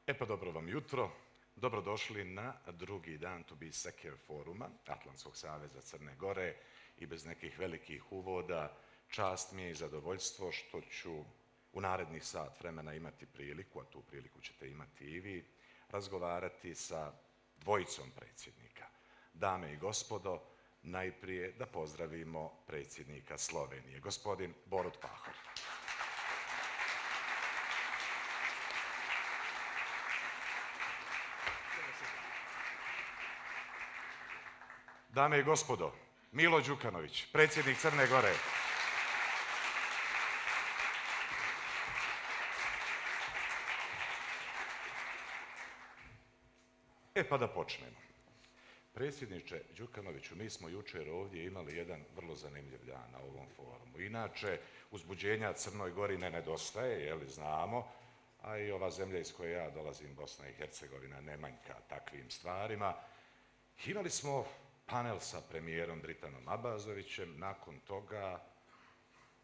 E pa dobro vam jutro, dobrodošli na drugi dan To Be Secure foruma Atlantskog saveza Crne Gore i bez nekih velikih uvoda čast mi je i zadovoljstvo što ću u narednih sat vremena imati priliku, a tu priliku ćete imati i vi, razgovarati sa dvojicom predsjednika. Dame i gospodo, najprije da pozdravimo predsjednika Slovenije, gospodin Borut Pahor. Dame i gospodo, Milo Đukanović, predsjednik Crne Gore. E pa da počnemo. Predsjedniče Đukanoviću, mi smo jučer ovdje imali jedan vrlo zanimljiv dan na ovom forumu. Inače, uzbuđenja Crnoj Gori ne nedostaje, jeli znamo, a i ova zemlja iz koje ja dolazim, Bosna i Hercegovina, ne manjka takvim stvarima. Imali smo panel sa premijerom Dritanom Abazovićem, nakon toga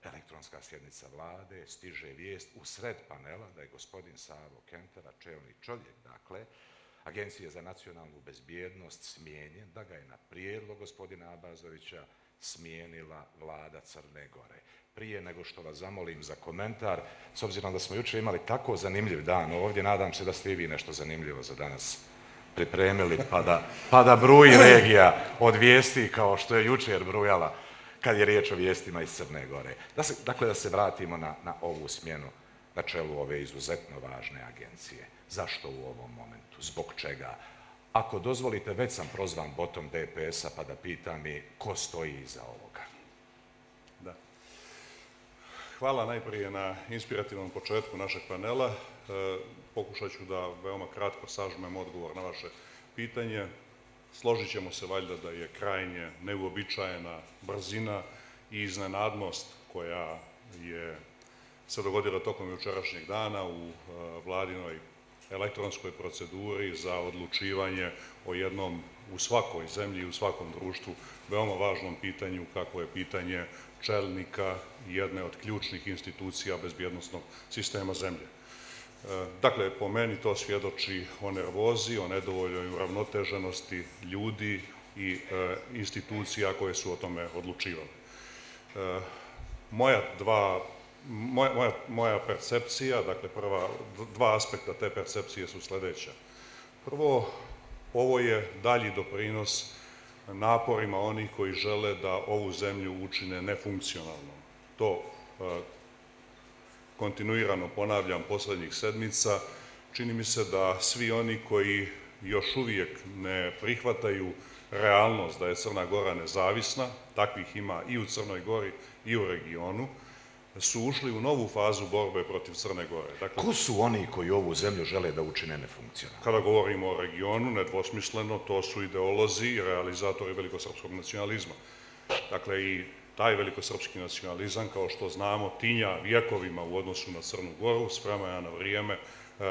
elektronska sjednica vlade, stiže vijest u sred panela da je gospodin Savo Kentera, čelni čovjek, dakle, Agencije za nacionalnu bezbjednost smijenjen, da ga je na prijedlog gospodina Abazovića smijenila vlada Crne Gore. Prije nego što vas zamolim za komentar, s obzirom da smo jučer imali tako zanimljiv dan ovdje, nadam se da ste i vi nešto zanimljivo za danas pripremili, pa da bruji regija od vijesti kao što je jučer brujala kad je riječ o vijestima iz Crne Gore. Dakle, da se vratimo na ovu smjenu na čelu ove izuzetno važne agencije. Zašto u ovom momentu? Zbog čega? Ako dozvolite, već sam prozvan botom DPS-a, pa da pitam i ko stoji iza ovoga. Da. Hvala najprije na inspirativnom početku našeg panela. Pokušat ću da veoma kratko sažmem odgovor na vaše pitanje. Složit ćemo se valjda da je krajnje neuobičajena brzina i iznenadnost koja je se dogodila tokom jučerašnjeg dana u vladinoj elektronskoj proceduri za odlučivanje o jednom u svakoj zemlji i u svakom društvu veoma važnom pitanju, kako je pitanje čelnika jedne od ključnih institucija bezbjednosnog sistema zemlje. Dakle, po meni to svjedoči o nervozi, o nedovoljnoj uravnoteženosti ljudi i institucija koje su o tome odlučivali. Moja percepcija, dakle dva aspekta te percepcije su sljedeća. Prvo, ovo je dalji doprinos naporima onih koji žele da ovu zemlju učine nefunkcionalnom. To kontinuirano ponavljam posljednjih sedmica. Čini mi se da svi oni koji još uvijek ne prihvataju realnost da je Crna Gora nezavisna, takvih ima i u Crnoj Gori i u regionu, su ušli u novu fazu borbe protiv Crne Gore. Dakle, ko su oni koji ovu zemlju žele da učine nefunkcionalnom? Kada govorimo o regionu, nedvosmisleno, to su ideolozi i realizatori velikosrpskog nacionalizma. Dakle, i taj velikosrpski nacionalizam, kao što znamo, tinja vjekovima u odnosu na Crnu Goru, s vremena na vrijeme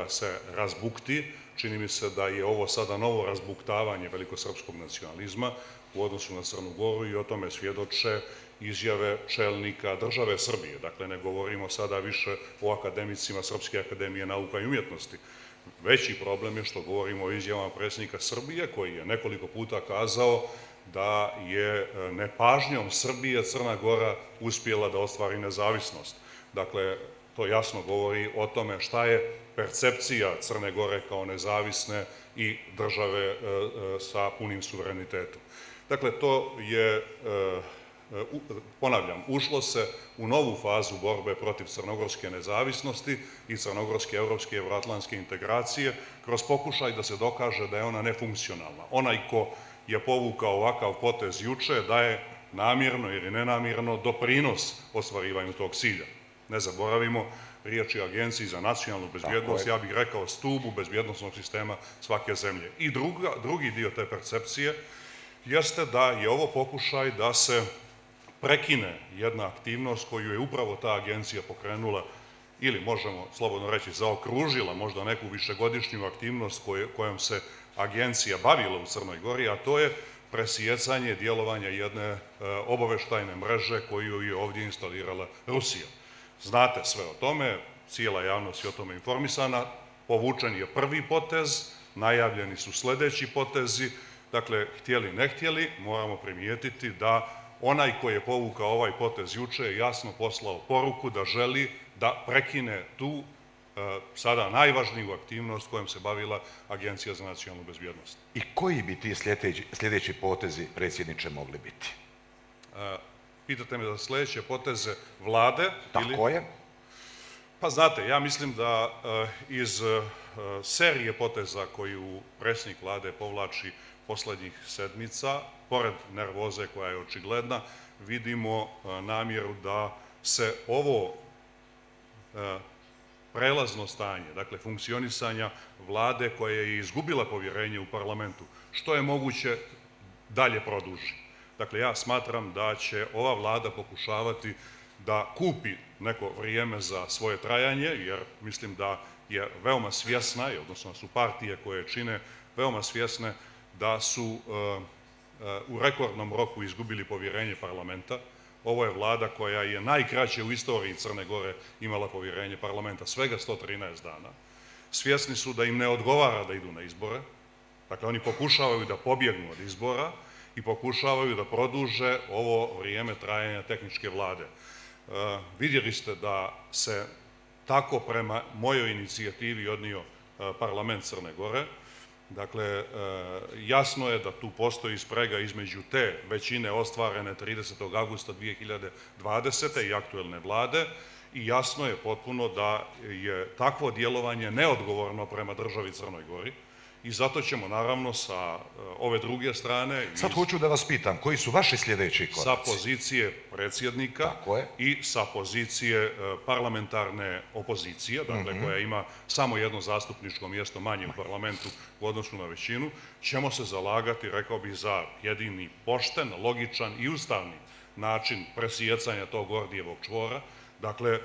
se razbukti. Čini mi se da je ovo sada novo razbuktavanje velikosrpskog nacionalizma u odnosu na Crnu Goru i o tome svjedoče izjave čelnika države Srbije. Dakle, ne govorimo sada više o akademicima Srpske akademije nauka i umjetnosti. Veći problem je što govorimo o izjavama predsjednika Srbije, koji je nekoliko puta kazao da je nepažnjom Srbije Crna Gora uspjela da ostvari nezavisnost. Dakle, to jasno govori o tome šta je percepcija Crne Gore kao nezavisne i države sa punim suverenitetom. Dakle, to je, ponavljam, ušlo se u novu fazu borbe protiv crnogorske nezavisnosti i crnogorske evropske i evroatlantske integracije kroz pokušaj da se dokaže da je ona nefunkcionalna. Onaj ko je povukao ovakav potez juče daje namjerno ili nenamjerno doprinos ostvarivanju tog cilja. Ne zaboravimo, riječ je o Agenciji za nacionalnu bezbjednost, ja bih rekao stubu bezbjednosnog sistema svake zemlje. I drugi dio te percepcije jeste da je ovo pokušaj da se prekine jedna aktivnost koju je upravo ta agencija pokrenula ili možemo slobodno reći zaokružila možda neku višegodišnju aktivnost kojom se agencija bavila u Crnoj Gori, a to je presijecanje djelovanja jedne obavještajne mreže koju je ovdje instalirala Rusija. Znate sve o tome, cijela javnost je o tome informisana, povučen je prvi potez, najavljeni su sljedeći potezi, dakle, htjeli ne htjeli, moramo primijetiti da onaj koji je povukao ovaj potez juče je jasno poslao poruku da želi da prekine tu sada najvažniju aktivnost kojom se bavila Agencija za nacionalnu bezbjednost. I koji bi ti sljedeći potezi, predsjedniče, mogli biti? Pitate me za sljedeće poteze vlade? Tako je. Pa znate, ja mislim da iz serije poteza koju predsjednik vlade povlači posljednjih sedmica, pored nervoze koja je očigledna, vidimo namjeru da se ovo prelazno stanje, dakle funkcionisanja vlade koja je izgubila povjerenje u parlamentu, što je moguće dalje produži. Dakle, ja smatram da će ova vlada pokušavati da kupi neko vrijeme za svoje trajanje, jer mislim da je veoma svjesna, odnosno su partije koje čine veoma svjesne da su u rekordnom roku izgubili povjerenje parlamenta. Ovo je vlada koja je najkraće u istoriji Crne Gore imala povjerenje parlamenta, svega 113 dana. Svjesni su da im ne odgovara da idu na izbore. Dakle, oni pokušavaju da pobjegnu od izbora i pokušavaju da produže ovo vrijeme trajanja tehničke vlade. Vidjeli ste da se tako prema mojoj inicijativi odnio parlament Crne Gore. Dakle, jasno je da tu postoji sprega između te većine ostvarene 30. augusta 2020. i aktuelne vlade i jasno je potpuno da je takvo djelovanje neodgovorno prema državi Crnoj Gori i zato ćemo naravno sa ove druge strane... Sad hoću da vas pitam, koji su vaši sljedeći koraci? Sa pozicije predsjednika i sa pozicije parlamentarne opozicije, dakle koja ima samo jedno zastupničko mjesto manje u parlamentu u odnosu na većinu, ćemo se zalagati, rekao bih, za jedini pošten, logičan i ustavni način presijecanja tog Gordijevog čvora. Dakle,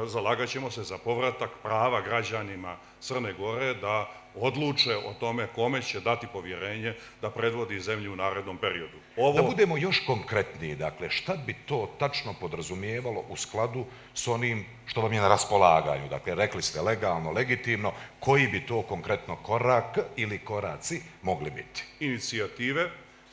zalagat ćemo se za povratak prava građanima Crne Gore da odluče o tome kome će dati povjerenje da predvodi zemlju u narednom periodu. Da budemo još konkretniji, dakle, šta bi to tačno podrazumijevalo u skladu s onim što vam je na raspolaganju? Dakle, rekli ste legalno, legitimno, koji bi to konkretno korak ili koraci mogli biti? Inicijative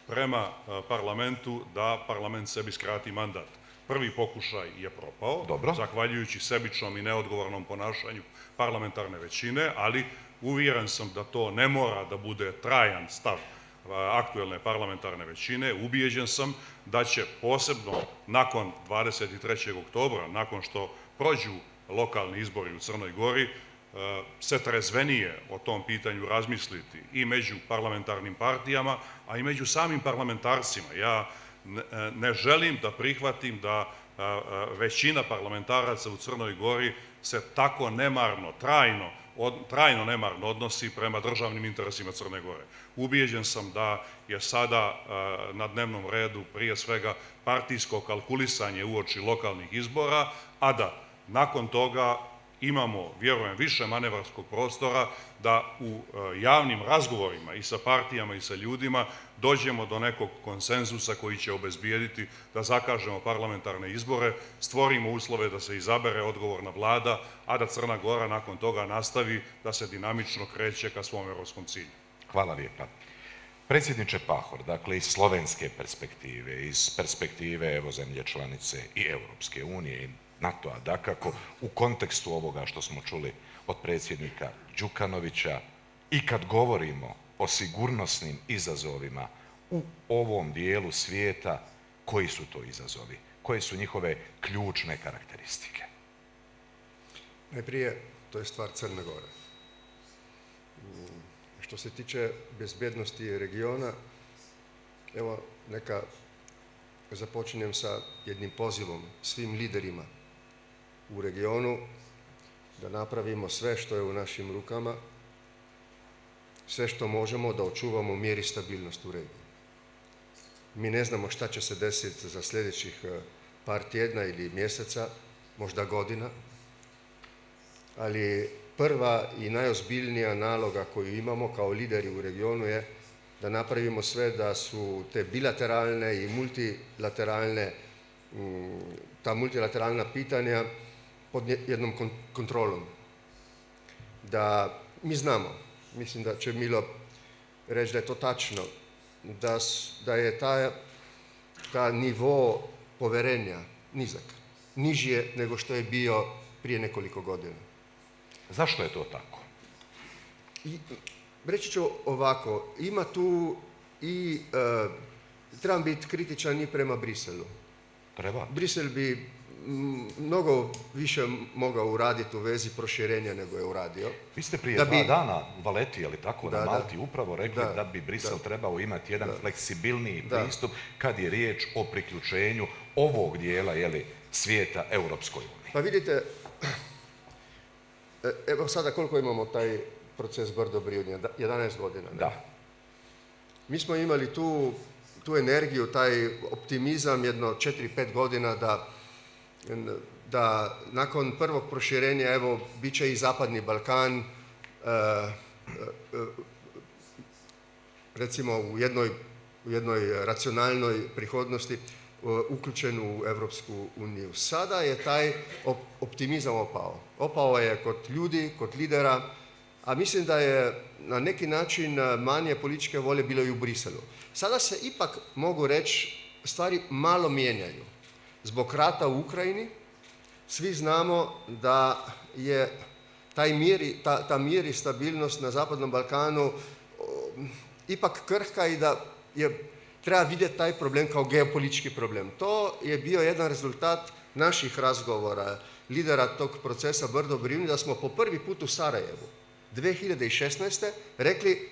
prema parlamentu da parlament sebi skrati mandat. Prvi pokušaj je propao, zahvaljujući sebičnom i neodgovornom ponašanju parlamentarne većine, ali uvjeren sam da to ne mora da bude trajan stav aktuelne parlamentarne većine. Ubijeđen sam da će posebno nakon 23. oktobra, nakon što prođu lokalni izbori u Crnoj Gori, se trezvenije o tom pitanju razmisliti i među parlamentarnim partijama, a i među samim parlamentarcima. Ja ne želim da prihvatim da većina parlamentaraca u Crnoj Gori se tako nemarno, trajno nemarno odnosi prema državnim interesima Crne Gore. Ubijeđen sam da je sada na dnevnom redu prije svega partijsko kalkulisanje uoči lokalnih izbora, a da nakon toga imamo, vjerujem, više manevarskog prostora da u javnim razgovorima i sa partijama i sa ljudima dođemo do nekog konsenzusa koji će obezbijediti da zakažemo parlamentarne izbore, stvorimo uslove da se izabere odgovorna vlada, a da Crna Gora nakon toga nastavi da se dinamično kreće ka svom europskom cilju. Hvala lijepa. Predsjedniče Pahor, dakle iz slovenske perspektive, iz perspektive evo zemlje članice i Europske unije i NATO-a, dakako, u kontekstu ovoga što smo čuli od predsjednika Đukanovića i kad govorimo o sigurnosnim izazovima u ovom dijelu svijeta, koji su to izazovi? Koje su njihove ključne karakteristike? Najprije, to je stvar Crne Gore. Što se tiče bezbjednosti regiona, evo neka započinjem sa jednim pozivom svim liderima u regionu da napravimo sve što je u našim rukama, sve što možemo da očuvamo mir i stabilnost u regiji. Mi ne znamo šta će se desiti za sljedećih par tjedna ili mjeseca, možda godina, ali prva i najozbiljnija naloga koju imamo kao lideri u regionu je da napravimo sve da su te bilateralne i multilateralna pitanja pod jednom kontrolom. da mi znamo, mislim da će Milo reći da je to tačno, da je ta nivo poverenja nizak, niži je nego što je bio prije nekoliko godina. Zašto je to tako? I reći ću ovako, ima tu i trebam biti kritičan i prema Briselu. Treba. Brisel bi mnogo više mogao uraditi u vezi proširenja nego je uradio. Vi ste prije 2 dana u Valeti, ali tako, na Malti upravo rekli da bi Brisel trebao imati jedan fleksibilniji pristup kad je riječ o priključenju ovog dijela svijeta Europskoj uniji. Pa vidite, evo sada koliko imamo taj proces Brdo-Briunija, 11 godina. Ne? Da. Mi smo imali tu energiju, taj optimizam jedno 4-5 godina da nakon prvog proširenja, evo, bit će i Zapadni Balkan, recimo u jednoj racionalnoj prihodnosti uključen u Europsku uniju. Sada je taj optimizam opao. Opao je kod ljudi, kod lidera, a mislim da je na neki način manje političke volje bilo i u Briselu. Sada se ipak, mogu reći, stvari malo mijenjaju. Zbog rata u Ukrajini svi znamo da je ta mir i stabilnost na Zapadnom Balkanu ipak krhka i da treba vidjeti taj problem kao geopolitički problem. To je bio jedan rezultat naših razgovora, lidera tog procesa Brdo-Briunija, da smo po prvi put u Sarajevu 2016. rekli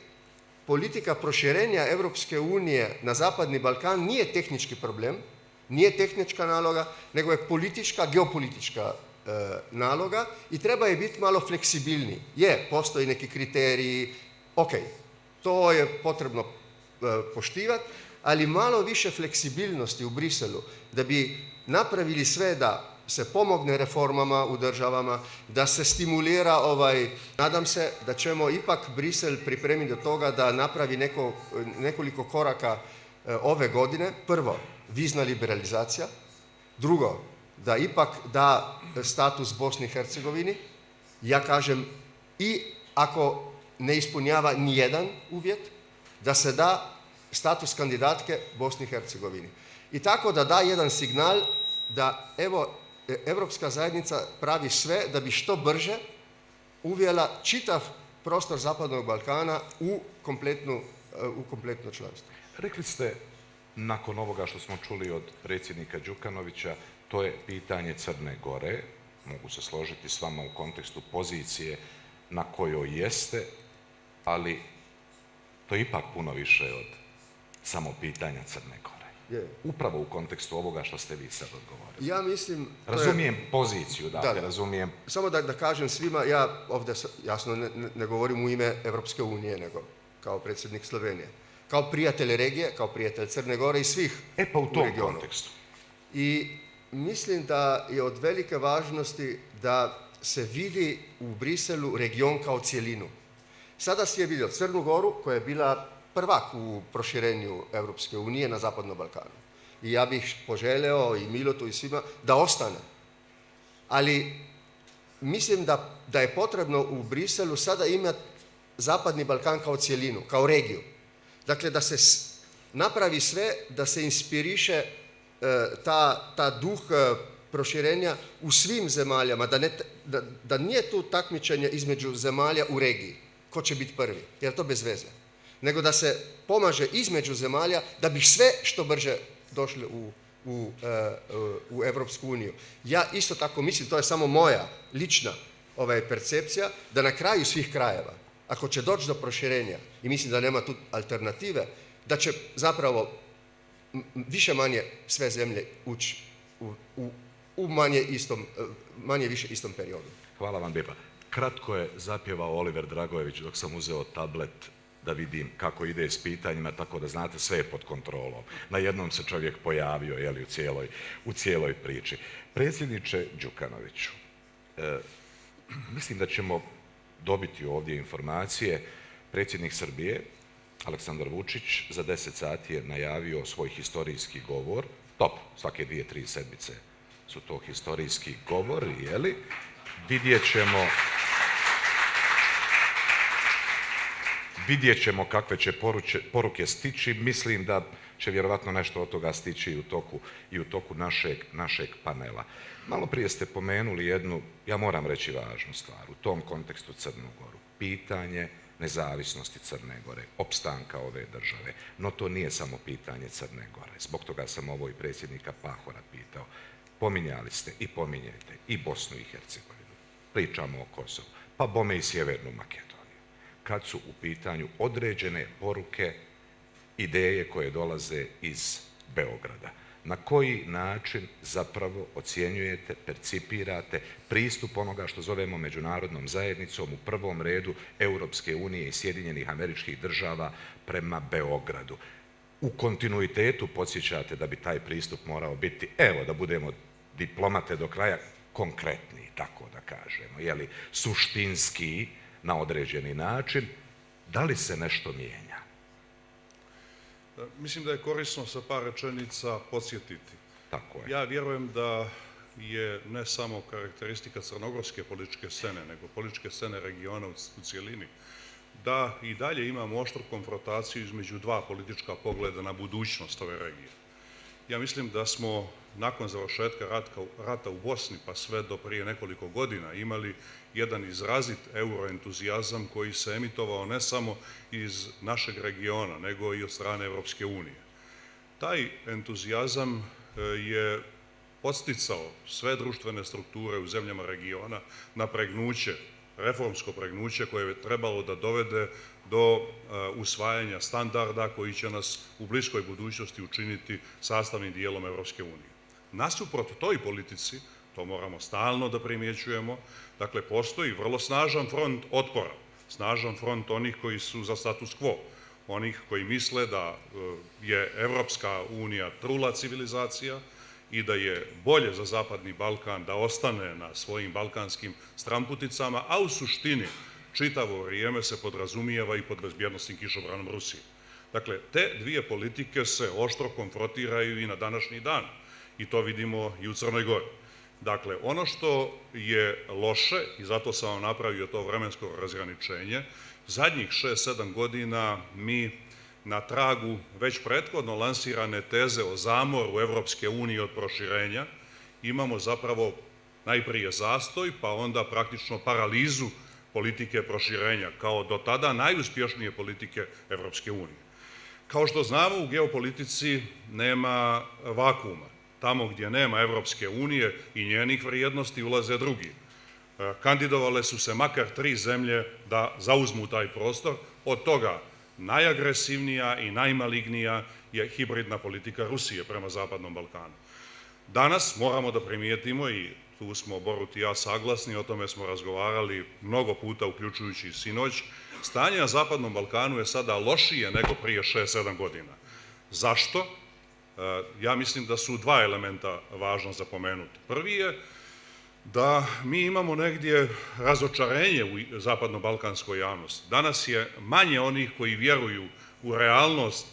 politika proširenja Europske unije na Zapadni Balkan nije tehnički problem, nije tehnička naloga, nego je politička, geopolitička naloga i treba je biti malo fleksibilniji. Postoji neki kriteriji, ok, to je potrebno poštivati, ali malo više fleksibilnosti u Briselu, da bi napravili sve da se pomogne reformama u državama, da se stimulira nadam se da ćemo ipak Brisel pripremiti do toga da napravi nekoliko koraka ove godine. Prvo, vizna liberalizacija. Drugo, da ipak da status Bosni i Hercegovini. Ja kažem, i ako ne ispunjava nijedan uvjet, da se da status kandidatke Bosni i Hercegovini. I tako da da jedan signal da evo Europska zajednica pravi sve da bi što brže uvela čitav prostor Zapadnog Balkana u kompletno članstvo. Rekli ste, nakon ovoga što smo čuli od predsjednika Đukanovića, to je pitanje Crne Gore. Mogu se složiti s vama u kontekstu pozicije na kojoj jeste, ali to je ipak puno više od samo pitanja Crne Gore. Upravo u kontekstu ovoga što ste vi sad odgovorili. Ja mislim... Razumijem poziciju, dakle, razumijem... Samo da kažem svima, ja ovdje jasno ne govorim u ime Europske unije, nego kao predsjednik Slovenije. Kao prijatelj regije, kao prijatelj Crne Gore i svih pa u tom regionu. kontekstu. I mislim da je od velike važnosti da se vidi u Briselu region kao cjelinu. Sada si je vidio Crnu Goru, koja je bila prvak u proširenju Europske unije na Zapadnom Balkanu. I ja bih poželeo i Milotu i svima da ostane. Ali mislim da je potrebno u Briselu sada imati Zapadni Balkan kao cjelinu, kao regiju. Dakle, da se napravi sve, da se inspiriše ta duh proširenja u svim zemaljama, da nije tu takmičenje između zemalja u regiji, ko će biti prvi, jer to bez veze. Nego da se pomaže između zemalja da bi sve što brže došli u Europsku uniju. Ja isto tako mislim, to je samo moja lična percepcija, da na kraju svih krajeva, ako će doći do proširenja, i mislim da nema tu alternative, da će zapravo više manje sve zemlje ući u manje više istom periodu. Hvala vam lijepa. Kratko je zapjevao Oliver Dragojević dok sam uzeo tablet da vidim kako ide s pitanjima, tako da znate, sve je pod kontrolom. Na jednom se čovjek pojavio u cijeloj priči. Predsjedniče Đukanoviću, mislim da ćemo dobiti ovdje informacije. Predsjednik Srbije, Aleksandar Vučić, za 10 sati je najavio svoj historijski govor. Top, svake 2-3 sedmice su to historijski govori, jeli? Vidjet ćemo vidjet ćemo kakve će poruke stići. Mislim da će vjerovatno nešto od toga stići i u toku našeg panela. Malo prije ste pomenuli jednu, ja moram reći, važnu stvar u tom kontekstu Crnu Goru. Pitanje nezavisnosti Crne Gore, opstanka ove države. No to nije samo pitanje Crne Gore. Zbog toga sam ovo i predsjednika Pahora pitao. Pominjali ste i pominjete i Bosnu i Hercegovinu. Pričamo o Kosovu, pa bome i Sjevernu Makedoniju. Kad su u pitanju određene poruke, ideje koje dolaze iz Beograda. Na koji način zapravo ocjenjujete, percipirate pristup onoga što zovemo međunarodnom zajednicom, u prvom redu Europske unije i Sjedinjenih Američkih Država prema Beogradu? U kontinuitetu podsjećate da bi taj pristup morao biti, evo da budemo diplomate do kraja, konkretniji, tako da kažemo, jeli, suštinski na određeni način. Da li se nešto mijenja? Mislim da je korisno sa par rečenica podsjetiti. Tako je. Ja vjerujem da je ne samo karakteristika crnogorske političke scene, nego političke scene regiona u cjelini, da i dalje imamo oštru konfrontaciju između dva politička pogleda na budućnost ove regije. Ja mislim da smo nakon završetka rata u Bosni pa sve do prije nekoliko godina imali jedan izrazit euroentuzijazam koji se emitovao ne samo iz našeg regiona, nego i od strane Europske unije. Taj entuzijazam je podsticao sve društvene strukture u zemljama regiona na pregnuće, reformsko pregnuće koje je trebalo da dovede do usvajanja standarda koji će nas u bliskoj budućnosti učiniti sastavnim dijelom Europske unije. Nasuprot toj politici, to moramo stalno da primjećujemo, dakle postoji vrlo snažan front otpora, snažan front onih koji su za status quo, onih koji misle da je Evropska unija trula civilizacija i da je bolje za Zapadni Balkan da ostane na svojim balkanskim stramputicama, a u suštini čitavo vrijeme se podrazumijeva i pod bezbjednostnim kišobranom Rusije. Dakle, te dvije politike se oštro konfrontiraju i na današnji dan i to vidimo i u Crnoj Gori. Dakle, ono što je loše, i zato sam vam napravio to vremensko razgraničenje, zadnjih 6-7 godina mi na tragu već prethodno lansirane teze o zamoru Evropske unije od proširenja imamo zapravo najprije zastoj, pa onda praktično paralizu politike proširenja, kao do tada najuspješnije politike Evropske unije. Kao što znamo, u geopolitici nema vakuma. Tamo gdje nema Evropske unije i njenih vrijednosti ulaze drugi. Kandidovale su se makar 3 zemlje da zauzmu taj prostor, od toga najagresivnija i najmalignija je hibridna politika Rusije prema Zapadnom Balkanu. Danas moramo da primijetimo, i tu smo Borut i ja saglasni, o tome smo razgovarali mnogo puta, uključujući i sinoć, stanje na Zapadnom Balkanu je sada lošije nego prije 6-7 godina. Zašto? Ja mislim da su 2 elementa važno za pomenuti. Prvi je da mi imamo negdje razočarenje u zapadno-balkanskoj javnosti. Danas je manje onih koji vjeruju u realnost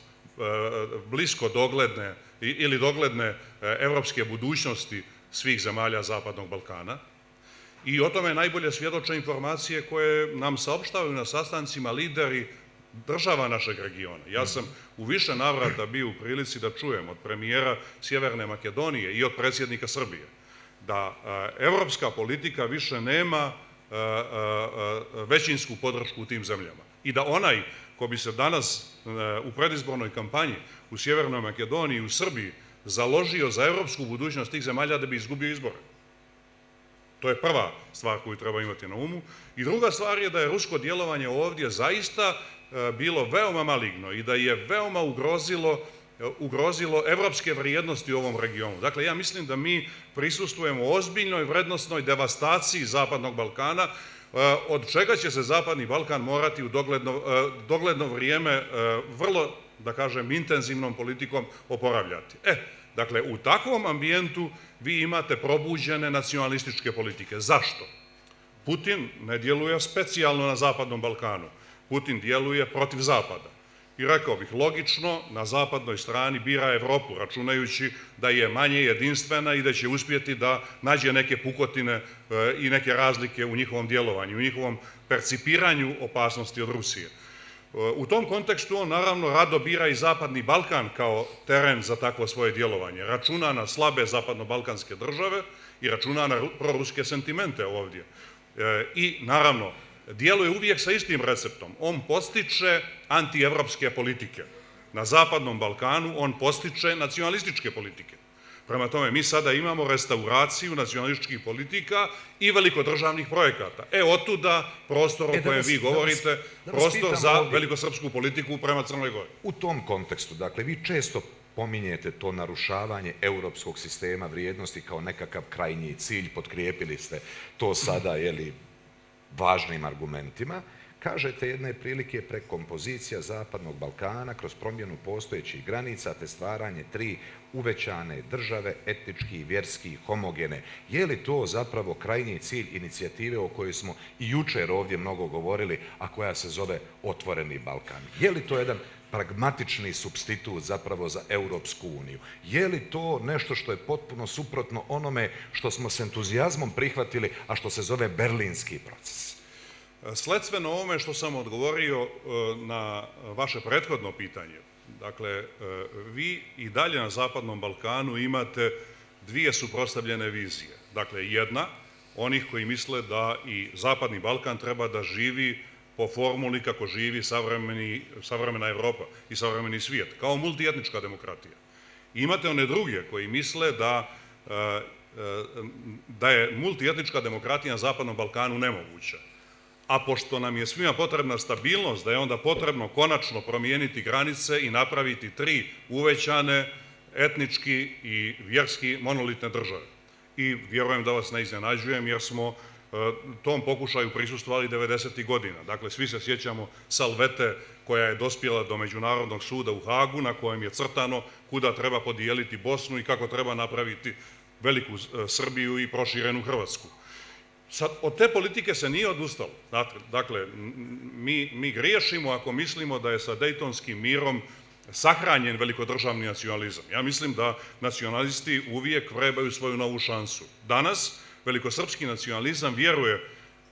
blisko dogledne ili dogledne evropske budućnosti svih zemalja Zapadnog Balkana. I o tome najbolje svjedoče informacije koje nam saopštavaju na sastancima lideri država našeg regiona. Ja sam u više navrata bio u prilici da čujem od premijera Sjeverne Makedonije i od predsjednika Srbije da evropska politika više nema većinsku podršku u tim zemljama i da onaj ko bi se danas u predizbornoj kampanji u Sjevernoj Makedoniji i u Srbiji založio za evropsku budućnost tih zemalja da bi izgubio izbore. To je prva stvar koju treba imati na umu. I druga stvar je da je rusko djelovanje ovdje zaista bilo veoma maligno i da je veoma ugrozilo evropske vrijednosti u ovom regionu. Dakle, ja mislim da mi prisustvujemo ozbiljnoj vrednosnoj devastaciji Zapadnog Balkana, od čega će se Zapadni Balkan morati u dogledno vrijeme vrlo, da kažem, intenzivnom politikom oporavljati. Dakle, u takvom ambijentu vi imate probuđene nacionalističke politike. Zašto? Putin ne djeluje specijalno na Zapadnom Balkanu. Putin djeluje protiv Zapada. I rekao bih, logično, na zapadnoj strani bira Evropu, računajući da je manje jedinstvena i da će uspjeti da nađe neke pukotine i neke razlike u njihovom djelovanju, u njihovom percipiranju opasnosti od Rusije. U tom kontekstu on naravno rado bira i Zapadni Balkan kao teren za takvo svoje djelovanje. Računa na slabe zapadno-balkanske države i računa na proruske sentimente ovdje. I naravno, djeluje uvijek sa istim receptom. On postiče antievropske politike. Na Zapadnom Balkanu on postiče nacionalističke politike. Prema tome, mi sada imamo restauraciju nacionalističkih politika i velikodržavnih projekata. Otuda prostor o kojem vi govorite, prostor za velikosrpsku politiku prema Crnoj Gori. U tom kontekstu, dakle, vi često pominjete to narušavanje europskog sistema vrijednosti kao nekakav krajnji cilj, potkrijepili ste to sada, važnim argumentima. Kažete, jedne prilike prekompozicija Zapadnog Balkana kroz promjenu postojećih granica te stvaranje 3 uvećane države, etnički, vjerski, homogene. Je li to zapravo krajnji cilj inicijative o kojoj smo i jučer ovdje mnogo govorili, a koja se zove Otvoreni Balkan? Je li to jedan pragmatični supstitut zapravo za Europsku uniju? Je li to nešto što je potpuno suprotno onome što smo s entuzijazmom prihvatili, a što se zove Berlinski proces? Sledstveno ovome što sam odgovorio na vaše prethodno pitanje, dakle, vi i dalje na Zapadnom Balkanu imate 2 suprotstavljene vizije. Dakle, jedna, onih koji misle da i Zapadni Balkan treba da živi po formuli kako živi savremena Evropa i savremeni svijet, kao multietnička demokratija. I imate one druge koji misle da je multietnička demokratija na Zapadnom Balkanu nemoguća. A pošto nam je svima potrebna stabilnost, da je onda potrebno konačno promijeniti granice i napraviti 3 uvećane etnički i vjerski monolitne države. I vjerujem da vas ne iznenađujem jer smo tom pokušaju prisustvovali 90. godina. Dakle, svi se sjećamo Salvete koja je dospjela do Međunarodnog suda u Hagu na kojem je crtano kuda treba podijeliti Bosnu i kako treba napraviti veliku Srbiju i proširenu Hrvatsku. Sad, od te politike se nije odustalo. Dakle, mi griješimo ako mislimo da je sa Dejtonskim mirom sahranjen velikodržavni nacionalizam. Ja mislim da nacionalisti uvijek vrebaju svoju novu šansu. Danas velikosrpski nacionalizam vjeruje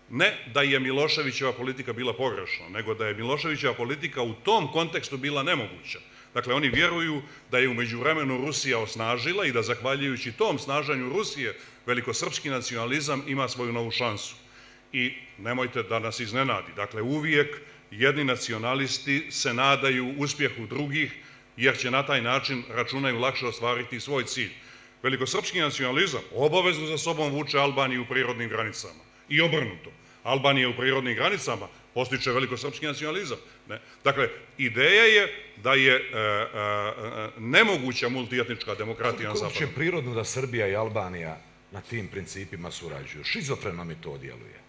ne da je Miloševićeva politika bila pogrešna, nego da je Miloševićeva politika u tom kontekstu bila nemoguća. Dakle, oni vjeruju da je u međuvremenu Rusija osnažila i da zahvaljujući tom snaženju Rusije velikosrpski nacionalizam ima svoju novu šansu. I nemojte da nas iznenadi. Dakle, uvijek jedni nacionalisti se nadaju uspjehu drugih jer će na taj način, računaju, lakše ostvariti svoj cilj. Velikosrpski nacionalizam obavezno za sobom vuče Albaniju u prirodnim granicama. I obrnuto. Albanija u prirodnim granicama postiče velikosrpski nacionalizam. Dakle, ideja je da je nemoguća multietnička demokratija na Zapadu. Kako je prirodno da Srbija i Albanija na tim principima surađuju? Šizofreno mi to djeluje.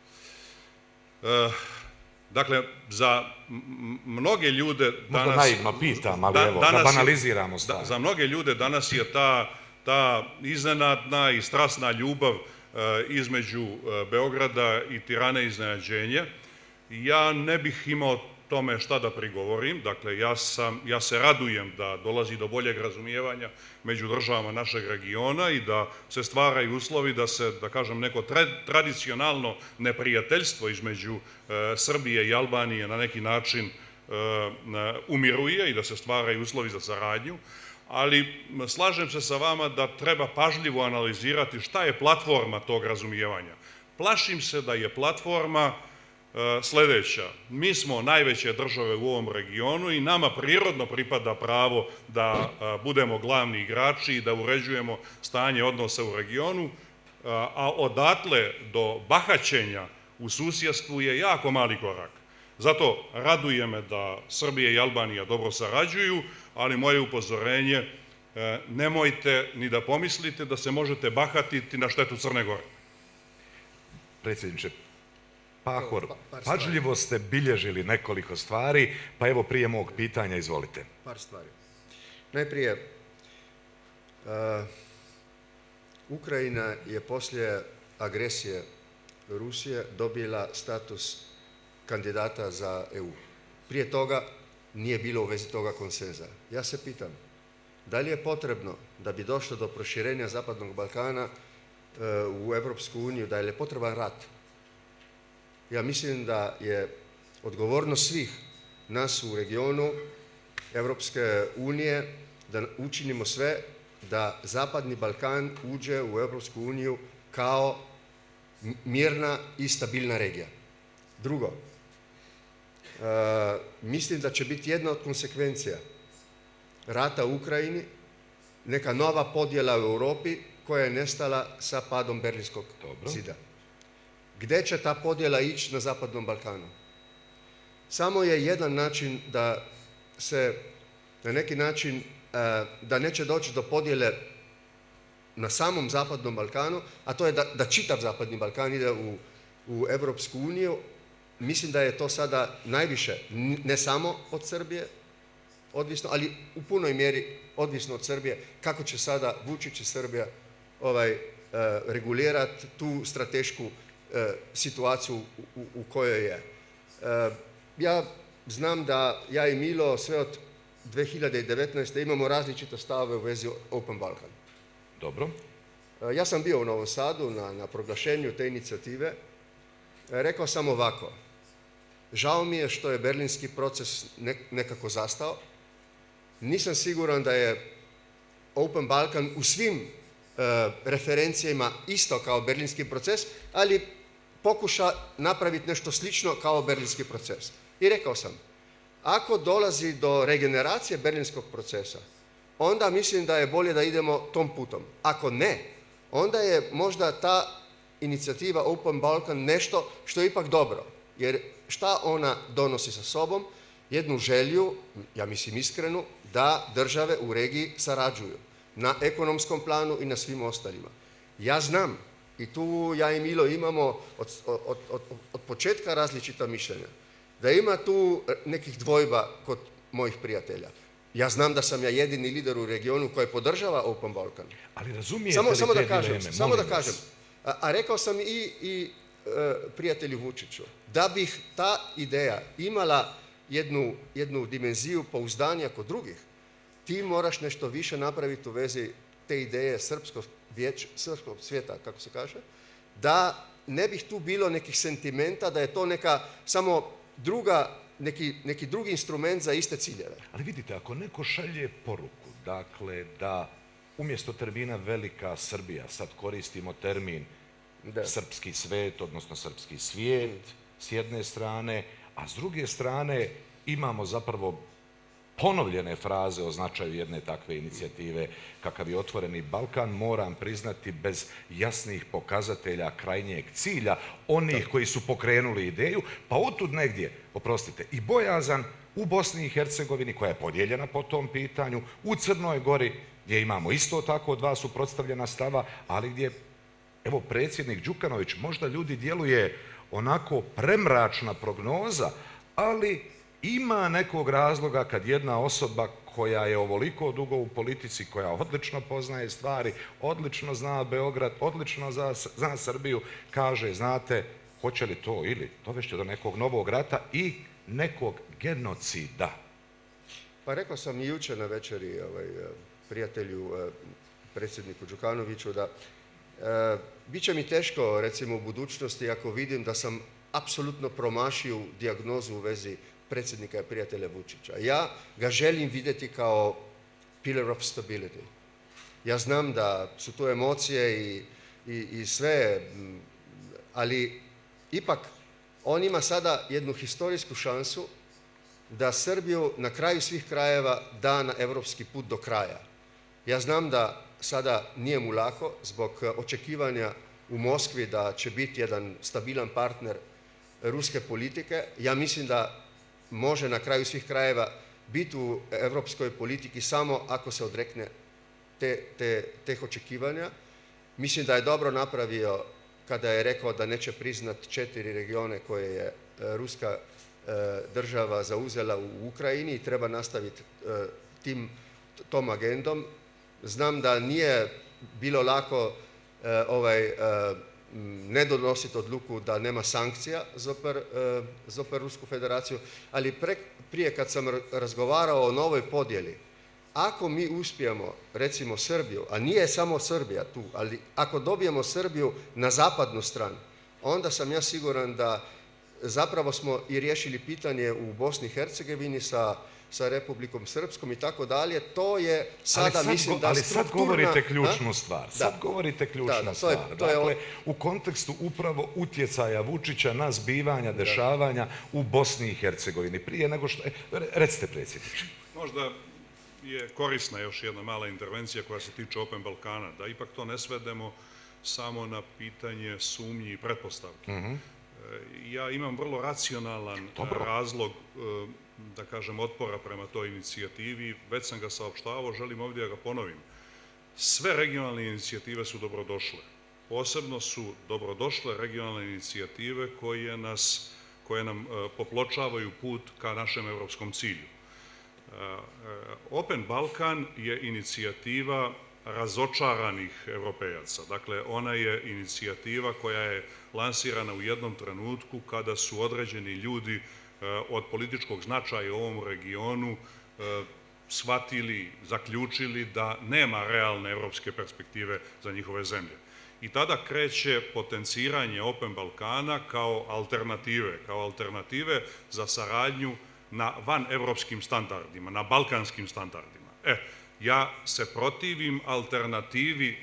Dakle, za mnoge ljude danas... Možda naivno pitam, ali evo, da banaliziramo stvar. Za mnoge ljude danas je ta iznenadna i strasna ljubav između Beograda i Tirane iznenađenje. Ja ne bih imao tome šta da prigovorim. Dakle, ja se radujem da dolazi do boljeg razumijevanja među državama našeg regiona i da se stvaraju uslovi da se, da kažem, neko tradicionalno neprijateljstvo između Srbije i Albanije na neki način umiruje i da se stvaraju uslovi za saradnju. Ali slažem se sa vama da treba pažljivo analizirati šta je platforma tog razumijevanja. Plašim se da je platforma sljedeća. Mi smo najveće države u ovom regionu i nama prirodno pripada pravo da budemo glavni igrači i da uređujemo stanje odnosa u regionu, a odatle do bahaćenja u susjedstvu je jako mali korak. Zato raduje me da Srbija i Albanija dobro sarađuju, ali moje upozorenje, nemojte ni da pomislite da se možete bahatiti na štetu Crne Gore. Predsjedniče Pahor, pažljivo ste bilježili nekoliko stvari, pa evo prije mog pitanja, izvolite. Par stvari. Najprije, Ukrajina je poslije agresije Rusije dobila status kandidata za EU. Prije toga nije bilo u vezi toga konsenza. Ja se pitam, da li je potrebno da bi došlo do proširenja Zapadnog Balkana u Europsku uniju, da je potreban rat? Ja mislim da je odgovornost svih nas u regionu Europske unije da učinimo sve da Zapadni Balkan uđe u Europsku uniju kao mirna i stabilna regija. Drugo, mislim da će biti jedna od konsekvencija rata u Ukrajini neka nova podjela u Europi koja je nestala sa padom Berlinskog zida. Gdje će ta podjela ići na Zapadnom Balkanu? Samo je jedan način da se na neki način, da neće doći do podjele na samom Zapadnom Balkanu, a to je da čitav Zapadni Balkan ide u Europsku uniju. Mislim da je to sada najviše, ne samo od Srbije, odvisno, ali u punoj mjeri odvisno od Srbije, kako će sada Vučić i Srbija regulirati tu stratešku situaciju u kojoj je. Ja znam da ja i Milo sve od 2019. imamo različite stavove u vezi Open Balkan. Dobro. Ja sam bio u Novom Sadu na proglašenju te inicijative. Rekao sam ovako, žao mi je što je berlinski proces nekako zastao. Nisam siguran da je Open Balkan u svim referencijama isto kao berlinski proces, ali pokuša napraviti nešto slično kao berlinski proces. I rekao sam, ako dolazi do regeneracije berlinskog procesa, onda mislim da je bolje da idemo tom putom. Ako ne, onda je možda ta inicijativa Open Balkan nešto što je ipak dobro. Jer šta ona donosi sa sobom? Jednu želju, ja mislim iskrenu, da države u regiji sarađuju na ekonomskom planu i na svim ostalima. Ja znam, i tu ja i Milo imamo od početka različita mišljenja, da ima tu nekih dvojba kod mojih prijatelja. Ja znam da sam ja jedini lider u regionu koji podržava Open Balkan. Ali razumijete li te dileme? Samo da kažem. A rekao sam i prijatelju Vučiću, da bih ta ideja imala jednu dimenziju pouzdanja kod drugih, ti moraš nešto više napraviti u vezi te ideje srpskog svijeta, kako se kaže, da ne bih tu bilo nekih sentimenta, da je to neka samo neki drugi instrument za iste ciljeve. Ali vidite, ako neko šalje poruku, dakle, da umjesto termina Velika Srbija, sad koristimo termin srpski svet, odnosno srpski svijet, s jedne strane, a s druge strane imamo zapravo ponovljene fraze o značaju jedne takve inicijative kakav je Otvoreni Balkan, moram priznati bez jasnih pokazatelja krajnjeg cilja onih koji su pokrenuli ideju, pa otud negdje, oprostite, i bojazan u Bosni i Hercegovini koja je podijeljena po tom pitanju, u Crnoj Gori gdje imamo isto tako dva suprotstavljena stava, ali gdje, evo, predsjednik Đukanović, možda ljudi djeluje onako premračna prognoza, ali ima nekog razloga kad jedna osoba koja je ovoliko dugo u politici, koja odlično poznaje stvari, odlično zna Beograd, odlično zna Srbiju, kaže, znate, hoće li to ili dovešće do nekog novog rata i nekog genocida? Pa rekao sam i jučer na večeri prijatelju, predsjedniku Đukanoviću, da bit će mi teško, recimo, u budućnosti ako vidim da sam apsolutno promašio dijagnozu u vezi predsjednika i prijatelja Vučića. Ja ga želim vidjeti kao pillar of stability. Ja znam da su tu emocije i sve, ali ipak on ima sada jednu historijsku šansu da Srbiju na kraju svih krajeva da na europski put do kraja. Ja znam da sada nije mu lako zbog očekivanja u Moskvi da će biti jedan stabilan partner ruske politike. Ja mislim da može na kraju svih krajeva biti u europskoj politiki samo ako se odrekne teh očekivanja. Mislim da je dobro napravio kada je rekao da neće priznat 4 regione koje je ruska država zauzela u Ukrajini i treba nastaviti tom agendom. Znam da nije bilo lako ne donositi odluku da nema sankcija zoper Rusku federaciju, ali prije kad sam razgovarao o novoj podjeli, ako mi uspijemo, recimo Srbiju, a nije samo Srbija tu, ali ako dobijemo Srbiju na zapadnu stranu, onda sam ja siguran da zapravo smo i riješili pitanje u Bosni i Hercegovini sa Republikom Srpskom i tako dalje. To je sada, mislim da ali sad govorite ključnu A? stvar. Da. Sad govorite ključnu stvar. Dakle, u kontekstu upravo utjecaja Vučića na zbivanja, dešavanja u Bosni i Hercegovini. Prije nego što... Recite, predsjedniče. Možda je korisna još jedna mala intervencija koja se tiče Open Balkana, da ipak to ne svedemo samo na pitanje sumnji i pretpostavki. Ja imam vrlo racionalan razlog, da kažem, otpora prema toj inicijativi. Već sam ga saopštavao, želim ovdje da ga ponovim. Sve regionalne inicijative su dobrodošle. Posebno su dobrodošle regionalne inicijative koje nam popločavaju put ka našem evropskom cilju. Open Balkan je inicijativa razočaranih Evropejaca. Dakle, ona je inicijativa koja je lansirana u jednom trenutku kada su određeni ljudi od političkog značaja u ovom regionu shvatili, zaključili da nema realne evropske perspektive za njihove zemlje. I tada kreće potenciranje Open Balkana kao alternative za saradnju na vanevropskim standardima, na balkanskim standardima. Ja se protivim alternativi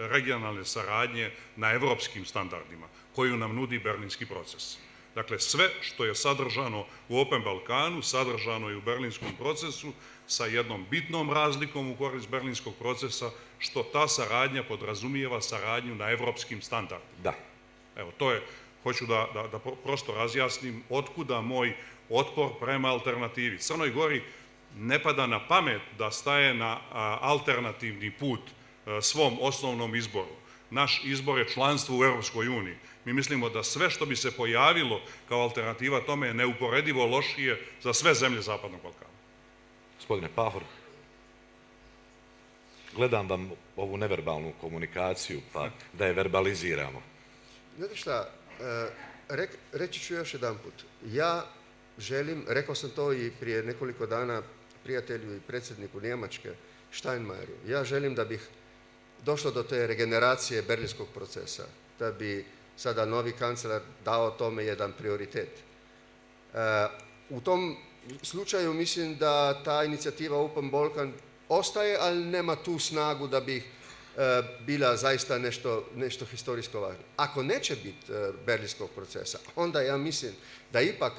regionalne saradnje na evropskim standardima, koju nam nudi Berlinski proces. Dakle, sve što je sadržano u Open Balkanu, sadržano je u Berlinskom procesu sa jednom bitnom razlikom u korist Berlinskog procesa, što ta saradnja podrazumijeva saradnju na evropskim standardima. Da. Evo, to je, hoću da prosto razjasnim otkuda moj otpor prema alternativi. Crnoj Gori ne pada na pamet da staje na alternativni put svom osnovnom izboru. Naš izbor je članstvo u Europskoj uniji. Mi mislimo da sve što bi se pojavilo kao alternativa tome je neuporedivo lošije za sve zemlje Zapadnog Balkana. Gospodine Pahor, gledam vam ovu neverbalnu komunikaciju, pa da je verbaliziramo. Znate šta, reći ću još jedan put. Ja želim, rekao sam to i prije nekoliko dana prijatelju i predsjedniku Njemačke, Steinmeieru, ja želim da bih došlo do te regeneracije berlinskog procesa, da bi sada novi kancelar dao tome jedan prioritet. U tom slučaju mislim da ta inicijativa Open Balkan ostaje, ali nema tu snagu da bi bila zaista nešto historijsko važno. Ako neće biti berlinskog procesa, onda ja mislim da ipak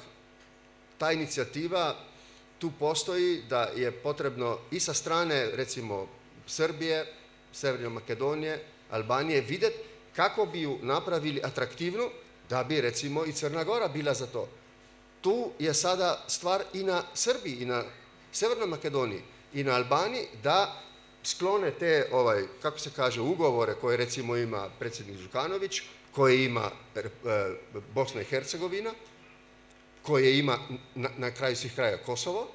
ta inicijativa tu postoji, da je potrebno i sa strane, recimo, Srbije, Sjeverne Makedonije, Albanije, vidjeti kako bi ju napravili atraktivnu, da bi, recimo, i Crna Gora bila za to. Tu je sada stvar i na Srbiji, i na Sjevernoj Makedoniji, i na Albaniji, da sklone te, kako se kaže, ugovore koje, recimo, ima predsjednik Đukanović, koje ima Bosna i Hercegovina, koje ima na kraju svih kraja Kosovo,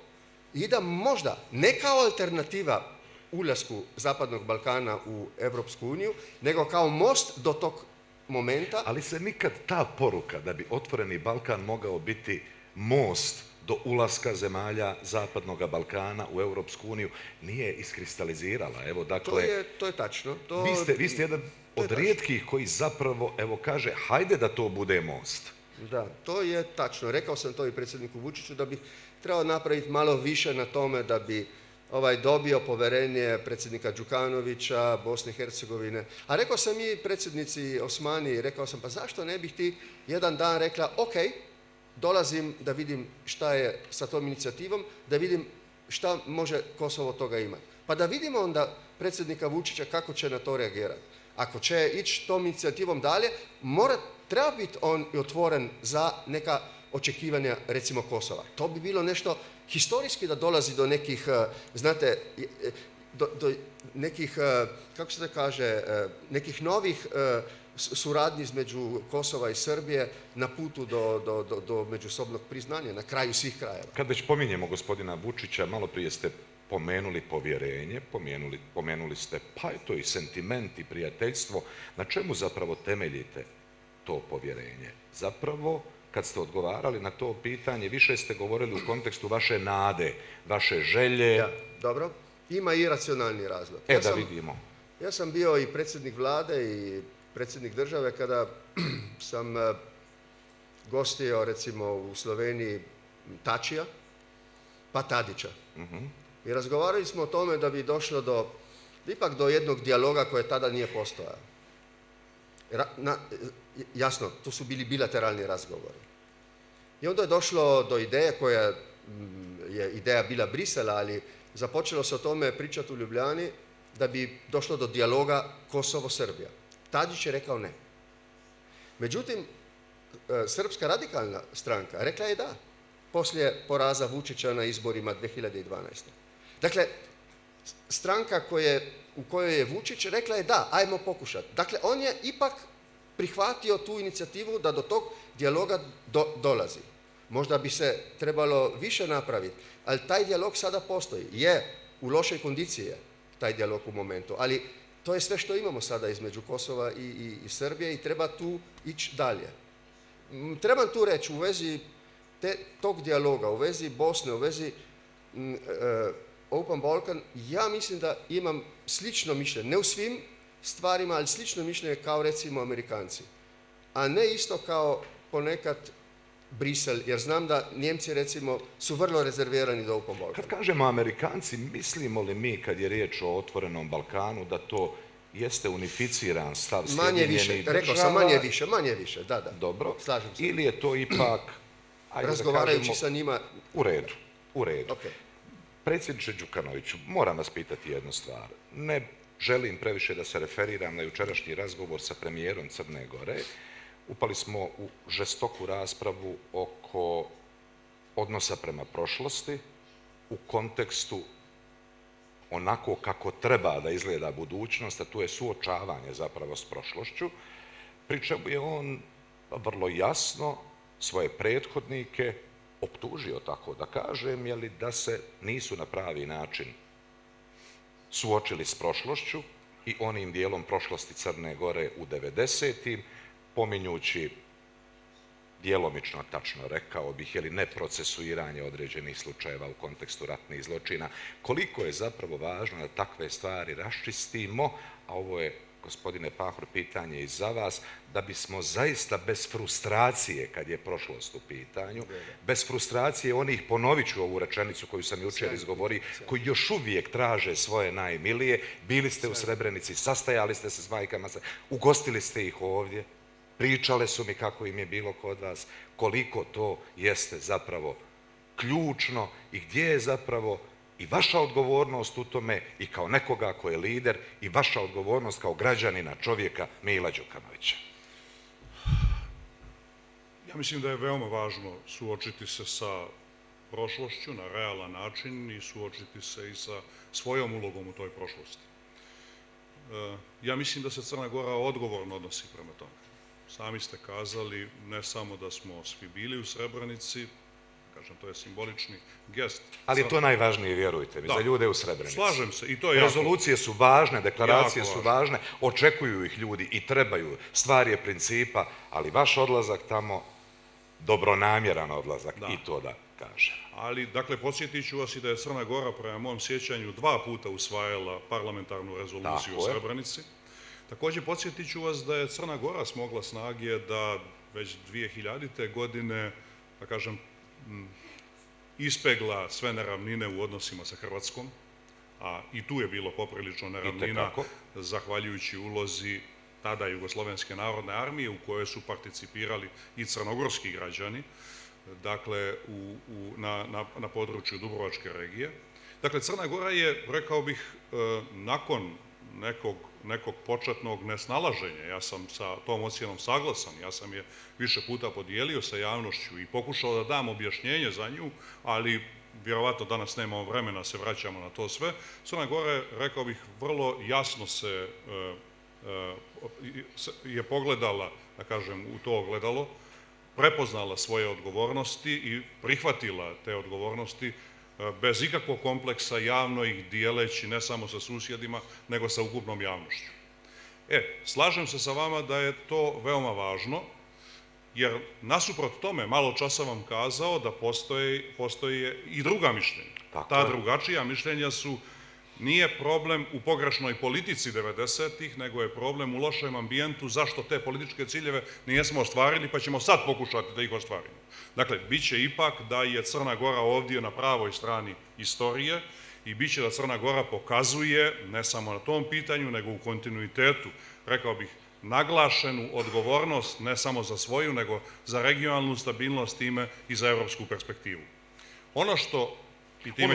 i da možda ne kao alternativa ulasku Zapadnog Balkana u Evropsku uniju, nego kao most do tog momenta. Ali se nikad ta poruka da bi Otvoreni Balkan mogao biti most do ulaska zemalja Zapadnog Balkana u Evropsku uniju nije iskristalizirala. Evo, dakle, to je tačno. Vi ste jedan od rijetkih koji zapravo, evo, kaže, hajde da to bude most. Da, to je tačno. Rekao sam to i predsjedniku Vučiću da bi trebao napraviti malo više na tome da bi dobio povjerenje predsjednika Đukanovića, Bosne i Hercegovine. A rekao sam i predsjednici Osmani, rekao sam, pa zašto ne bih ti jedan dan rekla, ok, dolazim da vidim šta je sa tom inicijativom, da vidim šta može Kosovo toga imati. Pa da vidimo onda predsjednika Vučića kako će na to reagirati. Ako će ići tom inicijativom dalje, treba biti on otvoren za neka očekivanja, recimo, Kosova. To bi bilo nešto historijski da dolazi do nekih, znate, do nekih, kako se to kaže, nekih novih suradnji između Kosova i Srbije na putu do međusobnog priznanja, na kraju svih krajeva. Kad već pominjemo gospodina Vučića, malo prije ste pomenuli povjerenje, pomenuli ste pa je to i sentiment i prijateljstvo. Na čemu zapravo temeljite to povjerenje? Zapravo, kad ste odgovarali na to pitanje, više ste govorili u kontekstu vaše nade, vaše želje. Ja, dobro. Ima i racionalni razlog. Da vidimo. Ja sam bio i predsjednik vlade i predsjednik države kada sam gostio recimo u Sloveniji Tačija, pa Tadića. I razgovarali smo o tome da bi došlo ipak do jednog dijaloga koje tada nije postojao. Jasno, to su bili bilateralni razgovori. I onda je došlo do ideje koja je ideja bila Brisela, ali započelo se o tome pričati u Ljubljani da bi došlo do dijaloga Kosovo-Srbija. Tadić je rekao ne. Međutim, Srpska radikalna stranka rekla je da, poslije poraza Vučića na izborima 2012. Dakle, stranka u kojoj je Vučić rekla je da, ajmo pokušati. Dakle, on je ipak prihvatio tu inicijativu da do tog dijaloga dolazi. Možda bi se trebalo više napraviti, ali taj dijalog sada postoji. Je, u lošoj kondiciji je taj dijalog u momentu, ali to je sve što imamo sada između Kosova i Srbije i treba tu ići dalje. Trebam tu reći u vezi tog dijaloga, u vezi Bosne, u vezi Open Balkan, ja mislim da imam slično mišljenje, ne u svim stvarima, ali slično mišljenje kao recimo Amerikanci, a ne isto kao ponekad Brisel, jer znam da Njemci recimo su vrlo rezervirani do Open Balkan. Kad kažemo Amerikanci, mislimo li mi kad je riječ o otvorenom Balkanu da to jeste unificiran stav Sjedinjenih država? Rekao sam manje više, da. Dobro. Slažem se. Ili je to ipak, razgovarajući sa njima... U redu. Okay. Predsjedniče Đukanoviću, moram vas pitati jednu stvar. Ne želim previše da se referiram na jučerašnji razgovor sa premijerom Crne Gore. Upali smo u žestoku raspravu oko odnosa prema prošlosti u kontekstu onako kako treba da izgleda budućnost, a tu je suočavanje zapravo s prošlošću, pri čemu je on vrlo jasno svoje prethodnike optužio, tako da kažem, da se nisu na pravi način suočili s prošlošću i onim dijelom prošlosti Crne Gore u 90-im, pominjući djelomično, tačno rekao bih, neprocesuiranje određenih slučajeva u kontekstu ratnih zločina. Koliko je zapravo važno da takve stvari raščistimo, a ovo je, gospodine Pahor, pitanje i za vas, da bismo zaista bez frustracije, kad je prošlost u pitanju, bez frustracije onih, ponovit ću ovu rečenicu koju sam jučer izgovorio, koji još uvijek traže svoje najmilije, bili ste u Srebrenici, sastajali ste se s majkama, ugostili ste ih ovdje, pričale su mi kako im je bilo kod vas, koliko to jeste zapravo ključno i gdje je zapravo i vaša odgovornost u tome i kao nekoga ko je lider i vaša odgovornost kao građanina, čovjeka Mila Đukanovića. Ja mislim da je veoma važno suočiti se sa prošlošću na realan način i suočiti se i sa svojom ulogom u toj prošlosti. Ja mislim da se Crna Gora odgovorno odnosi prema tome. Sami ste kazali, ne samo da smo svi bili u Srebrenici, kažem, to je simbolični gest. Ali je to najvažnije, vjerujte mi, za ljude u Srebrenici. Slažem se, i to je jako. Rezolucije su važne, deklaracije su važne, očekuju ih ljudi i trebaju. Stvar je principa, ali vaš odlazak tamo, dobronamjeran odlazak, i to da kažem. Ali, dakle, podsjetit ću vas i da je Crna Gora, prema mom sjećanju, 2 puta usvajala parlamentarnu rezoluciju u Srebrenici. Također, podsjetit ću vas da je Crna Gora smogla snage da već 2000. godine, da kažem, ispegla sve neravnine u odnosima sa Hrvatskom, a i tu je bilo poprilično neravnina, zahvaljujući ulozi tada Jugoslovenske narodne armije u kojoj su participirali i crnogorski građani, dakle, na području Dubrovačke regije. Dakle, Crna Gora je, rekao bih, nakon nekog početnog nesnalaženja, ja sam sa tom ocjenom saglasan, ja sam je više puta podijelio sa javnošću i pokušao da dam objašnjenje za nju, ali vjerovatno danas nemamo vremena, se vraćamo na to sve. Crna Gora, rekao bih, vrlo jasno je pogledala, da kažem, u to ogledalo, prepoznala svoje odgovornosti i prihvatila te odgovornosti bez ikakvog kompleksa, javno ih dijeleći ne samo sa susjedima, nego sa ukupnom javnošću. Slažem se sa vama da je to veoma važno, jer nasuprot tome, malo čas sam vam kazao da postoje i druga mišljenja. Ta drugačija mišljenja su nije problem u pogrešnoj politici 90-ih, nego je problem u lošem ambijentu zašto te političke ciljeve nijesmo ostvarili, pa ćemo sad pokušati da ih ostvarimo. Dakle, bit će ipak da je Crna Gora ovdje na pravoj strani istorije i bit će da Crna Gora pokazuje, ne samo na tom pitanju, nego u kontinuitetu, rekao bih, naglašenu odgovornost ne samo za svoju, nego za regionalnu stabilnost time i za evropsku perspektivu. Ono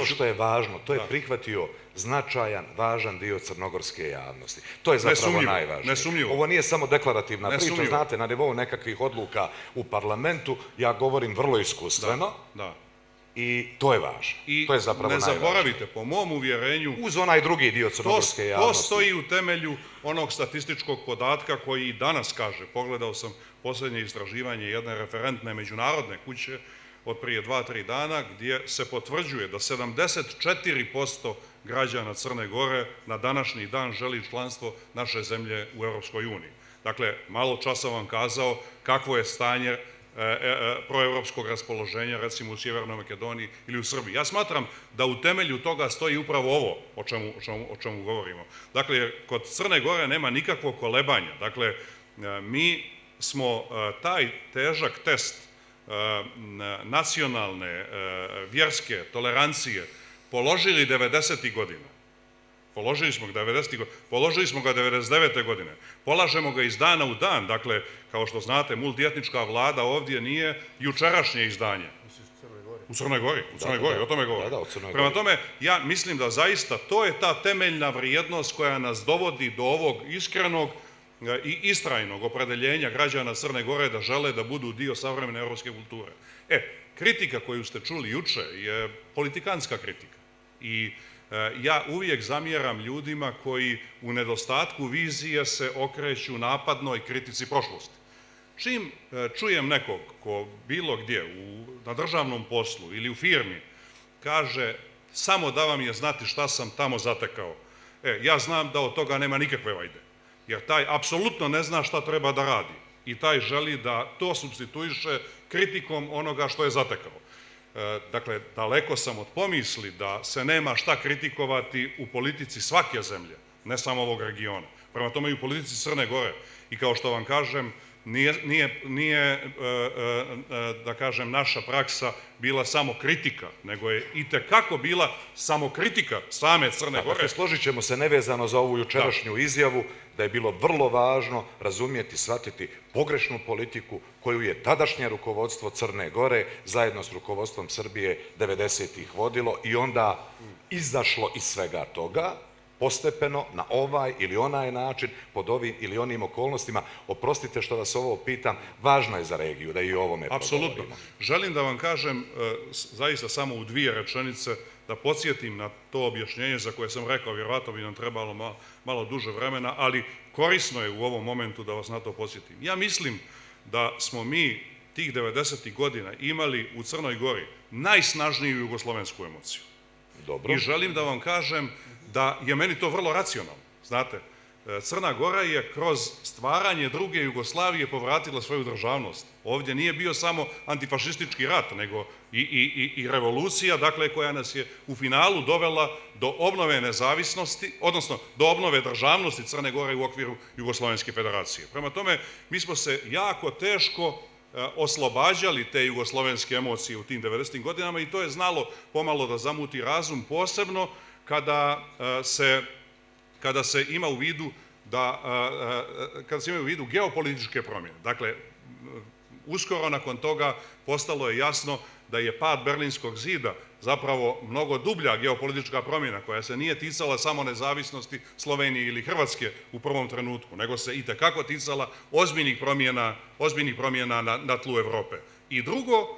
što je važno, to je prihvatio značajan, važan dio crnogorske javnosti. To je zapravo najvažnije. Nesumnjivo. Ovo nije samo deklarativna priča, znate, na nivou nekakvih odluka u parlamentu, ja govorim vrlo iskustveno i to je važno. To je zapravo najvažnije. Ne zaboravite, po mom uvjerenju, uz onaj drugi dio crnogorske javnosti. To stoji u temelju onog statističkog podatka koji i danas kaže, pogledao sam posljednje istraživanje jedne referentne međunarodne kuće od prije 2-3 dana, gdje se potvrđuje da 74% građana Crne Gore na današnji dan želi članstvo naše zemlje u Europskoj uniji. Dakle, malo časa vam kazao kakvo je stanje proevropskog raspoloženja, recimo u Sjevernoj Makedoniji ili u Srbiji. Ja smatram da u temelju toga stoji upravo ovo o čemu govorimo. Dakle, kod Crne Gore nema nikakvog kolebanja. Dakle, mi smo taj težak test nacionalne, vjerske tolerancije položili 90. godina. Položili smo ga 90. godina, položili smo ga 99. godine. Polažemo ga iz dana u dan. Dakle, kao što znate, multietnička vlada ovdje nije jučerašnje izdanje. U Crnoj Gori, o tome govorim. Prema tome, ja mislim da zaista to je ta temeljna vrijednost koja nas dovodi do ovog iskrenog i istrajnog opredeljenja građana Crne Gore da žele da budu dio savremene europske kulture. Kritika koju ste čuli juče je politikanska kritika i ja uvijek zamjeram ljudima koji u nedostatku vizije se okreću napadnoj kritici prošlosti. Čim čujem nekog ko bilo gdje na državnom poslu ili u firmi kaže samo da vam je znati šta sam tamo zatekao, ja znam da od toga nema nikakve vajde. Jer taj apsolutno ne zna šta treba da radi i taj želi da to supstituiše kritikom onoga što je zatekao. Dakle, daleko sam od pomisli da se nema šta kritikovati u politici svake zemlje, ne samo ovog regiona. Prema tome i u politici Crne Gore. I kao što vam kažem, nije da kažem, naša praksa bila samo kritika, nego je itekako bila samo kritika same Crne Gore. Dakle, složit ćemo se nevezano za ovu jučerašnju izjavu da je bilo vrlo važno razumjeti, shvatiti pogrešnu politiku koju je tadašnje rukovodstvo Crne Gore zajedno s rukovodstvom Srbije 90-ih vodilo i onda izašlo iz svega toga postepeno na ovaj ili onaj način, pod ovim ili onim okolnostima. Oprostite što vas ovo pitam, važno je za regiju da i o ovome progovorimo. Apsolutno. Želim da vam kažem, zaista samo u 2 rečenice, da podsjetim na to objašnjenje za koje sam rekao, vjerovatno bi nam trebalo malo duže vremena, ali korisno je u ovom momentu da vas na to podsjetim. Ja mislim da smo mi tih 90. godina imali u Crnoj Gori najsnažniju jugoslovensku emociju. Dobro. I želim da vam kažem da je meni to vrlo racionalno. Znate, Crna Gora je kroz stvaranje druge Jugoslavije povratila svoju državnost. Ovdje nije bio samo antifašistički rat, nego i revolucija, dakle, koja nas je u finalu dovela do obnove nezavisnosti, odnosno do obnove državnosti Crne Gore u okviru Jugoslovenske federacije. Prema tome, mi smo se jako teško oslobađali te jugoslovenske emocije u tim 90. godinama i to je znalo pomalo da zamuti razum, posebno kada se ima u vidu geopolitičke promjene. Dakle, uskoro nakon toga postalo je jasno da je pad Berlinskog zida zapravo mnogo dublja geopolitička promjena koja se nije ticala samo nezavisnosti Slovenije ili Hrvatske u prvom trenutku, nego se itekako ticala ozbiljnih promjena na tlu Europe. I drugo,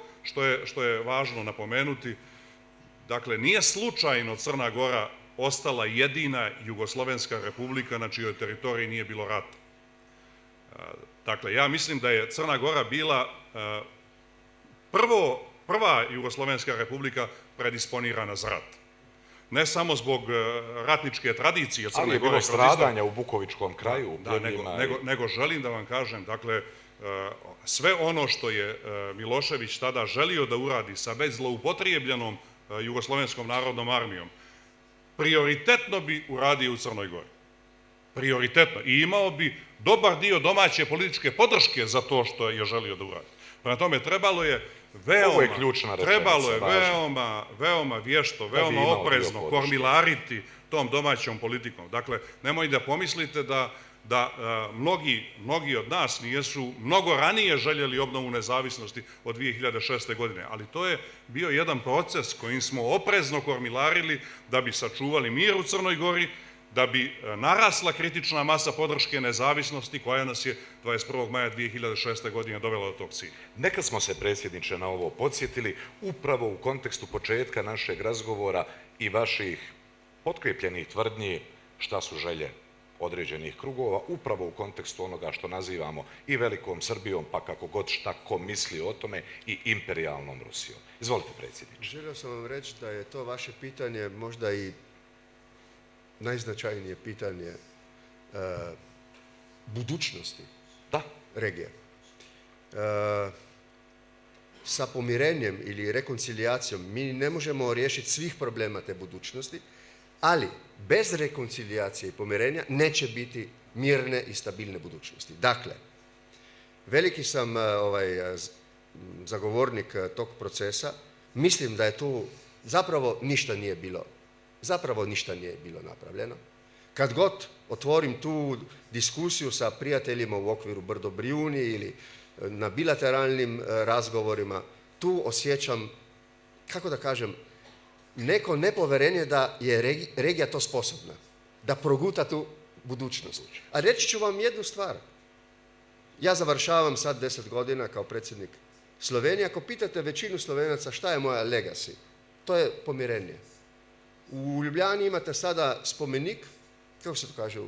što je važno napomenuti, dakle, nije slučajno Crna Gora ostala jedina jugoslovenska republika na čijoj teritoriji nije bilo rata. Dakle, ja mislim da je Crna Gora bila prva jugoslovenska republika predisponirana za rat. Ne samo zbog ratničke tradicije Crne Gore. Ali je bilo stradanja u Bukovičkom kraju. Nego želim da vam kažem, dakle, sve ono što je Milošević tada želio da uradi sa već zloupotrebljenom Jugoslovenskom narodnom armijom, prioritetno bi uradio u Crnoj Gori. Prioritetno. I imao bi dobar dio domaće političke podrške za to što je želio da uradi. Prema tome, trebalo je veoma vješto, veoma oprezno kormilariti tom domaćom politikom. Dakle, nemoj da pomislite da mnogi od nas nijesu mnogo ranije željeli obnovu nezavisnosti od 2006. godine, ali to je bio jedan proces kojim smo oprezno kormilarili da bi sačuvali mir u Crnoj Gori, da bi narasla kritična masa podrške nezavisnosti koja nas je 21. maja 2006. godine dovela do tog cilja. Neka smo se, predsjedniče, na ovo podsjetili upravo u kontekstu početka našeg razgovora i vaših potkrijepljenih tvrdnji šta su želje određenih krugova, upravo u kontekstu onoga što nazivamo i velikom Srbijom, pa kako god šta ko misli o tome, i imperijalnom Rusijom. Izvolite, predsjedniče. Želio sam vam reći da je to vaše pitanje možda i najznačajnije pitanje budućnosti regije. Sa pomirenjem ili rekoncilijacijom mi ne možemo riješiti svih problema te budućnosti, ali bez rekoncilijacije i pomirenja neće biti mirne i stabilne budućnosti. Dakle, veliki sam zagovornik tog procesa. Mislim da je tu zapravo ništa nije bilo napravljeno. Kad god otvorim tu diskusiju sa prijateljima u okviru Brdo Brijuni ili na bilateralnim razgovorima, tu osjećam, kako da kažem, neko nepoverenje da je regija to sposobna, da proguta tu budućnost. A reći ću vam jednu stvar. Ja završavam sad 10 godina kao predsjednik Slovenije. Ako pitate većinu Slovenaca šta je moja legacy, to je pomirenje. U Ljubljani imate sada spomenik, kako se to kaže,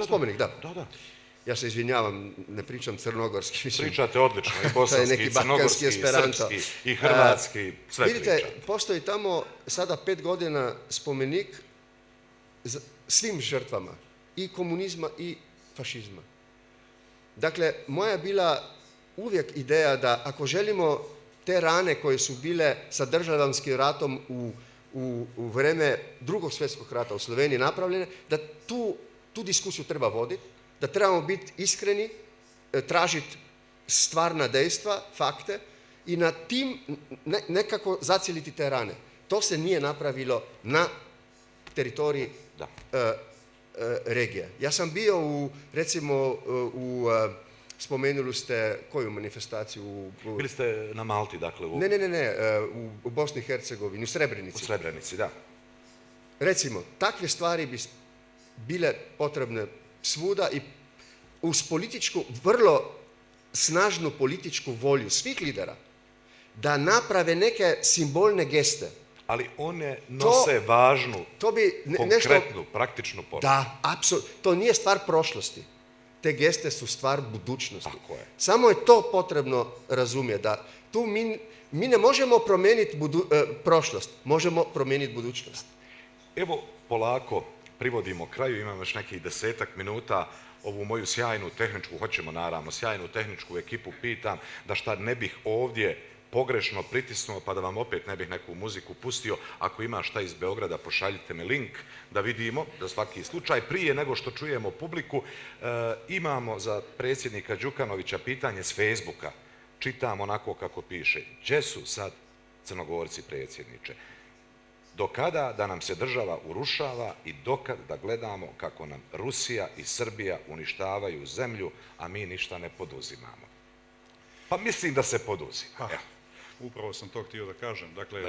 spomenik, da. Ja se izvinjavam, ne pričam crnogorski. Pričate odlično, i bosanski, i crnogorski, i srpski, i hrvatski, sve pričate. Vidite, postoji tamo sada 5 godina spomenik svim žrtvama, i komunizma i fašizma. Dakle, moja je bila uvijek ideja da ako želimo te rane koje su bile sa državljanskim ratom u vrijeme Drugog svjetskog rata u Sloveniji napravljene, da tu diskusiju treba voditi, da trebamo biti iskreni, tražiti stvarna dejstva, fakte i na tim nekako zacijeliti te rane. To se nije napravilo na teritoriji regije. Ja sam bio recimo spomenuli ste koju manifestaciju? Bili ste na Malti, dakle? Ne, u Bosni i Hercegovini, u Srebrenici. U Srebrenici, da. Recimo, takve stvari bi bile potrebne svuda i uz vrlo snažnu političku volju svih lidera da naprave neke simbolne geste. Ali one nose važnu, konkretnu, praktičnu poruku. Da, apsolutno. To nije stvar prošlosti. Te geste su stvar budućnosti. Samo je to potrebno razumjeti. Da tu mi ne možemo promijeniti prošlost, možemo promijeniti budućnost. Evo, polako privodimo kraju, imamo još nekih 10-ak minuta. Ovu moju sjajnu tehničku, hoćemo naravno, sjajnu tehničku ekipu pitam da šta ne bih ovdje pogrešno pritisnuo, pa da vam opet ne bih neku muziku pustio. Ako ima šta iz Beograda, pošaljite mi link da vidimo, za svaki slučaj. Prije nego što čujemo publiku, imamo za predsjednika Đukanovića pitanje s Facebooka. Čitam onako kako piše. Gdje su sad Crnogorci, predsjedniče? Do kada da nam se država urušava i dokad da gledamo kako nam Rusija i Srbija uništavaju zemlju, a mi ništa ne poduzimamo? Pa mislim da se poduzima. Upravo sam to htio da kažem. Dakle,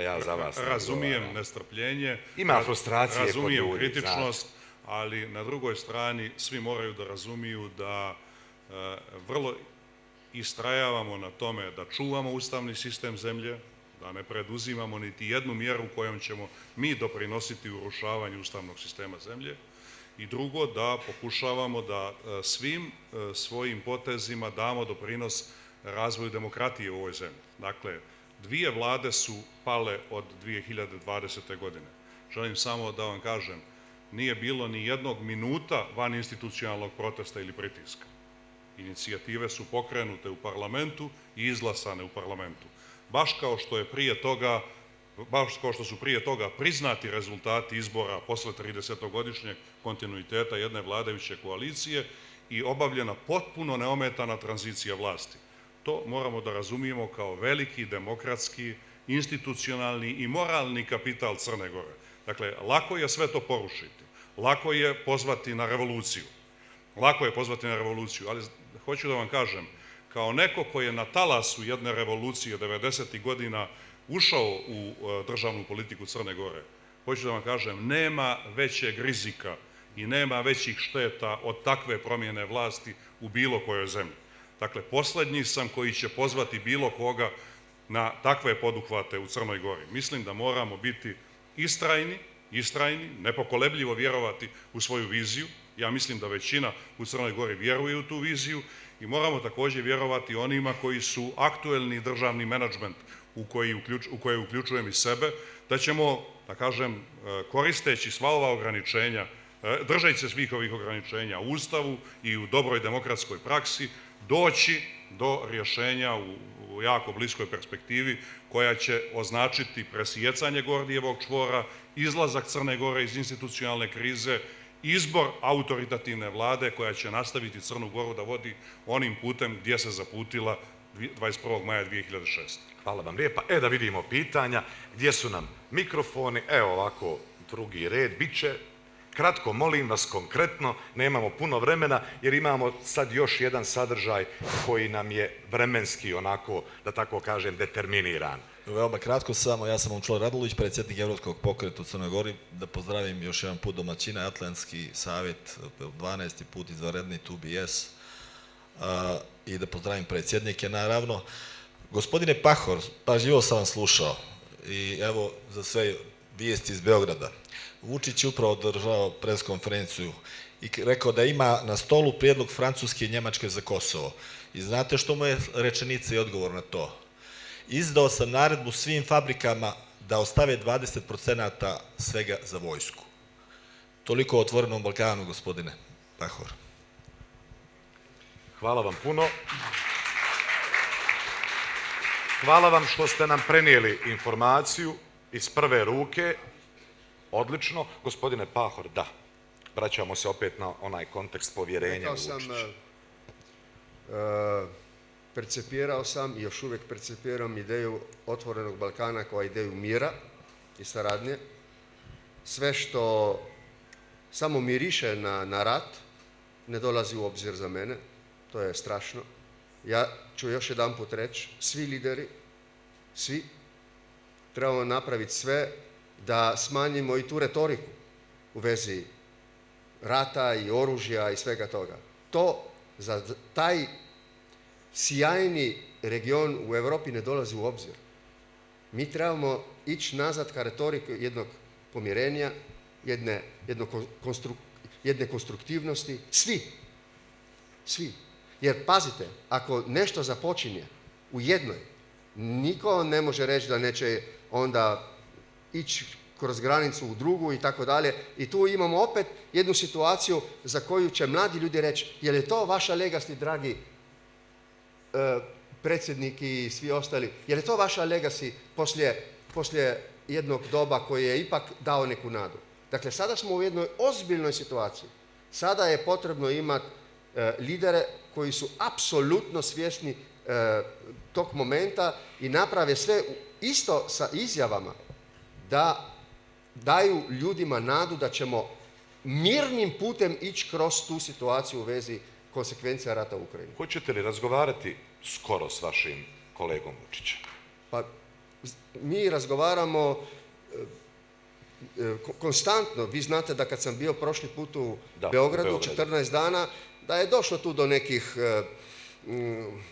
razumijem nestrpljenje, ima frustracije, razumijem kritičnost, ali na drugoj strani svi moraju da razumiju da vrlo istrajavamo na tome da čuvamo ustavni sistem zemlje, da ne preduzimamo niti jednu mjeru kojom ćemo mi doprinositi urušavanju ustavnog sistema zemlje, i drugo, da pokušavamo da svim svojim potezima damo doprinos razvoju demokratije u ovoj zemlji. Dakle, 2 vlade su pale od 2020. godine. Želim samo da vam kažem, nije bilo ni jednog minuta van institucionalnog protesta ili pritiska. Inicijative su pokrenute u parlamentu i izglasane u parlamentu. Baš kao što je prije toga baš kao što su prije toga priznati rezultati izbora posle 30-godišnjeg kontinuiteta jedne vladajuće koalicije i obavljena potpuno neometana tranzicija vlasti. To moramo da razumijemo kao veliki demokratski, institucionalni i moralni kapital Crne Gore. Dakle, lako je sve to porušiti, lako je pozvati na revoluciju, ali hoću da vam kažem, kao neko koji je na talasu jedne revolucije 90. godina ušao u državnu politiku Crne Gore, hoću da vam kažem, nema većeg rizika i nema većih šteta od takve promjene vlasti u bilo kojoj zemlji. Dakle, posljednji sam koji će pozvati bilo koga na takve poduhvate u Crnoj Gori. Mislim da moramo biti istrajni, nepokolebljivo vjerovati u svoju viziju. Ja mislim da većina u Crnoj Gori vjeruje u tu viziju i moramo također vjerovati onima koji su aktuelni državni menadžment u koje uključujem i sebe, da ćemo, da kažem, koristeći sva ova ograničenja, držeći se svih ovih ograničenja u Ustavu i u dobroj demokratskoj praksi, doći do rješenja u jako bliskoj perspektivi koja će označiti presijecanje Gordijevog čvora, izlazak Crne Gore iz institucionalne krize, izbor autoritativne vlade koja će nastaviti Crnu Goru da vodi onim putem gdje se zaputila 21. maja 2006. Hvala vam lijepa. Da vidimo pitanja. Gdje su nam mikrofoni? Evo ovako, drugi red. Biće kratko, molim vas, konkretno, nemamo puno vremena jer imamo sad još jedan sadržaj koji nam je vremenski onako, da tako kažem, determiniran. Veoma kratko samo, ja sam Momčilo Radulović, predsjednik Evropskog pokreta u Crnoj Gori, da pozdravim još jedan put domaćina, Atlantski savjet, 12. put izvanredni, tu BS, i da pozdravim predsjednike, naravno. Gospodine Pahor, pažljivo sam vam slušao i evo za sve vijesti iz Beograda. Vučić je upravo održao preskonferenciju i rekao da ima na stolu prijedlog Francuske i Njemačke za Kosovo. I znate što mu je rečenica i odgovor na to? Izdao sam naredbu svim fabrikama da ostave 20% svega za vojsku. Toliko o otvorenom Balkanu, gospodine Pahor. Hvala vam puno. Hvala vam što ste nam prenijeli informaciju iz prve ruke. Odlično. Gospodine Pahor, da. Vraćamo se opet na onaj kontekst povjerenja u Vučića. Percepirao sam i još uvijek percepiram ideju otvorenog Balkana kao ideju mira i saradnje. Sve što samo miriše na rat ne dolazi u obzir za mene. To je strašno. Ja ću još jedan put reći, svi lideri, svi, trebamo napraviti sve da smanjimo i tu retoriku u vezi rata i oružja i svega toga. To za taj sjajni region u Europi ne dolazi u obzir. Mi trebamo ići nazad ka retoriku jednog pomirenja, jedne konstruktivnosti, svi. Jer pazite, ako nešto započinje u jednoj, niko ne može reći da neće onda ići kroz granicu u drugu i tako dalje. I tu imamo opet jednu situaciju za koju će mladi ljudi reći, je li to vaša legacy, dragi predsjednik i svi ostali, je li to vaša legacy poslije jednog doba koji je ipak dao neku nadu? Dakle, sada smo u jednoj ozbiljnoj situaciji. Sada je potrebno imati lidere koji su apsolutno svjesni tog momenta i naprave sve isto sa izjavama da daju ljudima nadu da ćemo mirnim putem ići kroz tu situaciju u vezi konsekvencija rata u Ukrajini. Hoćete li razgovarati skoro s vašim kolegom Vučićem? Pa, mi razgovaramo konstantno. Vi znate da kad sam bio prošli put u Beogradu 14 dana, da je došlo tu do nekih,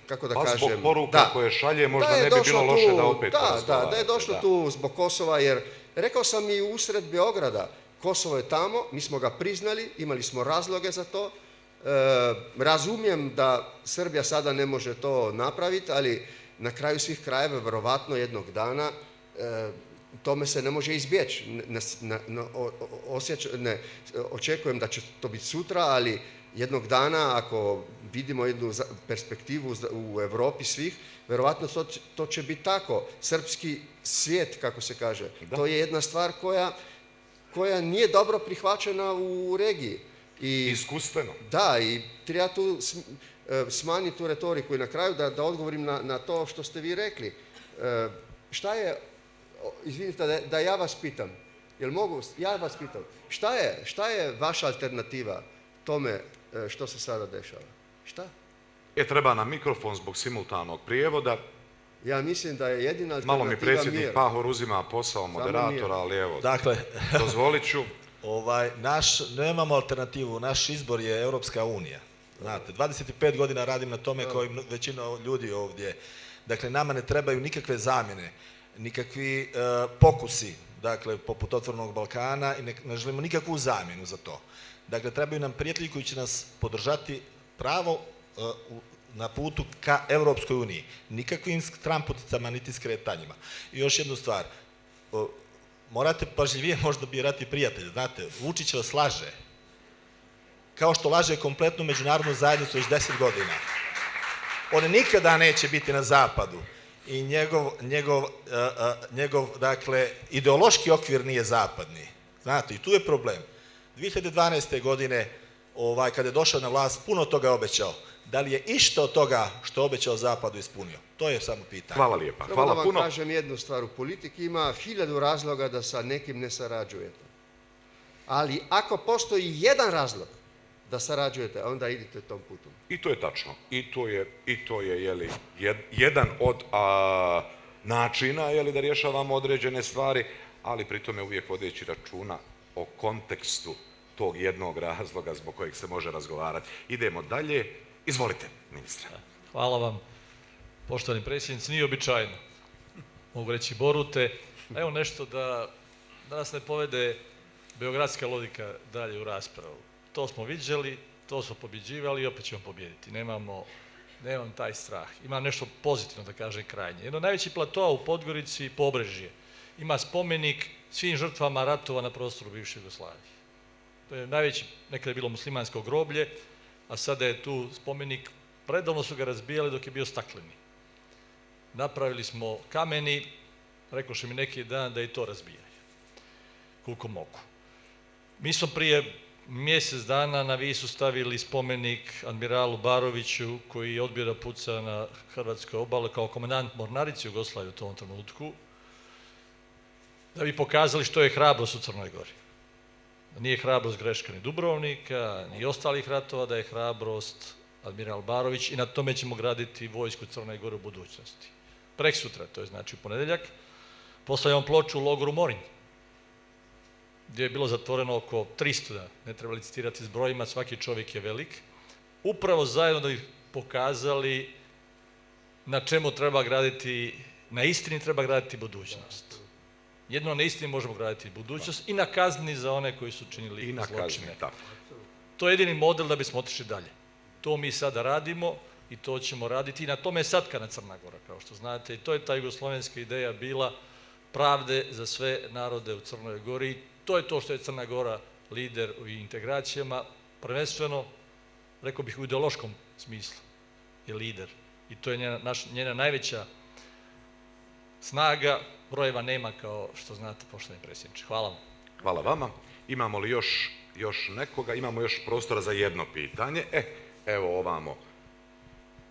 kako da kažem... Pa zbog poruka koje šalje možda ne bi bilo loše da opet porazgovarate. Da je došlo tu zbog Kosova, jer rekao sam i usred Beograda, Kosovo je tamo, mi smo ga priznali, imali smo razloge za to. Razumijem da Srbija sada ne može to napraviti, ali na kraju svih krajeva verovatno jednog dana tome se ne može izbjeći. Očekujem da će to biti sutra, ali jednog dana, ako vidimo jednu perspektivu u Evropi svih, verovatno to će biti tako. Srpski svijet, kako se kaže. To je jedna stvar koja nije dobro prihvaćena u regiji. Iskustveno. Da, i treba tu smanjiti tu retoriku i na kraju da odgovorim na to što ste vi rekli. Šta je, izvinite da ja vas pitam, jel mogu, ja vas pitam, šta je vaša alternativa tome što se sada dešava? Šta? Treba nam mikrofon zbog simultanog prijevoda. Ja mislim da je jedina alternativa Malo mi predsjednik Pahor uzima posao moderatora, ali evo, Dakle, dozvolit ću. Nemamo alternativu, naš izbor je Europska unija. Znate, 25 godina radim na tome kao i većina ljudi ovdje. Dakle, nama ne trebaju nikakve zamjene, nikakvi pokusi, dakle, poput Otvorenog Balkana i ne želimo nikakvu zamjenu za to. Dakle, trebaju nam prijatelji koji će nas podržati pravo na putu ka Europskoj uniji. Nikakvim stramputicama niti skretanjima. I još jednu stvar, morate pažljivije možda birati prijatelje. Znate, Vučić vas laže. Kao što laže kompletnu međunarodnu zajednicu već 10 godina. On nikada neće biti na zapadu. I njegov, dakle, ideološki okvir nije zapadni. Znate, i tu je problem. 2012. godine, kada je došao na vlast, puno toga je obećao. Da li je išta od toga što je obećao zapadu ispunio? To je samo pitanje. Hvala lijepa. Hvala puno. Da vam kažem jednu stvar. U politiki ima 1000 razloga da sa nekim ne sarađujete. Ali ako postoji jedan razlog da sarađujete, onda idite tom putom. I to je tačno. I to je jedan od načina da rješavamo određene stvari, ali pri tome uvijek vodeći računa o kontekstu tog jednog razloga zbog kojeg se može razgovarati. Idemo dalje. Izvolite, ministre. Hvala vam, poštovani predsjednici. Nije običajno, mogu reći Borute. Evo nešto da nas ne povede beogradska logika dalje u raspravu. To smo viđali, to smo pobjeđivali i opet ćemo pobjediti. Nemam taj strah. Imam nešto pozitivno da kažem krajnje. Jedno najveći platoa u Podgorici, Pobrežje, ima spomenik svim žrtvama ratova na prostoru bivše Jugoslavije. To je najveći, nekada je bilo muslimansko groblje, a sada je tu spomenik, predavno su ga razbijali dok je bio stakleni. Napravili smo kameni, rekoše mi neki dan da i to razbijaju, koliko mogu. Mi smo prije mjesec dana na Visu stavili spomenik admiralu Baroviću, koji je odbio da puca na hrvatskoj obali kao komandant mornarice Jugoslavije u tom trenutku, da bi pokazali što je hrabrost u Crnoj Gori. Da nije hrabrost greška ni Dubrovnika, ni ostalih ratova, da je hrabrost admiral Barović i na tome ćemo graditi vojsku Crne Gore u budućnosti. Preksutra, to je znači u ponedeljak, postavljamo ploču u logoru Morinj, gdje je bilo zatvoreno oko 300, ne treba licitirati s brojima, svaki čovjek je velik, upravo zajedno da bi pokazali na čemu treba graditi, na istini treba graditi budućnost. Jedno na istini možemo graditi budućnost i na kazni za one koji su činili zločine. To je jedini model da bismo otišli dalje. To mi sada radimo i to ćemo raditi i na tome je satkana Crna Gora, kao što znate. I to je ta jugoslovenska ideja bila pravde za sve narode u Crnoj Gori. To je to što je Crna Gora lider u integracijama, prvenstveno, rekao bih u ideološkom smislu, je lider. I to je njena najveća snaga. Brojeva nema, kao što znate, poštovani predsjedniče. Hvala vam. Hvala vama. Imamo li još nekoga? Imamo još prostora za jedno pitanje. Evo ovamo,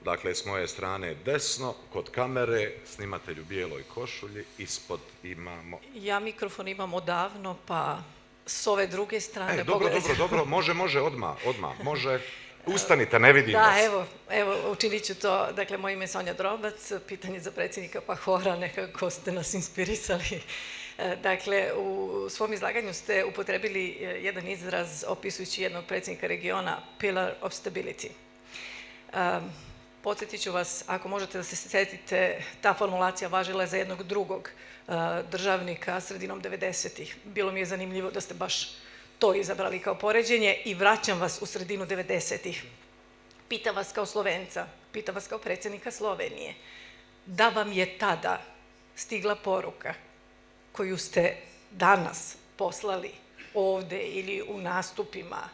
dakle, s moje strane desno, kod kamere, snimatelj u bijeloj košulji, ispod imamo... Ja mikrofon imam odavno, pa s ove druge strane... Dobro, može, odmah, može. Ustanite, ne vidim vas. Da, evo, učinit ću to. Dakle, moje ime je Sonja Drobac, pitanje za predsjednika Pahora, nekako ste nas inspirisali. Dakle, u svom izlaganju ste upotrebili jedan izraz opisujući jednog predsjednika regiona, pillar of stability. Podsjetit ću vas, ako možete da se sjetite, ta formulacija važila je za jednog drugog državnika sredinom 90-ih. Bilo mi je zanimljivo da ste baš to izabrali kao poređenje i vraćam vas u sredinu 90-ih. Pitam vas kao Slovenca, pitam vas kao predsjednika Slovenije, da vam je tada stigla poruka koju ste danas poslali ovde ili u nastupima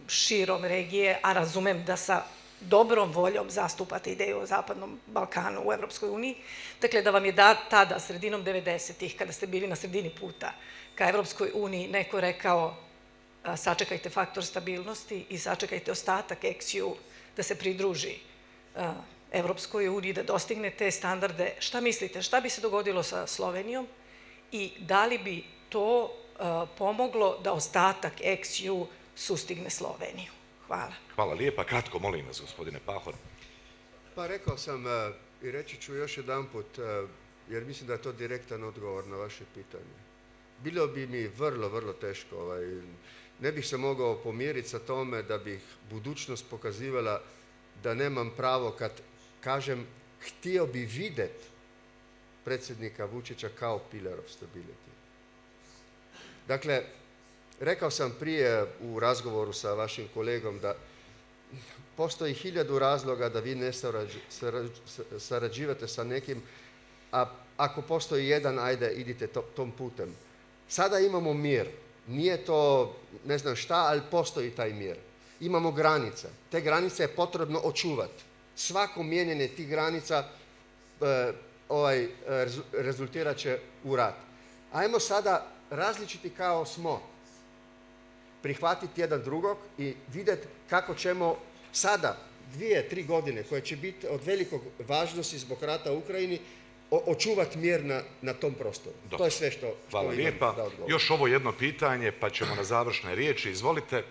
širom regije, a razumem da sa dobrom voljom zastupate ideju o Zapadnom Balkanu u Evropskoj uniji. Dakle, da vam je tada, sredinom 90-ih, kada ste bili na sredini puta ka Evropskoj uniji, neko rekao sačekajte faktor stabilnosti i sačekajte ostatak EXU da se pridruži Evropskoj uniji, da dostigne te standarde. Šta mislite, šta bi se dogodilo sa Slovenijom i da li bi to pomoglo da ostatak EXU sustigne Sloveniju? Hvala. Hvala lijepa. Kratko, molim vas, gospodine Pahor. Pa rekao sam i reći ću još jedanput, jer mislim da je to direktan odgovor na vaše pitanje. Bilo bi mi vrlo, vrlo teško. Ne bih se mogao pomiriti sa tome da bih budućnost pokazivala da nemam pravo kad kažem htio bi vidjeti predsjednika Vučića kao pillar of stability. Dakle, rekao sam prije u razgovoru sa vašim kolegom da postoji 1000 razloga da vi ne sarađivate sa nekim, a ako postoji jedan, ajde, idite tom putem. Sada imamo mir. Nije to ne znam šta, ali postoji taj mir. Imamo granice. Te granice je potrebno očuvati. Svako mijenjanje tih granica rezultirat će u rat. Ajmo sada različiti kao smo prihvatiti jedan drugog i vidjeti kako ćemo sada 2-3 godine koje će biti od velikog važnosti zbog rata u Ukrajini očuvati mir na tom prostoru. Dobro. To je sve što Hvala imam lijepa. da odgovorim. Još ovo jedno pitanje, pa ćemo na završne riječi. Izvolite.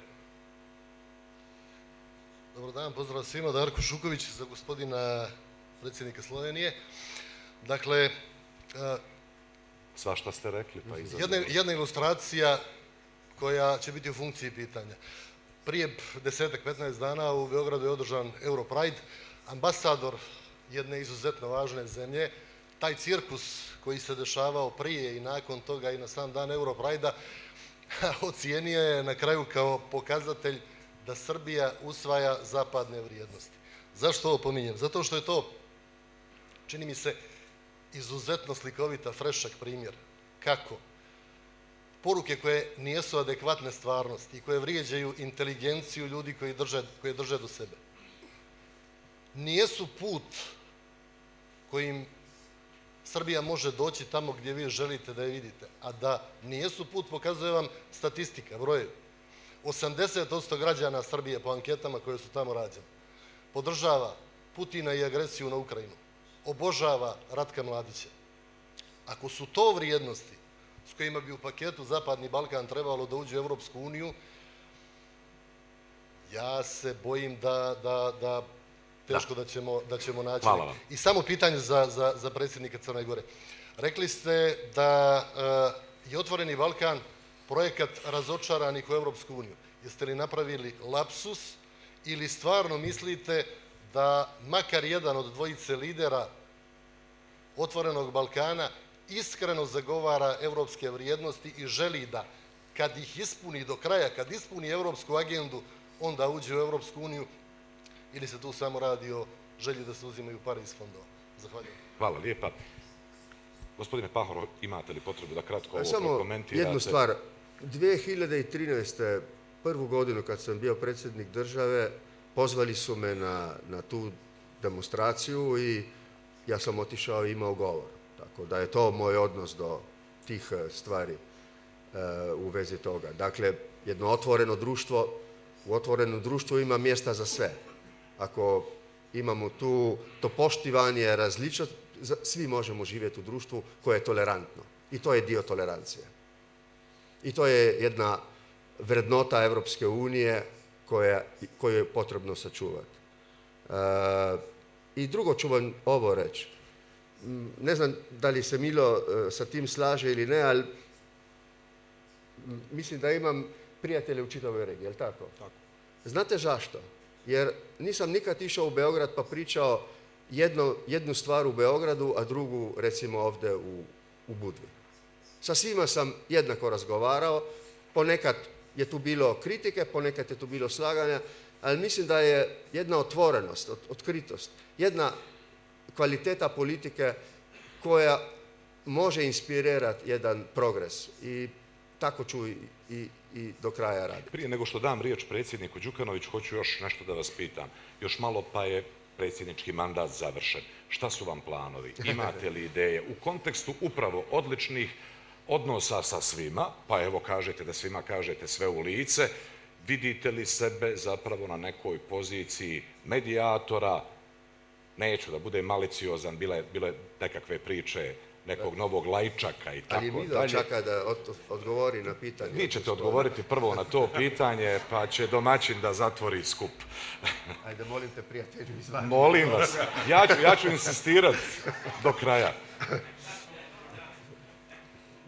Dobar dan, pozdrav svima. Darko Šuković za gospodina predsjednika Slovenije. Dakle, Svašta ste rekli, pa izazvalo. jedna ilustracija koja će biti u funkciji pitanja. Prije 10-15 dana u Beogradu je održan Europride. Ambasador jedne izuzetno važne zemlje, taj cirkus koji se dešavao prije i nakon toga i na sam dan Europride-a ocijenio je na kraju kao pokazatelj da Srbija usvaja zapadne vrijednosti. Zašto ovo pominjem? Zato što je to, čini mi se, izuzetno slikovita, frešak primjer kako poruke koje nijesu adekvatne stvarnosti i koje vrijeđaju inteligenciju ljudi koji drže do sebe, nijesu put kojim Srbija može doći tamo gdje vi želite da je vidite, a da nijesu put pokazuje vam statistika, brojevi. 80% građana Srbije po anketama koje su tamo rađene podržava Putina i agresiju na Ukrajinu, obožava Ratka Mladića. Ako su to vrijednosti s kojima bi u paketu Zapadni Balkan trebalo da uđe u Evropsku uniju, ja se bojim da teško da ćemo naći. Hvala vam. I samo pitanje za predsjednika Crne Gore. Rekli ste da je Otvoreni Balkan projekat razočaranih u Evropsku uniju. Jeste li napravili lapsus ili stvarno mislite da makar jedan od dvojice lidera Otvorenog Balkana iskreno zagovara evropske vrijednosti i želi da, kad ih ispuni do kraja, kad ispuni evropsku agendu, onda uđe u Evropsku uniju, ili se tu samo radi o želji da se uzimaju pare iz fondova? Zahvaljujem. Hvala lijepa. Gospodine Pahor, imate li potrebu da kratko ovo Samo prokomentirate? jednu stvar. 2013. prvu godinu kad sam bio predsjednik države, pozvali su me na tu demonstraciju i ja sam otišao i imao govor. Tako da je to moj odnos do tih stvari u vezi toga. Dakle, jedno otvoreno društvo, u otvorenom društvu ima mjesta za sve. Ako imamo to poštivanje različitosti, svi možemo živjeti u društvu koje je tolerantno. I to je dio tolerancije. I to je jedna vrednota Evropske unije koju je potrebno sačuvati. I drugo ću vam ovo reći. Ne znam da li se Milo sa tim slaže ili ne, ali mislim da imam prijatelje u čitavoj regiji, je li tako? Tako. Znate zašto? Jer nisam nikad išao u Beograd pa pričao jednu stvar u Beogradu, a drugu recimo ovdje u Budvi. Sa svima sam jednako razgovarao, ponekad je tu bilo kritike, ponekad je tu bilo slaganja, ali mislim da je jedna otvorenost, otkritost, jedna kvaliteta politike koja može inspirirati jedan progres i tako ću i do kraja radi. Prije nego što dam riječ predsjedniku Đukanoviću, hoću još nešto da vas pitam. Još malo pa je predsjednički mandat završen. Šta su vam planovi? Imate li ideje u kontekstu upravo odličnih odnosa sa svima, pa evo kažete da svima kažete sve u lice, vidite li sebe zapravo na nekoj poziciji medijatora? Neću da budem maliciozan, bile nekakve priče nekog novog Lajčaka i tako dalje. Ali Milo čeka da odgovori na pitanje. Vi ćete odgovoriti prvo na to pitanje, pa će domaćin da zatvori skup. Ajde, molim te, prijatelju, izvani. Molim vas, ja ću insistirati do kraja.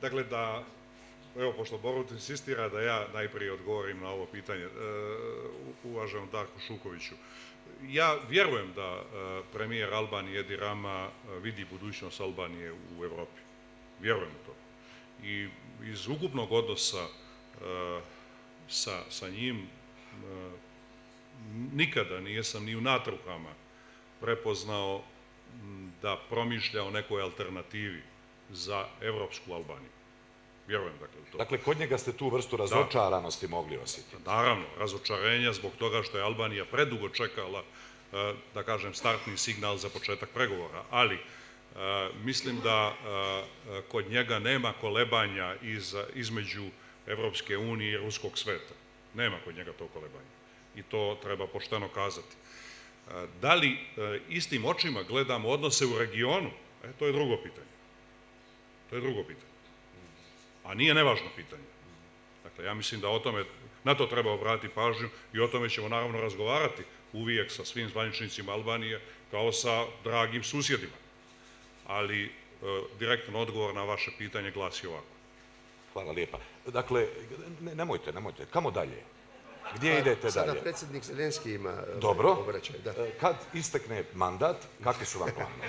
Dakle, da, evo, pošto Borut insistira da ja najprije odgovorim na ovo pitanje, uvaženom Darku Šukoviću. Ja vjerujem da premijer Albanije Edi Rama vidi budućnost Albanije u Evropi. Vjerujem u to. I iz ukupnog odnosa sa njim nikada nisam ni u natruhama prepoznao da promišlja o nekoj alternativi za evropsku Albaniju. Vjerujem dakle u to. Dakle, kod njega ste tu vrstu razočaranosti mogli osjetiti. Naravno, razočarenja zbog toga što je Albanija predugo čekala, da kažem, startni signal za početak pregovora, ali mislim da kod njega nema kolebanja između Evropske unije i ruskog sveta. Nema kod njega to kolebanja. I to treba pošteno kazati. Da li istim očima gledamo odnose u regionu? To je drugo pitanje. To je drugo pitanje. A nije nevažno pitanje. Dakle, ja mislim da na to treba obratiti pažnju i o tome ćemo naravno razgovarati uvijek sa svim zvaničnicima Albanije kao sa dragim susjedima. Ali direktan odgovor na vaše pitanje glasi ovako. Hvala lijepa. Dakle, nemojte, kamo dalje? Gdje idete dalje? Sada predsjednik Zelenski ima obraćaj. Dobro. Kad istekne mandat, kakvi su vam planovi?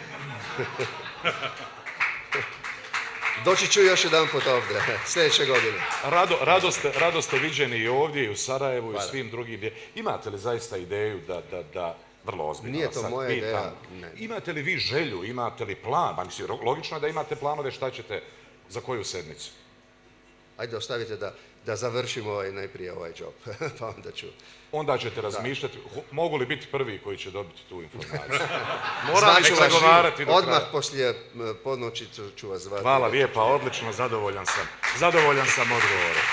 Doći ću još jedan put ovdje, sljedeće godine. Rado ste viđeni i ovdje, i u Sarajevu, i u svim drugim. Imate li zaista ideju da vrlo ozbiljno Nije to moja ideja. Imate li vi želju, imate li plan? Logično je da imate planove šta ćete, za koju sedmicu? Ajde, ostavite da završimo najprije ovaj job, pa onda ću... Onda ćete razmišljati, mogu li biti prvi koji će dobiti tu informaciju? Moram ću zagovarati do kraja. Odmah poslije podnoći ću vas zvati. Hvala lijepa, odlično, zadovoljan sam. Zadovoljan sam odgovorom.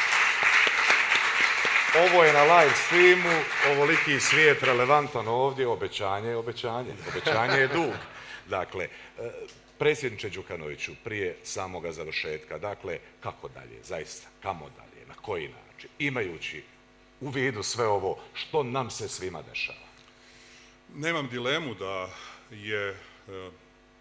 Ovo je na live streamu, ovoliki svijet relevantan ovdje, obećanje je dug. Dakle, predsjedniče Đukanoviću, prije samoga završetka, dakle, kako dalje, zaista, kamo dalje, na koji način, imajući u vidu sve ovo što nam se svima dešava? Nemam dilemu da je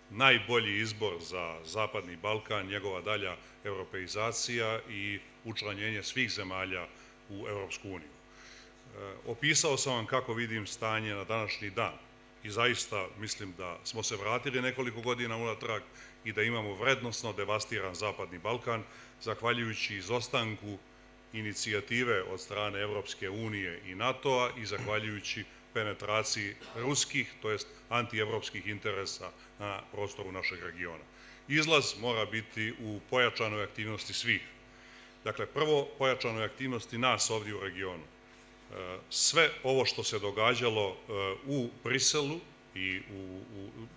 najbolji izbor za Zapadni Balkan njegova dalja europeizacija i učlanjenje svih zemalja u Europsku uniju. Opisao sam vam kako vidim stanje na današnji dan i zaista mislim da smo se vratili nekoliko godina unatrag i da imamo vrednosno devastiran Zapadni Balkan, zahvaljujući izostanku inicijative od strane Evropske unije i NATO-a i zahvaljujući penetraciji ruskih, to jest antievropskih interesa na prostoru našeg regiona. Izlaz mora biti u pojačanoj aktivnosti svih. Dakle, prvo, pojačanoj aktivnosti nas ovdje u regionu. Sve ovo što se događalo u Briselu i u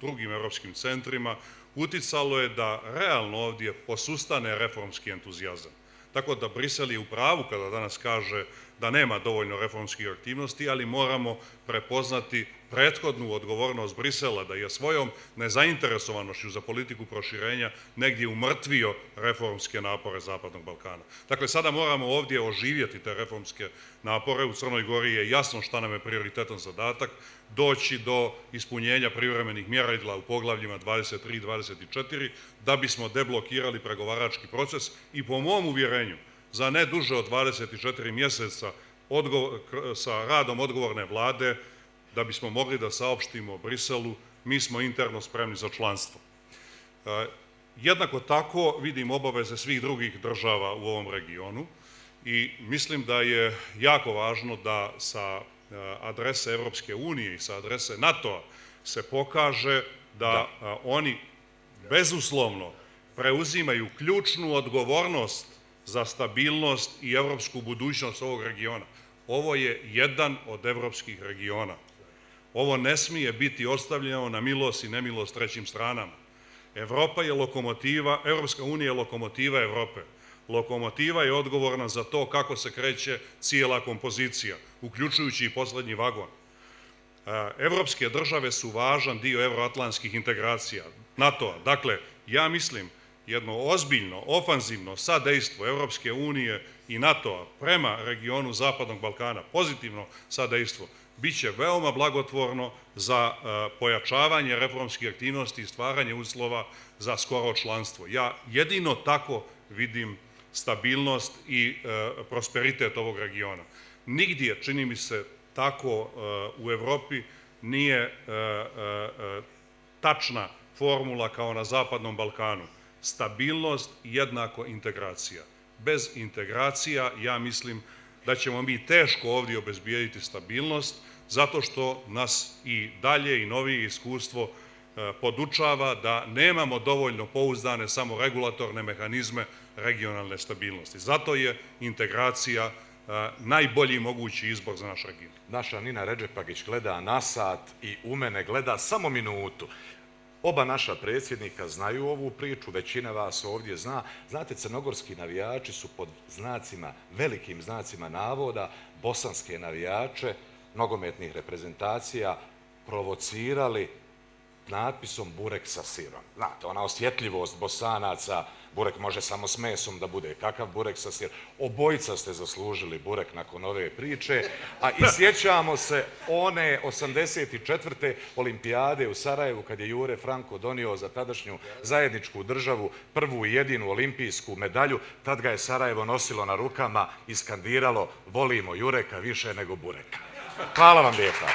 drugim evropskim centrima uticalo je da realno ovdje posustane reformski entuzijazam. Tako da Brisel je u pravu kada danas kaže da nema dovoljno reformskih aktivnosti, ali moramo prepoznati prethodnu odgovornost Brisela da je svojom nezainteresovanošću za politiku proširenja negdje umrtvio reformske napore Zapadnog Balkana. Dakle, sada moramo ovdje oživjeti te reformske napore. U Crnoj Gori je jasno šta nam je prioritetan zadatak, doći do ispunjenja privremenih mjerila u poglavljima 23 i 24 da bismo deblokirali pregovarački proces i po mom uvjerenju za ne duže od 24 mjeseca sa radom odgovorne vlade da bismo mogli da saopštimo Briselu mi smo interno spremni za članstvo. Jednako tako vidim obaveze svih drugih država u ovom regionu i mislim da je jako važno da sa adrese Evropske unije i sa adrese NATO-a se pokaže da oni bezuslovno preuzimaju ključnu odgovornost za stabilnost i europsku budućnost ovog regiona. Ovo je jedan od evropskih regiona. Ovo ne smije biti ostavljeno na milost i nemilost trećim stranama. Evropa je lokomotiva, Evropska unija je lokomotiva Evrope. Lokomotiva je odgovorna za to kako se kreće cijela kompozicija, uključujući i posljednji vagon. Evropske države su važan dio euroatlantskih integracija, NATO-a. Dakle, ja mislim jedno ozbiljno, ofanzivno sadejstvo Evropske unije i NATO-a prema regionu Zapadnog Balkana, pozitivno sadejstvo, bit će veoma blagotvorno za pojačavanje reformskih aktivnosti i stvaranje uslova za skoro članstvo. Ja jedino tako vidim stabilnost i prosperitet ovog regiona. Nigdje, čini mi se, tako u Evropi nije tačna formula kao na Zapadnom Balkanu. Stabilnost jednako integracija. Bez integracija ja mislim da ćemo mi teško ovdje obezbijediti stabilnost zato što nas i dalje i novije iskustvo podučava da nemamo dovoljno pouzdane samo regulatorne mehanizme regionalne stabilnosti. Zato je integracija najbolji mogući izbor za naš region. Naša Nina Redžepagić gleda na sat i u mene gleda samo minutu. Oba naša predsjednika znaju ovu priču, većina vas ovdje zna. Znate, crnogorski navijači su pod znacima, velikim znacima navoda, bosanske navijače nogometnih reprezentacija provocirali natpisom burek sa sirom. Znate, ona osjetljivost Bosanaca, burek može samo s mesom da bude. Kakav burek sa sirom? Obojica ste zaslužili burek nakon ove priče, a i sjećamo se one 84. olimpijade u Sarajevu kad je Jure Franko donio za tadašnju zajedničku državu prvu i jedinu olimpijsku medalju. Tad ga je Sarajevo nosilo na rukama i skandiralo volimo Jureka više nego bureka. Hvala vam lijepa.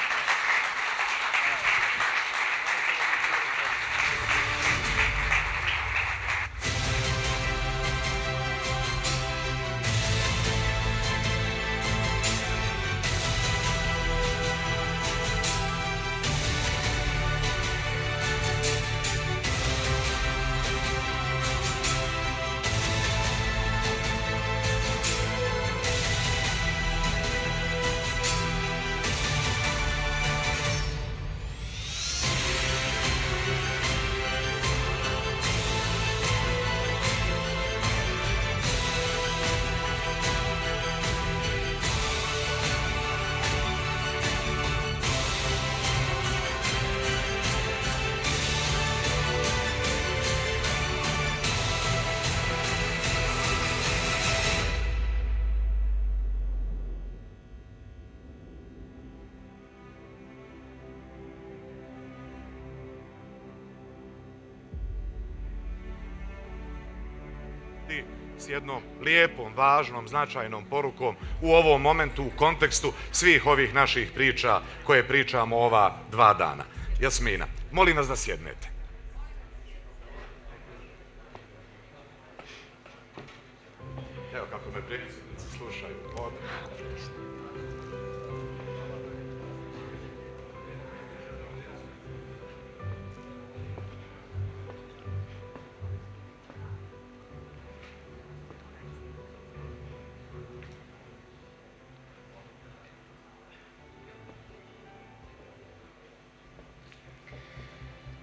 S jednom lijepom, važnom, značajnom porukom u ovom momentu, u kontekstu svih ovih naših priča koje pričamo ova 2 dana. Jasmina, molim vas da sjednete. Evo kako me predsjednici slušaju.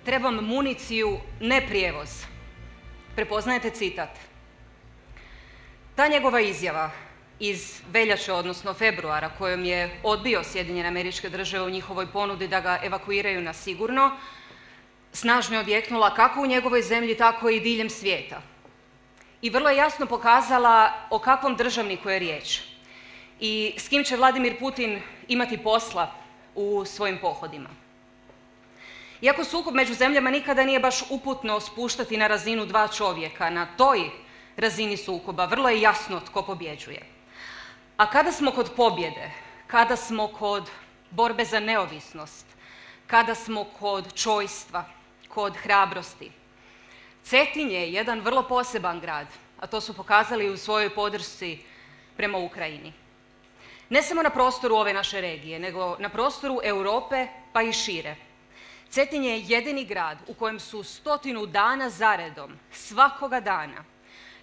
Trebam municiju, ne prijevoz. Prepoznajete citat? Ta njegova izjava iz veljače, odnosno februara, kojom je odbio Sjedinjene Američke Države u njihovoj ponudi da ga evakuiraju na sigurno, snažno je odjeknula kako u njegovoj zemlji, tako i diljem svijeta. I vrlo je jasno pokazala o kakvom državniku je riječ i s kim će Vladimir Putin imati posla u svojim pohodima. Iako sukob među zemljama nikada nije baš uputno spuštati na razinu 2 čovjeka, na toj razini sukoba vrlo je jasno tko pobjeđuje. A kada smo kod pobjede, kada smo kod borbe za neovisnost, kada smo kod čojstva, kod hrabrosti, Cetinje je jedan vrlo poseban grad, a to su pokazali u svojoj podršci prema Ukrajini. Ne samo na prostoru ove naše regije, nego na prostoru Europe pa i šire. Cetinje je jedini grad u kojem su 100 dana zaredom, svakoga dana,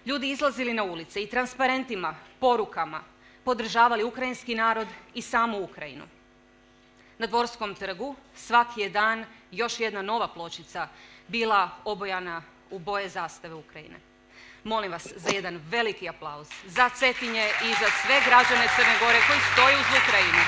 ljudi izlazili na ulice i transparentima, porukama podržavali ukrajinski narod i samu Ukrajinu. Na Dvorskom trgu svaki je dan još jedna nova pločica bila obojana u boje zastave Ukrajine. Molim vas za jedan veliki aplauz za Cetinje i za sve građane Crne Gore koji stoje uz Ukrajinu.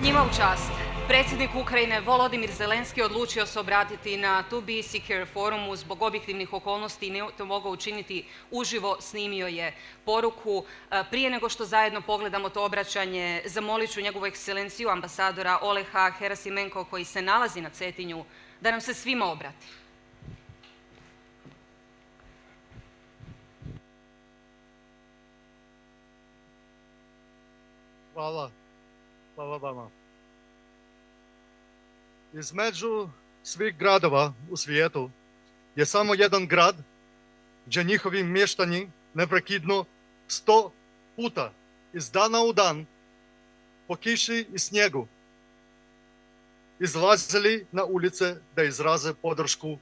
Njima u čast. Predsjednik Ukrajine Volodimir Zelenski odlučio se obratiti na To Be Secure forumu zbog objektivnih okolnosti i nije to mogao učiniti uživo, snimio je poruku. Prije nego što zajedno pogledamo to obraćanje, zamolit ću njegovu ekscelenciju ambasadora Oleha Herasimenko koji se nalazi na Cetinju da nam se svima obrati. Hvala. Hvala vama. Između svih gradova u svijetu je samo jedan grad gdje njihovi mještani neprekidno 100 puta iz dana u dan po kiši i snijegu izlazili na ulice da izraze podršku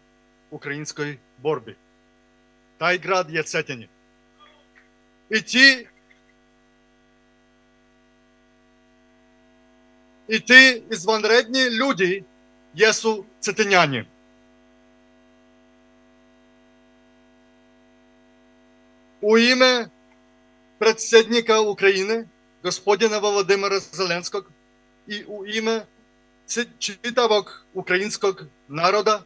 ukrajinskoj borbi. Taj grad je Cetinje. I ti izvanredni ljudi jesu Cetinjani. U ime predsjednika Ukrajine, gospodina Volodymyra Zelenskog, i u ime čitavog ukrajinskog naroda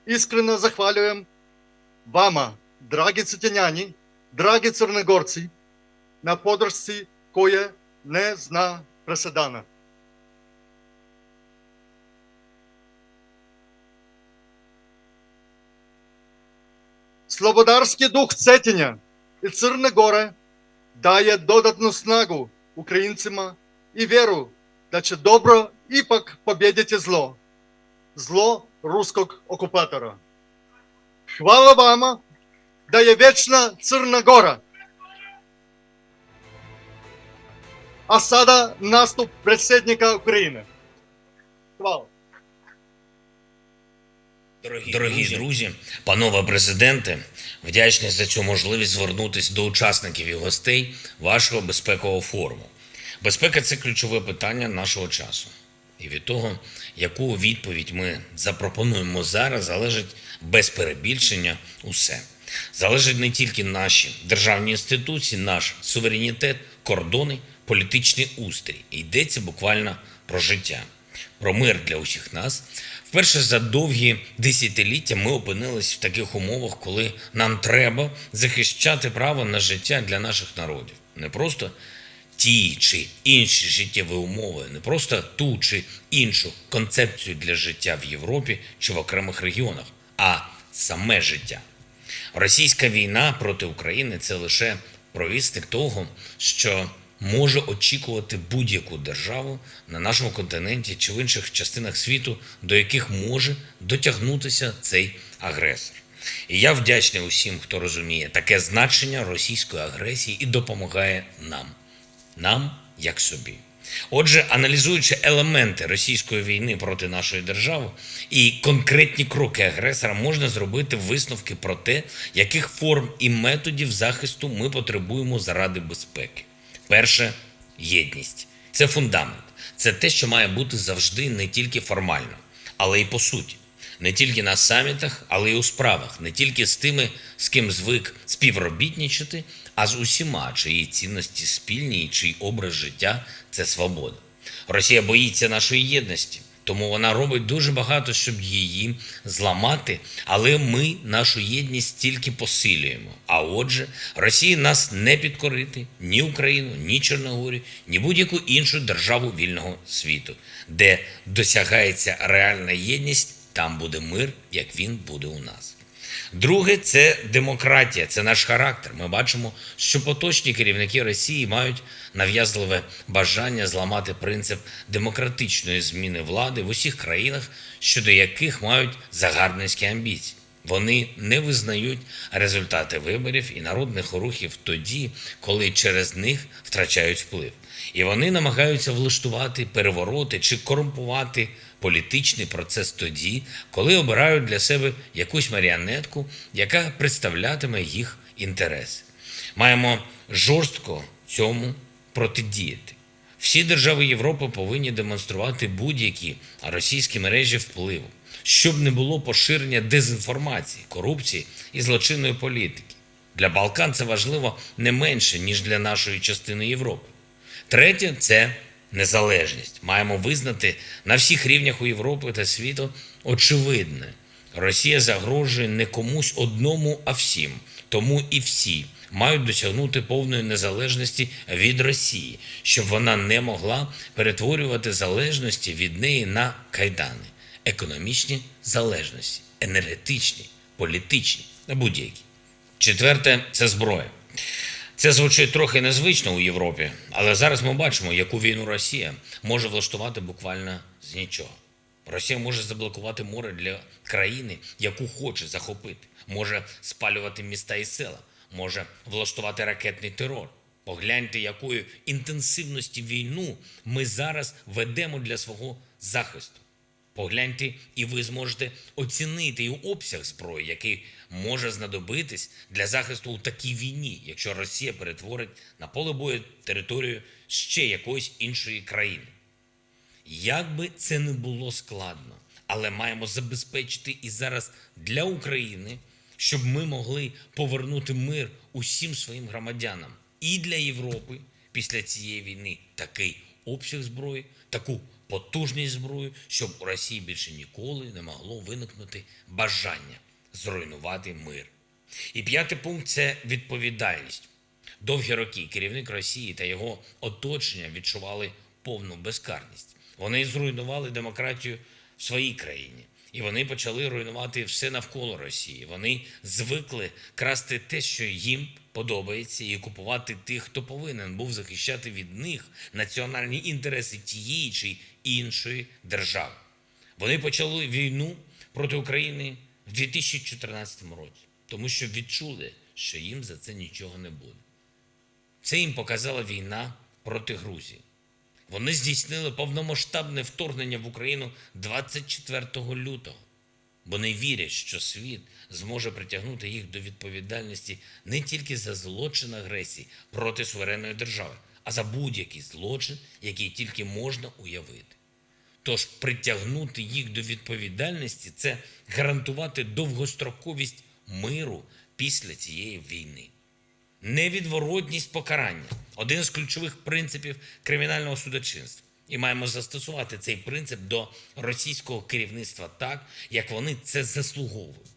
iskreno zahvaljujem vama, dragi Cetinjani, dragi Crnogorci, na podršci koje ne zna presedana. Slobodarski duh Cetinja i Crne Gore daje dodatnu snagu Ukrajincima i vjeru da će dobro ipak pobijediti zlo. Zlo ruskog okupatora. Hvala vama da je vječna Crna Gora. A sada nastup predsjednika Ukrajine. Hvala. Дорогі друзі, панове президенти, вдячний за цю можливість звернутися до учасників і гостей вашого безпекового форуму. Безпека – це ключове питання нашого часу. І від того, яку відповідь ми запропонуємо зараз, залежить без перебільшення усе. Залежать не тільки наші державні інституції, наш суверенітет, кордони, політичний устрій. І йдеться буквально про життя, про мир для усіх нас. Вперше за довгі десятиліття ми опинились в таких умовах, коли нам треба захищати право на життя для наших народів. Не просто ті чи інші життєві умови, не просто ту чи іншу концепцію для життя в Європі чи в окремих регіонах, а саме життя. Російська війна проти України – це лише провісник того, що може очікувати будь-яку державу на нашому континенті чи в інших частинах світу, до яких може дотягнутися цей агресор. І я вдячний усім, хто розуміє таке значення російської агресії і допомагає нам як собі. Отже, аналізуючи елементи російської війни проти нашої держави і конкретні кроки агресора, можна зробити висновки про те, яких форм і методів захисту ми потребуємо заради безпеки. Перше – єдність. Це фундамент. Це те, що має бути завжди не тільки формально, але й по суті. Не тільки на самітах, але й у справах. Не тільки з тими, з ким звик співробітничати, а з усіма, чиї цінності спільні і чий образ життя – це свобода. Росія боїться нашої єдності, тому вона робить дуже багато, щоб її зламати, але ми нашу єдність тільки посилюємо. А отже, Росії нас не підкорити ні Україну, ні Чорногорію, ні будь-яку іншу державу вільного світу. Де досягається реальна єдність, там буде мир, як він буде у нас. Друге – це демократія, це наш характер. Ми бачимо, що поточні керівники Росії мають нав'язливе бажання зламати принцип демократичної зміни влади в усіх країнах, щодо яких мають загарбницькі амбіції. Вони не визнають результати виборів і народних рухів тоді, коли через них втрачають вплив. І вони намагаються влаштувати перевороти чи корумпувати політичний процес тоді, коли обирають для себе якусь маріонетку, яка представлятиме їх інтереси. Маємо жорстко цьому протидіяти. Всі держави Європи повинні демонструвати будь-які російські мережі впливу, щоб не було поширення дезінформації, корупції і злочинної політики. Для Балкан це важливо не менше, ніж для нашої частини Європи. Третє – це незалежність. Маємо визнати на всіх рівнях у Європі та світу очевидне. Росія загрожує не комусь одному, а всім. Тому і всі мають досягнути повної незалежності від Росії, щоб вона не могла перетворювати залежності від неї на кайдани. Економічні залежності, енергетичні, політичні, будь-які. Четверте – це зброя. Це звучить трохи незвично у Європі, але зараз ми бачимо, яку війну Росія може влаштувати буквально з нічого. Росія може заблокувати море для країни, яку хоче захопити, може спалювати міста і села, може влаштувати ракетний терор. Погляньте, якою інтенсивності війну ми зараз ведемо для свого захисту. Погляньте, і ви зможете оцінити і обсяг зброї, який може знадобитись для захисту у такій війні, якщо Росія перетворить на поле бою територію ще якоїсь іншої країни. Як би це не було складно, але маємо забезпечити і зараз для України, щоб ми могли повернути мир усім своїм громадянам. І для Європи після цієї війни такий обсяг зброї, таку потужність зброї, щоб у Росії більше ніколи не могло виникнути бажання зруйнувати мир. І п'ятий пункт – це відповідальність. Довгі роки керівник Росії та його оточення відчували повну безкарність. Вони зруйнували демократію в своїй країні. І вони почали руйнувати все навколо Росії. Вони звикли красти те, що їм подобається, і купувати тих, хто повинен був захищати від них національні інтереси тієї чи іншої держави. Вони почали війну проти України в 2014 році, тому що відчули, що їм за це нічого не буде. Це їм показала війна проти Грузії. Вони здійснили повномасштабне вторгнення в Україну 24 лютого, бо не вірять, що світ зможе притягнути їх до відповідальності не тільки за злочин агресії проти суверенної держави, а за будь-який злочин, який тільки можна уявити. Тож притягнути їх до відповідальності – це гарантувати довгостроковість миру після цієї війни. Невідворотність покарання – один з ключових принципів кримінального судочинства. І маємо застосувати цей принцип до російського керівництва так, як вони це заслуговують.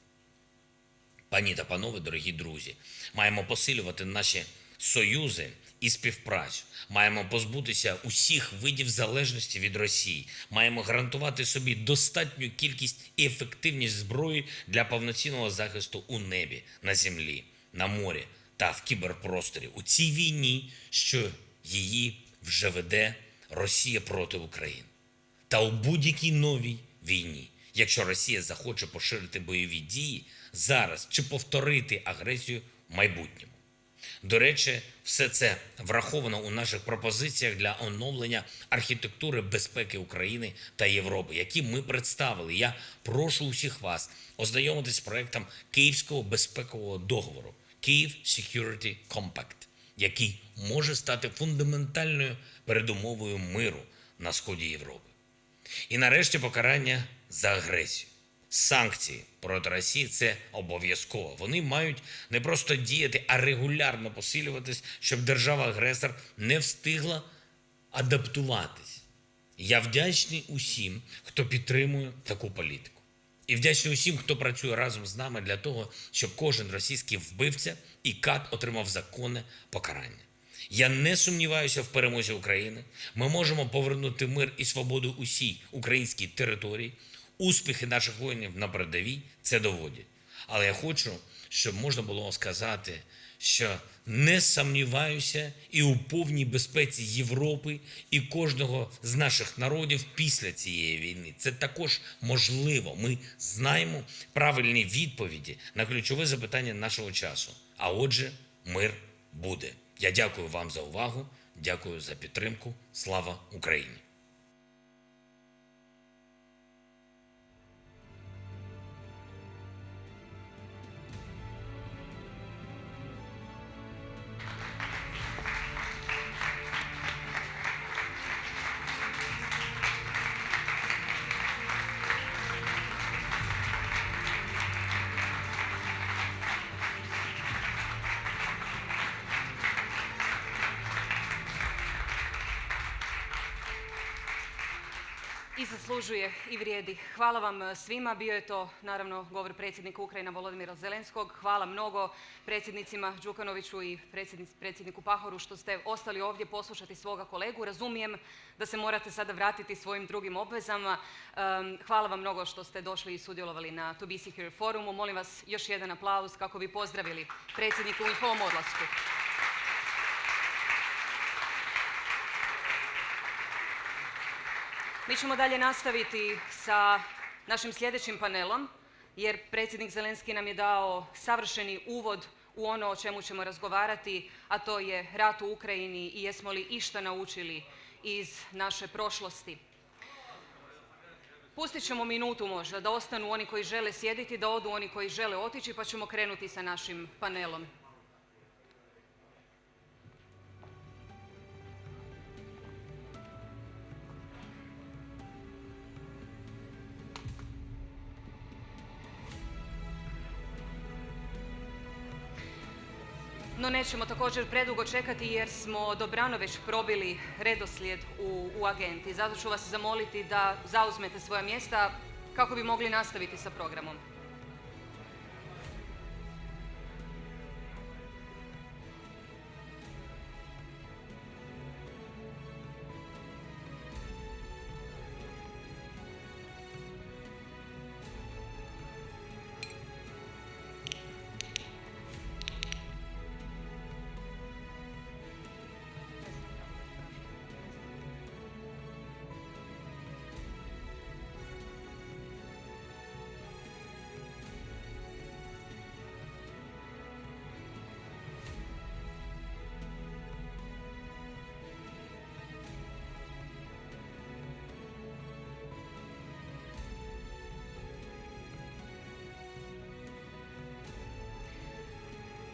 Пані та панове, дорогі друзі, маємо посилювати наші союзи і співпрацю. Маємо позбутися усіх видів залежності від Росії. Маємо гарантувати собі достатню кількість і ефективність зброї для повноцінного захисту у небі, на землі, на морі та в кіберпросторі. У цій війні, що її вже веде Росія проти України. Та у будь-якій новій війні, якщо Росія захоче поширити бойові дії зараз чи повторити агресію в майбутньому. До речі, все це враховано у наших пропозиціях для оновлення архітектури безпеки України та Європи, які ми представили. Я прошу усіх вас ознайомитись з проектом Київського безпекового договору Kyiv Security Compact, який може стати фундаментальною передумовою миру на сході Європи. І нарешті покарання за агресію. Санкції проти Росії – це обов'язково. Вони мають не просто діяти, а регулярно посилюватись, щоб держава-агресор не встигла адаптуватись. Я вдячний усім, хто підтримує таку політику. І вдячний усім, хто працює разом з нами для того, щоб кожен російський вбивця і кат отримав законне покарання. Я не сумніваюся в перемозі України. Ми можемо повернути мир і свободу усій українській території. Успіхи наших воїнів на передовій це доводять. Але я хочу, щоб можна було сказати, що не сумніваюся і у повній безпеці Європи і кожного з наших народів після цієї війни. Це також можливо. Ми знаємо правильні відповіді на ключове запитання нашого часу. А отже, мир буде. Я дякую вам за увагу, дякую за підтримку. Слава Україні! I zaslužuje i vrijedi. Hvala vam svima. Bio je to naravno govor predsjednika Ukrajine Volodymyra Zelenskog. Hvala mnogo predsjednicima Đukanoviću i predsjedniku Pahoru što ste ostali ovdje poslušati svoga kolegu. Razumijem da se morate sada vratiti svojim drugim obvezama. Hvala vam mnogo što ste došli i sudjelovali na To Be Here forumu. Molim vas još jedan aplauz kako bi pozdravili predsjednika u njihovom odlasku. Mi ćemo dalje nastaviti sa našim sljedećim panelom, jer predsjednik Zelenski nam je dao savršeni uvod u ono o čemu ćemo razgovarati, a to je rat u Ukrajini i jesmo li išta naučili iz naše prošlosti. Pustit ćemo minutu možda da ostanu oni koji žele sjediti, da odu oni koji žele otići, pa ćemo krenuti sa našim panelom. No nećemo također predugo čekati jer smo dobrano već probili redoslijed u agenti. Zato ću vas zamoliti da zauzmete svoja mjesta kako bi mogli nastaviti sa programom.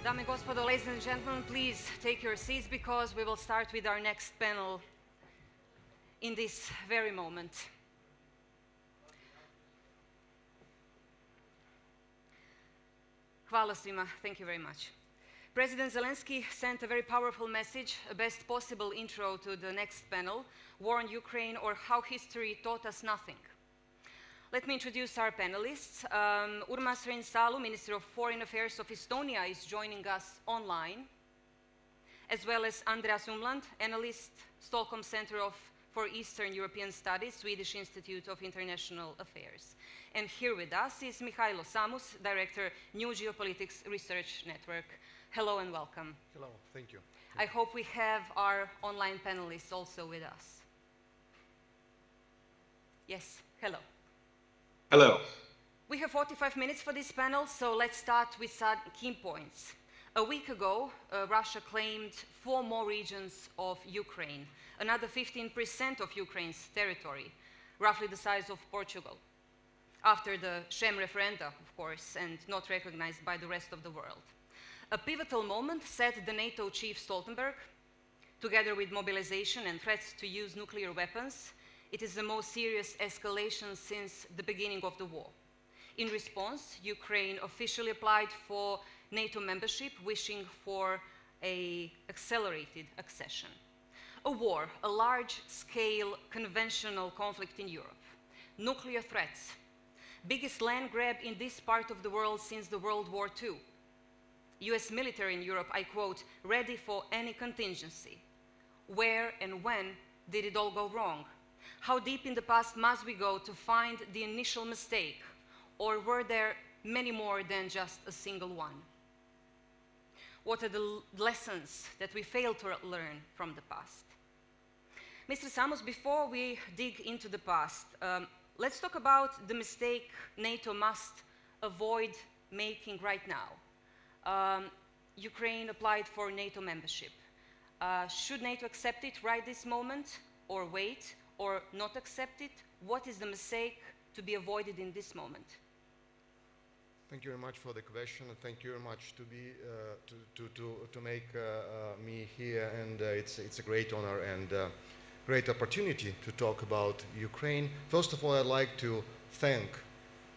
Dame i gospodo, ladies and gentlemen, please take your seats because we will start with our next panel in this very moment. Hvala svima. Thank you very much. President Zelensky sent a very powerful message, a best possible intro to the next panel, War on Ukraine or How History Taught Us Nothing. Let me introduce our panelists. Urmas Reinsalu, Minister of Foreign Affairs of Estonia, is joining us online, as well as Andreas Umland, analyst, Stockholm Center for Eastern European Studies, Swedish Institute of International Affairs. And here with us is Mihailo Samus, Director, New Geopolitics Research Network. Hello and welcome. Hello, thank you. I hope we have our online panelists also with us. Yes, hello. Hello. We have 45 minutes for this panel, so let's start with some key points. A week ago, Russia claimed 4 more regions of Ukraine, another 15% of Ukraine's territory, roughly the size of Portugal, after the sham referenda, of course, and not recognized by the rest of the world. A pivotal moment, said the NATO chief Stoltenberg, together with mobilization and threats to use nuclear weapons, it is the most serious escalation since the beginning of the war. In response, Ukraine officially applied for NATO membership, wishing for an accelerated accession. A war, a large-scale conventional conflict in Europe, nuclear threats, biggest land grab in this part of the world since the World War II. US military in Europe, I quote, ready for any contingency. Where and when did it all go wrong? How deep in the past must we go to find the initial mistake? Or were there many more than just a single one? What are the lessons that we failed to learn from the past? Mr. Samos, before we dig into the past, let's talk about the mistake NATO must avoid making right now. Ukraine applied for NATO membership. Should NATO accept it right this moment, or wait, or not accept it? What is the mistake to be avoided in this moment? Thank you very much for the question, and thank you very much to make me here. And it's a great honor and great opportunity to talk about Ukraine. First of all, I'd like to thank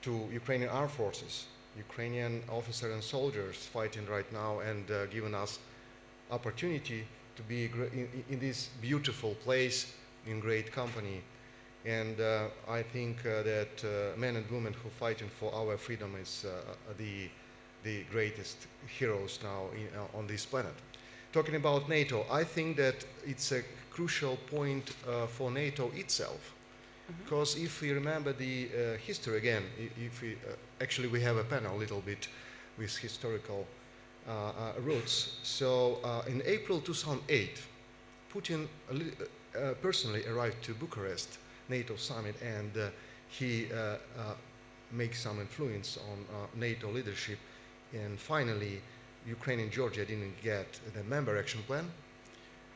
to Ukrainian armed forces, Ukrainian officers and soldiers fighting right now and giving us opportunity to be in this beautiful place in great company. And I think that men and women who are fighting for our freedom is the greatest heroes now on this planet. Talking about NATO, I think that it's a crucial point for NATO itself. Because if we remember the history again, if we, actually we have a panel a little bit with historical roots. So in April 2008, Putin personally arrived to Bucharest NATO summit, and he makes some influence on NATO leadership, and finally Ukraine and Georgia didn't get the member action plan.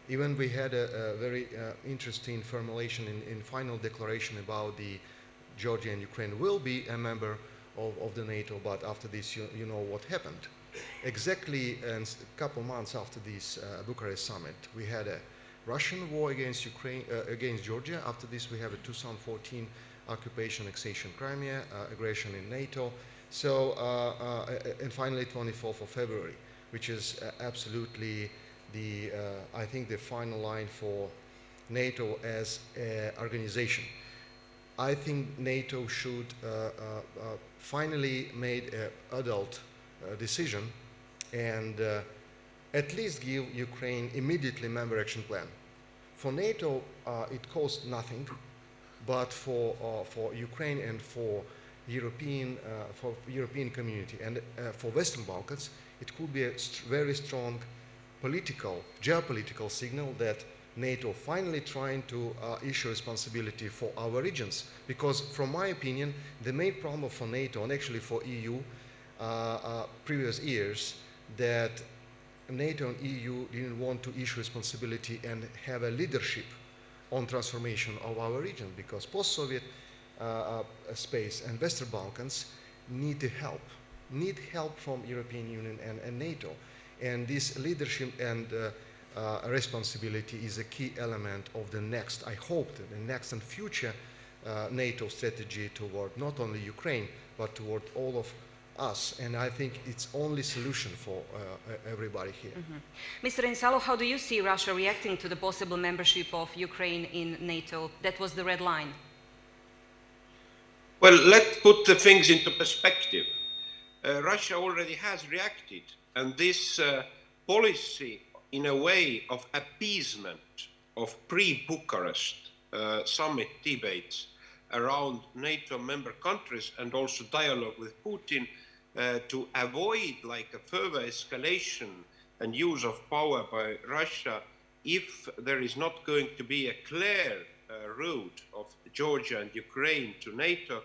Even we had a very interesting formulation in final declaration about the Georgia and Ukraine will be a member of the NATO, but after this you know what happened. Exactly a couple months after this Bucharest summit, we had a Russian war against Ukraine, against Georgia. After this, we have a 2014 occupation, annexation, Crimea, aggression in NATO. So, and finally, 24th of February, which is absolutely the, I think, the final line for NATO as an organization. I think NATO should finally make an adult decision and at least give Ukraine immediately member action plan. For NATO, it costs nothing, but for Ukraine and for European community and for Western Balkans, it could be a very strong political, geopolitical signal that NATO finally trying to issue responsibility for our regions. Because from my opinion, the main problem for NATO and actually for EU previous years that NATO and EU didn't want to issue responsibility and have a leadership on transformation of our region, because post-Soviet space and Western Balkans need help from European Union and NATO. And this leadership and responsibility is a key element of the next, I hope, the next and future NATO strategy toward not only Ukraine, but toward all of us, and I think it's only solution for everybody here. Mr. Insalo, how do you see Russia reacting to the possible membership of Ukraine in NATO? That was the red line. Well, let's put the things into perspective. Russia already has reacted, and this policy, in a way of appeasement of pre-Bucharest summit debates around NATO member countries and also dialogue with Putin, to avoid like a further escalation and use of power by Russia if there is not going to be a clear road of Georgia and Ukraine to NATO.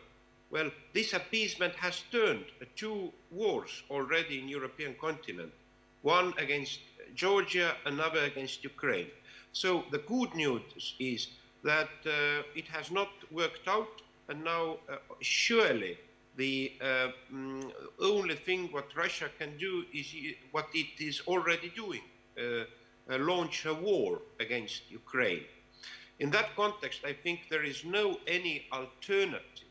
Well, this appeasement has turned two wars already in European continent, one against Georgia, another against Ukraine. So the good news is that it has not worked out, and now surely the only thing what Russia can do is what it is already doing, launch a war against Ukraine. In that context, I think there is no any alternative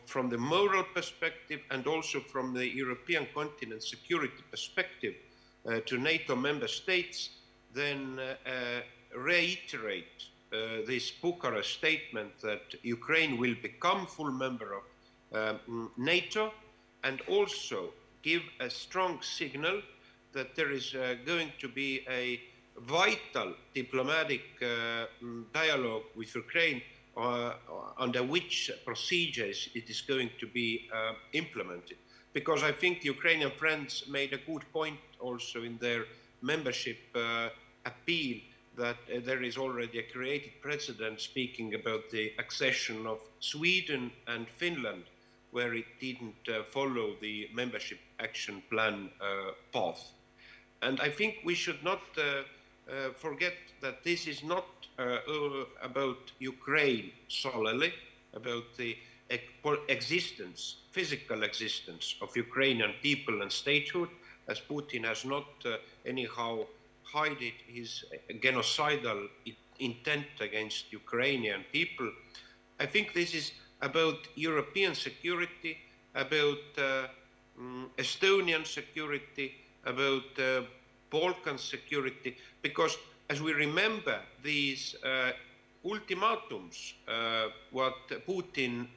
from the moral perspective and also from the European continent security perspective to NATO member states than reiterate this Bucharest statement that Ukraine will become full member of NATO, and also give a strong signal that there is going to be a vital diplomatic dialogue with Ukraine under which procedures it is going to be implemented. Because I think the Ukrainian friends made a good point also in their membership appeal that there is already a created precedent speaking about the accession of Sweden and Finland, where it didn't follow the membership action plan path. And I think we should not forget that this is not about Ukraine solely, about the existence, physical existence of Ukrainian people and statehood, as Putin has not anyhow hidden his genocidal intent against Ukrainian people. I think this is about European security, about Estonian security, about Balkan security, because as we remember these ultimatums, what Putin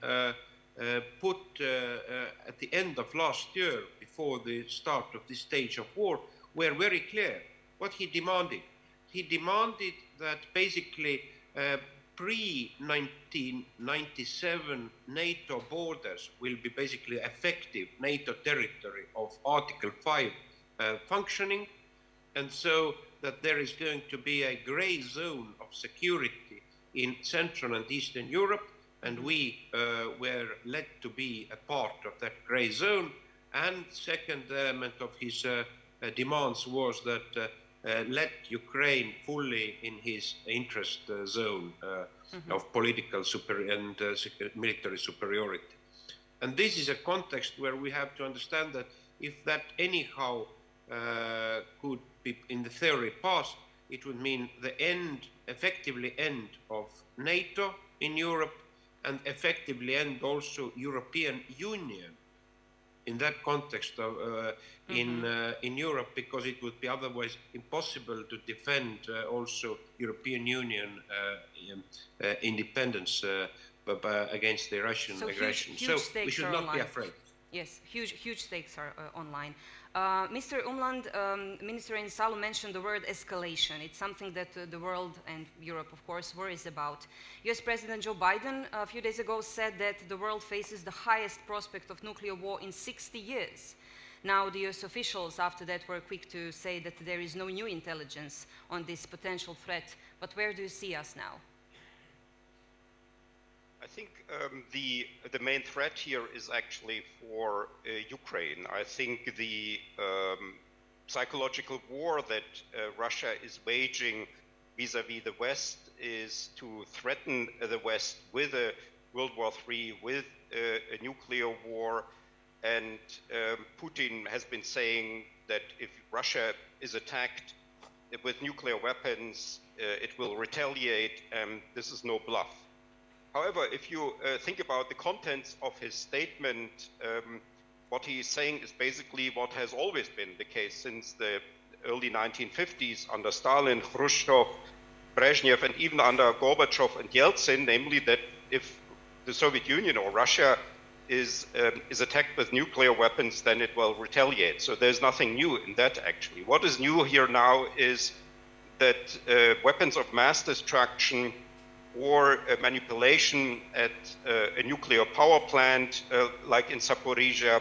put at the end of last year, before the start of this stage of war, were very clear. What he demanded? He demanded that basically pre-1997 NATO borders will be basically effective NATO territory of Article 5 functioning, and so that there is going to be a gray zone of security in Central and Eastern Europe, and we were led to be a part of that gray zone. And second element of his demands was that let Ukraine fully in his interest zone of political and military superiority. And this is a context where we have to understand that if that anyhow could be in the theory passed, it would mean the end, effectively end of NATO in Europe, and effectively end also European Union in that context of, in Europe, because it would be otherwise impossible to defend also European Union independence against the Russian aggression. Huge so we should not be afraid. Yes, huge stakes are online. Mr. Umland, Minister Insalu mentioned the word escalation. It's something that the world and Europe, of course, worries about. US President Joe Biden a few days ago said that the world faces the highest prospect of nuclear war in 60 years. Now, the US officials after that were quick to say that there is no new intelligence on this potential threat. But where do you see us now? I think the main threat here is actually for Ukraine. I think the psychological war that Russia is waging vis-à-vis the West is to threaten the West with a World War III, with a nuclear war. And Putin has been saying that if Russia is attacked with nuclear weapons, it will retaliate, and this is no bluff. However, if you think about the contents of his statement, what he is saying is basically what has always been the case since the early 1950s under Stalin, Khrushchev, Brezhnev, and even under Gorbachev and Yeltsin, namely that if the Soviet Union or Russia is attacked with nuclear weapons, then it will retaliate. So there's nothing new in that, actually. What is new here now is that weapons of mass destruction or manipulation at a nuclear power plant like in Zaporizhia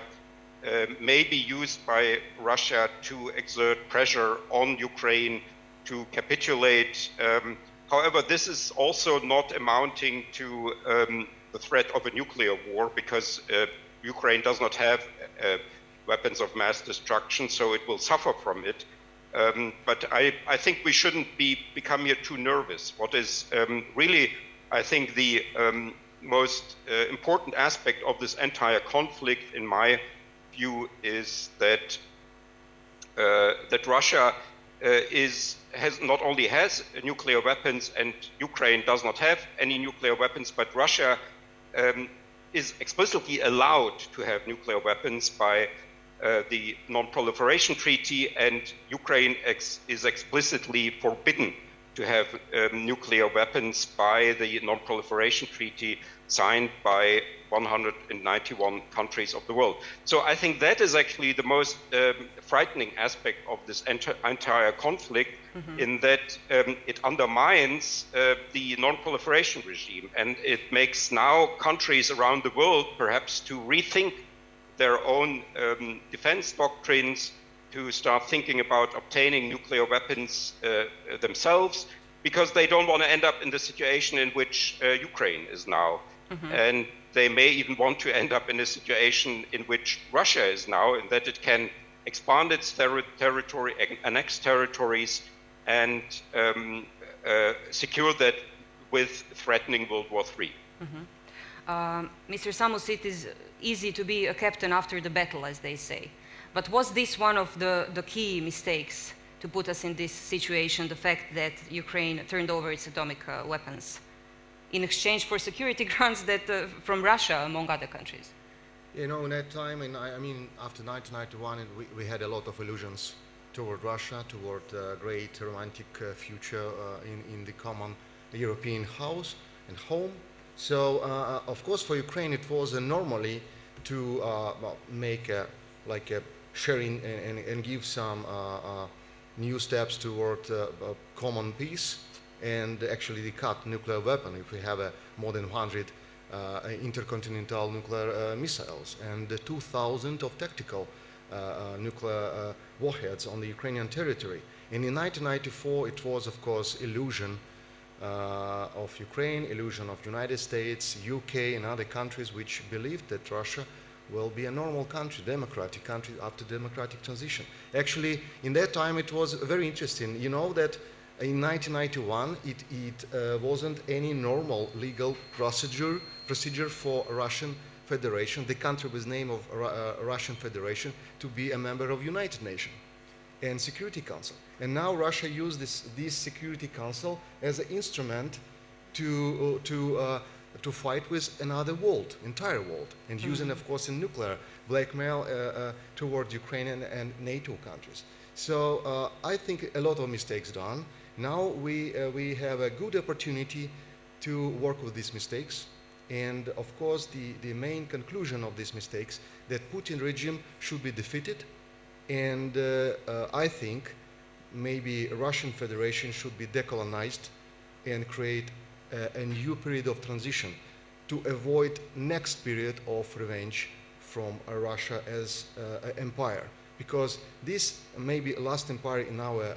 may be used by Russia to exert pressure on Ukraine to capitulate. However, this is also not amounting to the threat of a nuclear war, because Ukraine does not have weapons of mass destruction, so it will suffer from it. But I think we shouldn't become here too nervous. What is really, I think, the most important aspect of this entire conflict, in my view, is that that Russia has not only has nuclear weapons, and Ukraine does not have any nuclear weapons, but Russia is explicitly allowed to have nuclear weapons by the Non-Proliferation Treaty, and Ukraine is explicitly forbidden to have nuclear weapons by the Non-Proliferation Treaty signed by 191 countries of the world. So I think that is actually the most frightening aspect of this entire conflict, in that it undermines the non-proliferation regime, and it makes now countries around the world perhaps to rethink their own defense doctrines, to start thinking about obtaining nuclear weapons themselves, because they don't want to end up in the situation in which Ukraine is now. And they may even want to end up in a situation in which Russia is now, in that it can expand its territory, annex territories, and secure that with threatening World War III. Mr. Samos, it is easy to be a captain after the battle, as they say. But was this one of the key mistakes to put us in this situation, the fact that Ukraine turned over its atomic weapons in exchange for security grants that, from Russia, among other countries? You know, in that time, and I mean, after 1991, we had a lot of illusions toward Russia, toward a great romantic future in the common European house and home. So, of course, for Ukraine, it was normally to make a sharing and give some new steps toward common peace, and actually cut nuclear weapon if we have more than 100 intercontinental nuclear missiles and 2,000 of tactical nuclear warheads on the Ukrainian territory. And in 1994, it was, of course, illusion of Ukraine, illusion of United States, UK, and other countries which believed that Russia will be a normal country, democratic country after democratic transition. Actually, in that time, it was very interesting. You know that in 1991, it wasn't any normal legal procedure for Russian Federation, the country with name of Russian Federation, to be a member of United Nations and Security Council. And now Russia used this Security Council as an instrument to fight with another world, entire world, and using, of course, in nuclear blackmail toward Ukraine and NATO countries. So I think a lot of mistakes done. Now we have a good opportunity to work with these mistakes. And of course, the main conclusion of these mistakes, that Putin regime should be defeated. And I think maybe Russian Federation should be decolonized and create a new period of transition to avoid next period of revenge from Russia as an empire. Because this may be last empire in our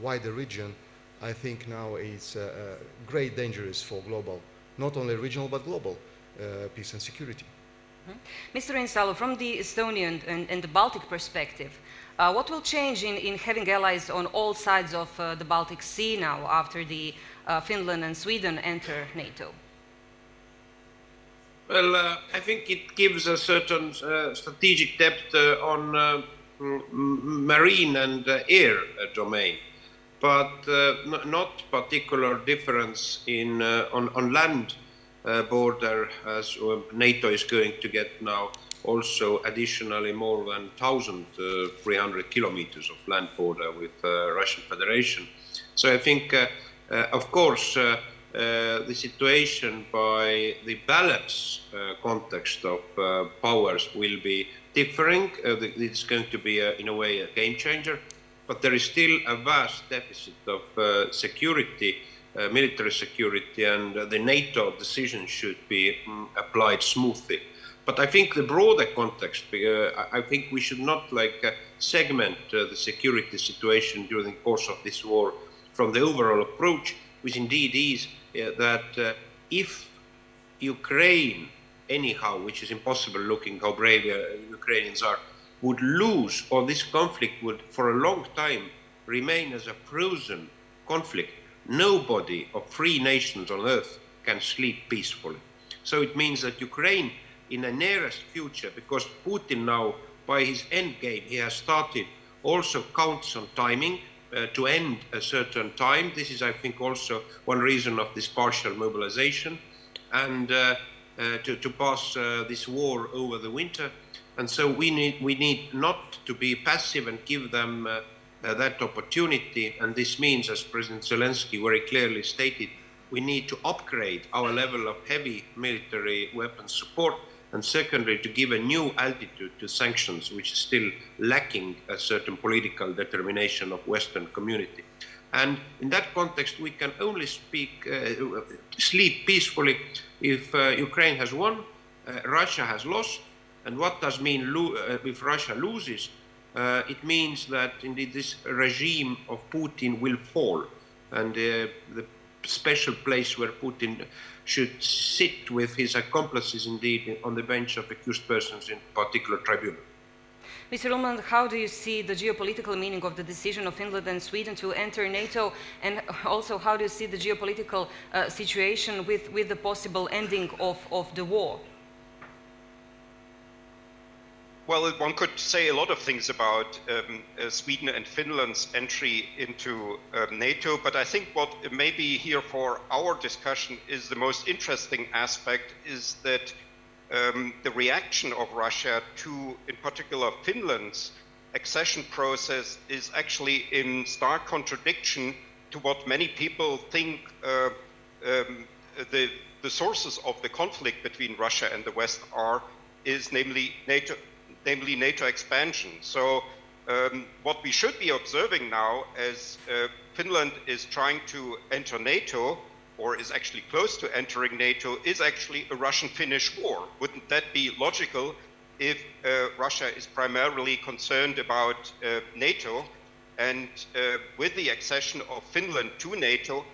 wider region, I think now is great dangerous for global, not only regional but global peace and security. Mr. Oinsalo, from the Estonian and the Baltic perspective, what will change in having allies on all sides of the Baltic Sea now after the Finland and Sweden enter NATO? Well, I think it gives a certain strategic depth on marine and air domain, but not particular difference in on land border, as NATO is going to get now also additionally more than 1,300 kilometers of land border with Russian Federation. So I think, of course, the situation by the balance context of powers will be differing. It's going to be, in a way, a game changer, but there is still a vast deficit of security, military security, and the NATO decision should be applied smoothly. But I think the broader context, I think we should not segment the security situation during the course of this war from the overall approach, which indeed is that if Ukraine, anyhow, which is impossible looking how brave Ukrainians are, would lose, or this conflict would for a long time remain as a frozen conflict, nobody of free nations on earth can sleep peacefully. So it means that Ukraine, in the nearest future, because Putin now, by his end game, he has started, also counts on timing to end a certain time. This is, I think, also one reason of this partial mobilization, and to pass this war over the winter. And so we need not to be passive and give them that opportunity. And this means, as President Zelensky very clearly stated, we need to upgrade our level of heavy military weapons support, and secondly, to give a new altitude to sanctions, which is still lacking a certain political determination of Western community. And in that context, we can only sleep peacefully if Ukraine has won, Russia has lost. And what does mean if Russia loses? It means that indeed this regime of Putin will fall, and the special place where Putin should sit with his accomplices indeed on the bench of accused persons in particular tribunal. Mr. Ullman, how do you see the geopolitical meaning of the decision of Finland and Sweden to enter NATO, and also how do you see the geopolitical situation with the possible ending of the war? Well, one could say a lot of things about Sweden and Finland's entry into NATO, but I think what may be here for our discussion is the most interesting aspect is that the reaction of Russia to, in particular, Finland's accession process is actually in stark contradiction to what many people think the sources of the conflict between Russia and the West is namely NATO expansion. So what we should be observing now as Finland is trying to enter NATO, or is actually close to entering NATO, is actually a Russian-Finnish war. Wouldn't that be logical if Russia is primarily concerned about NATO? And with the accession of Finland to NATO,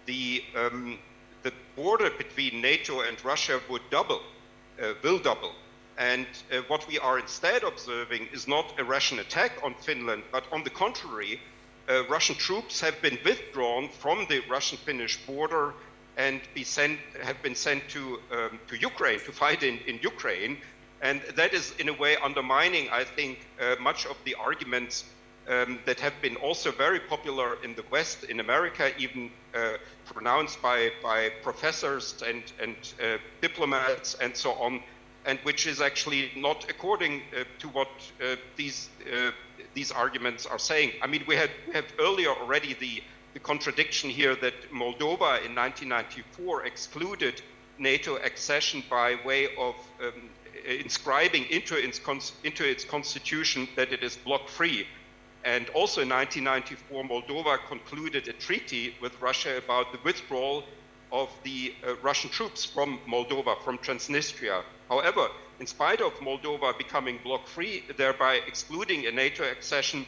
the border between NATO and Russia will double. And what we are instead observing is not a Russian attack on Finland, but on the contrary, Russian troops have been withdrawn from the Russian-Finnish border and have been sent to Ukraine to fight in Ukraine. And that is in a way undermining, I think, much of the arguments that have been also very popular in the West, in America, even pronounced by professors and diplomats and so on, and which is actually not according to what these arguments are saying. I mean, we had earlier already the contradiction here that Moldova in 1994 excluded NATO accession by way of inscribing into its constitution that it is bloc-free. And also in 1994, Moldova concluded a treaty with Russia about the withdrawal of the Russian troops from Moldova, from Transnistria. However, in spite of Moldova becoming bloc-free, thereby excluding a NATO accession,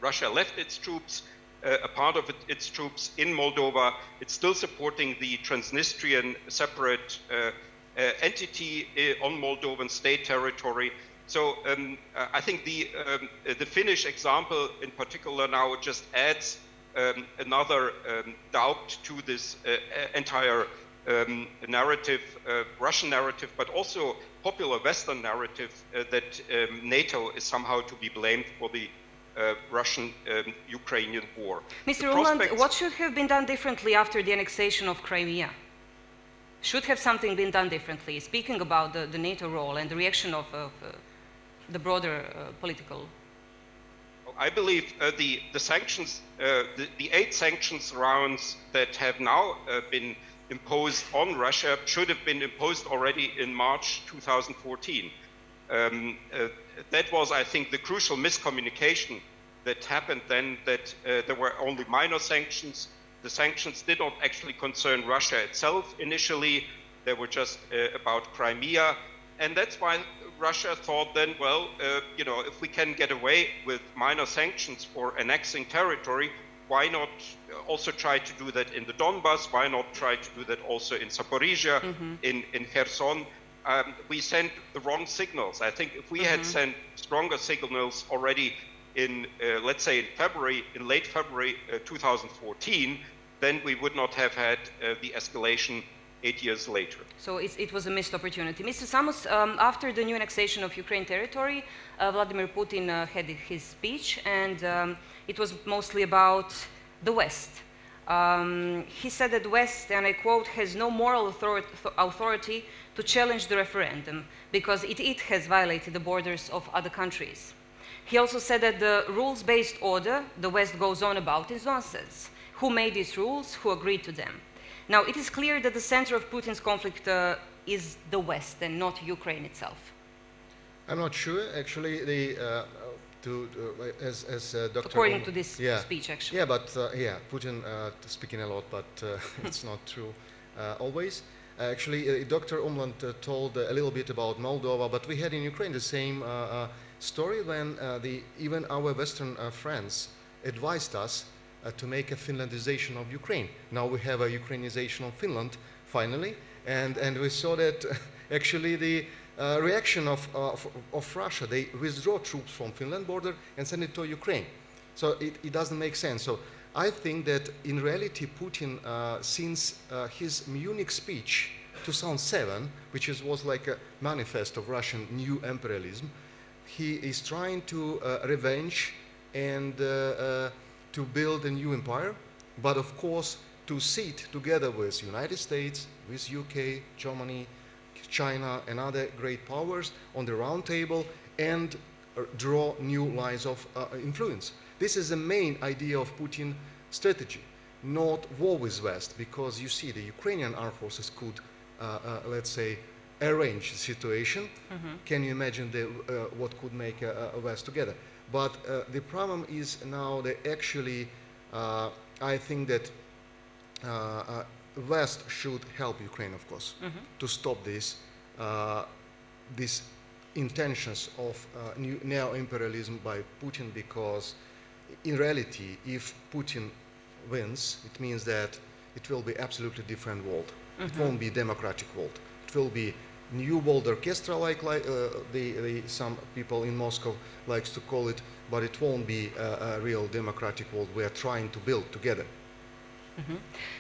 Russia left its troops, a part of its troops in Moldova. It's still supporting the Transnistrian separate entity on Moldovan state territory. So I think the Finnish example in particular now just adds another doubt to this entire narrative, Russian narrative, but also popular Western narrative that NATO is somehow to be blamed for the Russian-Ukrainian war. Mr. Ullman, what should have been done differently after the annexation of Crimea? Should have something been done differently, speaking about the NATO role and the reaction of the broader political? I believe the sanctions, the 8 sanctions rounds that have now been imposed on Russia should have been imposed already in March 2014. That was, I think, the crucial miscommunication that happened then, that there were only minor sanctions. The sanctions did not actually concern Russia itself initially. They were just about Crimea. And that's why Russia thought then, well, if we can get away with minor sanctions for annexing territory, why not also try to do that in the Donbas? Why not try to do that also in Zaporizhia, in Kherson? We sent the wrong signals. I think if we had sent stronger signals already in, let's say, in late February 2014, then we would not have had the escalation 8 years later. So it was a missed opportunity. Mr. Samos, after the new annexation of Ukraine territory, Vladimir Putin had his speech, and it was mostly about the West. He said that the West, and I quote, has no moral authority to challenge the referendum because it has violated the borders of other countries. He also said that the rules-based order the West goes on about is nonsense. Who made these rules? Who agreed to them? Now, it is clear that the center of Putin's conflict is the West and not Ukraine itself. I'm not sure. Actually, as Dr. According to this speech, actually. Yeah, but Putin speaking a lot, but it's not true always. Actually, Dr. Umland told a little bit about Moldova, but we had in Ukraine the same story when even our Western friends advised us to make a Finlandization of Ukraine. Now we have a Ukrainization of Finland, finally, and we saw that actually the reaction of Russia, they withdraw troops from Finland border and send it to Ukraine. So it doesn't make sense. So I think that in reality Putin, since his Munich speech 2007, which was like a manifest of Russian new imperialism, he is trying to revenge and to build a new empire, but of course to sit together with United States, with UK, Germany, China and other great powers on the round table and draw new lines of influence. This is the main idea of Putin's strategy, not war with West, because you see the Ukrainian armed forces could, let's say, arrange the situation. Mm-hmm. Can you imagine what could make a West together? But the problem is now that actually, I think that West should help Ukraine, of course, to stop these intentions of neo-imperialism by Putin, because in reality, if Putin wins, it means that it will be absolutely different world. It won't be democratic world. It will be new world orchestra, like some people in Moscow likes to call it, but it won't be a real democratic world we are trying to build together.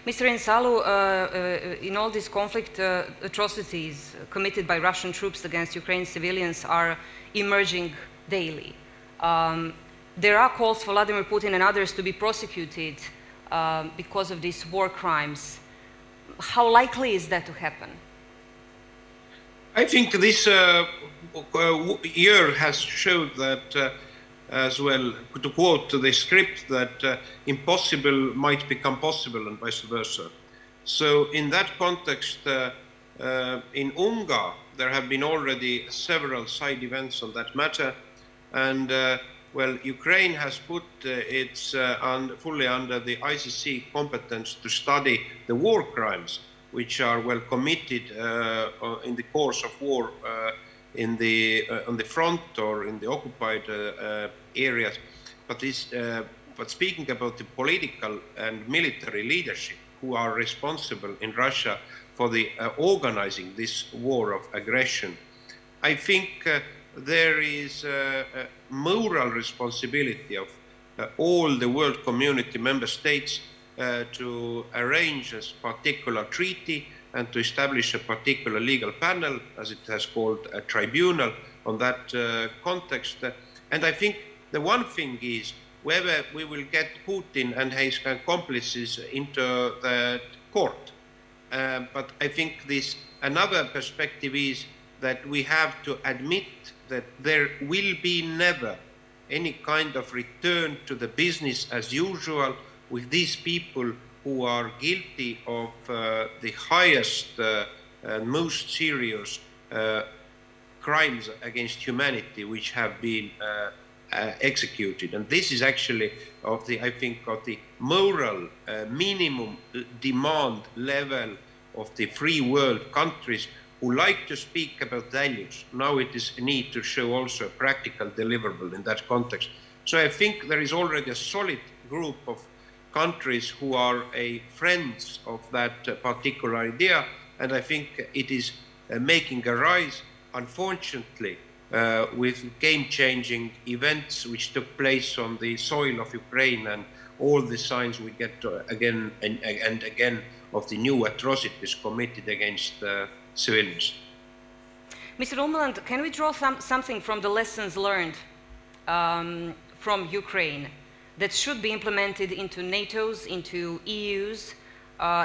Mr. Insalu, in all this conflict, atrocities committed by Russian troops against Ukrainian civilians are emerging daily. There are calls for Vladimir Putin and others to be prosecuted because of these war crimes. How likely is that to happen? I think this year has showed that as well, to quote the script, that impossible might become possible and vice versa. So in that context, in UNGA, there have been already several side events on that matter. And well, Ukraine has put its fully under the ICC competence to study the war crimes, which are well committed in the course of war on the front or in the occupied areas. But speaking about the political and military leadership who are responsible in Russia for the organizing this war of aggression, I think there is a moral responsibility of all the world community member states to arrange a particular treaty and to establish a particular legal panel, as it has called a tribunal, on that context. And I think the one thing is whether we will get Putin and his accomplices into the court. But I think this another perspective is that we have to admit that there will be never any kind of return to the business as usual with these people who are guilty of the highest and most serious crimes against humanity which have been executed. And this is actually I think of the moral minimum demand level of the free world countries who like to speak about values. Now it is a need to show also a practical deliverable in that context. So I think there is already a solid group of countries who are friends of that particular idea, and I think it is making a rise, unfortunately, with game-changing events which took place on the soil of Ukraine and all the signs we get again and again of the new atrocities committed against civilians. Mr. Umland, can we draw something from the lessons learned from Ukraine that should be implemented into NATO's, into EU's,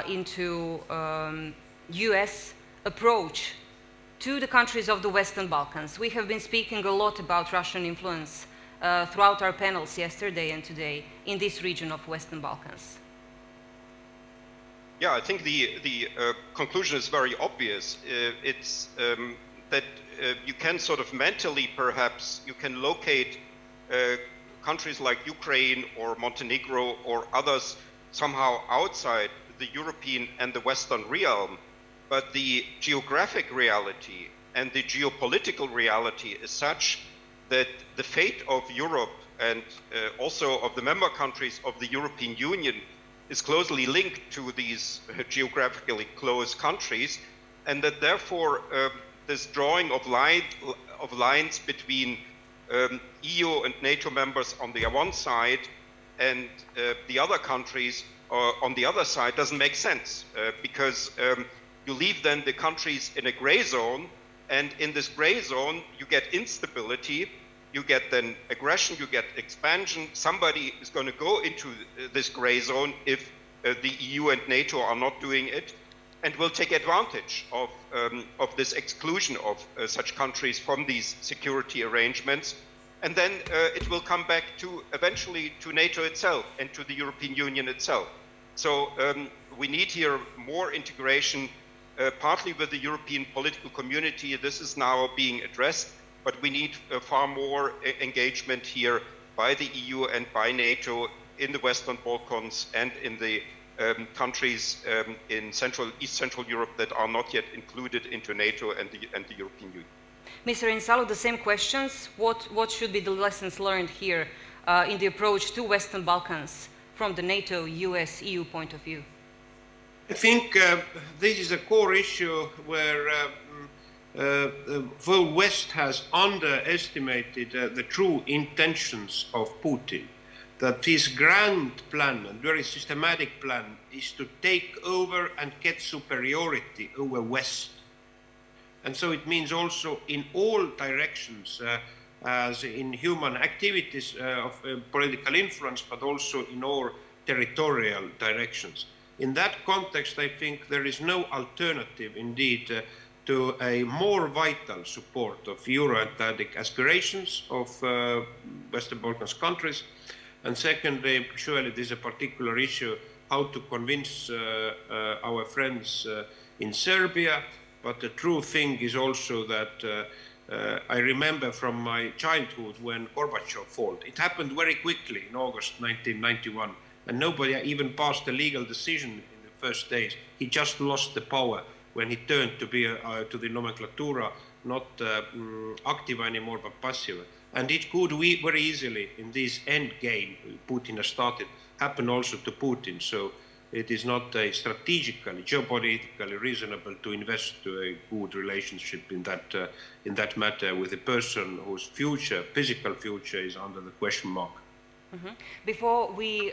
into US approach to the countries of the Western Balkans? We have been speaking a lot about Russian influence throughout our panels yesterday and today in this region of Western Balkans. Yeah, I think the conclusion is very obvious. It's that you can sort of mentally, perhaps, you can locate countries like Ukraine or Montenegro or others somehow outside the European and the Western realm, but the geographic reality and the geopolitical reality is such that the fate of Europe and also of the member countries of the European Union is closely linked to these geographically close countries, and that therefore this drawing of lines between EU and NATO members on the one side and the other countries on the other side doesn't make sense, because you leave then the countries in a gray zone, and in this gray zone you get instability, you get then aggression, you get expansion. Somebody is going to go into this gray zone if the EU and NATO are not doing it, and will take advantage of this exclusion of such countries from these security arrangements. And then it will come back to eventually to NATO itself and to the European Union itself. So we need here more integration, partly with the European political community. This is now being addressed, but we need far more engagement here by the EU and by NATO in the Western Balkans and in the countries in East Central Europe that are not yet included into NATO and the European Union. Mr. Insalu, the same questions. What should be the lessons learned here in the approach to Western Balkans from the NATO, US, EU point of view? I think this is a core issue where the West has underestimated the true intentions of Putin. That his grand plan and very systematic plan is to take over and get superiority over West. And so it means also in all directions, as in human activities of political influence, but also in all territorial directions. In that context, I think there is no alternative indeed to a more vital support of Euro-Atlantic aspirations of Western Balkans countries. And secondly, surely this is a particular issue, how to convince our friends in Serbia. But the true thing is also that I remember from my childhood when Gorbachev fell. It happened very quickly in August 1991, and nobody even passed a legal decision in the first days. He just lost the power when he turned to be to the nomenclatura, not active anymore, but passive. And it could very easily, in this end game Putin has started, happen also to Putin. So it is not strategically, geopolitically reasonable to invest to a good relationship in that matter with a person whose future, physical future, is under the question mark. Mm-hmm. Before we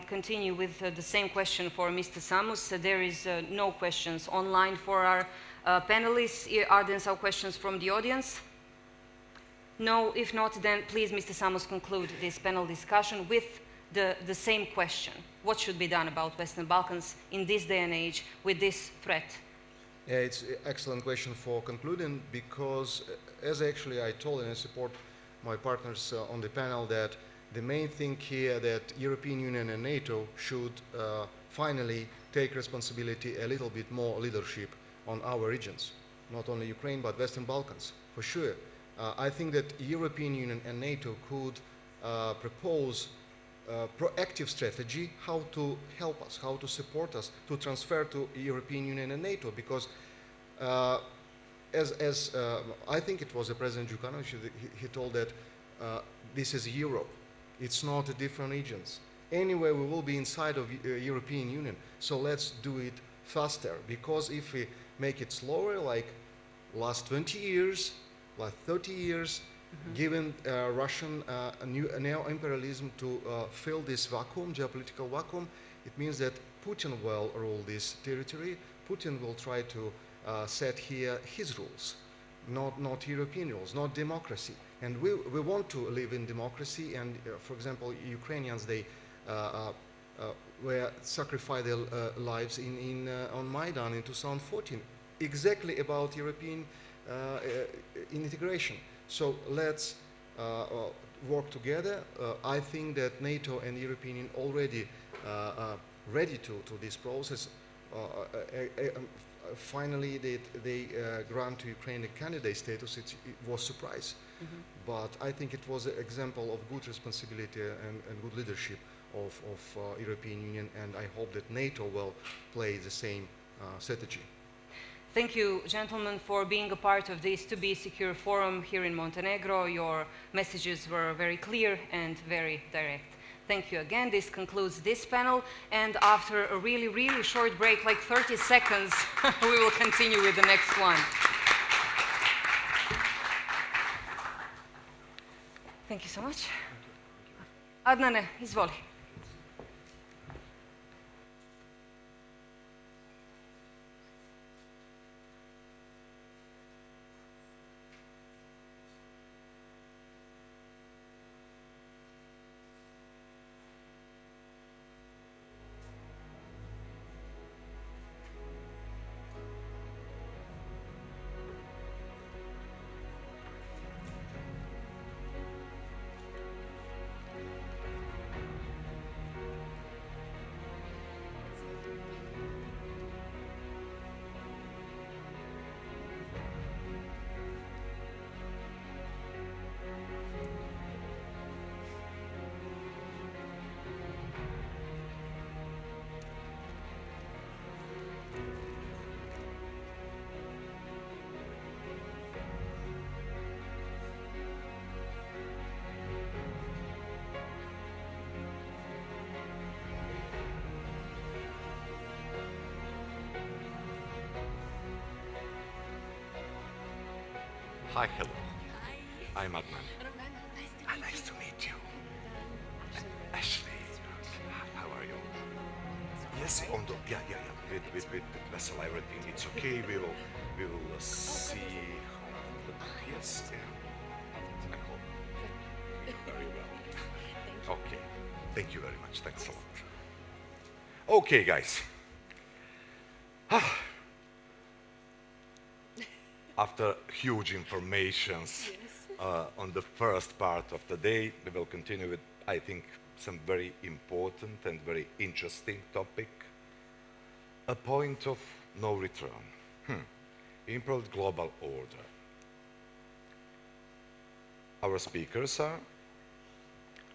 continue with the same question for Mr. Samos, there is no questions online for our panelists. Are there some questions from the audience? No, if not, then please, Mr. Samos, conclude this panel discussion with the same question. What should be done about Western Balkans in this day and age with this threat? Yeah, it's an excellent question for concluding, because as actually I told and I support my partners on the panel, that the main thing here that European Union and NATO should finally take responsibility, a little bit more leadership on our regions, not only Ukraine but Western Balkans, for sure. I think that European Union and NATO could propose a proactive strategy how to help us, how to support us to transfer to European Union and NATO, because as I think it was the President Djukanovic, he told that this is Europe. It's not a different regions. Anyway, we will be inside of European Union, so let's do it faster, because if we make it slower, like last 20 years, like 30 years, given Russian neo-imperialism to fill this vacuum, geopolitical vacuum, it means that Putin will rule this territory. Putin will try to set here his rules, not European rules, not democracy. And we want to live in democracy, and for example, Ukrainians, they were sacrificed their lives on Maidan in 2014, exactly about European integration. So let's work together. I think that NATO and European Union already ready to this process. finally they grant to Ukraine a candidate status, it was a surprise. But I think it was an example of good responsibility and good leadership of European Union, and I hope that NATO will play the same strategy. Thank you, gentlemen, for being a part of this To Be Secure forum here in Montenegro. Your messages were very clear and very direct. Thank you again. This concludes this panel, and after a really, really short break, like 30 seconds, we will continue with the next one. Thank you so much. Adnane, izvoli. Hi, hello. I'm Adnan. Nice to meet you. Ashley, how are you? Yes, on the, yeah. With vessel, everything, it's okay. We will see. Yes, yeah. I hope. Very well. Okay. Thank you very much. Thanks a lot. Okay, guys. After huge informations on the first part of the day, we will continue with, I think, some very important and very interesting topic. A point of no return. Improved global order. Our speakers are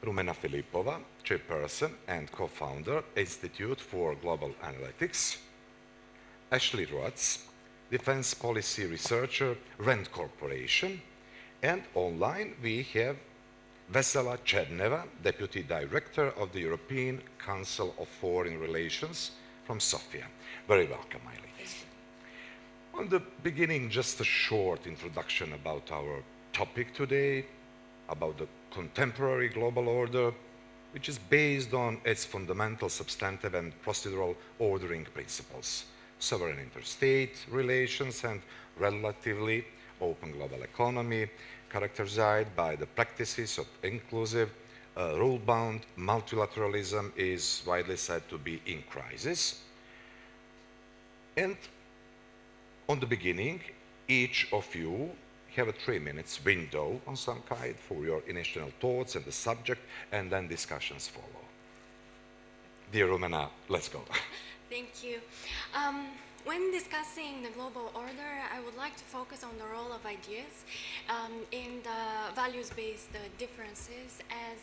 Rumena Filipova, chairperson and co-founder, Institute for Global Analytics; Ashley Ruatz, defense policy researcher, RAND Corporation; and online we have Vesela Cherneva, deputy director of the European Council of Foreign Relations from Sofia. Very welcome, my ladies. On the beginning, just a short introduction about our topic today, about the contemporary global order, which is based on its fundamental, substantive, and procedural ordering principles: sovereign interstate relations and relatively open global economy, characterized by the practices of inclusive, rule-bound multilateralism is widely said to be in crisis. And on the beginning, each of you have a 3 minutes window on some kind for your initial thoughts and the subject, and then discussions follow. Dear Rumena, let's go. Thank you. When discussing the global order, I would like to focus on the role of ideas and values-based differences as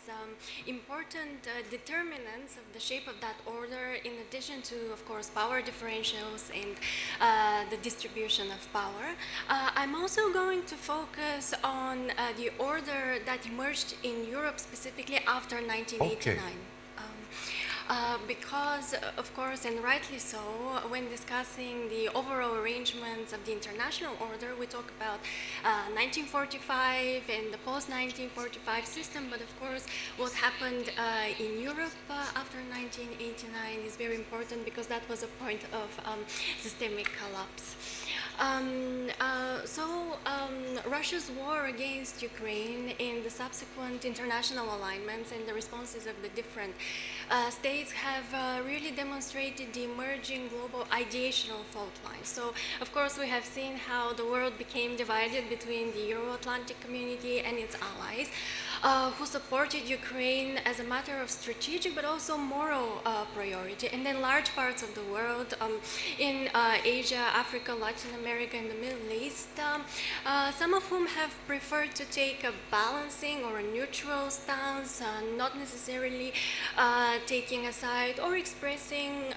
important determinants of the shape of that order, in addition to, of course, power differentials and the distribution of power. I'm also going to focus on the order that emerged in Europe specifically after 1989. Okay. Because, of course, and rightly so, when discussing the overall arrangements of the international order, we talk about 1945 and the post-1945 system, but of course, what happened in Europe after 1989 is very important because that was a point of systemic collapse. Russia's war against Ukraine and the subsequent international alignments and the responses of the different states have really demonstrated the emerging global ideational fault lines. So, of course, we have seen how the world became divided between the Euro-Atlantic community and its allies. who supported Ukraine as a matter of strategic but also moral priority. And then large parts of the world, in Asia, Africa, Latin America, and the Middle East, some of whom have preferred to take a balancing or a neutral stance, not necessarily taking a side or expressing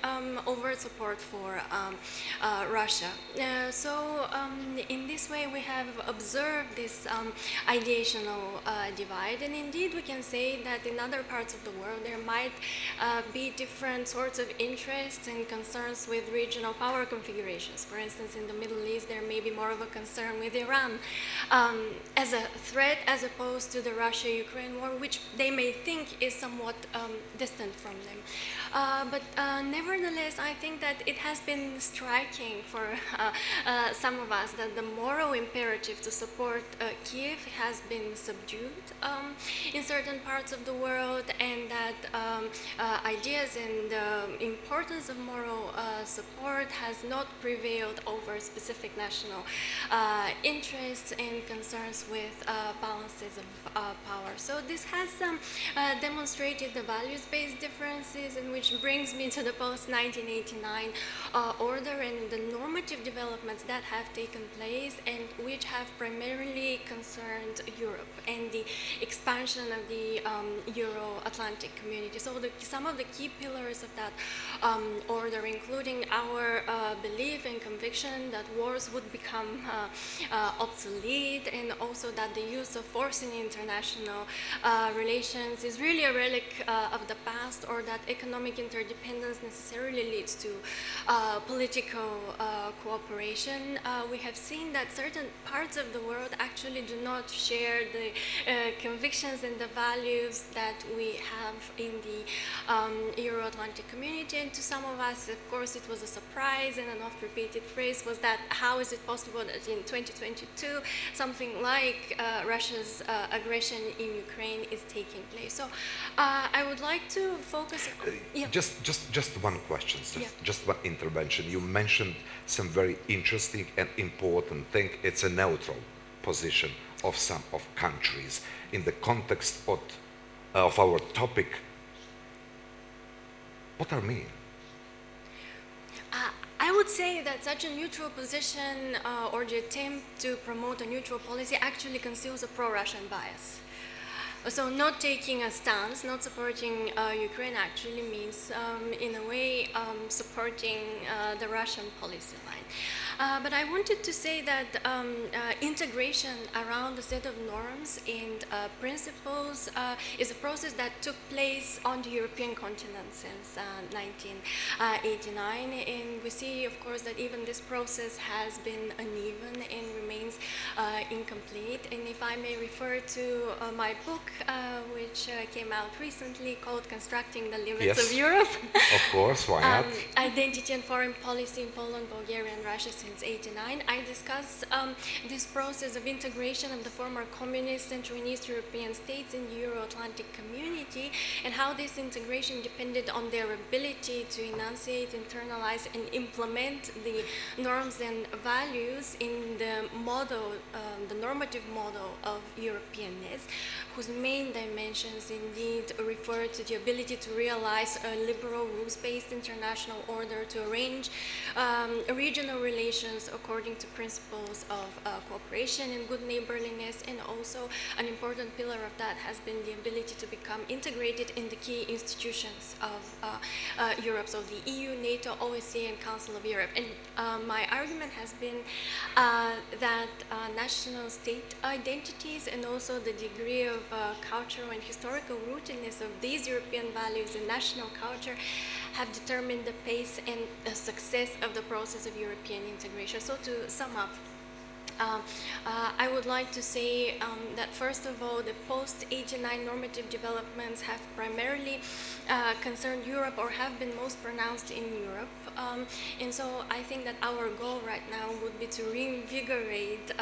overt support for Russia. So in this way we have observed this ideational divide, and indeed we can say that in other parts of the world there might be different sorts of interests and concerns with regional power configurations. For instance, in the Middle East there may be more of a concern with Iran as a threat as opposed to the Russia-Ukraine war, which they may think is somewhat distant from them. But nevertheless, I think that it has been striking for some of us that the moral imperative to support Kiev has been subdued in certain parts of the world, and that ideas and the importance of moral support has not prevailed over specific national interests and concerns with balances of power. So this has demonstrated the values-based differences, and which brings me to the post-1989 order and the normative developments that have taken place and which have primarily concerned Europe and the expansion of the Euro-Atlantic community. So some of the key pillars of that order, including our belief and conviction that wars would become obsolete, and also that the use of force in international relations is really a relic of the past, or that economic interdependence necessarily leads to political cooperation. We have seen that certain parts of the world actually do not share the convictions and the values that we have in the Euro-Atlantic community, and to some of us, of course, it was a surprise, and an oft-repeated phrase was that how is it possible that in 2022 something like Russia's aggression in Ukraine is taking place. So I would like to focus Just one question, just one intervention. You mentioned some very interesting and important thing. It's a neutral position of some of countries in the context of our topic. What I mean? I would say that such a neutral position or the attempt to promote a neutral policy actually conceals a pro-Russian bias. So not taking a stance, not supporting Ukraine actually means, in a way, supporting the Russian policy line. But I wanted to say that integration around a set of norms and principles is a process that took place on the European continent since 1989. And we see, of course, that even this process has been uneven and remains incomplete. And if I may refer to my book, which came out recently, called Constructing the Limits of Europe. Of course, why not? Identity and Foreign Policy in Poland, Bulgaria, and Russia since '89. I discuss this process of integration of the former communist Central and East European states in the Euro-Atlantic community, and how this integration depended on their ability to enunciate, internalize, and implement the norms and values in the model, the normative model of Europeanness, whose main dimensions indeed refer to the ability to realize a liberal, rules-based international order, to arrange regional relations according to principles of cooperation and good neighborliness, and also an important pillar of that has been the ability to become integrated in the key institutions of Europe, so the EU, NATO, OSCE, and Council of Europe. And my argument has been that national state identities and also the degree of cultural and historical rootedness of these European values and national culture have determined the pace and the success of the process of European integration. So to sum up, I would like to say that first of all, the post-'89 normative developments have primarily concerned Europe, or have been most pronounced in Europe. And so I think that our goal right now would be to reinvigorate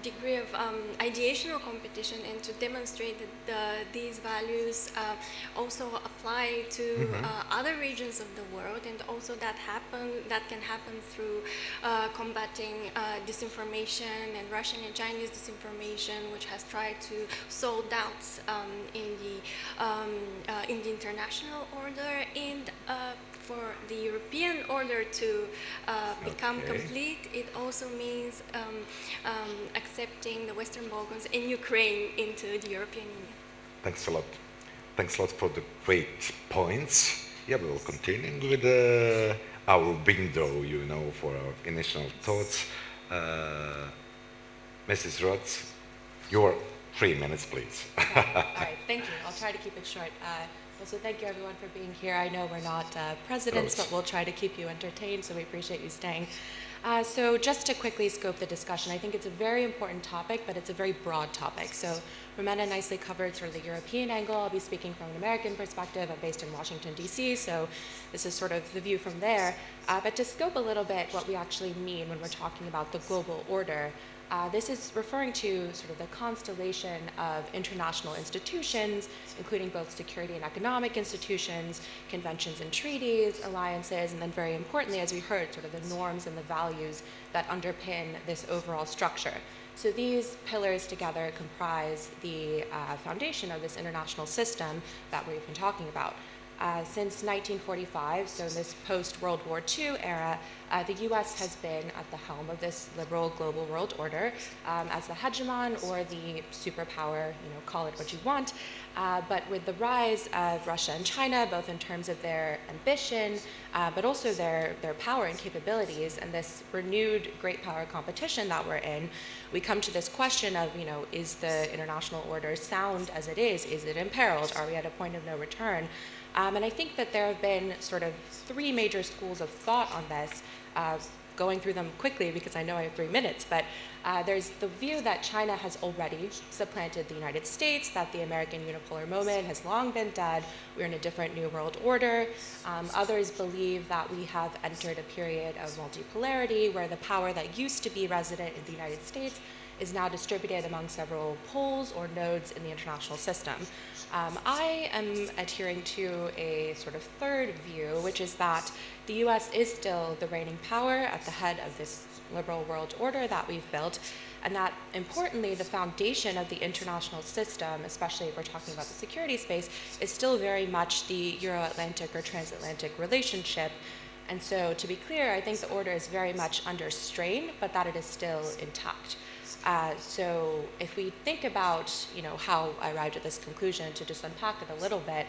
degree of ideation or competition, and to demonstrate that these values also apply to other regions of the world, and also that can happen through combating disinformation and Russian and Chinese disinformation, which has tried to sow doubts in the international order, and for the European order to become complete, it also means accepting the Western Balkans and Ukraine into the European Union. Thanks a lot. Thanks a lot for the great points. Yeah, we will continue with our window, you know, for our initial thoughts. Mrs. Roth, your 3 minutes, please. All right, thank you. I'll try to keep it short. Also, thank you everyone for being here. I know we're not presidents, but we'll try to keep you entertained, so we appreciate you staying. So just to quickly scope the discussion, I think it's a very important topic, but it's a very broad topic. So Romena nicely covered sort of the European angle. I'll be speaking from an American perspective. I'm based in Washington, D.C., so this is sort of the view from there. But to scope a little bit what we actually mean when we're talking about the global order, this is referring to sort of the constellation of international institutions, including both security and economic institutions, conventions and treaties, alliances, and then very importantly, as we heard, sort of the norms and the values that underpin this overall structure. So these pillars together comprise the foundation of this international system that we've been talking about. Since 1945, so in this post-World War II era, the U.S. has been at the helm of this liberal global world order as the hegemon or the superpower, call it what you want. But with the rise of Russia and China, both in terms of their ambition, but also their power and capabilities, and this renewed great power competition that we're in, we come to this question of, is the international order sound as it is? Is it imperiled? Are we at a point of no return? And I think that there have been sort of 3 major schools of thought on this, going through them quickly because I know I have 3 minutes, but there's the view that China has already supplanted the United States, that the American unipolar moment has long been dead, we're in a different new world order. Others believe that we have entered a period of multipolarity where the power that used to be resident in the United States is now distributed among several poles or nodes in the international system. I am adhering to a sort of third view, which is that the US is still the reigning power at the head of this liberal world order that we've built, and that importantly, the foundation of the international system, especially if we're talking about the security space, is still very much the Euro-Atlantic or transatlantic relationship. And so to be clear, I think the order is very much under strain, but that it is still intact. So if we think about, how I arrived at this conclusion, to just unpack it a little bit,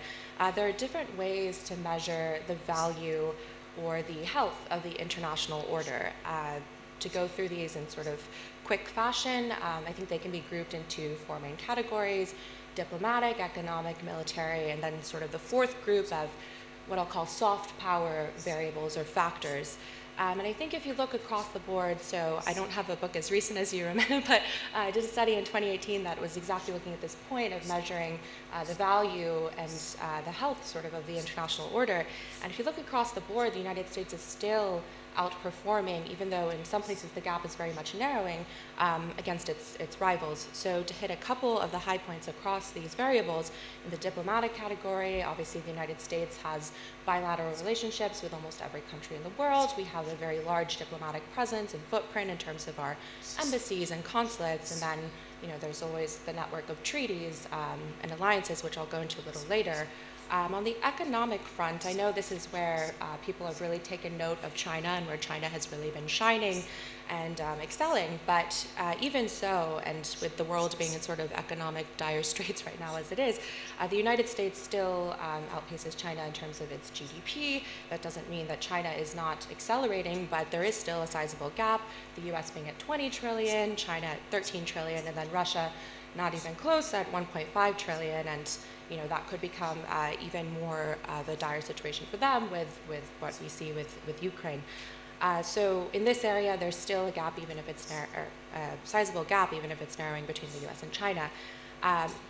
there are different ways to measure the value or the health of the international order. To go through these in sort of quick fashion, I think they can be grouped into 4 main categories: diplomatic, economic, military, and then sort of the 4th group of what I'll call soft power variables or factors. And I think if you look across the board, so I don't have a book as recent as you, Romena, but I did a study in 2018 that was exactly looking at this point of measuring the value and the health sort of the international order. And if you look across the board, the United States is still outperforming, even though in some places the gap is very much narrowing against its rivals. So to hit a couple of the high points across these variables, in the diplomatic category, obviously the United States has bilateral relationships with almost every country in the world. We have a very large diplomatic presence and footprint in terms of our embassies and consulates, and then there's always the network of treaties and alliances, which I'll go into a little later. On the economic front, I know this is where people have really taken note of China and where China has really been shining and excelling, but even so, and with the world being in sort of economic dire straits right now as it is, the United States still outpaces China in terms of its GDP. That doesn't mean that China is not accelerating, but there is still a sizable gap, the US being at 20 trillion, China at 13 trillion, and then Russia not even close at 1.5 trillion, and that could become even more of a dire situation for them with what we see with Ukraine. So in this area, there's still a gap, even if it's a sizable gap, even if it's narrowing between the US and China.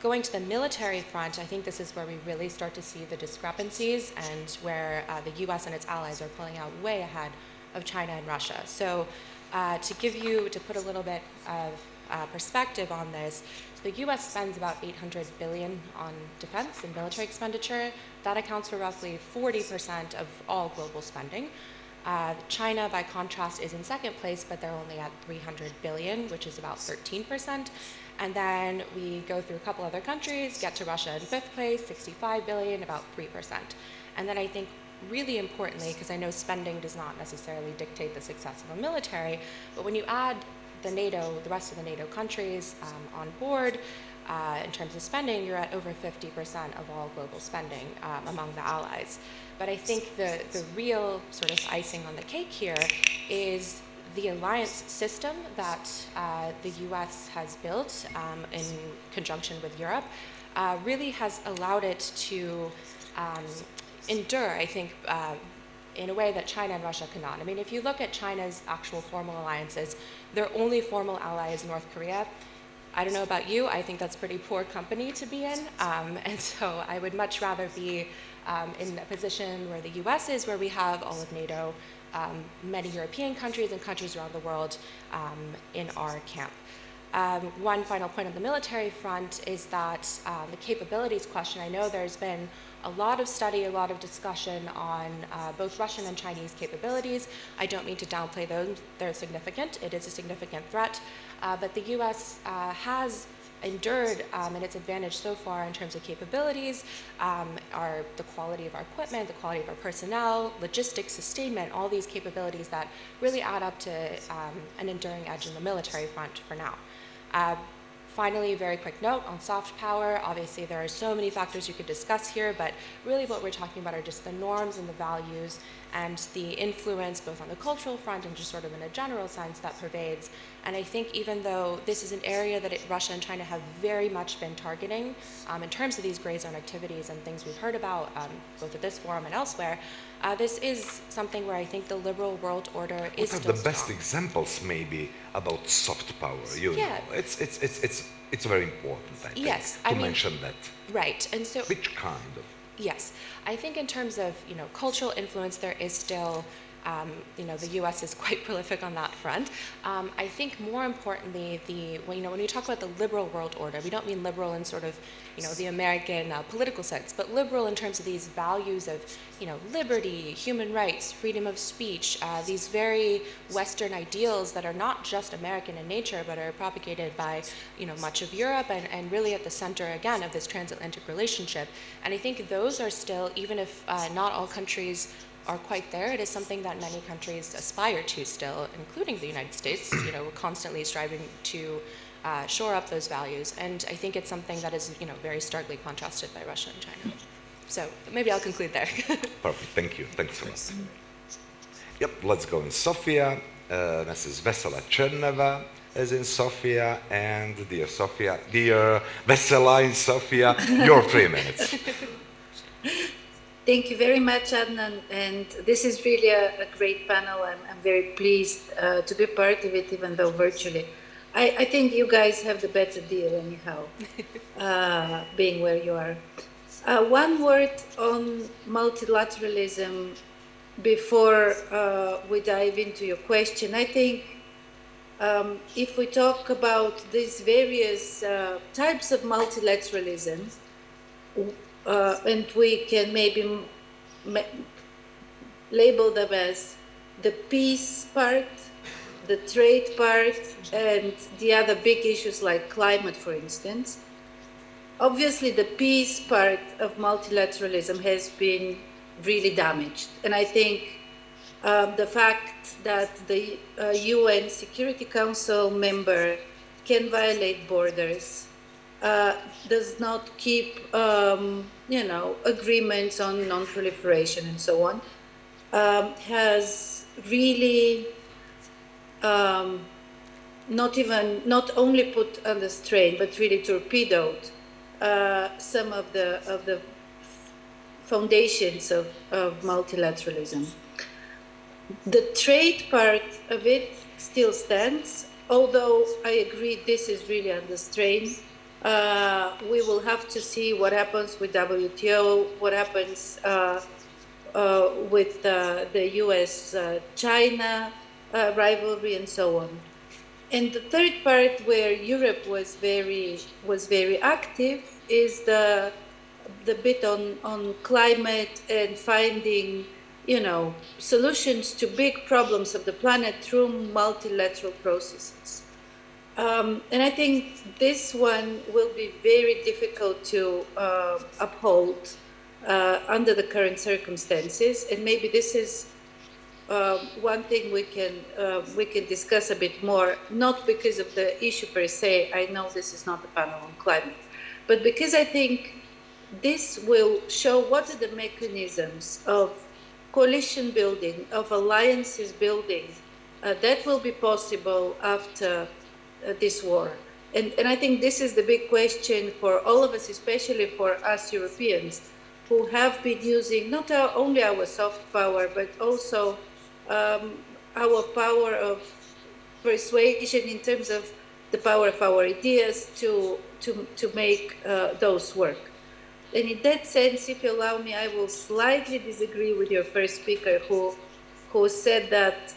Going to the military front, I think this is where we really start to see the discrepancies and where the US and its allies are pulling out way ahead of China and Russia. So to put a little bit of perspective on this, so the U.S. spends about $800 billion on defense and military expenditure. That accounts for roughly 40% of all global spending. China, by contrast, is in second place, but they're only at $300 billion, which is about 13%. And then we go through a couple other countries, get to Russia in fifth place, $65 billion, about 3%. And then I think really importantly, because I know spending does not necessarily dictate the success of a military, but when you add the rest of the NATO countries on board, in terms of spending, you're at over 50% of all global spending among the allies. But I think the real sort of icing on the cake here is the alliance system that the US has built in conjunction with Europe really has allowed it to endure, I think, in a way that China and Russia cannot. I mean, if you look at China's actual formal alliances, their only formal ally is North Korea. I don't know about you, I think that's pretty poor company to be in. And so I would much rather be in a position where the US is, where we have all of NATO, many European countries and countries around the world in our camp. One final point on the military front is that the capabilities question, I know there's been a lot of study, a lot of discussion on both Russian and Chinese capabilities. I don't mean to downplay those, they're significant. It is a significant threat, but the US has endured in its advantage so far in terms of capabilities, the quality of our equipment, the quality of our personnel, logistics, sustainment, all these capabilities that really add up to an enduring edge in the military front for now. Finally, a very quick note on soft power. Obviously, there are so many factors you could discuss here, but really what we're talking about are just the norms and the values and the influence both on the cultural front and just sort of in a general sense that pervades. And I think even though this is an area that Russia and China have very much been targeting in terms of these gray zone activities and things we've heard about both at this forum and elsewhere, this is something where I think the liberal world order is still strong. What are the best examples maybe about soft power? You know, it's very important, I think, to mention that. Right, and so which kind of? Yes, I think in terms of cultural influence, there is still the U.S. is quite prolific on that front. I think more importantly, when you talk about the liberal world order, we don't mean liberal in sort of the American political sense, but liberal in terms of these values of liberty, human rights, freedom of speech, these very Western ideals that are not just American in nature, but are propagated by much of Europe and really at the center again of this transatlantic relationship. And I think those are still, even if not all countries are quite there, it is something that many countries aspire to still, including the United States, constantly striving to shore up those values. And I think it's something that is, very starkly contrasted by Russia and China. So maybe I'll conclude there. Perfect, thank you. Thanks a lot. Yep, let's go in Sofia. Mrs. Vesela Cherneva is in Sofia, and dear Vesela in Sofia, your 3 minutes. Thank you very much, Adnan, and this is really a great panel. I'm very pleased to be part of it, even though virtually. I think you guys have the better deal anyhow, being where you are. One word on multilateralism before we dive into your question. I think if we talk about these various types of multilateralism, and we can maybe label them as the peace part, the trade part, and the other big issues like climate, for instance. Obviously, the peace part of multilateralism has been really damaged. And I think the fact that the UN Security Council member can violate borders does not keep, agreements on non-proliferation and so on, has really not only put under strain, but really torpedoed some of the foundations of multilateralism. The trade part of it still stands, although I agree this is really under strain. We will have to see what happens with WTO, what happens with the US-China rivalry and so on. And the third part where Europe was very active is the bit on climate and finding, solutions to big problems of the planet through multilateral processes. And I think this one will be very difficult to uphold under the current circumstances, and maybe this is one thing we can discuss a bit more, not because of the issue per se. I know this is not a panel on climate, but because I think this will show what are the mechanisms of coalition building, of alliances building that will be possible after this war. And I think this is the big question for all of us, especially for us Europeans, who have been using not only our soft power, but also our power of persuasion in terms of the power of our ideas to make those work. And in that sense, if you allow me, I will slightly disagree with your first speaker who said that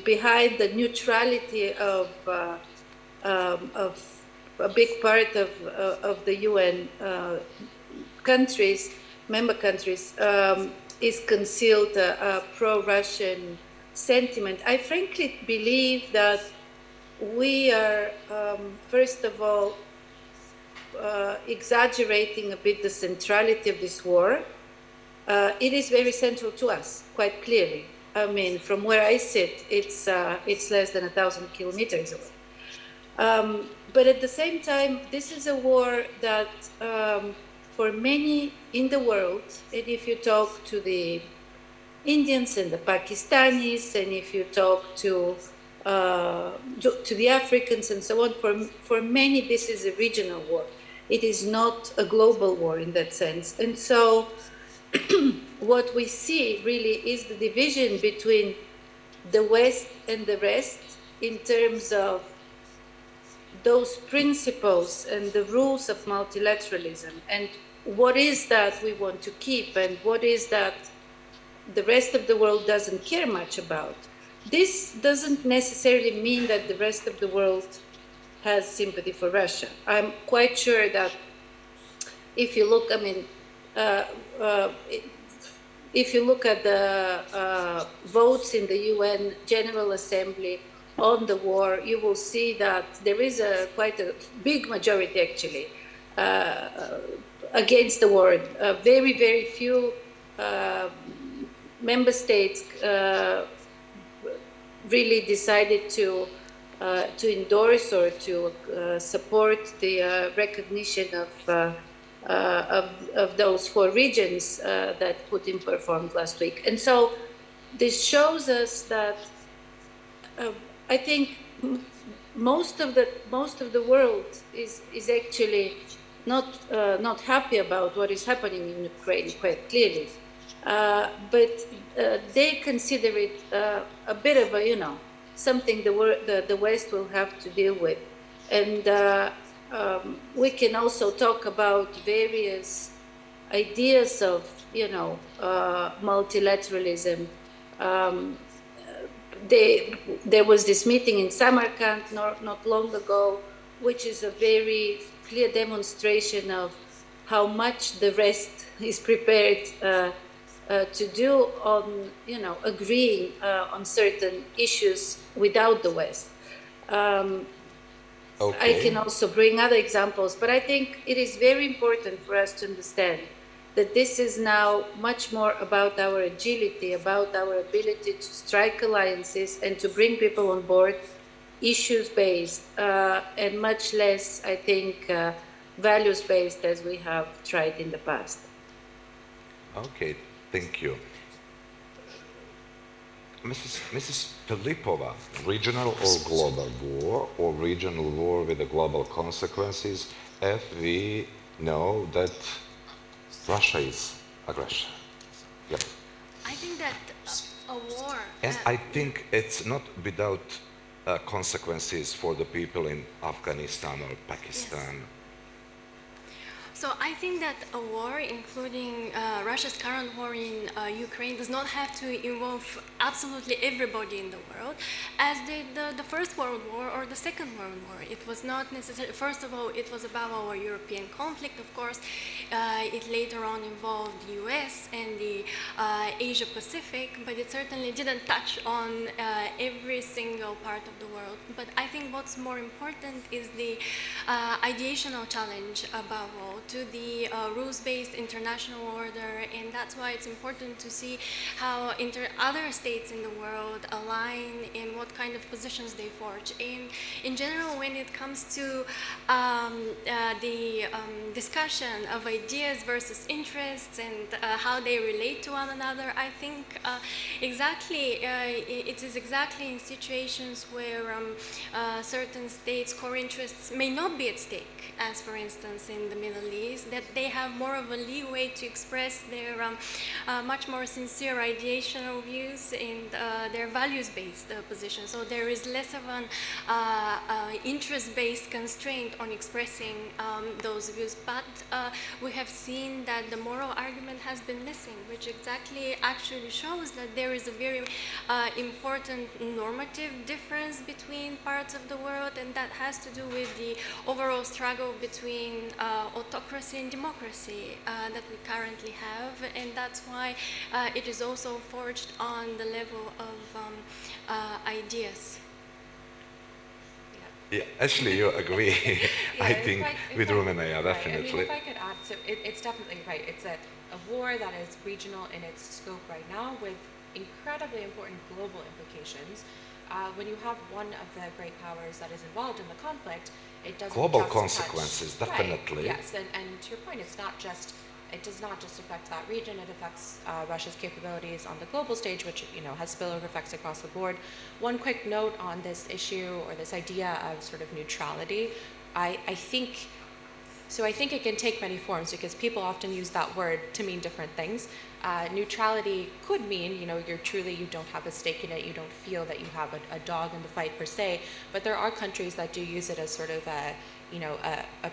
behind the neutrality of a big part of the UN countries, member countries, is concealed a pro-Russian sentiment. I frankly believe that we are, first of all, exaggerating a bit the centrality of this war. It is very central to us, quite clearly. I mean, from where I sit, it's less than 1,000 kilometers away. But at the same time, this is a war that for many in the world, and if you talk to the Indians and the Pakistanis, and if you talk to the Africans and so on, for many this is a regional war. It is not a global war in that sense. And so what we see really is the division between the West and the rest in terms of those principles and the rules of multilateralism, and what is that we want to keep and what is that the rest of the world doesn't care much about. This doesn't necessarily mean that the rest of the world has sympathy for Russia. I'm quite sure that if you look, if you look at the votes in the UN General Assembly on the war, you will see that there is quite a big majority actually against the war. Very, very few member states really decided to endorse or to support the recognition of those 4 regions that Putin performed last week. And so this shows us that I think most of the world is actually not happy about what is happening in Ukraine, quite clearly. But they consider it a bit of a, something the West will have to deal with. And we can also talk about various ideas of, multilateralism. There was this meeting in Samarkand not long ago, which is a very clear demonstration of how much the rest is prepared to do on, agreeing on certain issues without the West. I can also bring other examples, but I think it is very important for us to understand that this is now much more about our agility, about our ability to strike alliances and to bring people on board, issues-based, and much less, I think, values-based as we have tried in the past. Okay, thank you. Mrs. Filipova, regional or global war, or regional war with the global consequences, if we know that Russia is aggression? Yep. I think that a war... And I think it's not without consequences for the people in Afghanistan or Pakistan. Yes. So I think that a war, including Russia's current war in Ukraine, does not have to involve absolutely everybody in the world, as did the First World War or the Second World War. It was not necessarily, first of all, it was about our European conflict, of course. It later on involved the US and the Asia Pacific, but it certainly didn't touch on every single part of the world. But I think what's more important is the ideational challenge above all to the rules-based international order, and that's why it's important to see how other states in the world align and what kind of positions they forge. In general, when it comes to the discussion of ideas versus interests and how they relate to one another, I think it is exactly in situations where certain states' core interests may not be at stake, as for instance in the Middle East, that they have more of a leeway to express their much more sincere ideational views and their values-based position. So there is less of an interest-based constraint on expressing those views. But we have seen that the moral argument has been missing, which exactly actually shows that there is a very important normative difference between parts of the world, and that has to do with the overall struggle between autocracy and democracy that we currently have, and that's why it is also forged on the level of ideas. Yeah, actually, you agree, I think, with Rumena, definitely. I mean, if I could add, so it's definitely right. It's a war that is regional in its scope right now with incredibly important global implications. When you have one of the great powers that is involved in the conflict, it doesn't global just consequences, touch, definitely. Right, yes, and to your point, it does not just affect that region, it affects Russia's capabilities on the global stage, which has spillover effects across the board. One quick note on this issue or this idea of sort of neutrality, I think it can take many forms because people often use that word to mean different things. Neutrality could mean, you don't have a stake in it, you don't feel that you have a dog in the fight per se, but there are countries that do use it as sort of a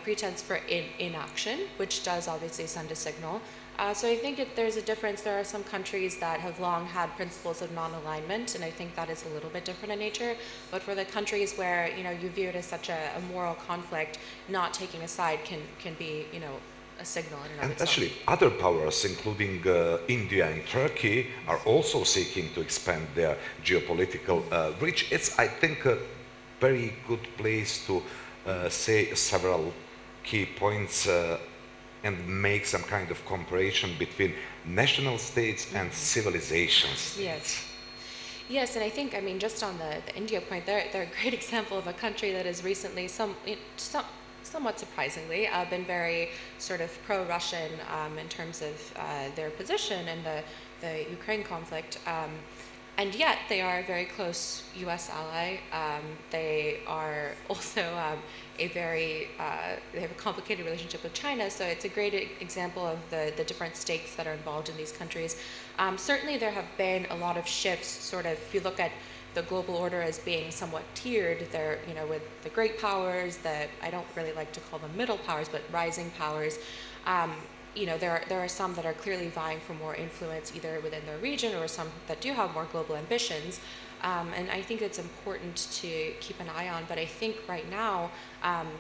pretense for inaction, which does obviously send a signal. So I think there's a difference. There are some countries that have long had principles of non-alignment, and I think that is a little bit different in nature. But for the countries where you view it as such a moral conflict, not taking a side can be a signal in and of And itself. actually, other powers, including India and Turkey, are also seeking to expand their geopolitical reach. It's, I think, a very good place to say several key points and make some kind of comparison between national states and civilization states. Yes, and I think, just on the India point, they're a great example of a country that has recently, somewhat surprisingly, been very sort of pro-Russian in terms of their position in the Ukraine conflict. And yet they are a very close U.S. ally. They are also they have a complicated relationship with China, so it's a great example of the different stakes that are involved in these countries. Certainly there have been a lot of shifts, sort of, if you look at the global order as being somewhat tiered, there, with the great powers, I don't really like to call them middle powers, but rising powers. There are some that are clearly vying for more influence either within their region or some that do have more global ambitions. And I think it's important to keep an eye on. But I think right now,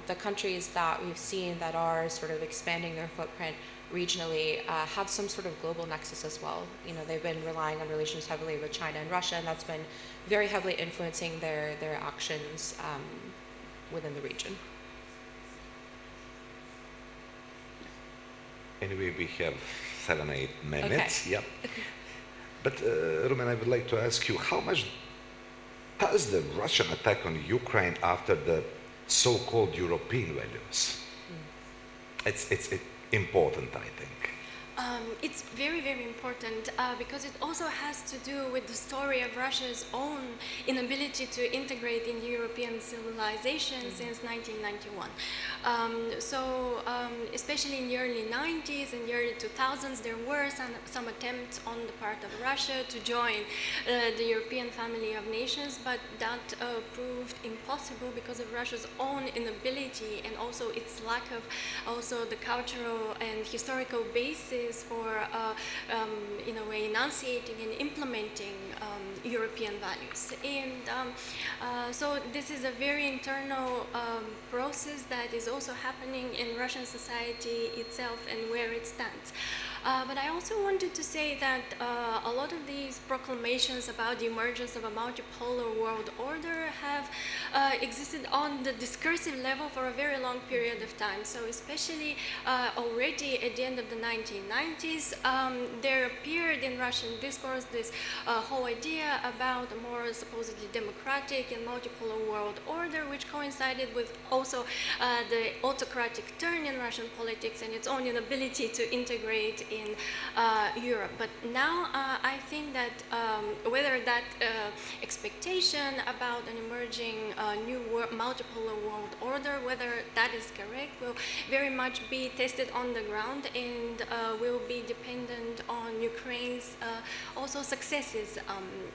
the countries that we've seen that are sort of expanding their footprint regionally have some sort of global nexus as well. They've been relying on relations heavily with China and Russia, and that's been very heavily influencing their actions within the region. Anyway, we have 7-8 minutes. Okay. Yep. But Rumen, I would like to ask you, how much does the Russian attack on Ukraine after the so-called European values? It's important, I think. It's very, very important because it also has to do with the story of Russia's own inability to integrate in European civilization since 1991. Especially in the early 90s and the early 2000s, there were some attempts on the part of Russia to join the European family of nations, but that proved impossible because of Russia's own inability and also its lack of also the cultural and historical basis for, in a way, enunciating and implementing European values. And so this is a very internal process that is also happening in Russian society itself and where it stands. But I also wanted to say that a lot of these proclamations about the emergence of a multipolar world order have existed on the discursive level for a very long period of time. So especially already at the end of the 1990s, there appeared in Russian discourse this whole idea about a more supposedly democratic and multipolar world order, which coincided with also the autocratic turn in Russian politics and its own inability to integrate in Europe. But now I think that whether that expectation about an emerging new multipolar world order, whether that is correct, will very much be tested on the ground and will be dependent on Ukraine's also successes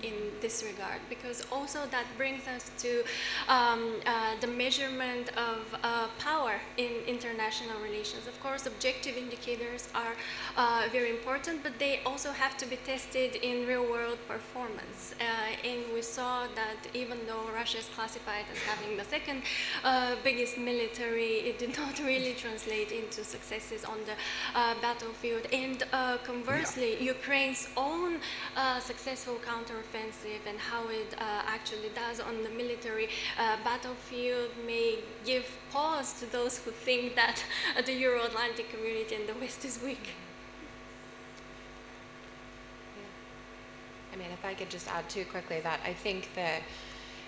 in this regard, because also that brings us to the measurement of power in international relations. Of course, objective indicators are very important, but they also have to be tested in real-world performance. And we saw that even though Russia is classified as having the second biggest military, it did not really translate into successes on the battlefield. And conversely, Ukraine's own successful counteroffensive and how it actually does on the military battlefield may give pause to those who think that the Euro-Atlantic community and the West is weak. I mean, if I could just add too quickly that I think that,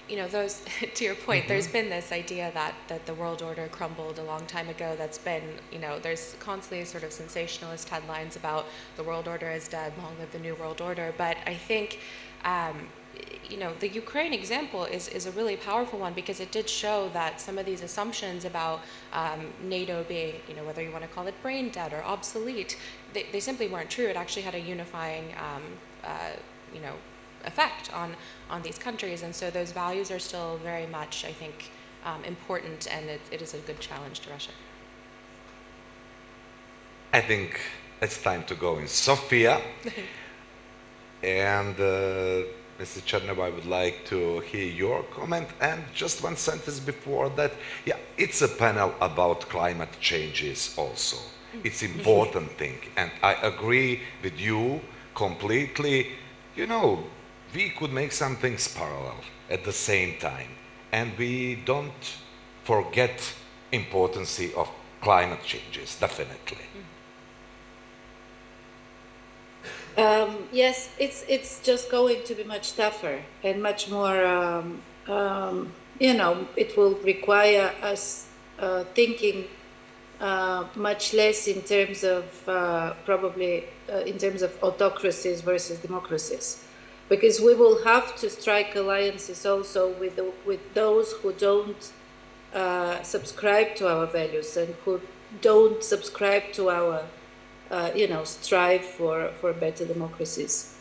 you know, those, to your point, there's been this idea that the world order crumbled a long time ago. That's been, you know, there's constantly sort of sensationalist headlines about the world order is dead, long live the new world order. But I think, you know, the Ukraine example is a really powerful one because it did show that some of these assumptions about NATO being, you know, whether you want to call it brain dead or obsolete, they simply weren't true. It actually had a unifying you know, effect on these countries, and so those values are still very much, I think, important, and it is a good challenge to Russia. I think it's time to go in Sofia, and Mr. Chernov, I would like to hear your comment, and just one sentence before that. Yeah, it's a panel about climate changes also. It's important thing, and I agree with you completely. You know, we could make some things parallel at the same time, and we don't forget importance of climate changes, definitely. Yes, it's just going to be much tougher and much more, you know, it will require us thinking much less in terms of probably in terms of autocracies versus democracies, because we will have to strike alliances also with those who don't subscribe to our values and who don't subscribe to our you know, strive for better democracies.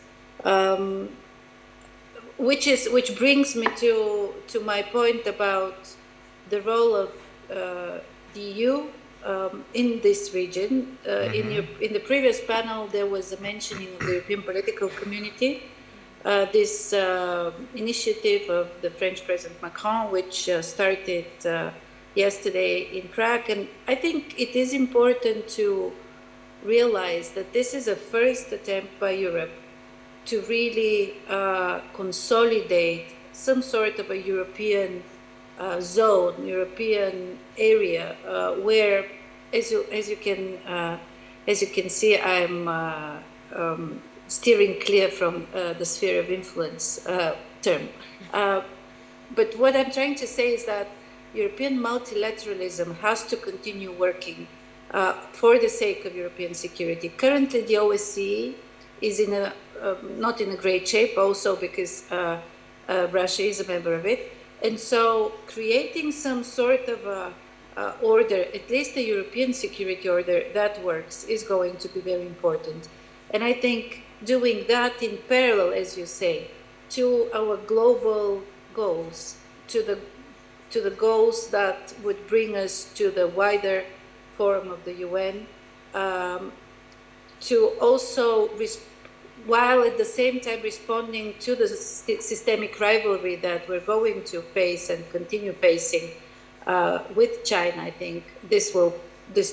Which brings me to my point about the role of the EU in this region. In the previous panel, there was a mentioning of the European political community, this initiative of the French President Macron, which started yesterday in Prague. And I think it is important to realize that this is a first attempt by Europe to really consolidate some sort of a European zone, European area, where, as you can see, I'm steering clear from the sphere of influence term. But what I'm trying to say is that European multilateralism has to continue working for the sake of European security. Currently, the OSCE is not in a great shape, also because Russia is a member of it. And so creating some sort of order, at least a European security order that works, is going to be very important. And I think doing that in parallel, as you say, to our global goals, to the goals that would bring us to the wider forum of the UN, to also, while at the same time responding to the systemic rivalry that we're going to face and continue facing with China, I think this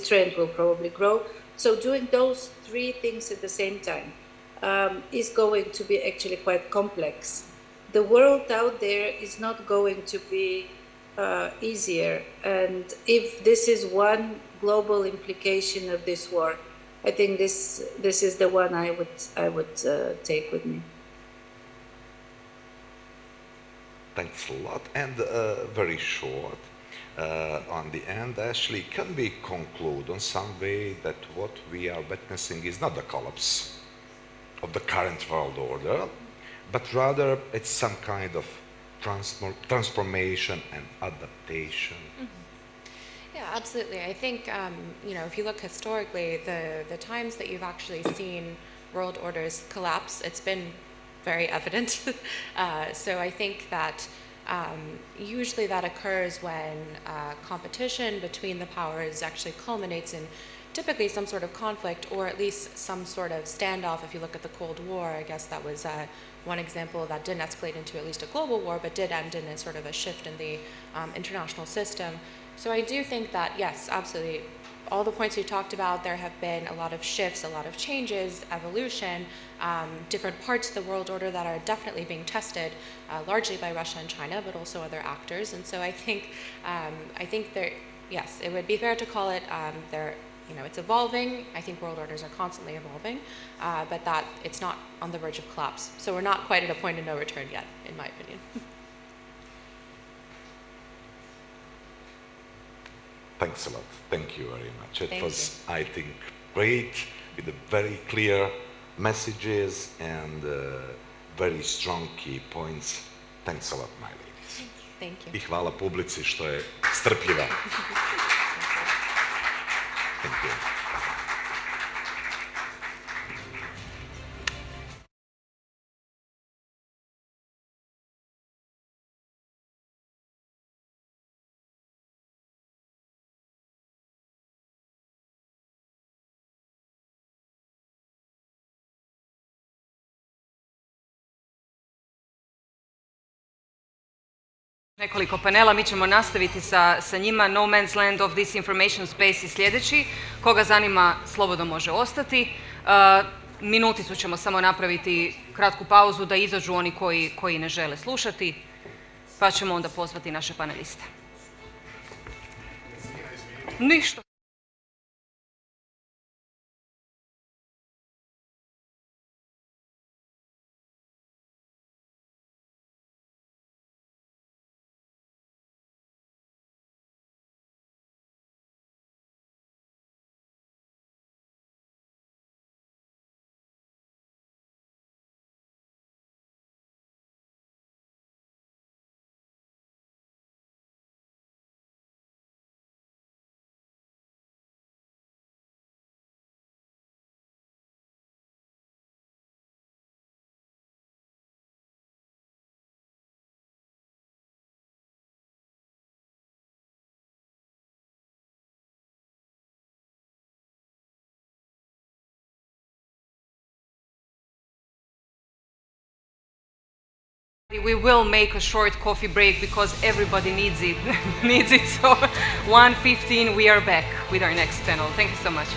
trend will probably grow. So doing those three things at the same time is going to be actually quite complex. The world out there is not going to be easier, and if this is one global implication of this war, I think this is the one I would take with me. Thanks a lot. And very short, on the end, Ashley, can we conclude on some way that what we are witnessing is not the collapse of the current world order, but rather it's some kind of transformation and adaptation? Mm-hmm. Yeah, absolutely. I think, if you look historically, the times that you've actually seen world orders collapse, it's been very evident. So I think that usually that occurs when competition between the powers actually culminates in typically some sort of conflict, or at least some sort of standoff. If you look at the Cold War, I guess that was one example that didn't escalate into at least a global war, but did end in a sort of a shift in the international system. So I do think that, yes, absolutely, all the points you talked about, there have been a lot of shifts, a lot of changes, evolution, different parts of the world order that are definitely being tested, largely by Russia and China, but also other actors. And so I think there, yes, it would be fair to call it, it's evolving. I think world orders are constantly evolving, but that it's not on the verge of collapse. So we're not quite at a point of no return yet, in my opinion. Thanks a lot. Thank you very much. It was, I think, great, with the very clear messages and very strong key points. Thanks a lot, my ladies. Thank you. I hvala publici što je strpljiva. Thank you. Nekoliko panela, mi ćemo nastaviti sa njima. No Man's Land of Disinformation Space i sljedeći. Koga zanima, slobodno može ostati. Minuticu ćemo samo napraviti kratku pauzu da izađu oni koji ne žele slušati, pa ćemo onda pozvati naše paneliste. Ništa. We will make a short coffee break because everybody needs it. So 1:15 we are back with our next panel. Thank you so much.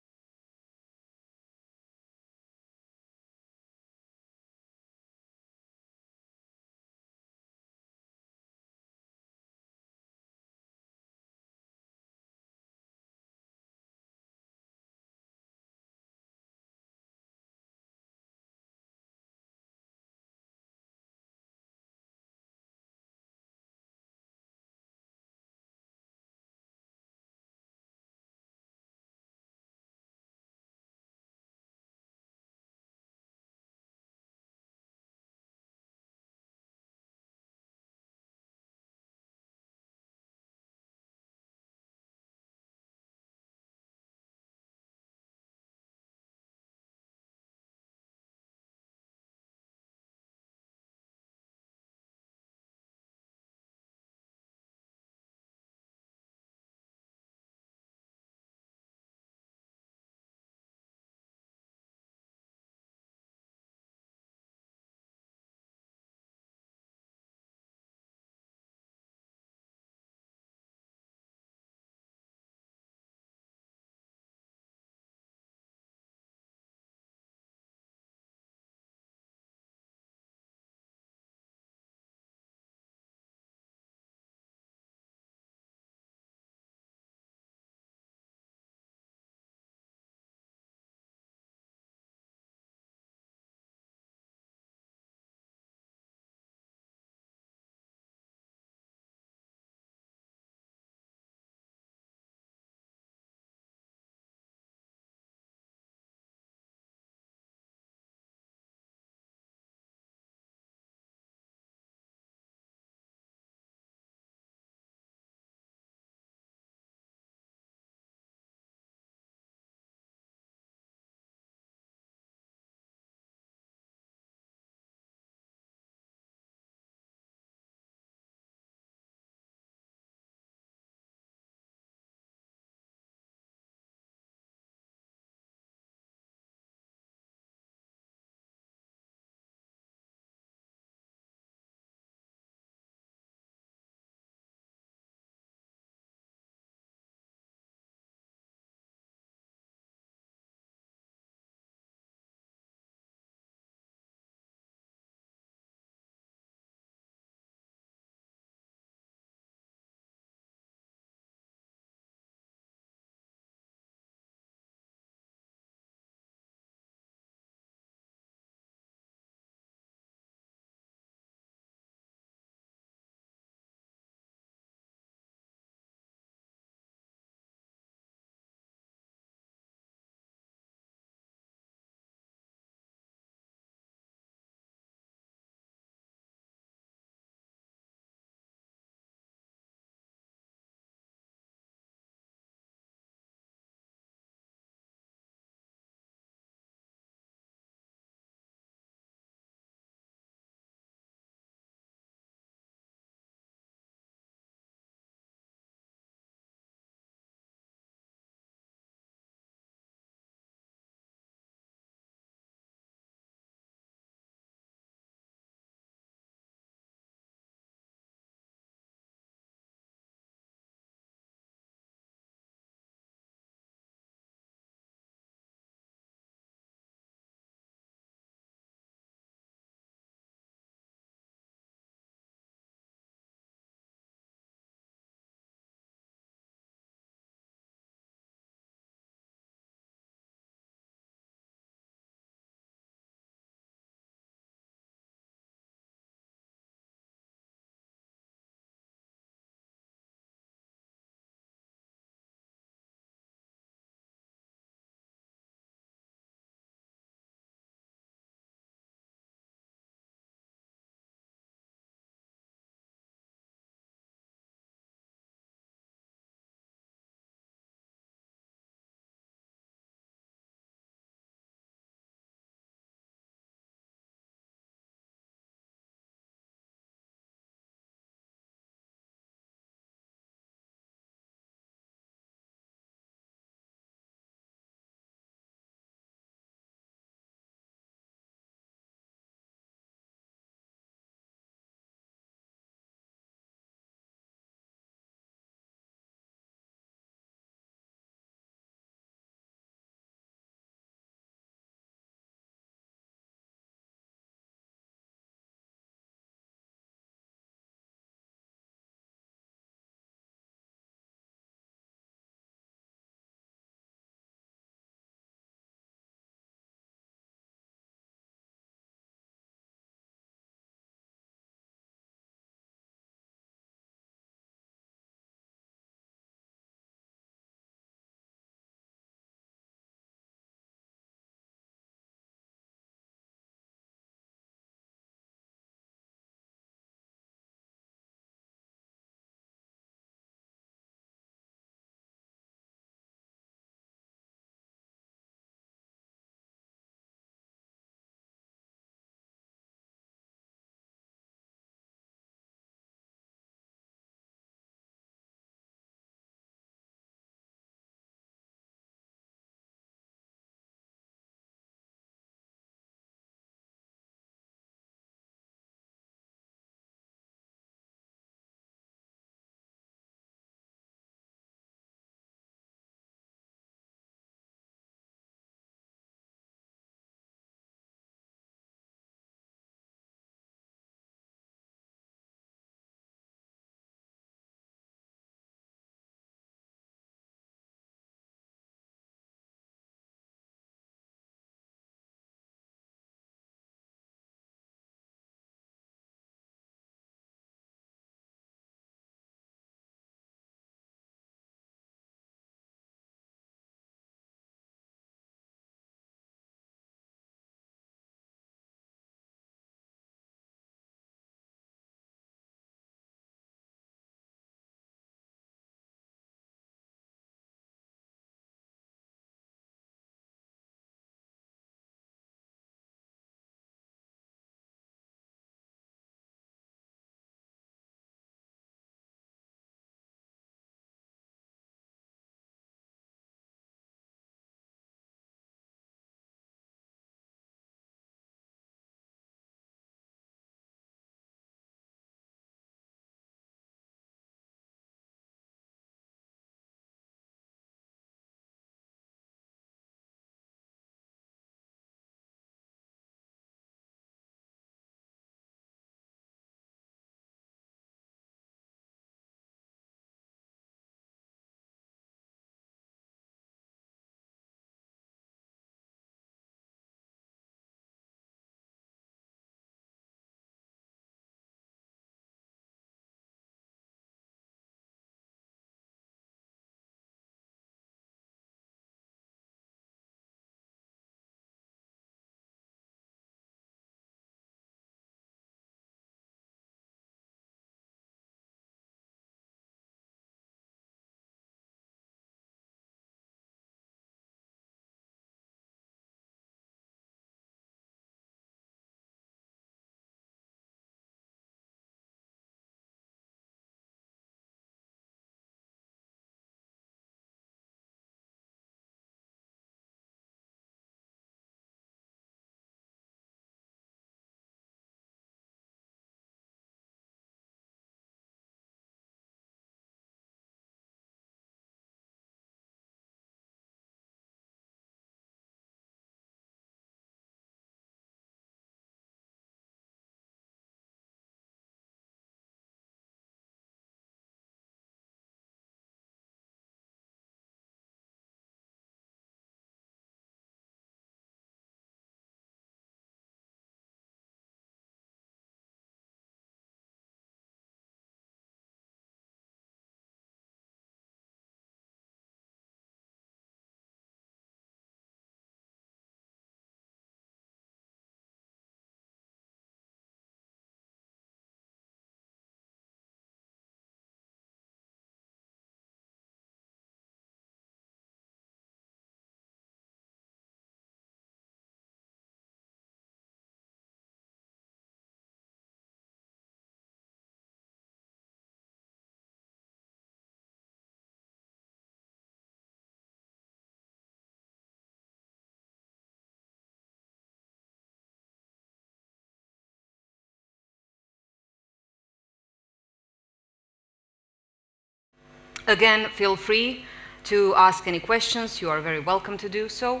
Again, feel free to ask any questions. You are very welcome to do so.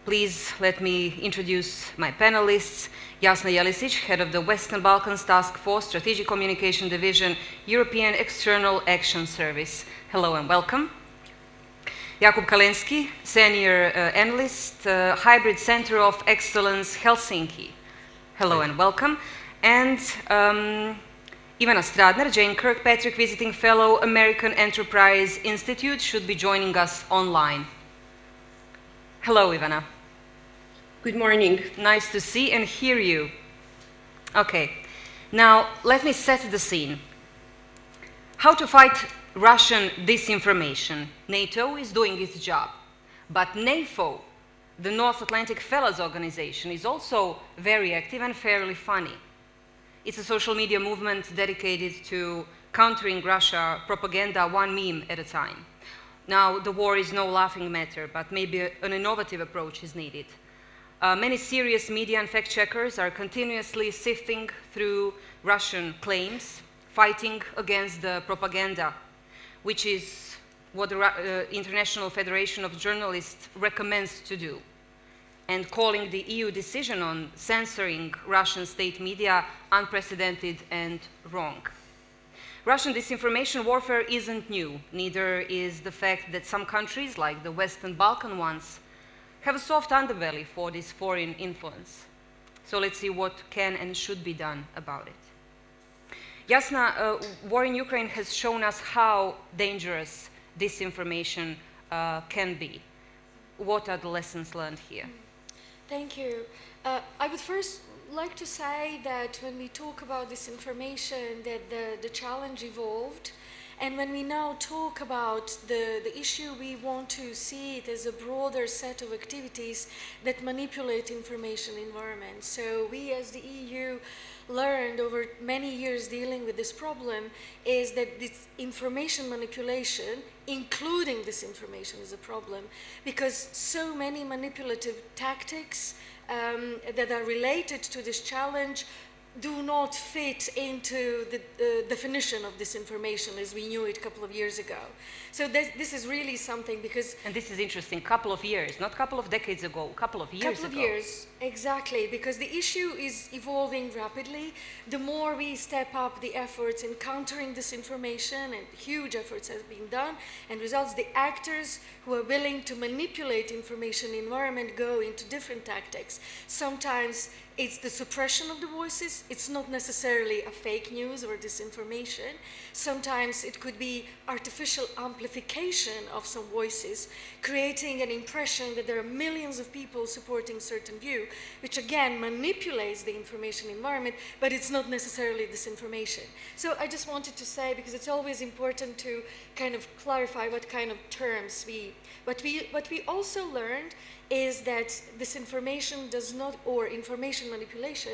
Please let me introduce my panelists. Jasna Jelisic, head of the Western Balkans Task Force, Strategic Communication Division, European External Action Service. Hello and welcome. Jakub Kalenski, senior analyst, Hybrid Center of Excellence, Helsinki. Hello and welcome. And Ivana Stradner, Jane Kirkpatrick, visiting fellow, American Enterprise Institute, should be joining us online. Hello, Ivana. Good morning. Nice to see and hear you. Okay, now let me set the scene. How to fight Russian disinformation. NATO is doing its job, but NAFO, the North Atlantic Fellows Organization, is also very active and fairly funny. It's a social media movement dedicated to countering Russia propaganda one meme at a time. Now, the war is no laughing matter, but maybe an innovative approach is needed. Many serious media and fact-checkers are continuously sifting through Russian claims, fighting against the propaganda, which is what the International Federation of Journalists recommends to do, and calling the EU decision on censoring Russian state media unprecedented and wrong. Russian disinformation warfare isn't new, neither is the fact that some countries, like the Western Balkan ones, have a soft underbelly for this foreign influence. So let's see what can and should be done about it. Jasna, war in Ukraine has shown us how dangerous disinformation can be. What are the lessons learned here? Thank you. I would first like to say that when we talk about disinformation, that the challenge evolved. And when we now talk about the issue, we want to see it as a broader set of activities that manipulate information environment. So we as the EU learned over many years dealing with this problem is that this information manipulation, including disinformation, is a problem because so many manipulative tactics that are related to this challenge do not fit into the definition of disinformation as we knew it a couple of years ago. So this is really something because... And this is interesting, couple of years, not a couple of decades ago, couple of years ago. Couple of years, exactly, because the issue is evolving rapidly. The more we step up the efforts in countering disinformation, and huge efforts have been done, and results, the actors who are willing to manipulate information environment go into different tactics. Sometimes it's the suppression of the voices. It's not necessarily a fake news or disinformation. Sometimes it could be artificial amplification of some voices, creating an impression that there are millions of people supporting certain view, which again manipulates the information environment, but it's not necessarily disinformation. So I just wanted to say, because it's always important to kind of clarify what kind of terms what we also learned is that disinformation does not, or information manipulation,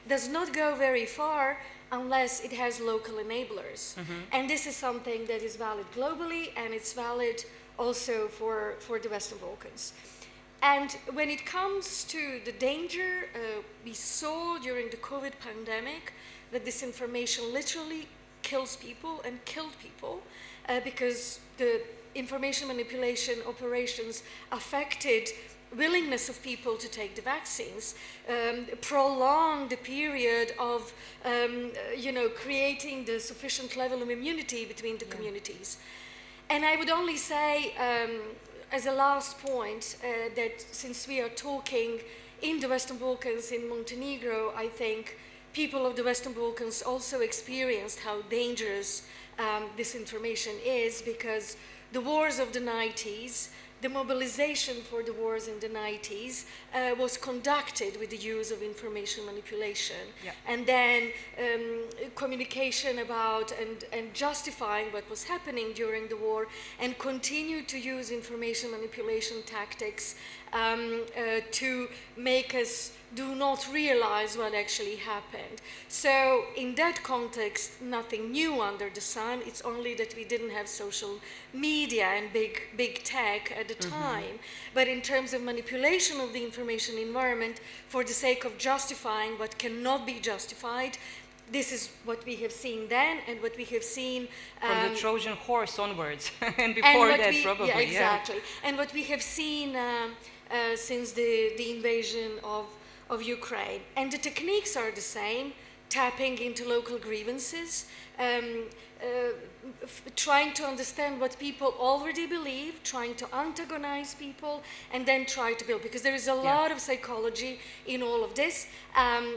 does not go very far unless it has local enablers. And this is something that is valid globally, and it's valid also for the Western Balkans. And when it comes to the danger, we saw during the COVID pandemic that disinformation literally kills people and killed people because the information manipulation operations affected willingness of people to take the vaccines, prolonged the period of, creating the sufficient level of immunity between the communities. And I would only say, as a last point, that since we are talking in the Western Balkans, in Montenegro, I think people of the Western Balkans also experienced how dangerous disinformation is, because the wars of the 90s, the mobilization for the wars in the 90s was conducted with the use of information manipulation. And then communication about and justifying what was happening during the war, and continued to use information manipulation tactics to make us do not realize what actually happened. So in that context, nothing new under the sun. It's only that we didn't have social media and big tech at the time. But in terms of manipulation of the information environment for the sake of justifying what cannot be justified, this is what we have seen then and what we have seen from the Trojan horse onwards, and before that probably. Yeah, exactly. Yeah. And what we have seen since the invasion of Ukraine. And the techniques are the same, tapping into local grievances, trying to understand what people already believe, trying to antagonize people, and then try to build, because there is a lot of psychology in all of this.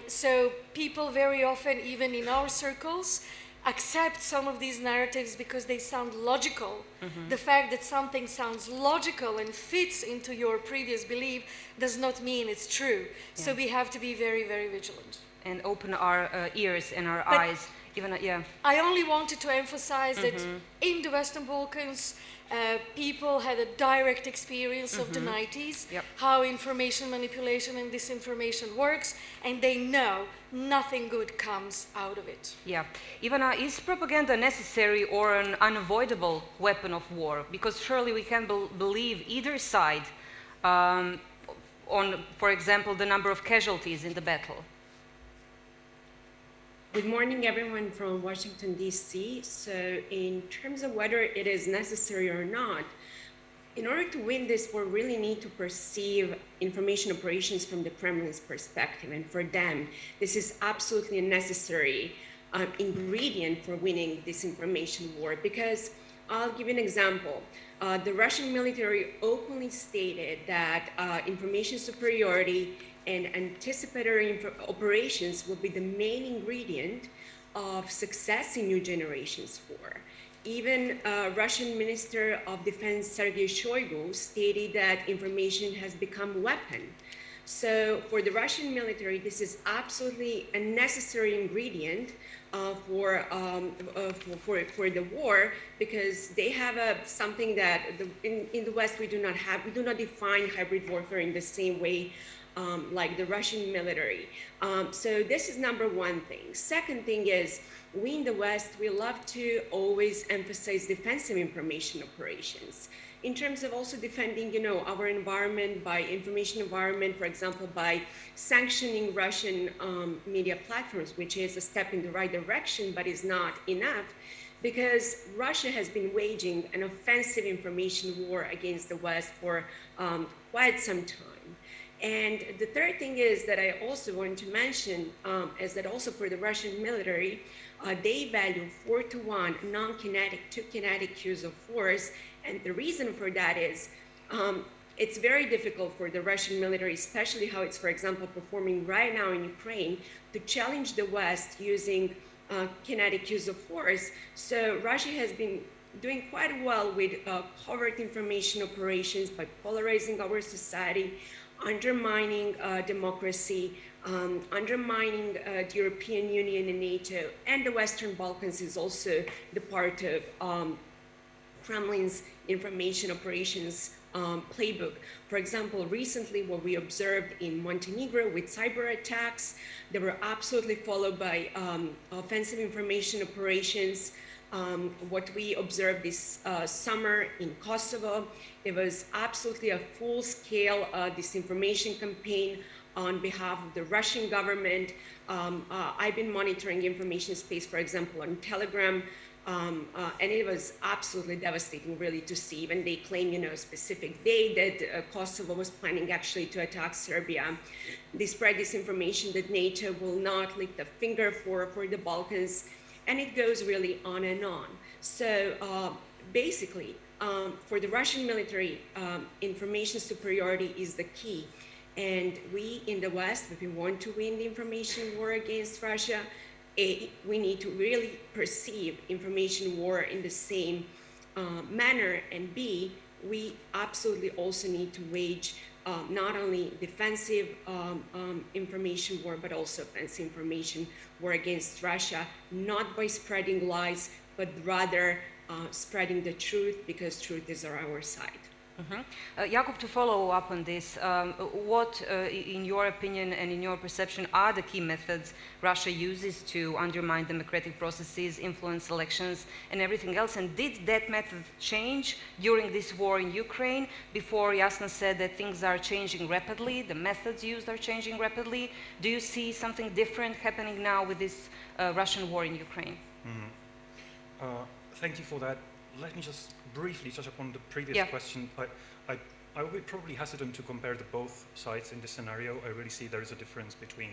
So people very often, even in our circles, accept some of these narratives because they sound logical. Mm-hmm. The fact that something sounds logical and fits into your previous belief does not mean it's true. Yeah. So we have to be very, very vigilant. And open our ears and our eyes. Even, I only wanted to emphasize that in the Western Balkans, people had a direct experience of the 90s, how information manipulation and disinformation works, and they know nothing good comes out of it. Yeah. Ivana, is propaganda necessary or an unavoidable weapon of war? Because surely we can believe either side on, for example, the number of casualties in the battle. Good morning, everyone from Washington, D.C. So in terms of whether it is necessary or not, in order to win this war, we really need to perceive information operations from the Kremlin's perspective. And for them, this is absolutely a necessary ingredient for winning this information war. Because I'll give you an example. The Russian military openly stated that information superiority and anticipatory operations will be the main ingredient of success in New Generation's war. Even Russian Minister of Defense Sergei Shoigu stated that information has become a weapon. So for the Russian military, this is absolutely a necessary ingredient for the war, because they have something that in the West we do not have. We do not define hybrid warfare in the same way like the Russian military. So this is number one thing. Second thing is, we in the West, we love to always emphasize defensive information operations in terms of also defending, our environment by information environment, for example, by sanctioning Russian media platforms, which is a step in the right direction, but is not enough, because Russia has been waging an offensive information war against the West for quite some time. And the third thing is that I also want to mention is that also for the Russian military, they value 4-to-1 non-kinetic to kinetic use of force. And the reason for that is it's very difficult for the Russian military, especially how it's, for example, performing right now in Ukraine, to challenge the West using kinetic use of force. So Russia has been doing quite well with covert information operations by polarizing our society, undermining democracy, undermining the European Union and NATO, and the Western Balkans is also the part of Kremlin's information operations playbook. For example, recently what we observed in Montenegro with cyber attacks, they were absolutely followed by offensive information operations. What we observed this summer in Kosovo, it was absolutely a full-scale disinformation campaign on behalf of the Russian government. I've been monitoring information space, for example, on Telegram, and it was absolutely devastating, really, to see. Even they claim, a specific day that Kosovo was planning actually to attack Serbia. They spread this information that NATO will not lift a finger for the Balkans. And it goes really on and on. So basically, for the Russian military, information superiority is the key. And we in the West, if we want to win the information war against Russia, we need to really perceive information war in the same manner. And B, we absolutely also need to wage not only defensive information war, but also offensive information war against Russia, not by spreading lies, but rather spreading the truth, because truth is on our side. Jakub, to follow up on this, what, in your opinion and in your perception, are the key methods Russia uses to undermine democratic processes, influence elections, and everything else? And did that method change during this war in Ukraine? Before, Jasna said that things are changing rapidly, the methods used are changing rapidly. Do you see something different happening now with this Russian war in Ukraine? Thank you for that. Let me just briefly touch upon the previous question. I will be probably hesitant to compare the both sides in this scenario. I really see there is a difference between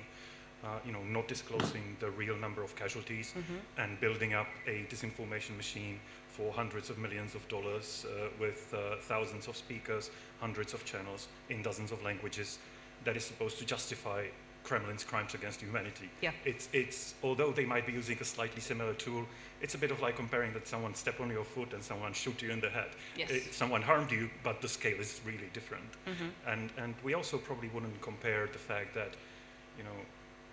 not disclosing the real number of casualties and building up a disinformation machine for hundreds of millions of dollars with thousands of speakers, hundreds of channels in dozens of languages that is supposed to justify Kremlin's crimes against humanity. Yeah. It's although they might be using a slightly similar tool, it's a bit of like comparing that someone stepped on your foot and someone shoot you in the head. Yes. Someone harmed you, but the scale is really different. And we also probably wouldn't compare the fact that,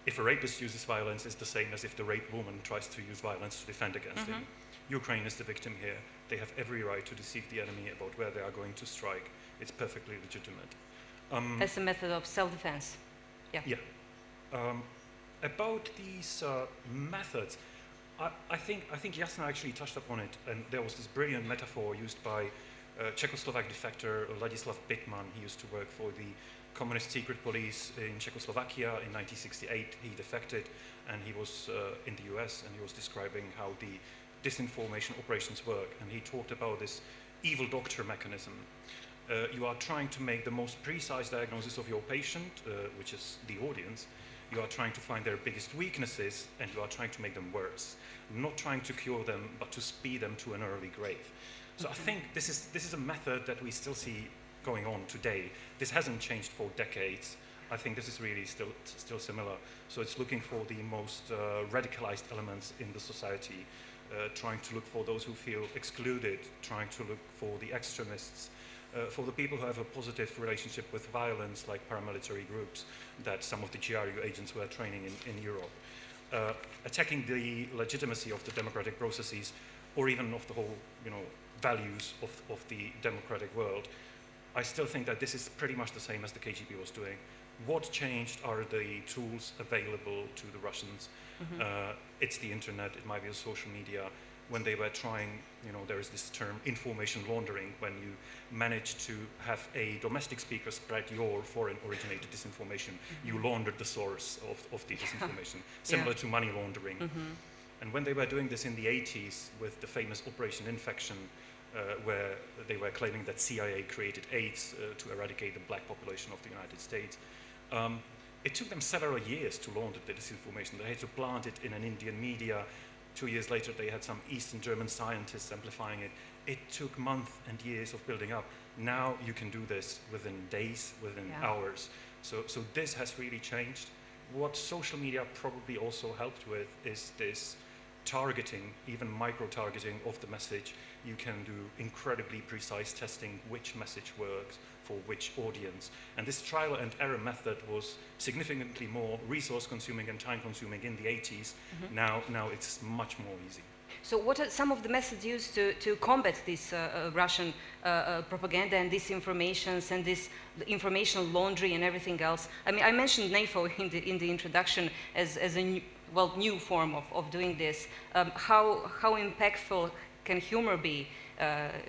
if a rapist uses violence, it's the same as if the raped woman tries to use violence to defend against him. Ukraine is the victim here. They have every right to deceive the enemy about where they are going to strike. It's perfectly legitimate. As a method of self-defense. Yeah. About these methods, I think Jasna actually touched upon it, and there was this brilliant metaphor used by Czechoslovak defector Ladislav Bittman. He used to work for the Communist secret police in Czechoslovakia in 1968. He defected, and he was in the US, and he was describing how the disinformation operations work, and he talked about this evil doctor mechanism. You are trying to make the most precise diagnosis of your patient, which is the audience. You are trying to find their biggest weaknesses, and you are trying to make them worse. Not trying to cure them, but to speed them to an early grave. So I think this is a method that we still see going on today. This hasn't changed for decades. I think this is really still similar. So it's looking for the most radicalized elements in the society, trying to look for those who feel excluded, trying to look for the extremists, for the people who have a positive relationship with violence, like paramilitary groups that some of the GRU agents were training in Europe, attacking the legitimacy of the democratic processes, or even of the whole, values of the democratic world. I still think that this is pretty much the same as the KGB was doing. What changed are the tools available to the Russians. It's the internet, it might be the social media. When they were trying, there is this term information laundering, when you manage to have a domestic speaker spread your foreign originated disinformation, you laundered the source of the disinformation, similar to money laundering. And when they were doing this in the 80s with the famous Operation Infection, where they were claiming that CIA created AIDS to eradicate the black population of the United States, it took them several years to launder the disinformation. They had to plant it in an Indian media. 2 years later, they had some Eastern German scientists amplifying it. It took months and years of building up. Now you can do this within days, within hours. So this has really changed. What social media probably also helped with is this targeting, even micro-targeting of the message. You can do incredibly precise testing which message works for which audience. And this trial and error method was significantly more resource-consuming and time-consuming in the 80s. Now it's much more easy. So what are some of the methods used to combat this Russian propaganda and disinformations and this information laundry and everything else? I mean, I mentioned NAFO in the introduction as a new form of doing this. How impactful can humor be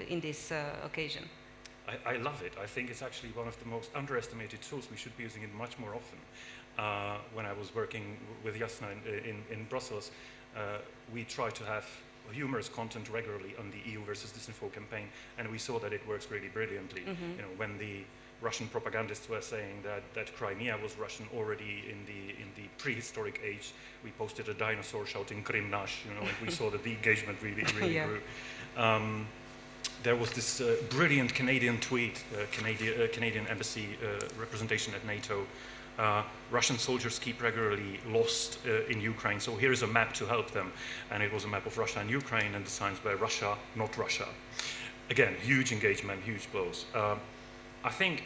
in this occasion? I love it. I think it's actually one of the most underestimated tools. We should be using it much more often. When I was working with Jasna in Brussels, we try to have humorous content regularly on the EU versus Disinfo campaign, and we saw that it works really brilliantly. When the Russian propagandists were saying that Crimea was Russian already in the prehistoric age, we posted a dinosaur shouting Krim nash, and we saw that the engagement really grew. There was this brilliant Canadian tweet, Canadian embassy representation at NATO. Russian soldiers keep regularly lost in Ukraine, so here is a map to help them. And it was a map of Russia and Ukraine, and the signs were Russia, not Russia. Again, huge engagement, huge blows. I think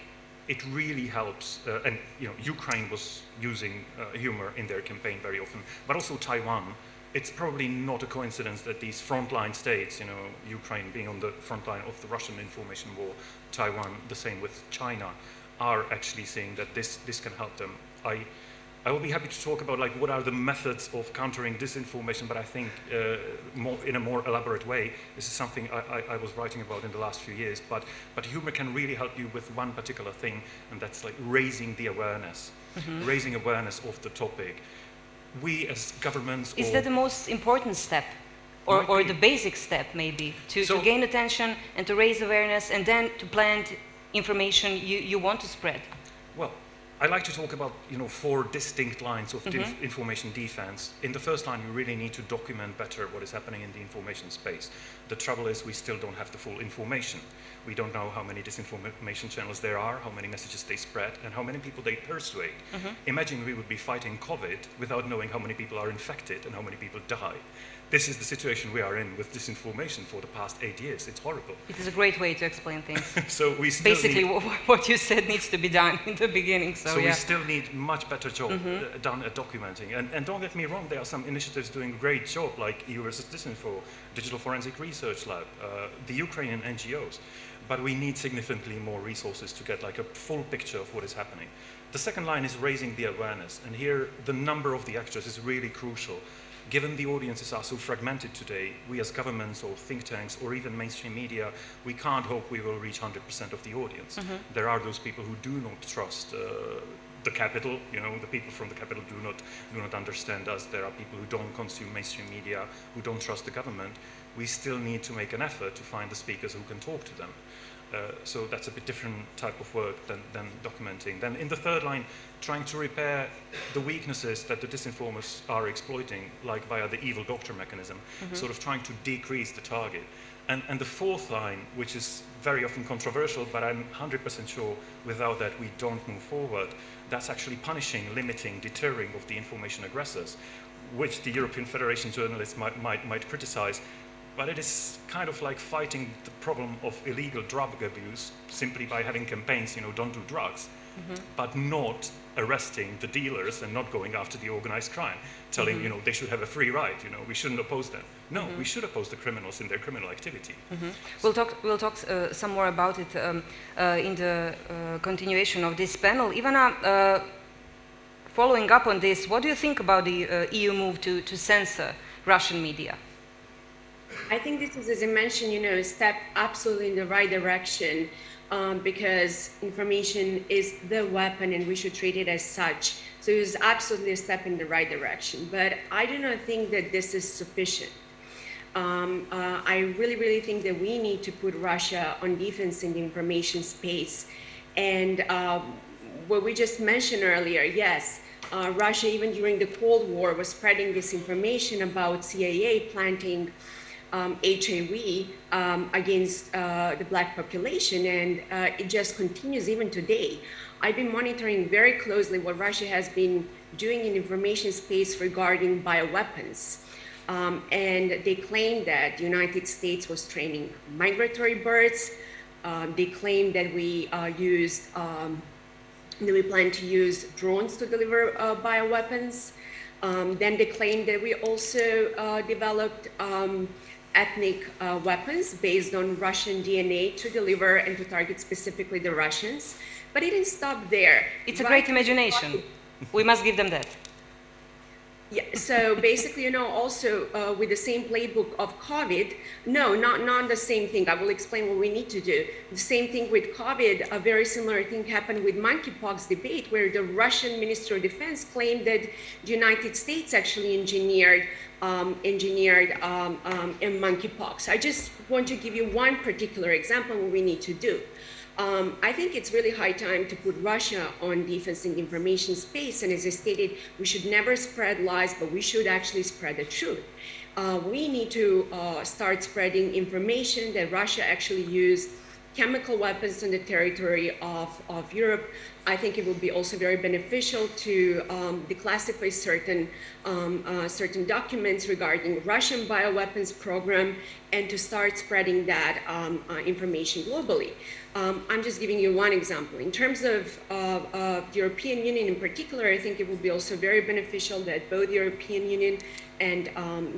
it really helps, and Ukraine was using humor in their campaign very often, but also Taiwan. it's probably not a coincidence that these frontline states, Ukraine being on the front line of the Russian information war, Taiwan, the same with China, are actually saying that this can help them. I will be happy to talk about what are the methods of countering disinformation, but I think in a more elaborate way. This is something I was writing about in the last few years, but humor can really help you with one particular thing, and that's raising the awareness, raising awareness of the topic. We as governments... Is that the most important step? Or the basic step, maybe, to gain attention and to raise awareness and then to plant information you want to spread? Well, I like to talk about 4 distinct lines of information defense. In the first line, you really need to document better what is happening in the information space. The trouble is we still don't have the full information. We don't know how many disinformation channels there are, how many messages they spread, and how many people they persuade. Imagine we would be fighting COVID without knowing how many people are infected and how many people die. This is the situation we are in with disinformation for the past 8 years. It's horrible. It is a great way to explain things. So we still basically what you said needs to be done in the beginning. So we still need much better job done at documenting. And don't get me wrong, there are some initiatives doing a great job, like EU versus Disinfo, Digital Forensic Research Lab, the Ukrainian NGOs. But we need significantly more resources to get a full picture of what is happening. The second line is raising the awareness. And here, the number of the actors is really crucial. Given the audiences are so fragmented today, we as governments or think tanks or even mainstream media, we can't hope we will reach 100% of the audience. There are those people who do not trust the capital, the people from the capital do not understand us. There are people who don't consume mainstream media, who don't trust the government. We still need to make an effort to find the speakers who can talk to them. So that's a bit different type of work than documenting. Then in the third line, trying to repair the weaknesses that the disinformers are exploiting, like via the evil doctor mechanism, sort of trying to decrease the target. And the fourth line, which is very often controversial, but I'm 100% sure without that we don't move forward, that's actually punishing, limiting, deterring of the information aggressors, which the European Federation journalists might criticize. But it is kind of like fighting the problem of illegal drug abuse simply by having campaigns, don't do drugs, but not arresting the dealers and not going after the organized crime, telling, they should have a free ride, we shouldn't oppose them. No, we should oppose the criminals in their criminal activity. We'll talk some more about it in the continuation of this panel. Ivana, following up on this, what do you think about the EU move to censor Russian media? I think this is, as I mentioned, a step absolutely in the right direction because information is the weapon and we should treat it as such. So it's absolutely a step in the right direction. But I do not think that this is sufficient. I really think that we need to put Russia on defense in the information space. And what we just mentioned earlier, yes, Russia, even during the Cold War, was spreading this information about CIA planting HIV against the black population, and it just continues even today. I've been monitoring very closely what Russia has been doing in information space regarding bioweapons. And they claim that the United States was training migratory birds. They claim that we plan to use drones to deliver bioweapons. Then they claim that we also developed ethnic weapons based on Russian DNA to deliver and to target specifically the Russians. But it didn't stop there. It's a great imagination. We must give them that. Yeah, so basically, also with the same playbook of COVID, no, not the same thing. I will explain what we need to do. The same thing with COVID, a very similar thing happened with monkeypox debate, where the Russian Minister of Defense claimed that the United States actually engineered monkeypox. I just want to give you one particular example of what we need to do. I think it's really high time to put Russia on defense in the information space. And as I stated, we should never spread lies, but we should actually spread the truth. We need to start spreading information that Russia actually used chemical weapons on the territory of Europe. I think it would be also very beneficial to declassify certain documents regarding Russian bioweapons program and to start spreading that information globally. I'm just giving you one example. In terms of the European Union in particular, I think it would be also very beneficial that both the European Union and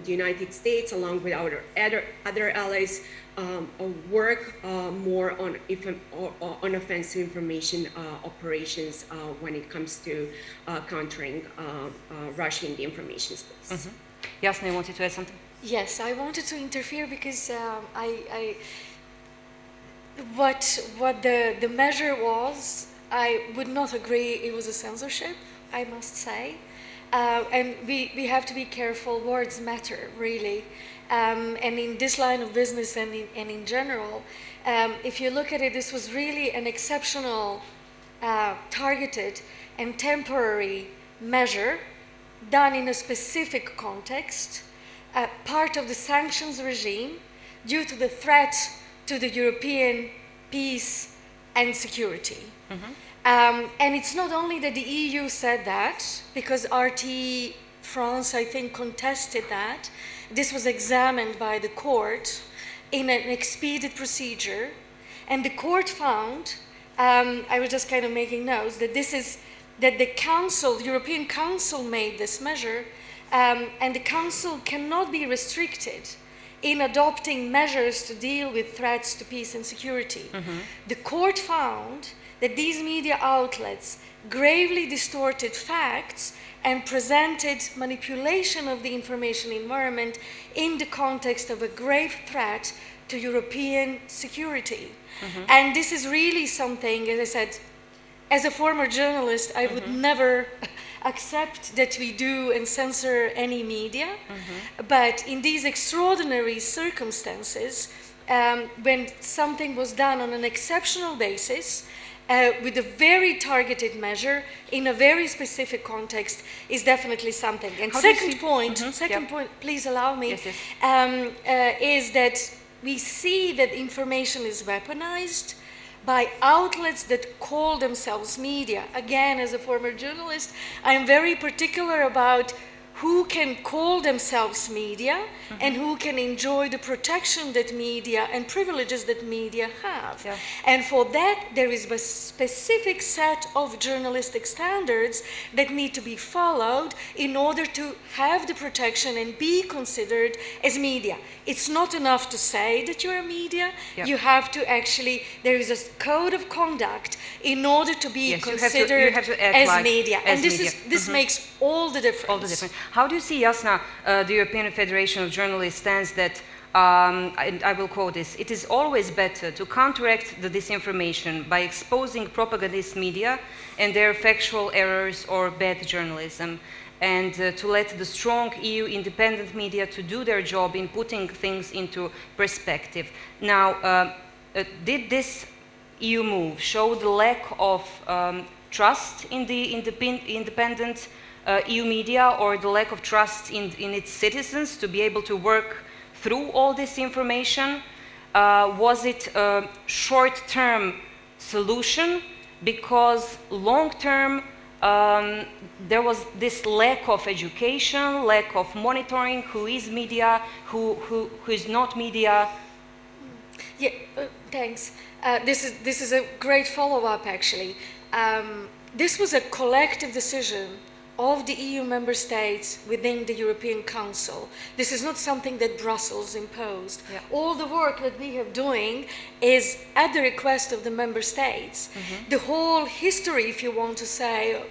the United States, along with our other allies, work more on offensive information operations when it comes to countering Russia in the information space. Jasna, you wanted to add something? Yes, I wanted to interfere because what the measure was, I would not agree it was a censorship, I must say. And we have to be careful, words matter, really. And in this line of business and in general, if you look at it, this was really an exceptional, targeted and temporary measure done in a specific context, part of the sanctions regime due to the threat to the European peace and security. And it's not only that the EU said that, because RT France, I think, contested that. This was examined by the court in an expedited procedure, and the court found, I was just kind of making notes, that that the Council, the European Council made this measure, and the Council cannot be restricted in adopting measures to deal with threats to peace and security. The court found that these media outlets gravely distorted facts and presented manipulation of the information environment in the context of a grave threat to European security. And this is really something, as I said, as a former journalist, I would never accept that we do and censor any media, but in these extraordinary circumstances, when something was done on an exceptional basis, with a very targeted measure in a very specific context, is definitely something. And second point, please allow me, is that we see that information is weaponized by outlets that call themselves media. Again, as a former journalist, I'm very particular about who can call themselves media and who can enjoy the protection that media and privileges that media have. And for that, there is a specific set of journalistic standards that need to be followed in order to have the protection and be considered as media. It's not enough to say that you're a media. You have to actually, there is a code of conduct in order to be considered as media. And this makes all the difference. All the difference. How do you see, Jasna, the European Federation of Journalists stands that, and I will quote this, it is always better to counteract the disinformation by exposing propagandist media and their factual errors or bad journalism, and to let the strong EU independent media to do their job in putting things into perspective. Now, did this EU move show the lack of trust in the independent EU media, or the lack of trust in its citizens to be able to work through all this information? Was it a short-term solution? Because long-term, there was this lack of education, lack of monitoring who is media, who is not media. Yeah, thanks. This is a great follow-up, actually. This was a collective decision of the EU member states within the European Council. This is not something that Brussels imposed. All the work that we are doing is at the request of the member states. The whole history, if you want to say,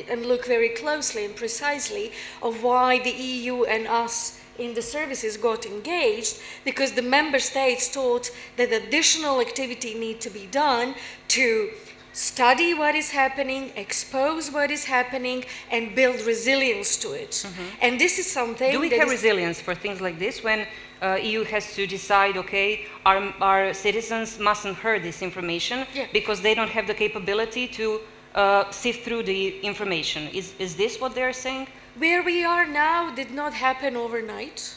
and look very closely and precisely, of why the EU and us in the services got engaged, because the member states thought that additional activity need to be done to study what is happening, expose what is happening, and build resilience to it. And this is something. Do we have resilience for things like this when EU has to decide, okay, our citizens mustn't hear this information because they don't have the capability to sift through the information? Is this what they're saying? Where we are now did not happen overnight.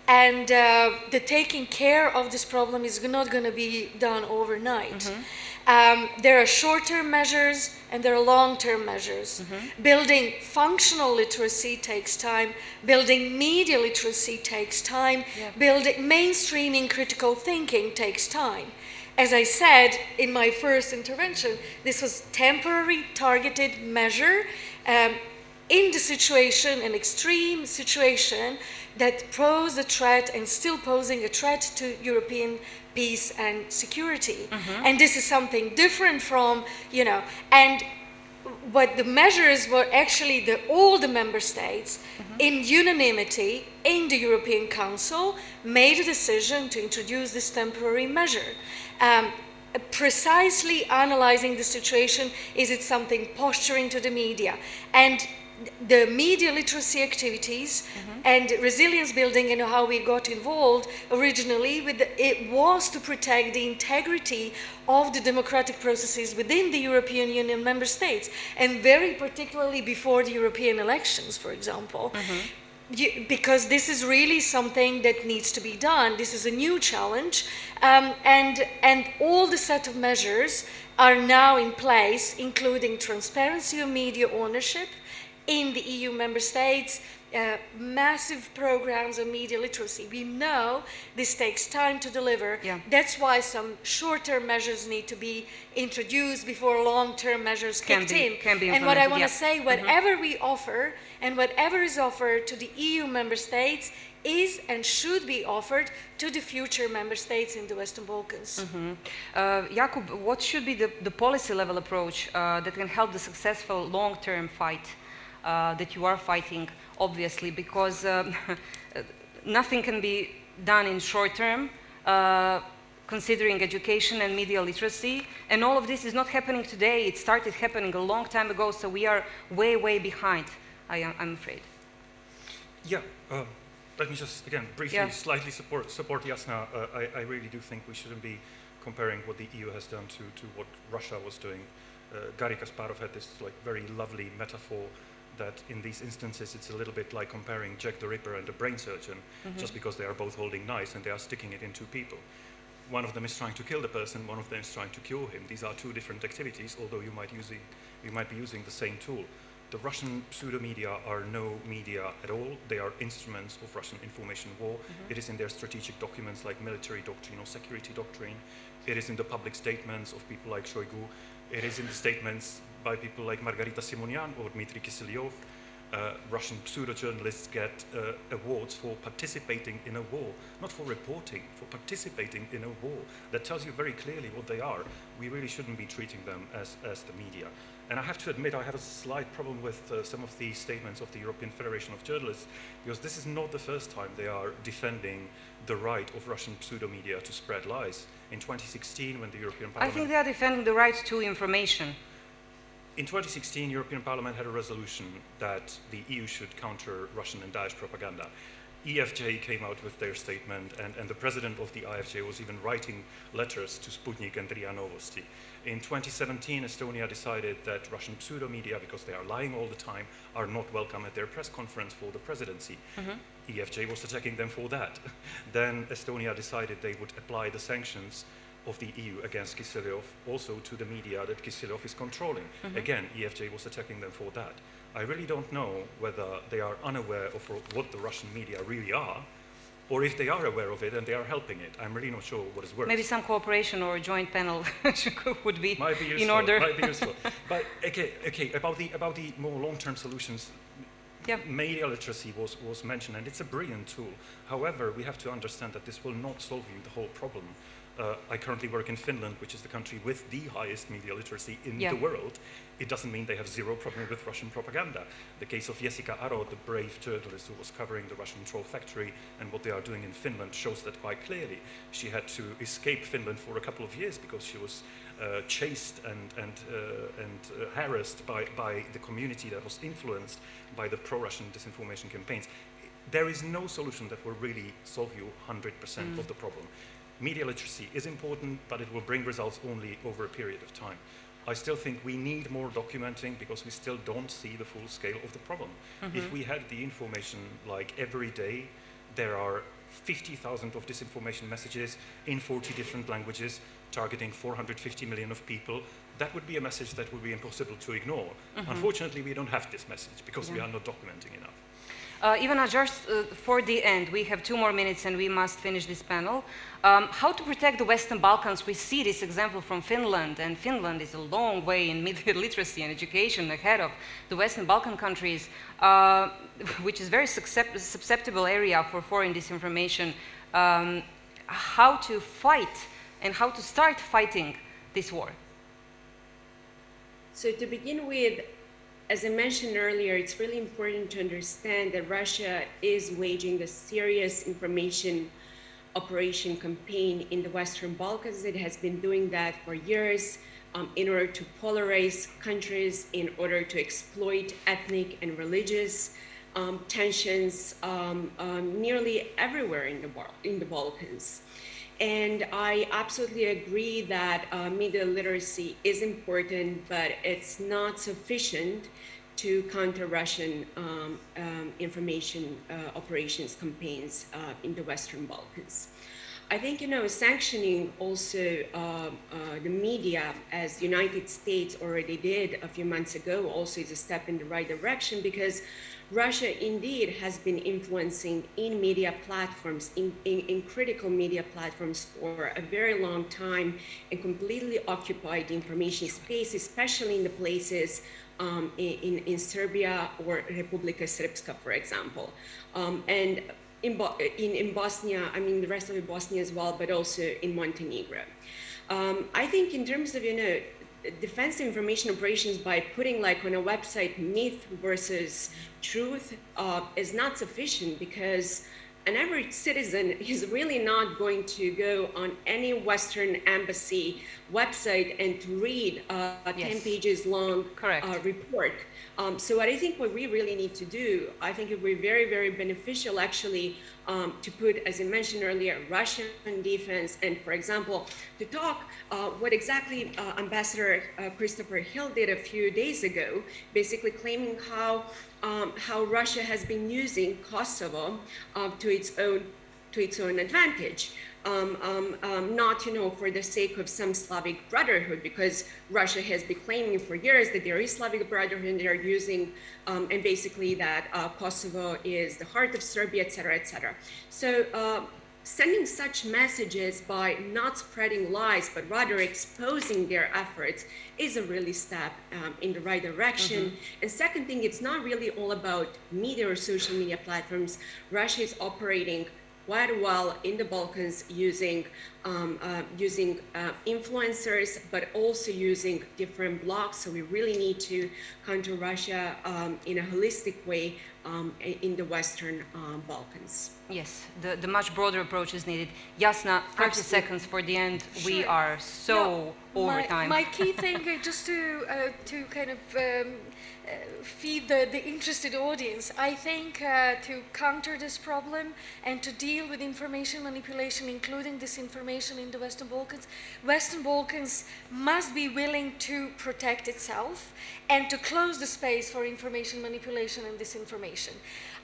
And the taking care of this problem is not going to be done overnight. There are short-term measures and there are long-term measures. Building functional literacy takes time. Building media literacy takes time. Building mainstreaming critical thinking takes time. as I said in my first intervention, this was temporary targeted measure in the situation, an extreme situation that posed a threat and still posing a threat to European peace and security. And this is something different from, and what the measures were actually all the member states in unanimity in the European Council made a decision to introduce this temporary measure. Precisely analyzing the situation, is it something posturing to the media? And the media literacy activities and resilience building and how we got involved originally it was to protect the integrity of the democratic processes within the European Union member states, and very particularly before the European elections, for example. Because this is really something that needs to be done. This is a new challenge, and all the set of measures are now in place, including transparency of media ownership in the EU member states, massive programs of media literacy. We know this takes time to deliver. That's why some short-term measures need to be introduced before long-term measures kicked in. And what I want to say, whatever we offer and whatever is offered to the EU member states is and should be offered to the future member states in the Western Balkans. Jakub, what should be the policy level approach that can help the successful long-term fight that you are fighting, obviously, because nothing can be done in short term, considering education and media literacy, and all of this is not happening today. It started happening a long time ago, so we are way, way behind, I'm afraid. Yeah, let me just, again, briefly, slightly support Jasna. I really do think we shouldn't be comparing what the EU has done to what Russia was doing. Garry Kasparov had this very lovely metaphor that in these instances it's a little bit like comparing Jack the Ripper and a brain surgeon, just because they are both holding knives and they are sticking it into people. One of them is trying to kill the person, one of them is trying to cure him. These are two different activities, although you might be using the same tool. The Russian pseudo-media are no media at all. They are instruments of Russian information war. It is in their strategic documents like military doctrine or security doctrine. It is in the public statements of people like Shoigu. It is in the statements by people like Margarita Simonyan or Dmitry Kiselyov. Russian pseudo-journalists get awards for participating in a war, not for reporting, for participating in a war. That tells you very clearly what they are. We really shouldn't be treating them as the media. And I have to admit, I have a slight problem with some of the statements of the European Federation of Journalists, because this is not the first time they are defending the right of Russian pseudo-media to spread lies. In 2016, when the European Parliament... I think they are defending the right to information. In 2016, European Parliament had a resolution that the EU should counter Russian and Daesh propaganda. EFJ came out with their statement, and the president of the IFJ was even writing letters to Sputnik and RIA Novosti. In 2017, Estonia decided that Russian pseudo-media, because they are lying all the time, are not welcome at their press conference for the presidency. EFJ was attacking them for that. Then Estonia decided they would apply the sanctions of the EU against Kiselyov also to the media that Kiselyov is controlling. Again, EFJ was attacking them for that. I really don't know whether they are unaware of what the Russian media really are, or if they are aware of it and they are helping it. I'm really not sure what is worse. Maybe some cooperation or a joint panel would be useful, in order. Might be useful. But okay, about the more long-term solutions, media literacy was mentioned, and it's a brilliant tool. However, we have to understand that this will not solve you the whole problem. I currently work in Finland, which is the country with the highest media literacy in the world. It doesn't mean they have zero problem with Russian propaganda. The case of Jessica Aro, the brave journalist who was covering the Russian troll factory and what they are doing in Finland, shows that quite clearly. She had to escape Finland for a couple of years because she was chased and harassed by the community that was influenced by the pro-Russian disinformation campaigns. There is no solution that will really solve you 100% of the problem. Media literacy is important, but it will bring results only over a period of time. I still think we need more documenting because we still don't see the full scale of the problem. If we had the information like every day, there are 50,000 of disinformation messages in 40 different languages targeting 450 million of people, that would be a message that would be impossible to ignore. Unfortunately, we don't have this message because we are not documenting enough. Ivana, just for the end, we have 2 more minutes and we must finish this panel. How to protect the Western Balkans? We see this example from Finland, and Finland is a long way in media literacy and education ahead of the Western Balkan countries, which is a very susceptible area for foreign disinformation. How to fight and how to start fighting this war? So to begin with, as I mentioned earlier, it's really important to understand that Russia is waging a serious information operation campaign in the Western Balkans. It has been doing that for years in order to polarize countries, in order to exploit ethnic and religious tensions nearly everywhere in the Balkans. And I absolutely agree that media literacy is important, but it's not sufficient to counter Russian information operations campaigns in the Western Balkans. I think, sanctioning also the media, as the United States already did a few months ago, also is a step in the right direction, because Russia indeed has been influencing in media platforms, in critical media platforms for a very long time, and completely occupied the information space, especially in the places in Serbia or Republika Srpska, for example. And in Bosnia, I mean the rest of Bosnia as well, but also in Montenegro. I think in terms of, defense information operations, by putting like on a website myth versus truth is not sufficient, because an average citizen is really not going to go on any Western embassy website and to read a 10 pages long report. So what I think what we really need to do, I think it would be very, very beneficial actually to put, as I mentioned earlier, Russian defense, and for example, to talk what exactly Ambassador Christopher Hill did a few days ago, basically claiming how Russia has been using Kosovo to its own advantage. Not, for the sake of some Slavic brotherhood, because Russia has been claiming for years that there is Slavic brotherhood and they are using, and basically that Kosovo is the heart of Serbia, et cetera, et cetera. So sending such messages by not spreading lies, but rather exposing their efforts is a really step in the right direction. And second thing, it's not really all about media or social media platforms. Russia is operating quite well in the Balkans using influencers, but also using different blocs. So we really need to counter Russia in a holistic way in the Western Balkans. Yes, the much broader approach is needed. Jasna, 30 seconds for the end. Sure. We are so over time. My key thing, just to kind of feed the interested audience, I think to counter this problem and to deal with information manipulation, including disinformation in the Western Balkans must be willing to protect itself and to close the space for information manipulation and disinformation.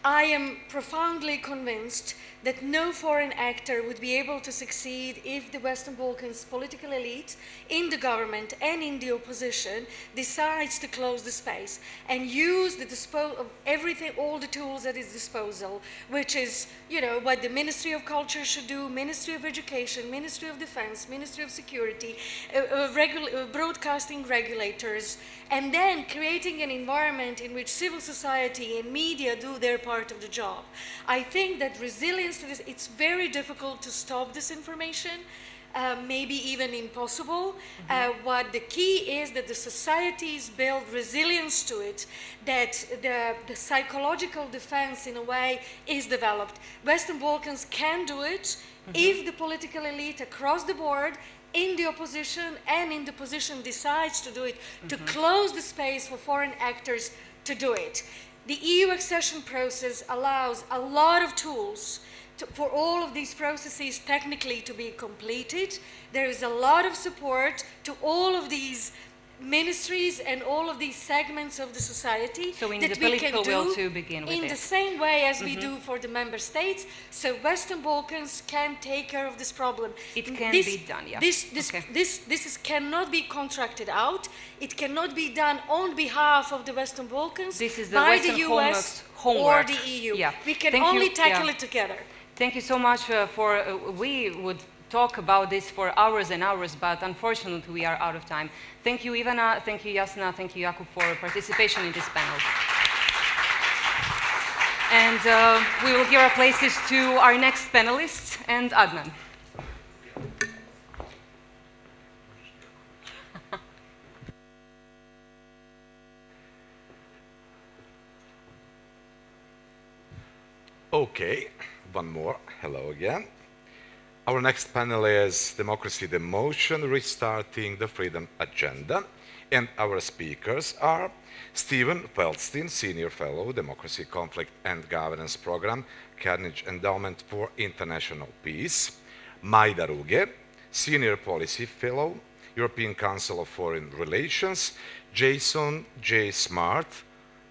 I am profoundly convinced that no foreign actor would be able to succeed if the Western Balkans political elite in the government and in the opposition decides to close the space and use the everything, all the tools at its disposal, which is, what the Ministry of Culture should do, Ministry of Education, Ministry of Defense, Ministry of Security, broadcasting regulators, and then creating an environment in which civil society and media do their part of the job. I think that resilience to this, it's very difficult to stop disinformation, maybe even impossible. What the key is that the societies build resilience to it, that the psychological defense in a way is developed. Western Balkans can do it if the political elite across the board in the opposition and in the position decides to do it, to close the space for foreign actors to do it. The EU accession process allows a lot of tools for all of these processes technically to be completed. There is a lot of support to all of these ministries and all of these segments of the society So we need that the we can political will do to begin with in it. the same way as we do for the member states, so Western Balkans can take care of this problem. It can be done, yeah. This cannot be contracted out. It cannot be done on behalf of the Western Balkans This is the by Western the US homework. or the EU. Yeah. We can Thank only you. tackle Yeah. it together. Thank you so much we would talk about this for hours and hours, but unfortunately we are out of time. Thank you, Ivana, thank you, Jasna, thank you, Jakub, for participation in this panel. And we will give our places to our next panelists and Adnan. Okay, one more. Hello again. Our next panel is Democracy the Motion, Restarting the Freedom Agenda. And our speakers are Stephen Feldstein, Senior Fellow, Democracy, Conflict and Governance Program, Carnegie Endowment for International Peace, Majda Ruge, Senior Policy Fellow, European Council of Foreign Relations, Jason J. Smart,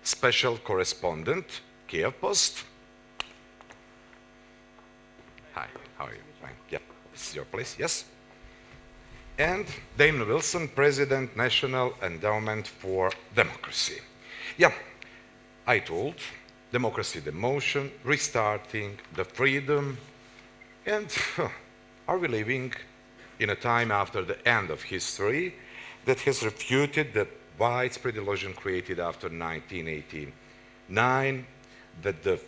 Special Correspondent, Kiev Post. Hi, how are you? Fine. Yep, this is your place, yes? And Damon Wilson, President, National Endowment for Democracy. Yeah, I told Democracy the Motion, Restarting the Freedom, and are we living in a time after the end of history that has refuted the widespread illusion created after 1989, that the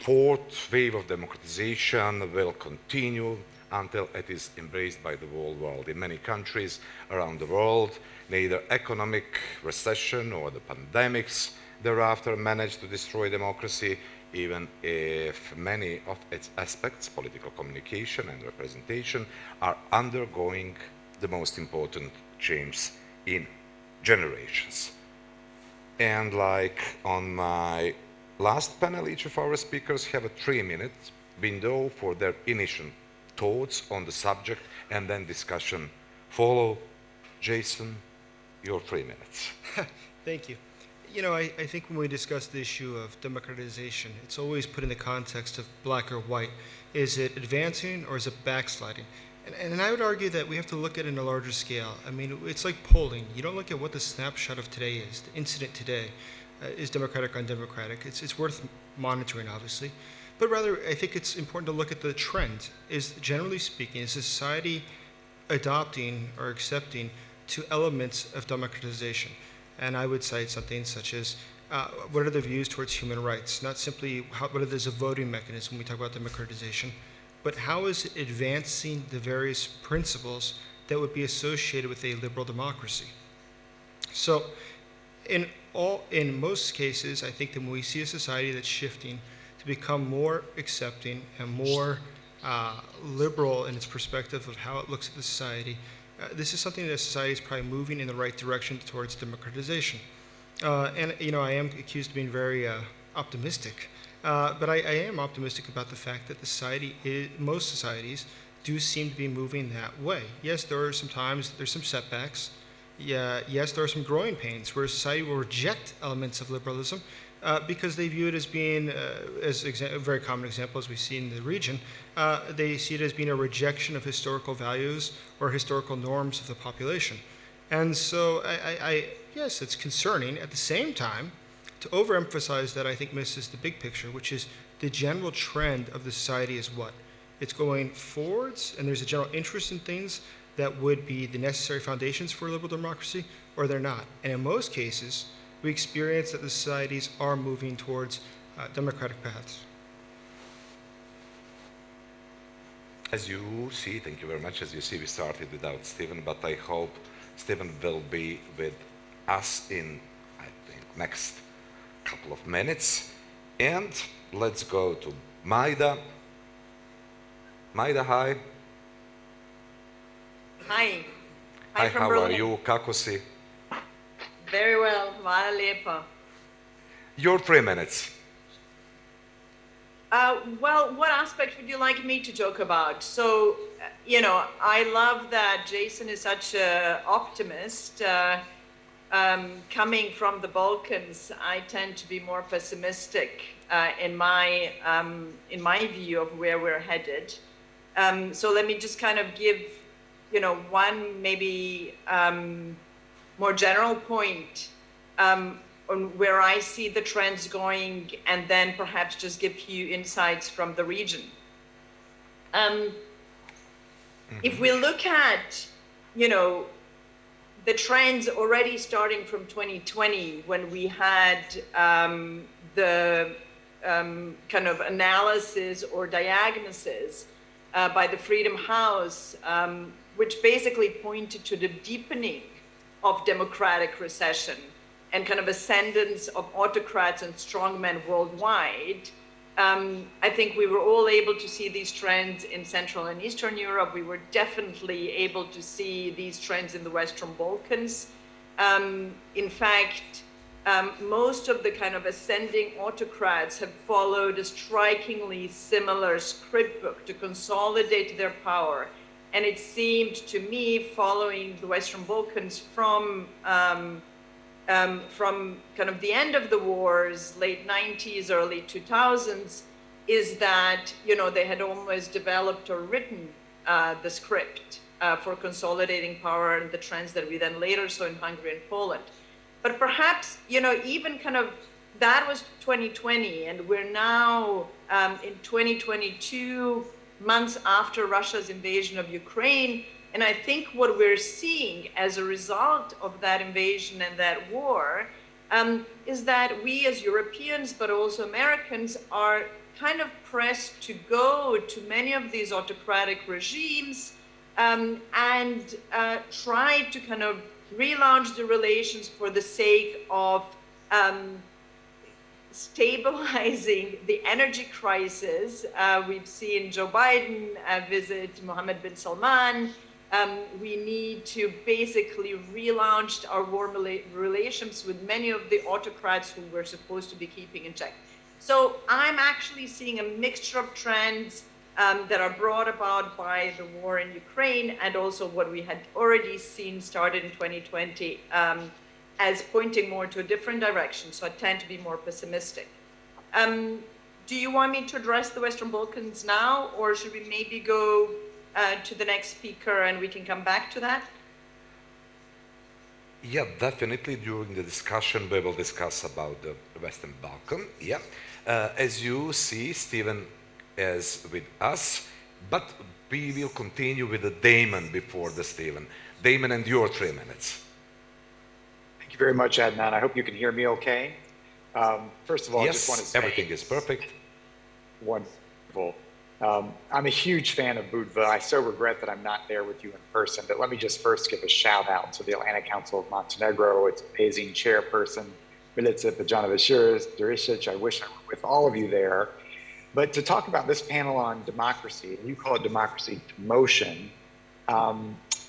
fourth wave of democratization will continue until it is embraced by the whole world. In many countries around the world, neither economic recession or the pandemics thereafter managed to destroy democracy, even if many of its aspects, political communication and representation, are undergoing the most important changes in generations. And like on my last panel, each of our speakers have a 3-minute window for their initial thoughts on the subject, and then discussion follow. Jason, your 3 minutes. Thank you. You know, I think when we discuss the issue of democratization, it's always put in the context of black or white. Is it advancing or is it backsliding? And I would argue that we have to look at it in a larger scale. I mean, it's like polling. You don't look at what the snapshot of today is, the incident today. Is democratic or undemocratic? It's worth monitoring, obviously. But rather, I think it's important to look at the trend. Is, generally speaking, is society adopting or accepting to elements of democratization? And I would cite something such as, what are the views towards human rights? Not simply whether there's a voting mechanism when we talk about democratization, but how is it advancing the various principles that would be associated with a liberal democracy? So, in most cases, I think that when we see a society that's shifting to become more accepting and more liberal in its perspective of how it looks at the society, this is something that society is probably moving in the right direction towards democratization. And, you know, I am accused of being very optimistic, but I am optimistic about the fact that most societies do seem to be moving that way. Yes, there are some times, there's some setbacks. Yeah, yes, there are some growing pains where society will reject elements of liberalism because they view it as being, a very common example as we see in the region, they see it as being a rejection of historical values or historical norms of the population. And so, yes, it's concerning. At the same time, to overemphasize that, I think misses the big picture, which is the general trend of the society is what? It's going forwards, and there's a general interest in things that would be the necessary foundations for liberal democracy, or they're not. And in most cases, we experience that the societies are moving towards democratic paths. As you see, thank you very much. As you see, we started without Stephen, but I hope Stephen will be with us in, I think, next couple of minutes. And let's go to Majda. Majda, hi. Hi. Hi, from how are Berlin. you? Kako si? Very well. Hvala lijepa. Your 3 minutes. Well, what aspect would you like me to talk about? So, you know, I love that Jason is such an optimist. coming from the Balkans, I tend to be more pessimistic in my view of where we're headed. So let me just kind of give, one maybe more general point on where I see the trends going, and then perhaps just give you insights from the region. If we look at, the trends already starting from 2020, when we had the kind of analysis or diagnosis by the Freedom House, which basically pointed to the deepening of democratic recession and kind of ascendance of autocrats and strongmen worldwide. I think we were all able to see these trends in Central and Eastern Europe. We were definitely able to see these trends in the Western Balkans. In fact, most of the kind of ascending autocrats have followed a strikingly similar script book to consolidate their power. And it seemed to me, following the Western Balkans from kind of the end of the wars, late 90s, early 2000s, is that, they had almost developed or written the script for consolidating power and the trends that we then later saw in Hungary and Poland. But perhaps, even kind of that was 2020, and we're now in 2022, months after Russia's invasion of Ukraine. And I think what we're seeing as a result of that invasion and that war is that we as Europeans, but also Americans, are kind of pressed to go to many of these autocratic regimes and try to kind of relaunch the relations for the sake of stabilizing the energy crisis. We've seen Joe Biden visit Mohammed bin Salman. We need to basically relaunch our warm relations with many of the autocrats who we're supposed to be keeping in check. So I'm actually seeing a mixture of trends that are brought about by the war in Ukraine, and also what we had already seen started in 2020 as pointing more to a different direction. So I tend to be more pessimistic. Do you want me to address the Western Balkans now, or should we maybe go to the next speaker and we can come back to that? Yeah, definitely during the discussion we will discuss about the Western Balkan. Yeah, as you see, Stephen is with us, but we will continue with the Damon before the Stephen. Damon, and your 3 minutes. Thank you very much, Adnan. I hope you can hear me okay. First of all, Yes, I just want to say everything is perfect. Wonderful. I'm a huge fan of Budva. I so regret that I'm not there with you in person, but let me just first give a shout out to the Atlantic Council of Montenegro, its amazing chairperson, Milica Pejanović-Durišić. I wish I were with all of you there. But to talk about this panel on democracy, and you call it democracy to motion,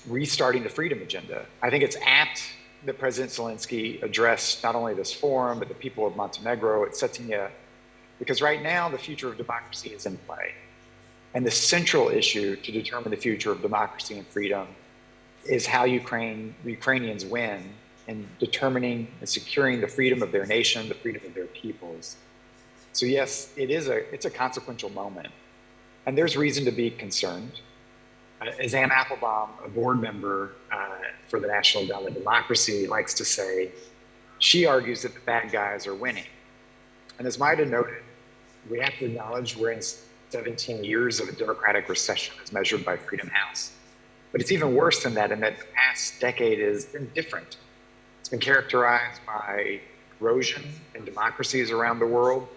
restarting the freedom agenda. I think it's apt that President Zelensky addressed not only this forum, but the people of Montenegro at Cetinje, because right now the future of democracy is in play. And the central issue to determine the future of democracy and freedom is how Ukrainians win in determining and securing the freedom of their nation, the freedom of their peoples. So yes, it's a consequential moment. And there's reason to be concerned. As Anne Applebaum, a board member for the National Endowment of Democracy, likes to say, she argues that the bad guys are winning. And as Maida noted, we have to acknowledge we're in 17 years of a democratic recession as measured by Freedom House. But it's even worse than that in that the past decade has been different. It's been characterized by erosion in democracies around the world,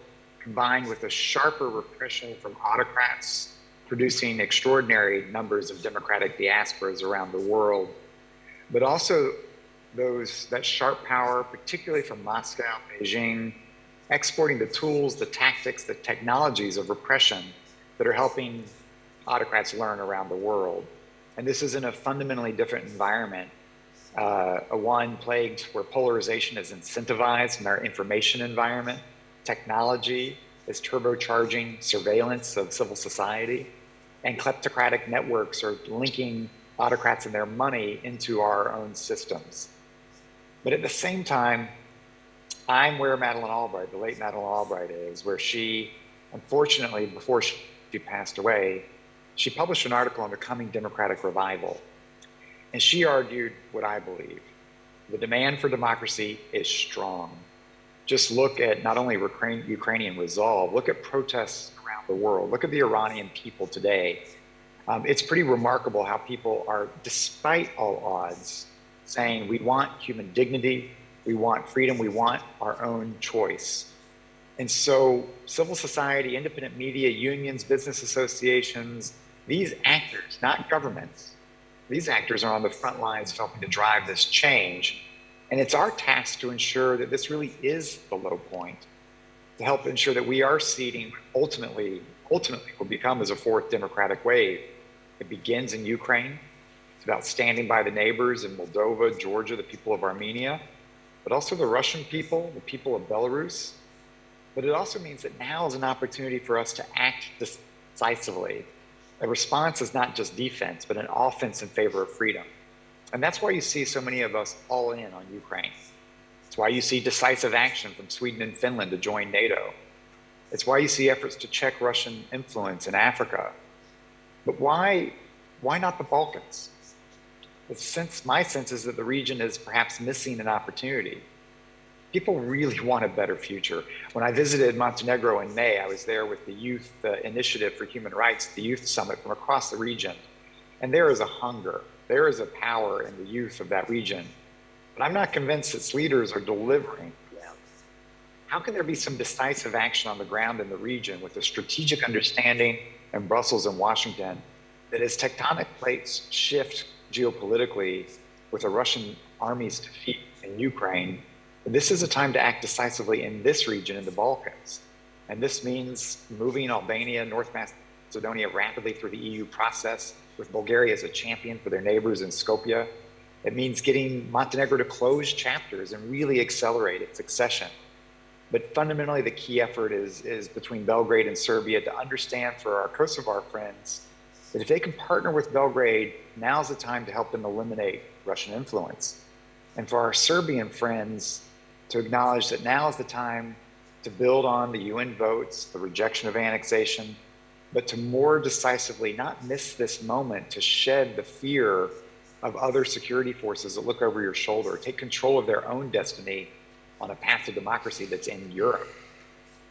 combined with a sharper repression from autocrats, producing extraordinary numbers of democratic diasporas around the world, but also that sharp power, particularly from Moscow, Beijing, exporting the tools, the tactics, the technologies of repression that are helping autocrats learn around the world. And this is in a fundamentally different environment, one plagued where polarization is incentivized in our information environment. Technology is turbocharging surveillance of civil society, and kleptocratic networks are linking autocrats and their money into our own systems. But at the same time, I'm where Madeleine Albright, the late Madeleine Albright is, where she, unfortunately, before she passed away, she published an article on the coming democratic revival. And she argued what I believe. The demand for democracy is strong. Just look at not only Ukrainian resolve, look at protests around the world, look at the Iranian people today. It's pretty remarkable how people are, despite all odds, saying we want human dignity, we want freedom, we want our own choice. And so civil society, independent media, unions, business associations, these actors, not governments, these actors are on the front lines helping to drive this change. And it's our task to ensure that this really is the low point, to help ensure that we are seeding ultimately will become as a fourth democratic wave. It begins in Ukraine. It's about standing by the neighbors in Moldova, Georgia, the people of Armenia, but also the Russian people, the people of Belarus. But it also means that now is an opportunity for us to act decisively. A response is not just defense, but an offense in favor of freedom. And that's why you see so many of us all in on Ukraine. It's why you see decisive action from Sweden and Finland to join NATO. It's why you see efforts to check Russian influence in Africa. But why not the Balkans? My sense is that the region is perhaps missing an opportunity. People really want a better future. When I visited Montenegro in May, I was there with the Youth Initiative for Human Rights, the Youth Summit from across the region. And there is a hunger, there is a power in the youth of that region. But I'm not convinced its leaders are delivering for them. How can there be some decisive action on the ground in the region with a strategic understanding in Brussels and Washington that as tectonic plates shift geopolitically with the Russian army's defeat in Ukraine, this is a time to act decisively in this region, in the Balkans. And this means moving Albania, North Macedonia rapidly through the EU process, with Bulgaria as a champion for their neighbors in Skopje. It means getting Montenegro to close chapters and really accelerate its accession. But fundamentally, the key effort is between Belgrade and Serbia to understand for our Kosovar friends that if they can partner with Belgrade, now's the time to help them eliminate Russian influence. And for our Serbian friends, to acknowledge that now is the time to build on the UN votes, the rejection of annexation, but to more decisively not miss this moment to shed the fear of other security forces that look over your shoulder, take control of their own destiny on a path to democracy that's in Europe.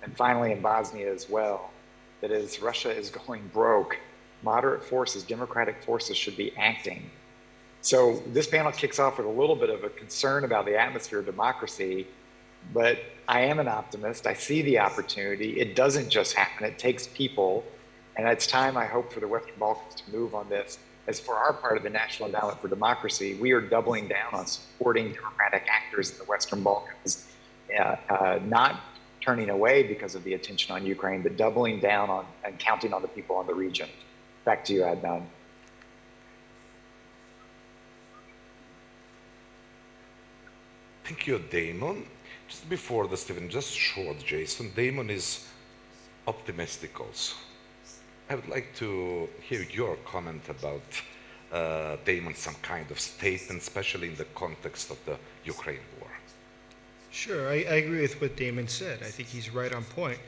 And finally, in Bosnia as well, that as Russia is going broke, moderate forces, democratic forces should be acting. So this panel kicks off with a little bit of a concern about the atmosphere of democracy, but I am an optimist. I see the opportunity. It doesn't just happen. It takes people. And it's time, I hope, for the Western Balkans to move on this. As for our part of the National Endowment for Democracy, we are doubling down on supporting democratic actors in the Western Balkans, not turning away because of the attention on Ukraine, but doubling down on and counting on the people in the region. Back to you, Adnan. Thank you, Damon. Just before the Stephen, just short, Jason. Damon is optimistic also. I would like to hear your comment about Damon, some kind of statement, especially in the context of the Ukraine war. Sure, I agree with what Damon said. I think he's right on point.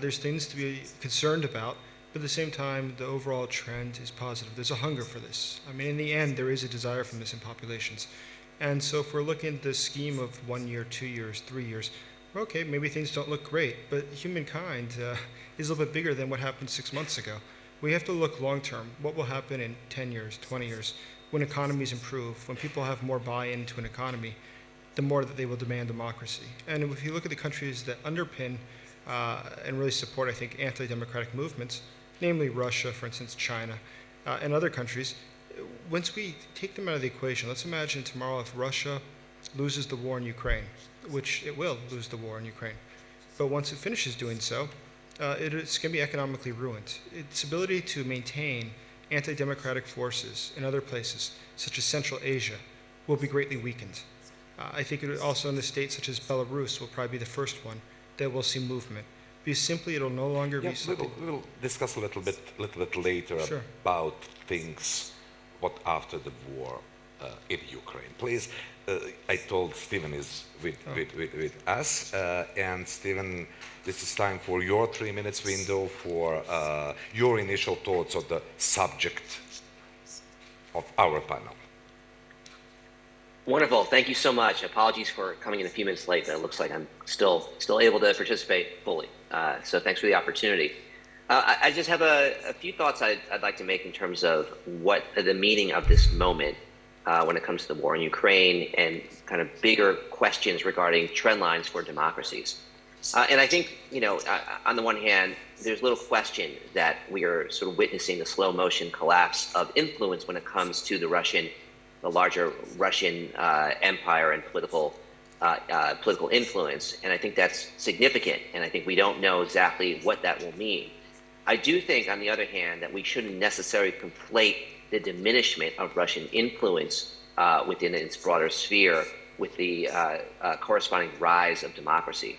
There's things to be concerned about, but at the same time, the overall trend is positive. There's a hunger for this. I mean, in the end, there is a desire for this in populations. And so if we're looking at the scheme of 1 year, 2 years, 3 years, okay, maybe things don't look great, but humankind is a little bit bigger than what happened 6 months ago. We have to look long term. What will happen in 10 years, 20 years, when economies improve, when people have more buy-in to an economy, the more that they will demand democracy. And if you look at the countries that underpin and really support, I think, anti-democratic movements, namely Russia, for instance, China, and other countries, once we take them out of the equation, let's imagine tomorrow if Russia loses the war in Ukraine, which it will lose the war in Ukraine, but once it finishes doing so, it's going to be economically ruined. Its ability to maintain anti-democratic forces in other places, such as Central Asia, will be greatly weakened. I think also in the states such as Belarus will probably be the first one that will see movement. Because simply it'll no longer be something. We'll discuss a little bit later Sure. about things, what after the war. in Ukraine. Please, I told Stephen is with us, and Stephen, this is time for your 3 minutes window for your initial thoughts on the subject of our panel. Wonderful. Thank you so much. Apologies for coming in a few minutes late, but it looks like I'm still able to participate fully. So thanks for the opportunity. I just have a few thoughts I'd like to make in terms of what the meaning of this moment when it comes to the war in Ukraine and kind of bigger questions regarding trend lines for democracies. And I think, on the one hand, there's little question that we are sort of witnessing the slow motion collapse of influence when it comes to the larger Russian empire and political influence. And I think that's significant. And I think we don't know exactly what that will mean. I do think, on the other hand, that we shouldn't necessarily conflate the diminishment of Russian influence within its broader sphere with the corresponding rise of democracy.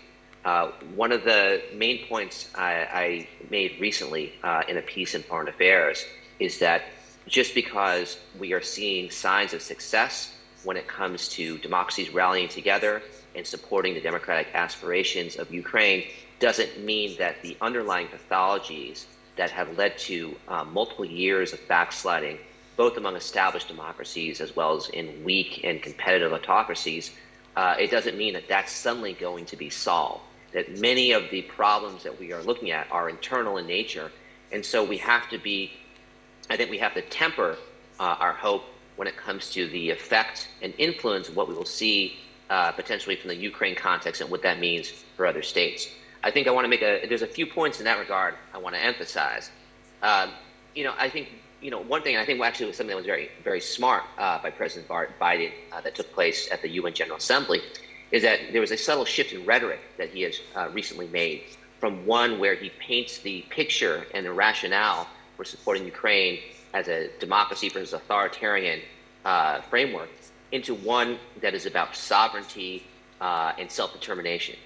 One of the main points I made recently in a piece in Foreign Affairs is that just because we are seeing signs of success when it comes to democracies rallying together and supporting the democratic aspirations of Ukraine doesn't mean that the underlying pathologies that have led to multiple years of backsliding, both among established democracies as well as in weak and competitive autocracies, it doesn't mean that that's suddenly going to be solved. That many of the problems that we are looking at are internal in nature. And so I think we have to temper our hope when it comes to the effect and influence of what we will see potentially from the Ukraine context and what that means for other states. I think I want to there's a few points in that regard I want to emphasize. I think, one thing, I think actually was something that was very, very smart by President Biden that took place at the UN General Assembly, is that there was a subtle shift in rhetoric that he has recently made from one where he paints the picture and the rationale for supporting Ukraine as a democracy versus authoritarian framework into one that is about sovereignty and self-determination.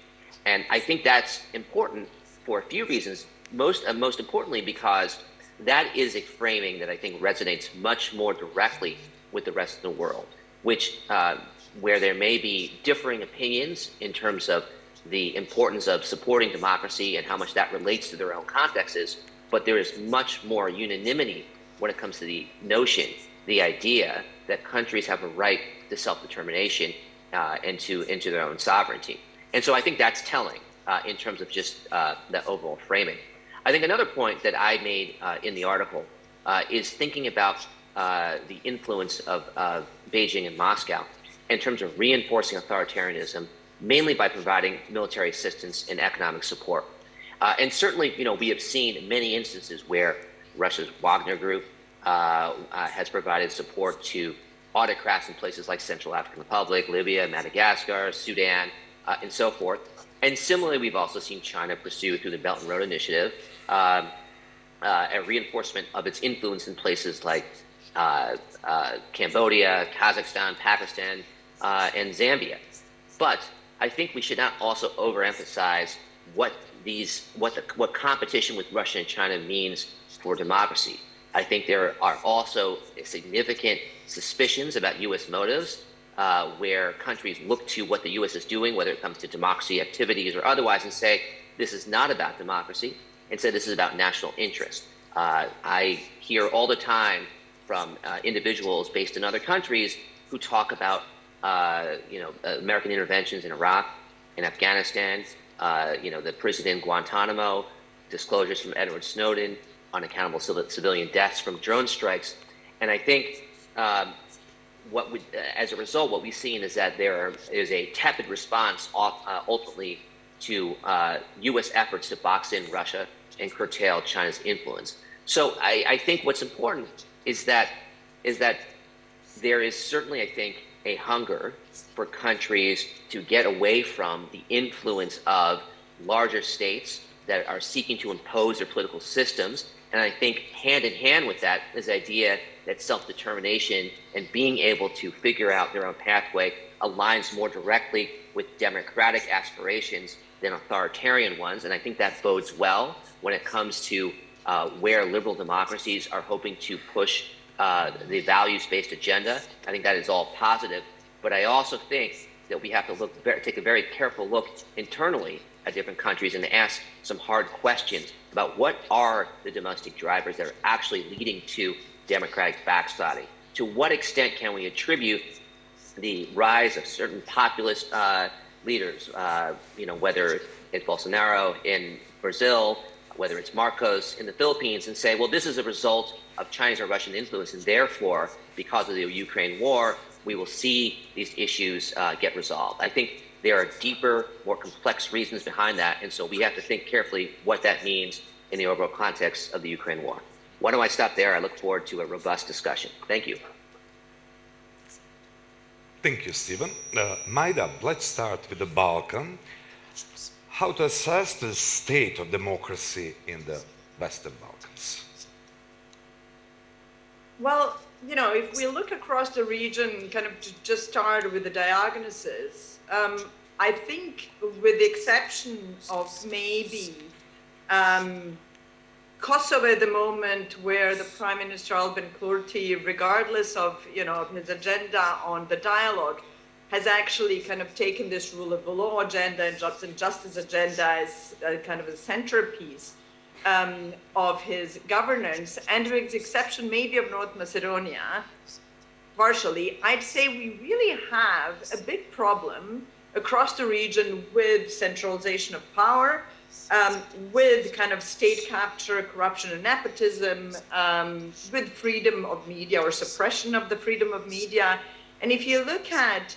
And I think that's important for a few reasons, most importantly because that is a framing that I think resonates much more directly with the rest of the world, which where there may be differing opinions in terms of the importance of supporting democracy and how much that relates to their own contexts, but there is much more unanimity when it comes to the notion, the idea that countries have a right to self-determination and to their own sovereignty. And so I think that's telling in terms of just the overall framing. I think another point that I made in the article is thinking about the influence of Beijing and Moscow in terms of reinforcing authoritarianism, mainly by providing military assistance and economic support. And certainly, we have seen many instances where Russia's Wagner Group has provided support to autocrats in places like Central African Republic, Libya, Madagascar, Sudan, and so forth. And similarly, we've also seen China pursue through the Belt and Road Initiative a reinforcement of its influence in places like Cambodia, Kazakhstan, Pakistan, and Zambia. But I think we should not also overemphasize what competition with Russia and China means for democracy. I think there are also significant suspicions about U.S. motives, where countries look to what the U.S. is doing, whether it comes to democracy activities or otherwise, and say, this is not about democracy. Instead, this is about national interest. I hear all the time from individuals based in other countries who talk about American interventions in Iraq, in Afghanistan, the prison in Guantanamo, disclosures from Edward Snowden, unaccountable civilian deaths from drone strikes. And I think as a result, what we've seen is that there is a tepid response ultimately to U.S. efforts to box in Russia and curtail China's influence. So I think what's important is that there is certainly, I think, a hunger for countries to get away from the influence of larger states that are seeking to impose their political systems. And I think hand in hand with that is the idea that self-determination and being able to figure out their own pathway aligns more directly with democratic aspirations than authoritarian ones. And I think that bodes well when it comes to where liberal democracies are hoping to push the values-based agenda. I think that is all positive, but I also think that we have to take a very careful look internally at different countries and ask some hard questions about what are the domestic drivers that are actually leading to democratic backsliding. To what extent can we attribute the rise of certain populist leaders, whether it's Bolsonaro in Brazil, whether it's Marcos in the Philippines, and say, well, this is a result of Chinese or Russian influence, and therefore, because of the Ukraine war, we will see these issues get resolved. I think there are deeper, more complex reasons behind that, and so we have to think carefully what that means in the overall context of the Ukraine war. Why don't I stop there? I look forward to a robust discussion. Thank you. Thank you, Stephen. Maida, let's start with the Balkan. How to assess the state of democracy in the Western Balkans? Well, if we look across the region, kind of to just start with the diagnosis, I think with the exception of maybe Kosovo at the moment, where the Prime Minister Albin Kurti, regardless of his agenda on the dialogue, has actually kind of taken this rule of the law agenda and justice agenda as kind of a centerpiece of his governance, and with the exception maybe of North Macedonia, partially, I'd say we really have a big problem across the region with centralization of power, with kind of state capture, corruption and nepotism, with freedom of media or suppression of the freedom of media. And if you look at,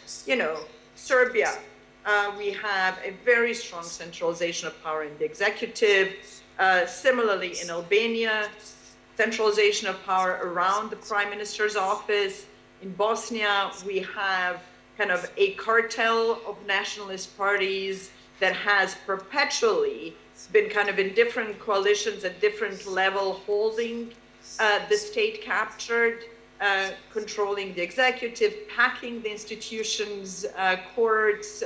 Serbia, we have a very strong centralization of power in the executive. Similarly, in Albania, centralization of power around the Prime Minister's office. In Bosnia, we have kind of a cartel of nationalist parties that has perpetually been kind of in different coalitions at different level, holding the state captured, controlling the executive, packing the institutions, courts,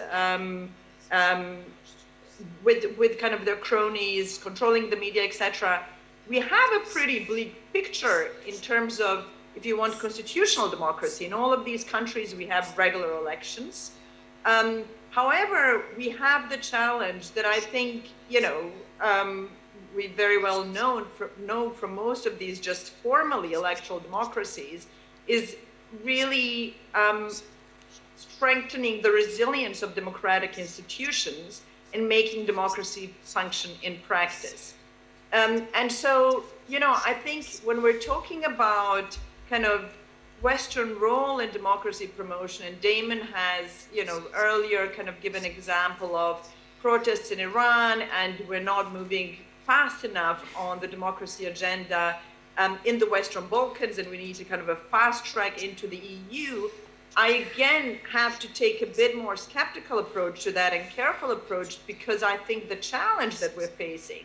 with kind of their cronies, controlling the media, etc. We have a pretty bleak picture in terms of, if you want constitutional democracy. In all of these countries, we have regular elections. However, we have the challenge that I think, we very well know from most of these just formally electoral democracies, is really strengthening the resilience of democratic institutions and making democracy function in practice. And so, I think when we're talking about kind of Western role in democracy promotion, and Damon has, earlier kind of given an example of protests in Iran, and we're not moving fast enough on the democracy agenda in the Western Balkans, and we need to kind of a fast track into the EU. I again have to take a bit more skeptical approach to that and careful approach, because I think the challenge that we're facing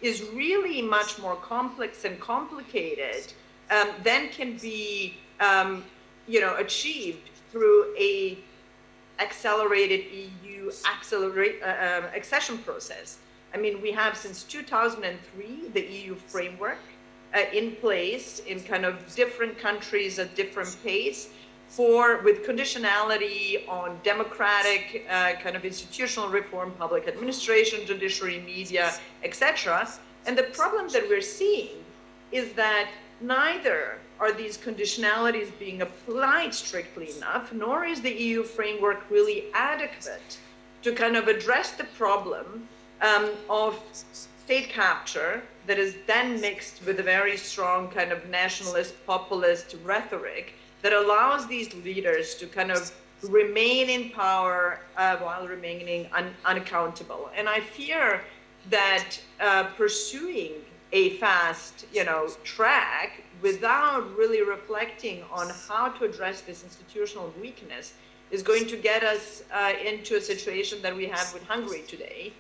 is really much more complex and complicated than can be, achieved through a accelerated EU accession process. I mean, we have since 2003 the EU framework in place in kind of different countries at different pace, with conditionality on democratic kind of institutional reform, public administration, judiciary, media, etc. And the problem that we're seeing is that neither are these conditionalities being applied strictly enough, nor is the EU framework really adequate to kind of address the problem of state capture that is then mixed with a very strong kind of nationalist, populist rhetoric that allows these leaders to kind of remain in power while remaining unaccountable. And I fear that pursuing a fast, track without really reflecting on how to address this institutional weakness is going to get us into a situation that we have with Hungary today,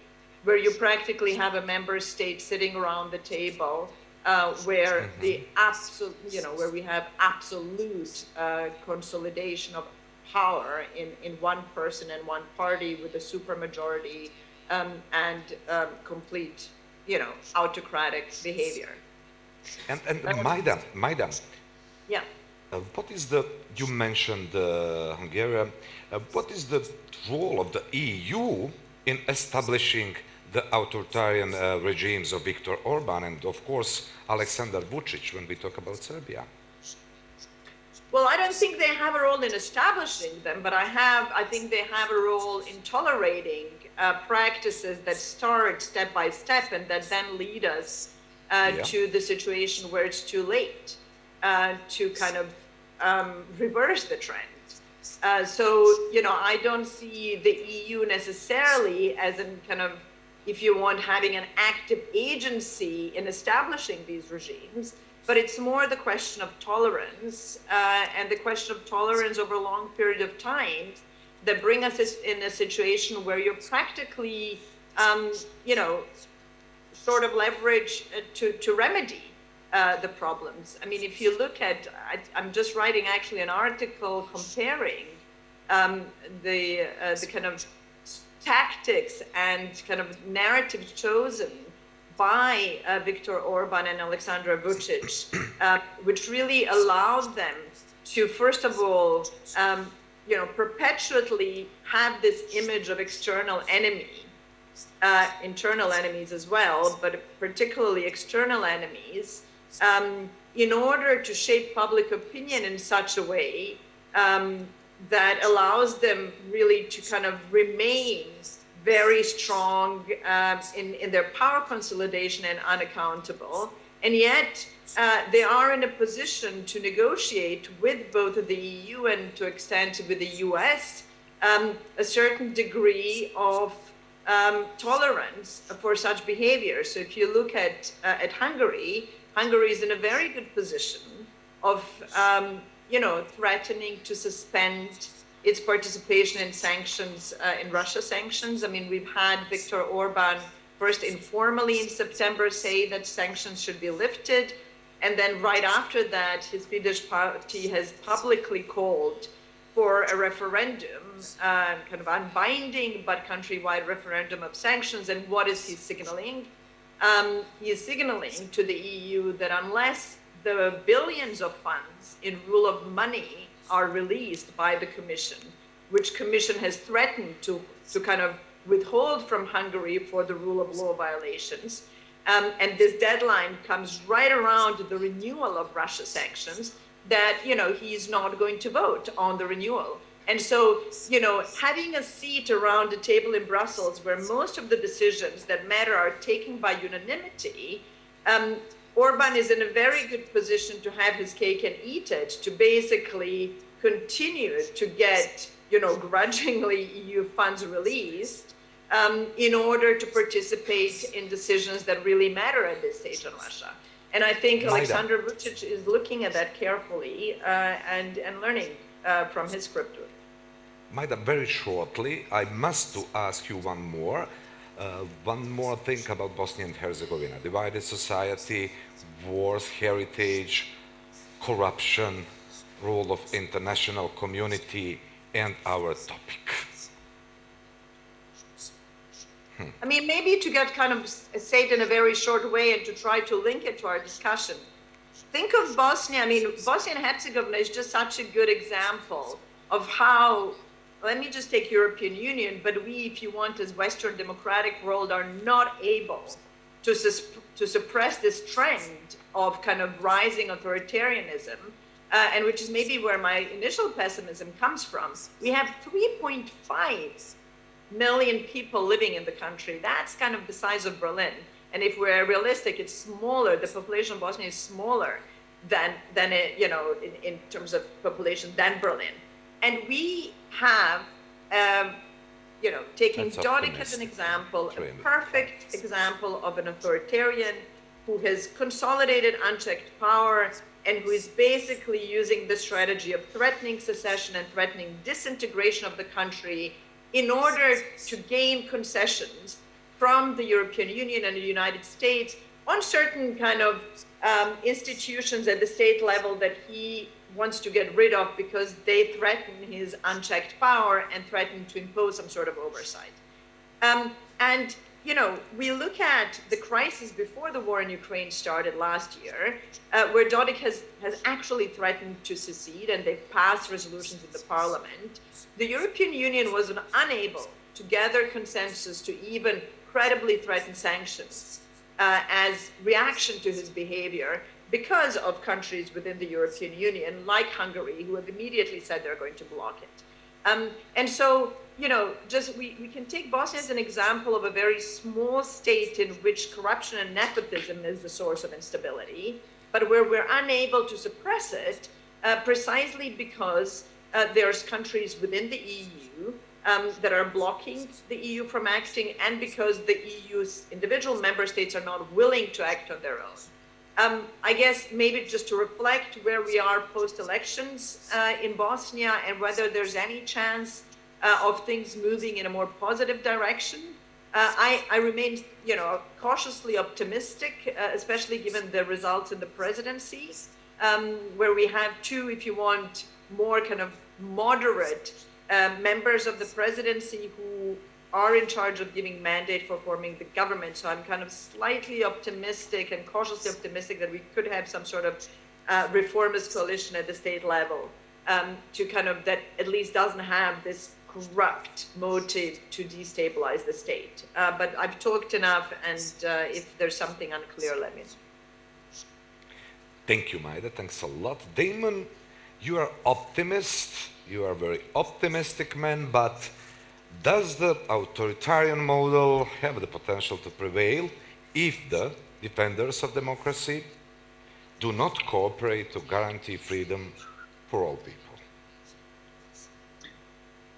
where you practically have a member state sitting around the table where the where we have absolute consolidation of power in one person and one party with a supermajority and complete, autocratic behavior. And Maida, Yeah. What is the, you mentioned Hungary, what is the role of the EU in establishing the authoritarian regimes of Viktor Orban and, of course, Alexander Vucic when we talk about Serbia? Well, I don't think they have a role in establishing them, but I think they have a role in tolerating practices that start step by step and that then lead us to the situation where it's too late to kind of reverse the trend. So, you know, I don't see the EU necessarily as in kind of, if you want, having an active agency in establishing these regimes, but it's more the question of tolerance and the question of tolerance over a long period of time that bring us in a situation where you're practically, you know, sort of leverage to remedy the problems. I mean, if you look at, I'm just writing actually an article comparing the kind of tactics and kind of narratives chosen by Viktor Orban and Alexander Vucic, which really allowed them to, first of all, you know, perpetually have this image of external enemy, internal enemies as well, but particularly external enemies, in order to shape public opinion in such a way that allows them really to kind of remain very strong in their power consolidation and unaccountable. And yet they are in a position to negotiate with both the EU and to extent with the US a certain degree of tolerance for such behavior. So if you look at Hungary, Hungary is in a very good position of, you know, threatening to suspend its participation in sanctions, in Russia sanctions. I mean, we've had Viktor Orban first informally in September say that sanctions should be lifted. And then right after that, his Fidesz party has publicly called for a referendum, kind of unbinding but countrywide referendum of sanctions. And what is he signaling? He is signaling to the EU that unless the billions of funds in rule of money are released by the Commission, which Commission has threatened to kind of withhold from Hungary for the rule of law violations. And this deadline comes right around the renewal of Russia sanctions, that, you know, he's not going to vote on the renewal. And so, you know, having a seat around the table in Brussels where most of the decisions that matter are taken by unanimity, Orban is in a very good position to have his cake and eat it, to basically continue to get, you know, grudgingly EU funds released in order to participate in decisions that really matter at this stage in Russia. And I think Alexander Vucic is looking at that carefully and learning from his scripture. Maida, very shortly, I must ask you one more thing about Bosnia and Herzegovina. Divided society, wars, heritage, corruption, role of international community, and our topic. I mean, maybe to get kind of say it in a very short way and to try to link it to our discussion. Think of Bosnia. I mean, Bosnia and Herzegovina is just such a good example of how, let me just take European Union, but we, if you want, as Western democratic world, are not able to suppress this trend of kind of rising authoritarianism, and which is maybe where my initial pessimism comes from. We have 3.5 million people living in the country. That's kind of the size of Berlin. And if we're realistic, it's smaller. The population of Bosnia is smaller than it, you know, in terms of population than Berlin. And we have, you know, taking Dodik as an example, a perfect example of an authoritarian who has consolidated unchecked power and who is basically using the strategy of threatening secession and threatening disintegration of the country in order to gain concessions from the European Union and the United States on certain kind of institutions at the state level that he wants to get rid of because they threaten his unchecked power and threaten to impose some sort of oversight. And you know, we look at the crisis before the war in Ukraine started last year, where Dodik has actually threatened to secede, and they've passed resolutions in the parliament. The European Union was unable to gather consensus to even credibly threaten sanctions as reaction to his behavior because of countries within the European Union, like Hungary, who have immediately said they're going to block it. And so, you know, just we can take Bosnia as an example of a very small state in which corruption and nepotism is the source of instability, but where we're unable to suppress it precisely because there's countries within the EU that are blocking the EU from acting, and because the EU's individual member states are not willing to act on their own. I guess maybe just to reflect where we are post-elections in Bosnia and whether there's any chance of things moving in a more positive direction. I remain, you know, cautiously optimistic, especially given the results in the presidency, where we have two, if you want, more kind of moderate members of the presidency who are in charge of giving mandate for forming the government. So I'm kind of slightly optimistic and cautiously optimistic that we could have some sort of reformist coalition at the state level to kind of, that at least doesn't have this corrupt motive to destabilize the state. But I've talked enough, and if there's something unclear, let me know. Thank you, Maida. Thanks a lot. Damon, you are optimist. You are a very optimistic man, but does the authoritarian model have the potential to prevail if the defenders of democracy do not cooperate to guarantee freedom for all people?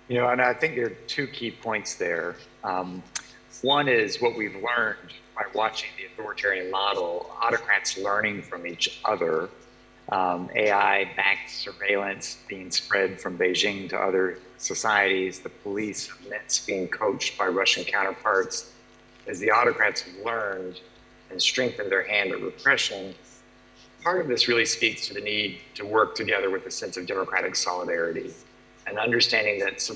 You know, and I think there are two key points there. One is what we've learned by watching the authoritarian model, autocrats learning from each other, AI-backed surveillance being spread from Beijing to other societies, the police of Minsk being coached by Russian counterparts. As the autocrats have learned and strengthened their hand of repression, part of this really speaks to the need to work together with a sense of democratic solidarity and understanding that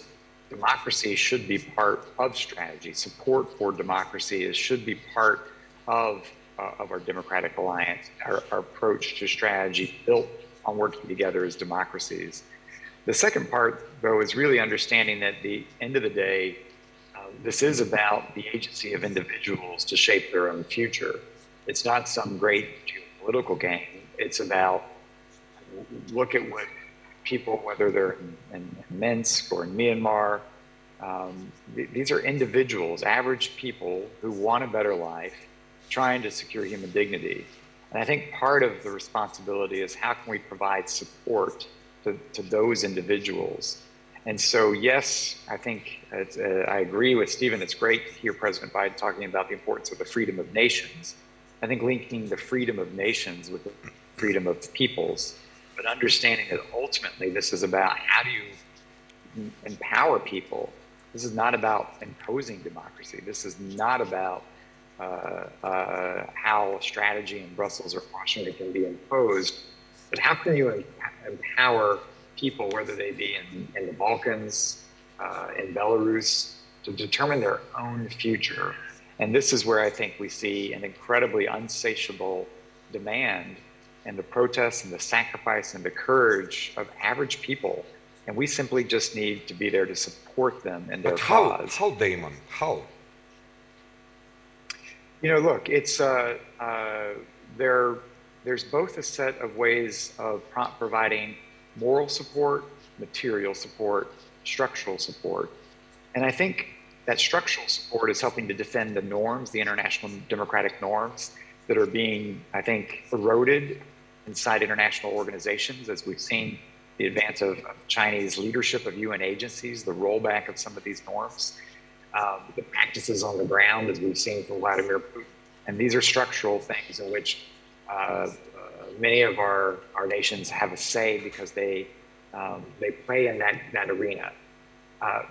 democracy should be part of strategy. Support for democracy should be part of our democratic alliance, our approach to strategy built on working together as democracies. The second part, though, is really understanding that at the end of the day, this is about the agency of individuals to shape their own future. It's not some great geopolitical game. It's about, look at what people, whether they're in Minsk or in Myanmar, these are individuals, average people who want a better life, trying to secure human dignity. And I think part of the responsibility is how can we provide support to those individuals. And so, yes, I think I agree with Stephen. It's great to hear President Biden talking about the importance of the freedom of nations. I think linking the freedom of nations with the freedom of peoples, but understanding that ultimately this is about how do you empower people. This is not about imposing democracy. This is not about how strategy in Brussels or Washington can be imposed, but how can you empower people, whether they be in the Balkans, in Belarus, to determine their own future. And this is where I think we see an incredibly unsatiable demand and the protests and the sacrifice and the courage of average people. And we simply just need to be there to support them in their cause. How, Damon? How? You know, look, it's there's both a set of ways of providing moral support, material support, structural support. And I think that structural support is helping to defend the norms, the international democratic norms that are being, I think, eroded inside international organizations, as we've seen the advance of Chinese leadership of UN agencies, the rollback of some of these norms, the practices on the ground, as we've seen from Vladimir Putin. And these are structural things in which many of our nations have a say because they play in that arena.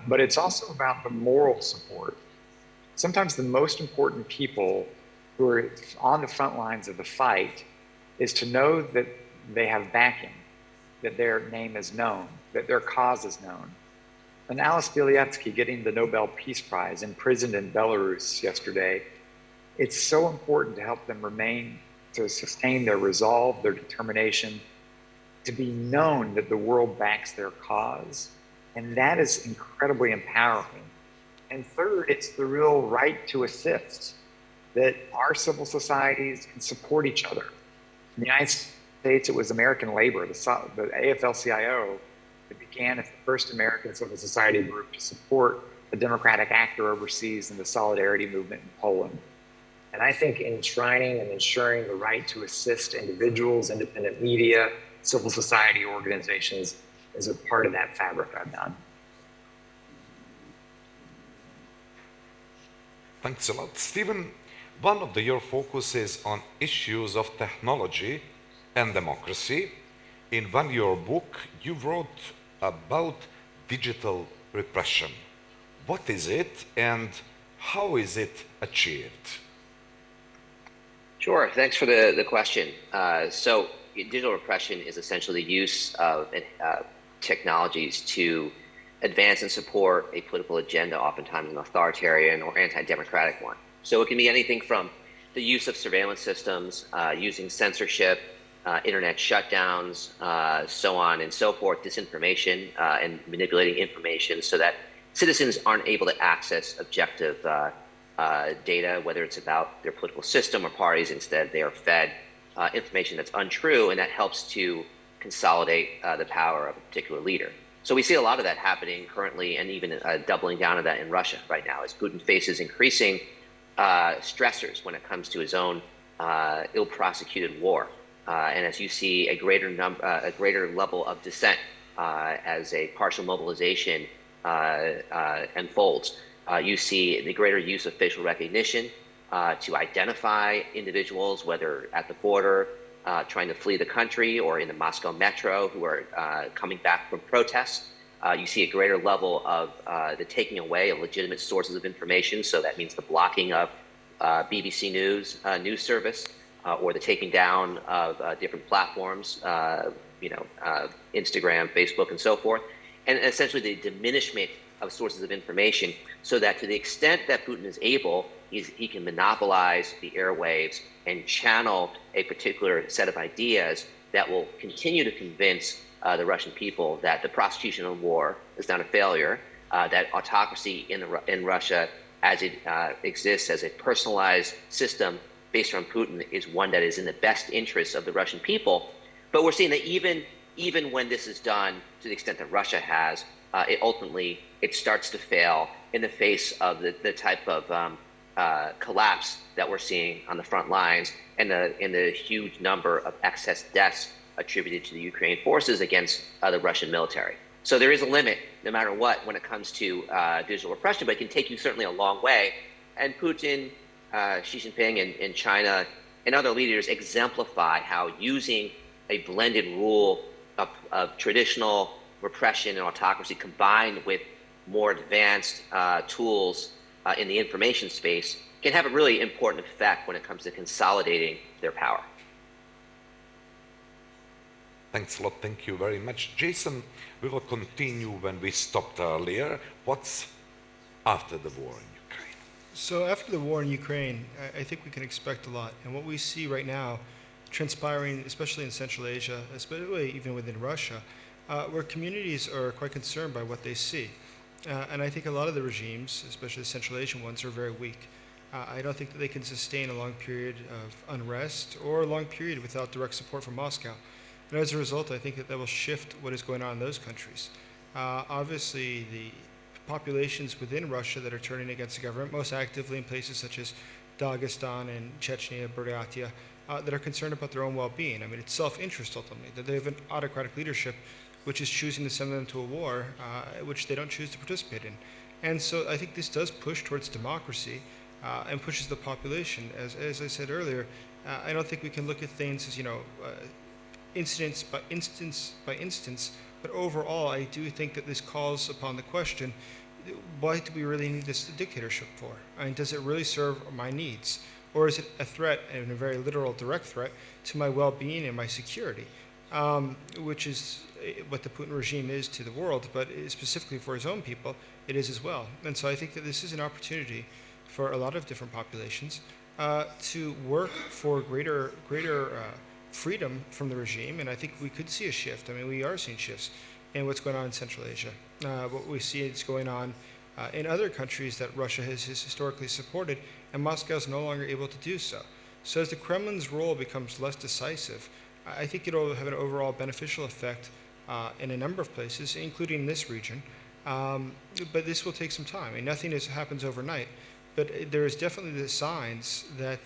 But it's also about the moral support. Sometimes the most important people who are on the front lines of the fight is to know that they have backing, that their name is known, that their cause is known. And Alice Bialiatski getting the Nobel Peace Prize, imprisoned in Belarus yesterday, it's so important to help them to sustain their resolve, their determination, to be known that the world backs their cause. And that is incredibly empowering. And third, it's the real right to assist, that our civil societies can support each other. In the United States, it was American Labor, the AFL-CIO, that began as the first American civil society group to support a democratic actor overseas in the Solidarity movement in Poland. And I think enshrining and ensuring the right to assist individuals, independent media, civil society organizations is a part of that fabric I've done. Thanks a lot. Stephen, one of your focus is on issues of technology and democracy. In one of your book, you wrote about digital repression. What is it and how is it achieved? Sure, thanks for the question. So digital repression is essentially the use of technologies to advance and support a political agenda, oftentimes an authoritarian or anti-democratic one. So it can be anything from the use of surveillance systems, using censorship, internet shutdowns, so on and so forth, disinformation, and manipulating information so that citizens aren't able to access objective data, whether it's about their political system or parties. Instead, they are fed information that's untrue, and that helps to consolidate the power of a particular leader. So we see a lot of that happening currently, and even doubling down on that in Russia right now, as Putin faces increasing stressors when it comes to his own ill-prosecuted war. And as you see a greater level of dissent as a partial mobilization unfolds, you see the greater use of facial recognition to identify individuals, whether at the border, trying to flee the country, or in the Moscow metro who are coming back from protests. You see a greater level of the taking away of legitimate sources of information. So that means the blocking of BBC News news service, or the taking down of different platforms, Instagram, Facebook, and so forth. And essentially the diminishment of sources of information, so that to the extent that Putin is able, he can monopolize the airwaves and channel a particular set of ideas that will continue to convince the Russian people that the prosecution of war is not a failure, that autocracy in Russia, as it exists as a personalized system based on Putin, is one that is in the best interests of the Russian people. But we're seeing that even when this is done to the extent that Russia has, it ultimately starts to fail in the face of the type of collapse that we're seeing on the front lines, and the huge number of excess deaths attributed to the Ukraine forces against the Russian military. So there is a limit, no matter what, when it comes to digital repression, but it can take you certainly a long way. And Putin, Xi Jinping, and China and other leaders exemplify how using a blended rule of traditional repression and autocracy combined with more advanced tools in the information space can have a really important effect when it comes to consolidating their power. Thanks a lot. Thank you very much. Jason, we will continue when we stopped earlier. What's after the war in Ukraine? So after the war in Ukraine, I think we can expect a lot. And what we see right now transpiring, especially in Central Asia, especially even within Russia, where communities are quite concerned by what they see. And I think a lot of the regimes, especially the Central Asian ones, are very weak. I don't think that they can sustain a long period of unrest or a long period without direct support from Moscow. And as a result, I think that will shift what is going on in those countries. Obviously, the populations within Russia that are turning against the government, most actively in places such as Dagestan and Chechnya, Buryatia, that are concerned about their own well-being. I mean, it's self-interest ultimately, that they have an autocratic leadership which is choosing to send them to a war which they don't choose to participate in. And so I think this does push towards democracy and pushes the population. As I said earlier, I don't think we can look at things as, incidents by instance, but overall I do think that this calls upon the question, what do we really need this dictatorship for? I mean, does it really serve my needs? Or is it a threat, and a very literal direct threat, to my well-being and my security? which is what the Putin regime is to the world, but specifically for his own people, it is as well. And so I think that this is an opportunity for a lot of different populations to work for greater freedom from the regime, and I think we could see a shift. I mean, we are seeing shifts in what's going on in Central Asia. What we see is going on in other countries that Russia has historically supported, and Moscow is no longer able to do so. So as the Kremlin's role becomes less decisive, I think it'll have an overall beneficial effect in a number of places, including this region. But this will take some time. I mean, nothing happens overnight, but there is definitely the signs that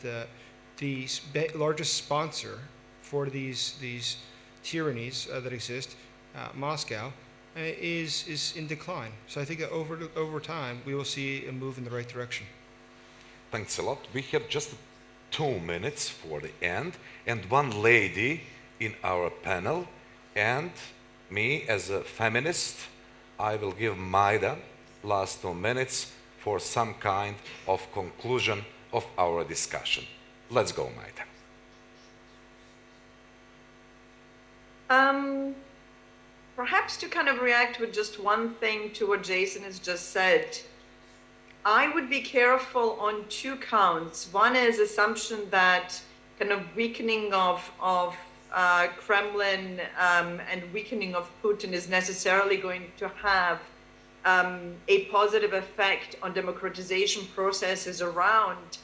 the largest sponsor for these tyrannies that exist, Moscow, is in decline. So I think that over time we will see a move in the right direction. Thanks a lot. We have just 2 minutes for the end, and one lady in our panel, and me as a feminist, I will give Maida last 2 minutes for some kind of conclusion of our discussion. Let's go, Maida. Perhaps to kind of react with just one thing to what Jason has just said, I would be careful on 2 counts. One is assumption that kind of weakening of Kremlin and weakening of Putin is necessarily going to have a positive effect on democratization processes around.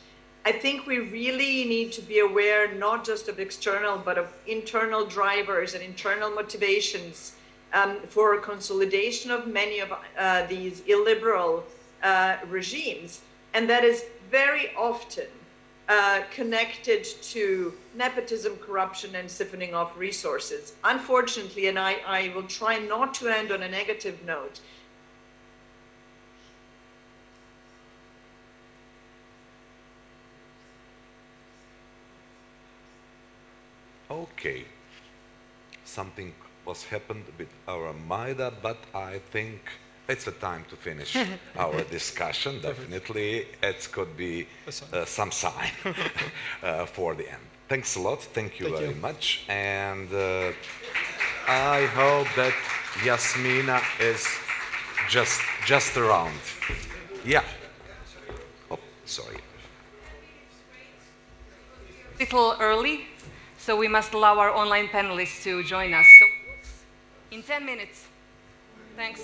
I think we really need to be aware not just of external, but of internal drivers and internal motivations for consolidation of many of these illiberal regimes. And that is very often connected to nepotism, corruption, and siphoning off resources. Unfortunately, and I will try not to end on a negative note, Okay, something was happened with our Maida, but I think it's the time to finish our discussion. Definitely, it could be some sign for the end. Thanks a lot. Thank you very much. And I hope that Yasmina is just around. Yeah. Oh, sorry. Little early, so we must allow our online panelists to join us. So, in 10 minutes. Thanks.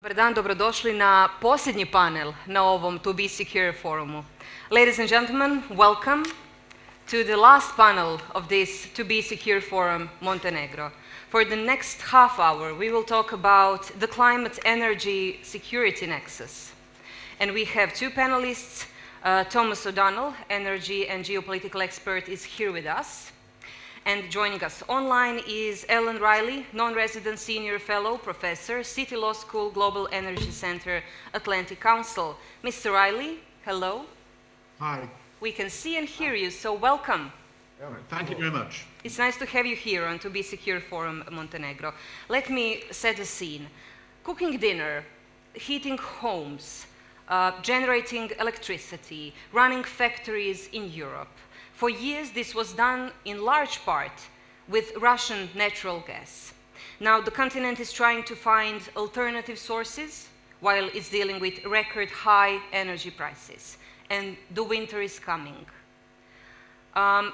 Dobar dan, dobrodošli na posljednji panel na ovom To Be Secure forumu. Ladies and gentlemen, welcome to the last panel of this To Be Secure forum, Montenegro. For the next half hour, we will talk about the climate energy security nexus. And we have two panelists. Thomas O'Donnell, energy and geopolitical expert, is here with us. And joining us online is Ellen Riley, non-resident senior fellow, professor, City Law School, Global Energy Center, Atlantic Council. Mr. Riley, hello. Hi. We can see and hear you, so welcome. Thank you very much. It's nice to have you here on To Be Secure Forum Montenegro. Let me set the scene. Cooking dinner, heating homes, generating electricity, running factories in Europe. For years, this was done in large part with Russian natural gas. Now, the continent is trying to find alternative sources while it's dealing with record high energy prices. And the winter is coming.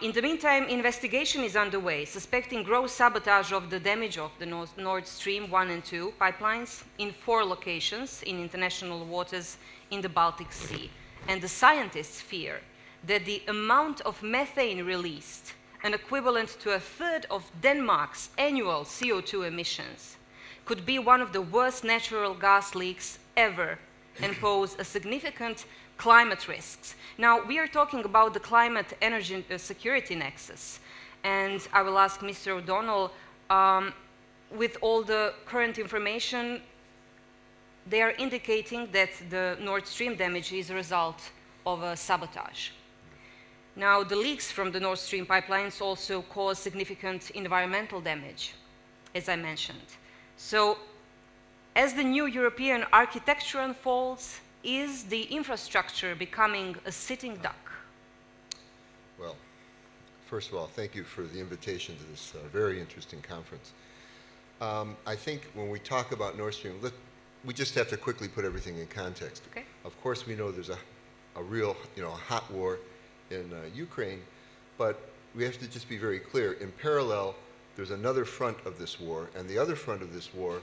In the meantime, investigation is underway, suspecting gross sabotage of the damage of the Nord Stream 1 and 2 pipelines in 4 locations in international waters in the Baltic Sea. And the scientists fear that the amount of methane released, an equivalent to 1/3 of Denmark's annual CO2 emissions, could be one of the worst natural gas leaks ever and pose a significant climate risks. Now, we are talking about the climate energy security nexus, and I will ask Mr. O'Donnell, with all the current information, they are indicating that the Nord Stream damage is a result of a sabotage. Now, the leaks from the Nord Stream pipelines also cause significant environmental damage, as I mentioned. So, as the new European architecture unfolds, is the infrastructure becoming a sitting duck? Well, first of all, thank you for the invitation to this very interesting conference. I think when we talk about Nord Stream, we just have to quickly put everything in context. Okay. Of course, we know there's a real, hot war in Ukraine, but we have to just be very clear. In parallel, there's another front of this war, and the other front of this war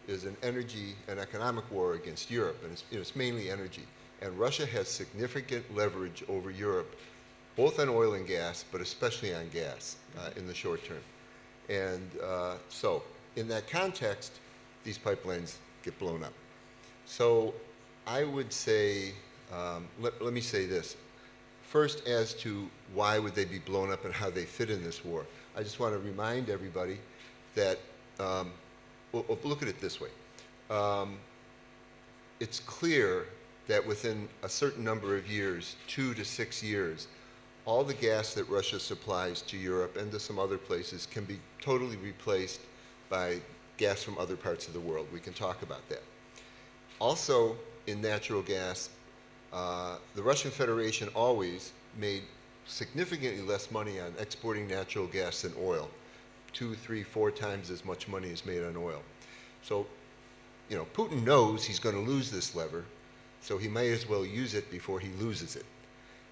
is an energy and economic war against Europe, and it's mainly energy. And Russia has significant leverage over Europe, both on oil and gas, but especially on gas in the short term. And so, in that context, these pipelines get blown up. So, I would say, let me say this. First, as to why would they be blown up and how they fit in this war, I just want to remind everybody that Well, look at it this way. It's clear that within a certain number of years, 2 to 6 years, all the gas that Russia supplies to Europe and to some other places can be totally replaced by gas from other parts of the world. We can talk about that. Also, in natural gas, the Russian Federation always made significantly less money on exporting natural gas than oil. 2, 3, 4 times as much money is made on oil. So, Putin knows he's going to lose this lever, so he may as well use it before he loses it.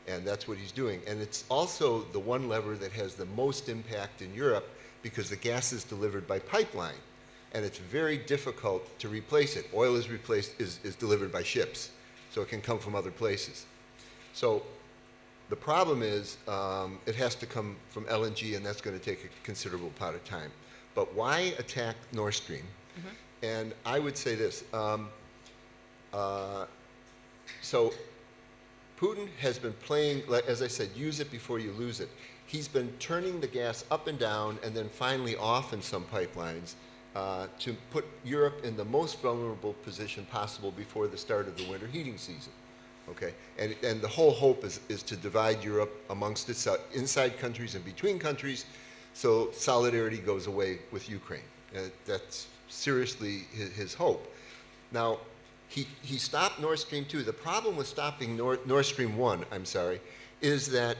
And that's what he's doing. And it's also the one lever that has the most impact in Europe because the gas is delivered by pipeline, and it's very difficult to replace it. Oil is delivered by ships, so it can come from other places. So the problem is it has to come from LNG, and that's going to take a considerable part of time. But why attack Nord Stream? Mm-hmm. And I would say this. So Putin has been playing, as I said, use it before you lose it. He's been turning the gas up and down and then finally off in some pipelines to put Europe in the most vulnerable position possible before the start of the winter heating season. Okay, and the whole hope is to divide Europe amongst its inside countries and between countries, so solidarity goes away with Ukraine. That's seriously his hope. Now, he stopped Nord Stream 2. The problem with stopping Nord Stream 1, is that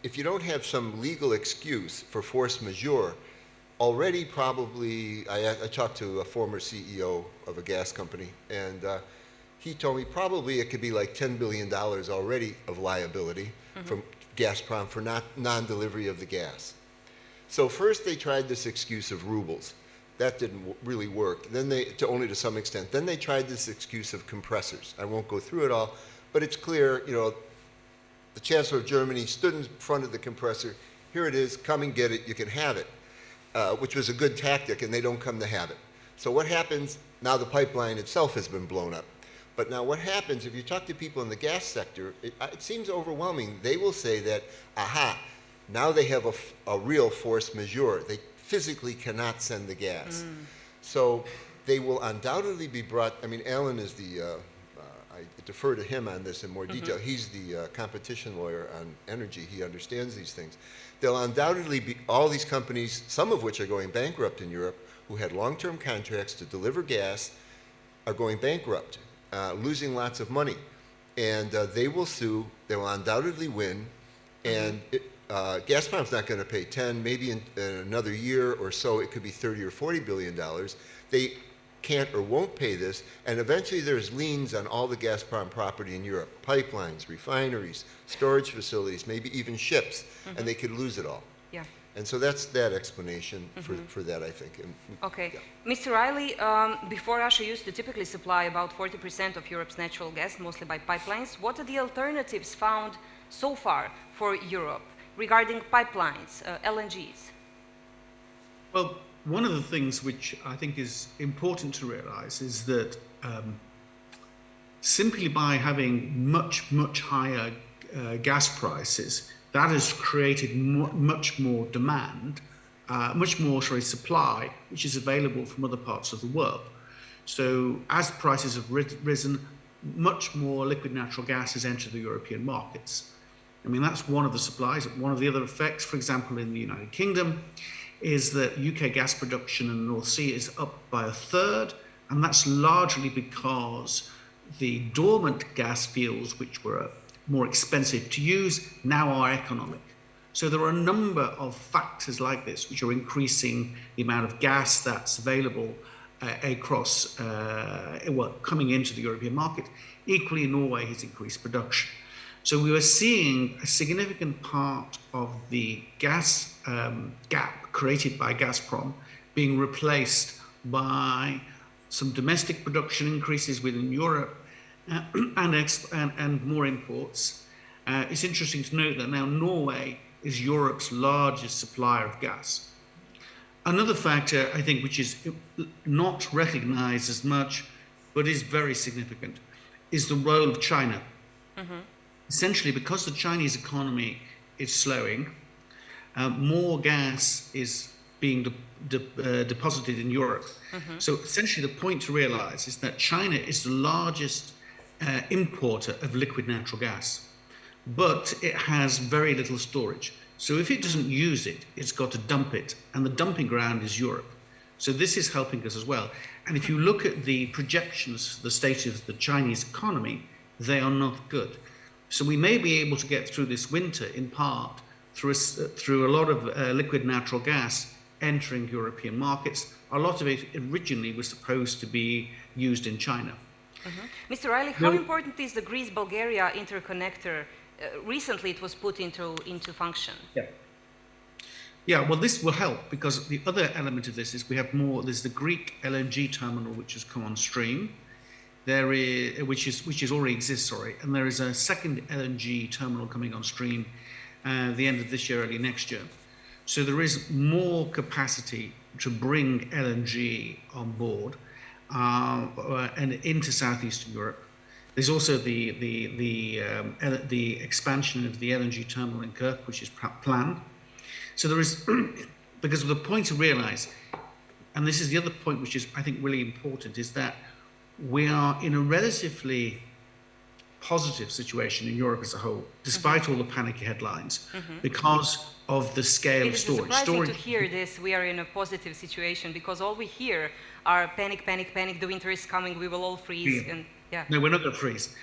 if you don't have some legal excuse for force majeure, already probably, I talked to a former CEO of a gas company, and he told me probably it could be like $10 billion already of liability from Gazprom for non-delivery of the gas. So first they tried this excuse of rubles. That didn't really work. Then only to some extent. Then they tried this excuse of compressors. I won't go through it all, but it's clear, the Chancellor of Germany stood in front of the compressor. Here it is, come and get it, you can have it, which was a good tactic, and they don't come to have it. So what happens, now the pipeline itself has been blown up. But now what happens, if you talk to people in the gas sector, it seems overwhelming. They will say that, aha, now they have a real force majeure. They physically cannot send the gas. So they will undoubtedly be brought, Alan is I defer to him on this in more detail. He's the competition lawyer on energy. He understands these things. There'll undoubtedly be all these companies, some of which are going bankrupt in Europe, who had long-term contracts to deliver gas, are going bankrupt, losing lots of money. And they will sue. They will undoubtedly win. And Gazprom's not going to pay 10, maybe in another year or so, it could be $30 or $40 billion. They can't or won't pay this, and eventually there's liens on all the Gazprom property in Europe, pipelines, refineries, storage facilities, maybe even ships, and they could lose it all. Yeah. And so that's that explanation for that, I think. And okay. Yeah. Mr. Riley, before Russia used to typically supply about 40% of Europe's natural gas, mostly by pipelines. What are the alternatives found so far for Europe regarding pipelines, LNGs? Well, one of the things which I think is important to realize is that simply by having much, much higher gas prices, that has created much more demand, supply, which is available from other parts of the world. So as prices have risen, much more liquid natural gas has entered the European markets. That's one of the supplies. One of the other effects, for example, in the United Kingdom, is that UK gas production in the North Sea is up by 1/3, and that's largely because the dormant gas fields, which were more expensive to use, now are economic. So there are a number of factors like this which are increasing the amount of gas that's available across, coming into the European market. Equally, Norway has increased production. So we are seeing a significant part of the gas gap created by Gazprom being replaced by some domestic production increases within Europe and more imports. It's interesting to note that now Norway is Europe's largest supplier of gas. Another factor, I think, which is not recognized as much, but is very significant, is the role of China. Essentially, because the Chinese economy is slowing, more gas is being deposited in Europe. So essentially, the point to realize is that China is the largest importer of liquid natural gas, but it has very little storage. So if it doesn't use it, it's got to dump it, and the dumping ground is Europe. So this is helping us as well. And if you look at the projections, the state of the Chinese economy, they are not good. So we may be able to get through this winter in part through a lot of liquid natural gas entering European markets. A lot of it originally was supposed to be used in China. Mr. Riley, how important is the Greece-Bulgaria interconnector? Recently it was put into function. Yeah, well, this will help because the other element of this is there's the Greek LNG terminal which has come on stream. There is, which already exists, and there is a second LNG terminal coming on stream the end of this year, early next year. So there is more capacity to bring LNG on board and into Southeastern Europe. There's also the expansion of the LNG terminal in Kirk, which is planned. So there is, because the point to realize, and this is the other point which is, I think, really important, is that we are in a relatively positive situation in Europe as a whole, despite all the panicky headlines, because of the scale of storage. It is surprising to hear this. We are in a positive situation because all we hear are panic, panic, panic. The winter is coming. We will all freeze. And no, we're not going to freeze.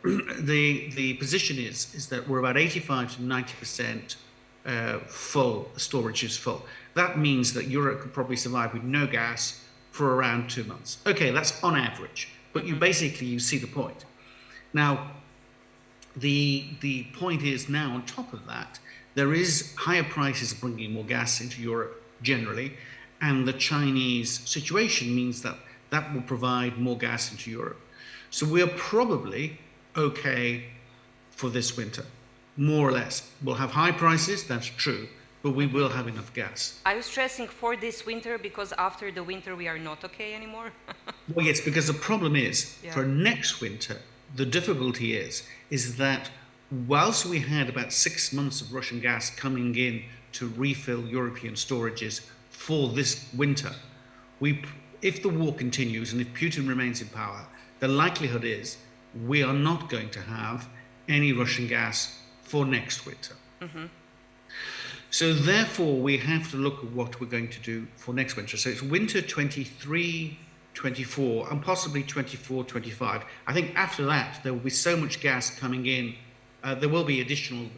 The position is that we're about 85 to 90% full. Storage is full. That means that Europe could probably survive with no gas for around 2 months. Okay, that's on average, but you see the point. Now, the point is now on top of that, there is higher prices of bringing more gas into Europe generally, and the Chinese situation means that that will provide more gas into Europe. So we are probably okay for this winter, more or less. We'll have high prices, that's true, but we will have enough gas. Are you stressing for this winter because after the winter we are not okay anymore? Well, yes, because the problem is, Yeah. for next winter, the difficulty is that whilst we had about 6 months of Russian gas coming in to refill European storages for this winter, if the war continues and if Putin remains in power, the likelihood is we are not going to have any Russian gas for next winter. So therefore, we have to look at what we're going to do for next winter. So it's winter 23, 24, and possibly 24, 25. I think after that, there will be so much gas coming in. There will be additional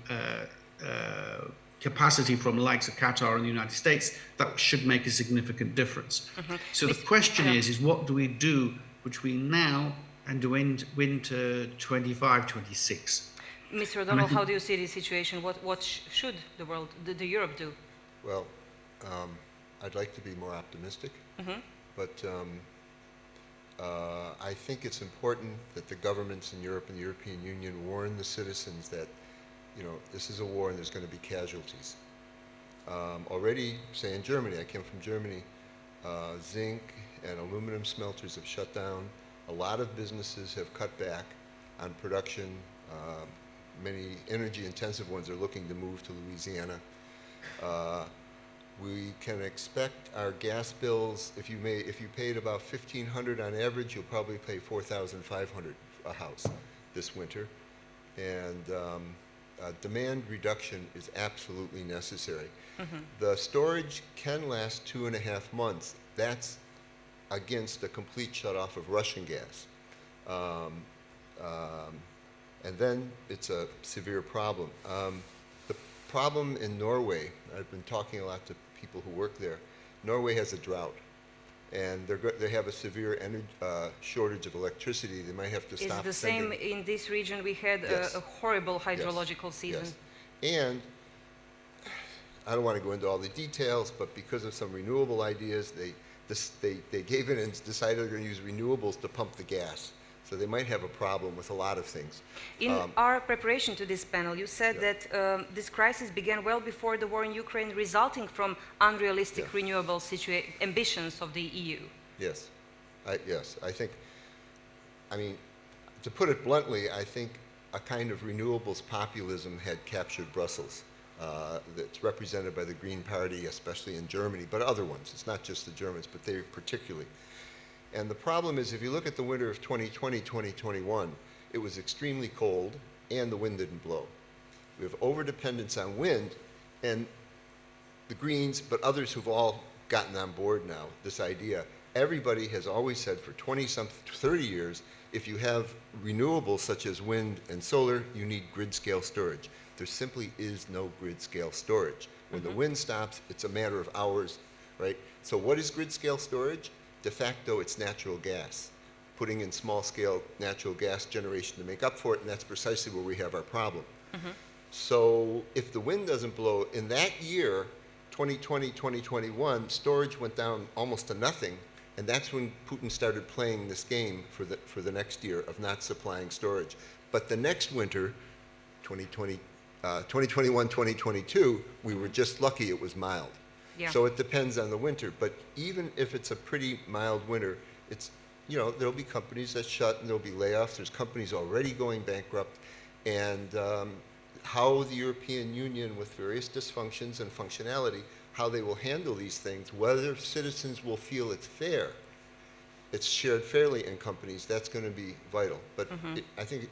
capacity from the likes of Qatar and the United States that should make a significant difference. So the question is what do we do between now and the winter 25, 26? Mr. O'Donnell, how do you see this situation? What should the world, the Europe do? Well, I'd like to be more optimistic, but I think it's important that the governments in Europe and the European Union warn the citizens that, you know, this is a war and there's going to be casualties. Already, say in Germany, I came from Germany, zinc and aluminum smelters have shut down. A lot of businesses have cut back on production. Many energy-intensive ones are looking to move to Louisiana. We can expect our gas bills, if you paid about $1,500 on average, you'll probably pay $4,500 a house this winter. And demand reduction is absolutely necessary. The storage can last 2.5 months. That's against a complete shutoff of Russian gas. And then it's a severe problem. The problem in Norway, I've been talking a lot to people who work there, Norway has a drought. And they have a severe shortage of electricity. They might have to stop Is the same in this region? We had Yes. a horrible hydrological season. Yes. And I don't want to go into all the details, but because of some renewable ideas, they gave in and decided they're going to use renewables to pump the gas. So they might have a problem with a lot of things. In our preparation to this panel, you said that this crisis began well before the war in Ukraine, resulting from unrealistic renewable ambitions of the EU. Yes, I think, I mean, to put it bluntly, I think a kind of renewables populism had captured Brussels. That's represented by the Green Party, especially in Germany, but other ones. It's not just the Germans, but they particularly. And the problem is, if you look at the winter of 2020, 2021, it was extremely cold and the wind didn't blow. We have overdependence on wind, and the Greens, but others who've all gotten on board now, this idea. Everybody has always said for 30 years, if you have renewables such as wind and solar, you need grid scale storage. There simply is no grid scale storage. When the wind stops, it's a matter of hours, right? So what is grid scale storage? De facto, it's natural gas, putting in small-scale natural gas generation to make up for it, and that's precisely where we have our problem. So if the wind doesn't blow, in that year, 2020, 2021, storage went down almost to nothing, and that's when Putin started playing this game for the next year of not supplying storage. But the next winter, 2021, 2022, we were just lucky it was mild. So it depends on the winter, but even if it's a pretty mild winter, it's, you know, there'll be companies that shut and there'll be layoffs. There's companies already going bankrupt, and how the European Union, with various dysfunctions and functionality, how they will handle these things, whether citizens will feel it's fair, it's shared fairly in companies, that's going to be vital. But I think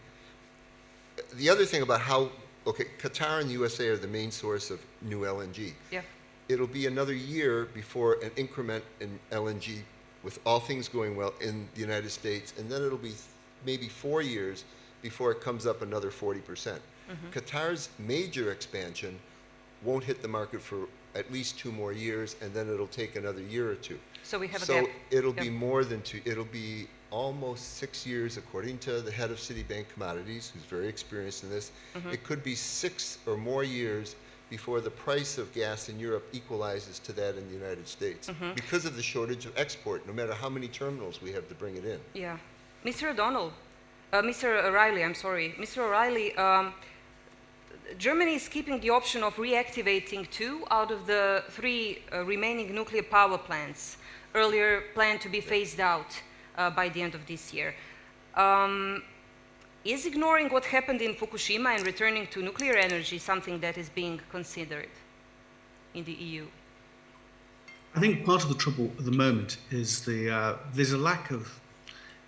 the other thing about how, okay, Qatar and the USA are the main source of new LNG. It'll be another year before an increment in LNG, with all things going well, in the United States, and then it'll be maybe 4 years before it comes up another 40%. Qatar's major expansion won't hit the market for at least 2 more years, and then it'll take another year or 2. So we have a gap. So it'll be more than 2. It'll be almost 6 years, according to the head of Citibank Commodities, who's very experienced in this. It could be 6 or more years before the price of gas in Europe equalizes to that in the United States because of the shortage of export, no matter how many terminals we have to bring it in. Yeah. Mr. O'Reilly, I'm sorry. Mr. O'Reilly, Germany is keeping the option of reactivating 2 out of the 3 remaining nuclear power plants, earlier planned to be phased out by the end of this year. Is ignoring what happened in Fukushima and returning to nuclear energy something that is being considered in the EU? I think part of the trouble at the moment is there's a lack of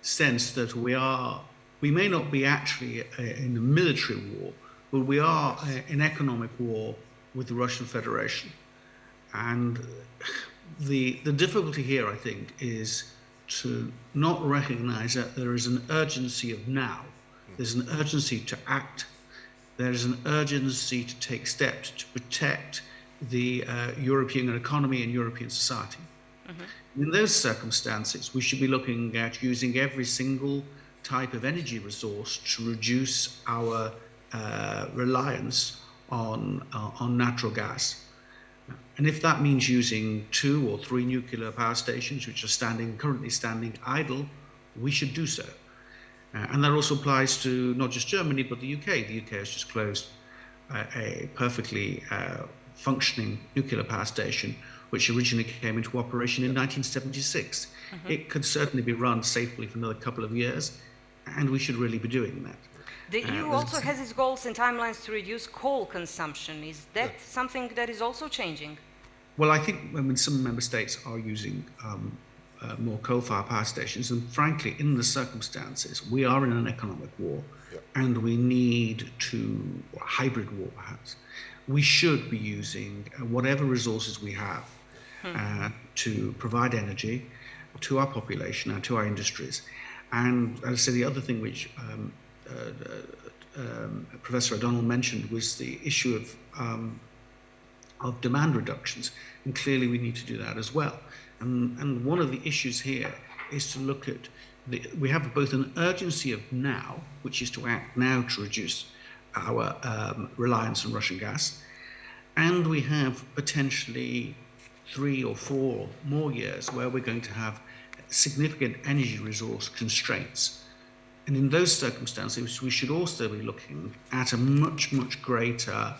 sense that we may not be actually in a military war, but we are in economic war with the Russian Federation. And the difficulty here, I think, is to not recognize that there is an urgency of now. There's an urgency to act. There's an urgency to take steps to protect the European economy and European society. In those circumstances, we should be looking at using every single type of energy resource to reduce our reliance on natural gas. And if that means using 2 or 3 nuclear power stations, which are currently standing idle, we should do so. And that also applies to not just Germany, but the UK. The UK has just closed a perfectly functioning nuclear power station, which originally came into operation in 1976. It could certainly be run safely for another couple of years, and we should really be doing that. The EU also has its goals and timelines to reduce coal consumption. Is that something that is also changing? Well, I think some member states are using more coal-fired power stations, and frankly, in the circumstances, we are in an economic war, and we need a hybrid war perhaps. We should be using whatever resources we have to provide energy to our population and to our industries. And as I say, the other thing which Professor O'Donnell mentioned was the issue of demand reductions, and clearly we need to do that as well. And one of the issues here is to look at we have both an urgency of now, which is to act now to reduce our reliance on Russian gas, and we have potentially 3 or 4 more years where we're going to have significant energy resource constraints. And in those circumstances, we should also be looking at a much, much greater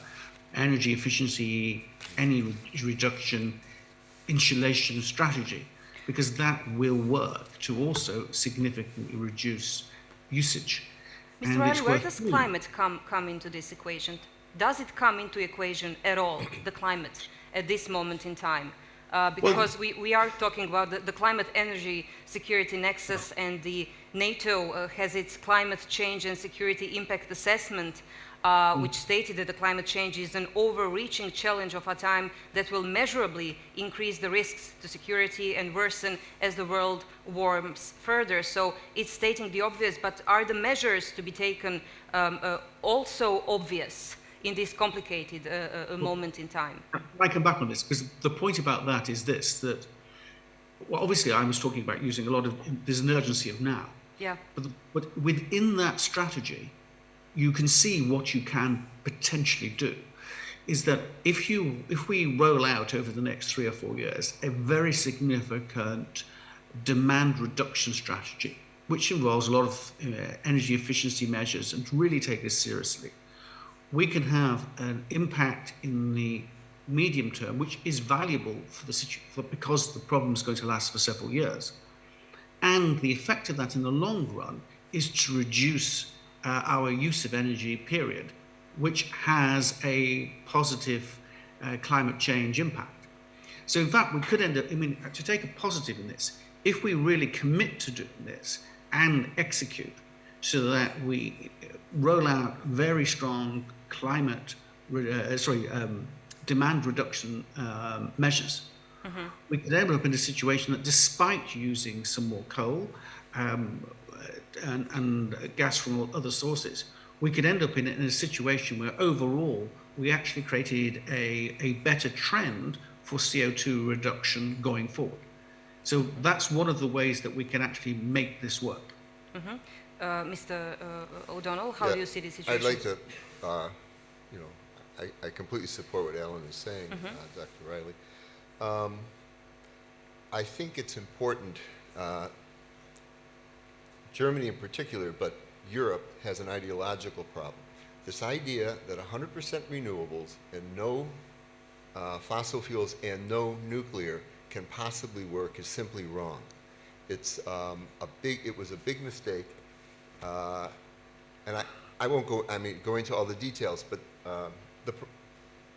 energy efficiency, energy reduction, insulation strategy, because that will work to also significantly reduce usage. Mr. O'Reilly, where does climate come into this equation? Does it come into equation at all, the climate, at this moment in time? Because we are talking about the climate energy security nexus, and the NATO has its climate change and security impact assessment, which stated that the climate change is an overreaching challenge of our time that will measurably increase the risks to security and worsen as the world warms further. So it's stating the obvious, but are the measures to be taken also obvious in this complicated moment in time? I come back on this, because the point about that is this, that, well, obviously I was talking about using a lot of, there's an urgency of now. Yeah. But within that strategy, you can see what you can potentially do. Is that if we roll out over the next 3 or 4 years a very significant demand reduction strategy, which involves a lot of energy efficiency measures, and really take this seriously, we can have an impact in the medium term, which is valuable because the problem is going to last for several years. And the effect of that in the long run is to reduce our use of energy, period, which has a positive climate change impact. So in fact, we could end up, to take a positive in this, if we really commit to doing this and execute so that we roll out very strong demand reduction measures, we could end up in a situation that despite using some more coal and gas from other sources, we could end up in a situation where overall we actually created a better trend for CO2 reduction going forward. So that's one of the ways that we can actually make this work. Mr. O'Donnell, how do you see the situation? I'd like to, I completely support what Alan is saying, Dr. Riley. I think it's important, Germany in particular, but Europe has an ideological problem. This idea that 100% renewables and no fossil fuels and no nuclear can possibly work is simply wrong. It's it was a big mistake, and I won't go into all the details, but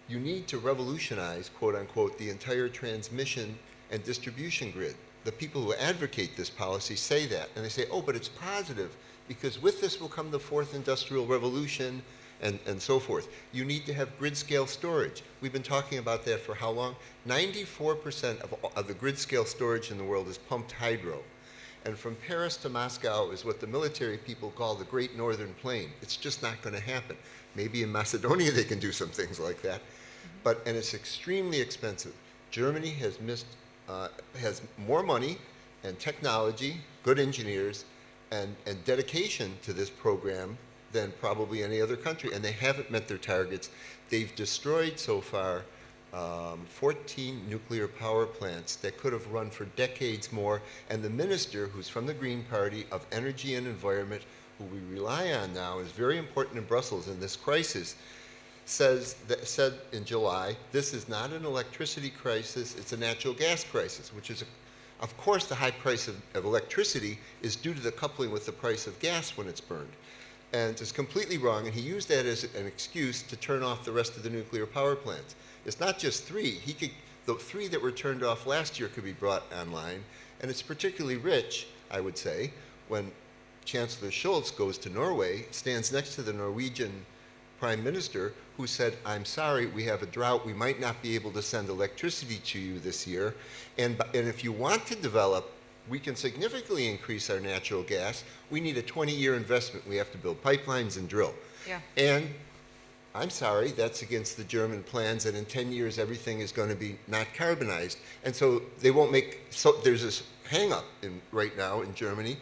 you need to revolutionize, quote unquote, the entire transmission and distribution grid. The people who advocate this policy say that, and they say, oh, but it's positive, because with this will come the fourth industrial revolution, and so forth. You need to have grid-scale storage. We've been talking about that for how long? 94% of the grid-scale storage in the world is pumped hydro. And from Paris to Moscow is what the military people call the Great Northern Plain. It's just not going to happen. Maybe in Macedonia they can do some things like that. And it's extremely expensive. Germany has has more money and technology, good engineers, and dedication to this program than probably any other country, and they haven't met their targets. They've destroyed so far 14 nuclear power plants that could have run for decades more, and the minister, who's from the Green Party of Energy and Environment, who we rely on now, is very important in Brussels in this crisis, said in July, this is not an electricity crisis, it's a natural gas crisis, which is, of course, the high price of electricity is due to the coupling with the price of gas when it's burned. And it's completely wrong, and he used that as an excuse to turn off the rest of the nuclear power plants. It's not just 3. The 3 that were turned off last year could be brought online, and it's particularly rich, I would say, when Chancellor Scholz goes to Norway, stands next to the Norwegian Prime Minister, who said, I'm sorry, we have a drought, we might not be able to send electricity to you this year, and if you want to develop, we can significantly increase our natural gas. We need a 20-year investment. We have to build pipelines and drill. Yeah. And I'm sorry, that's against the German plans, and in 10 years everything is going to be not carbonized. And so they won't make, so there's this hang-up right now in Germany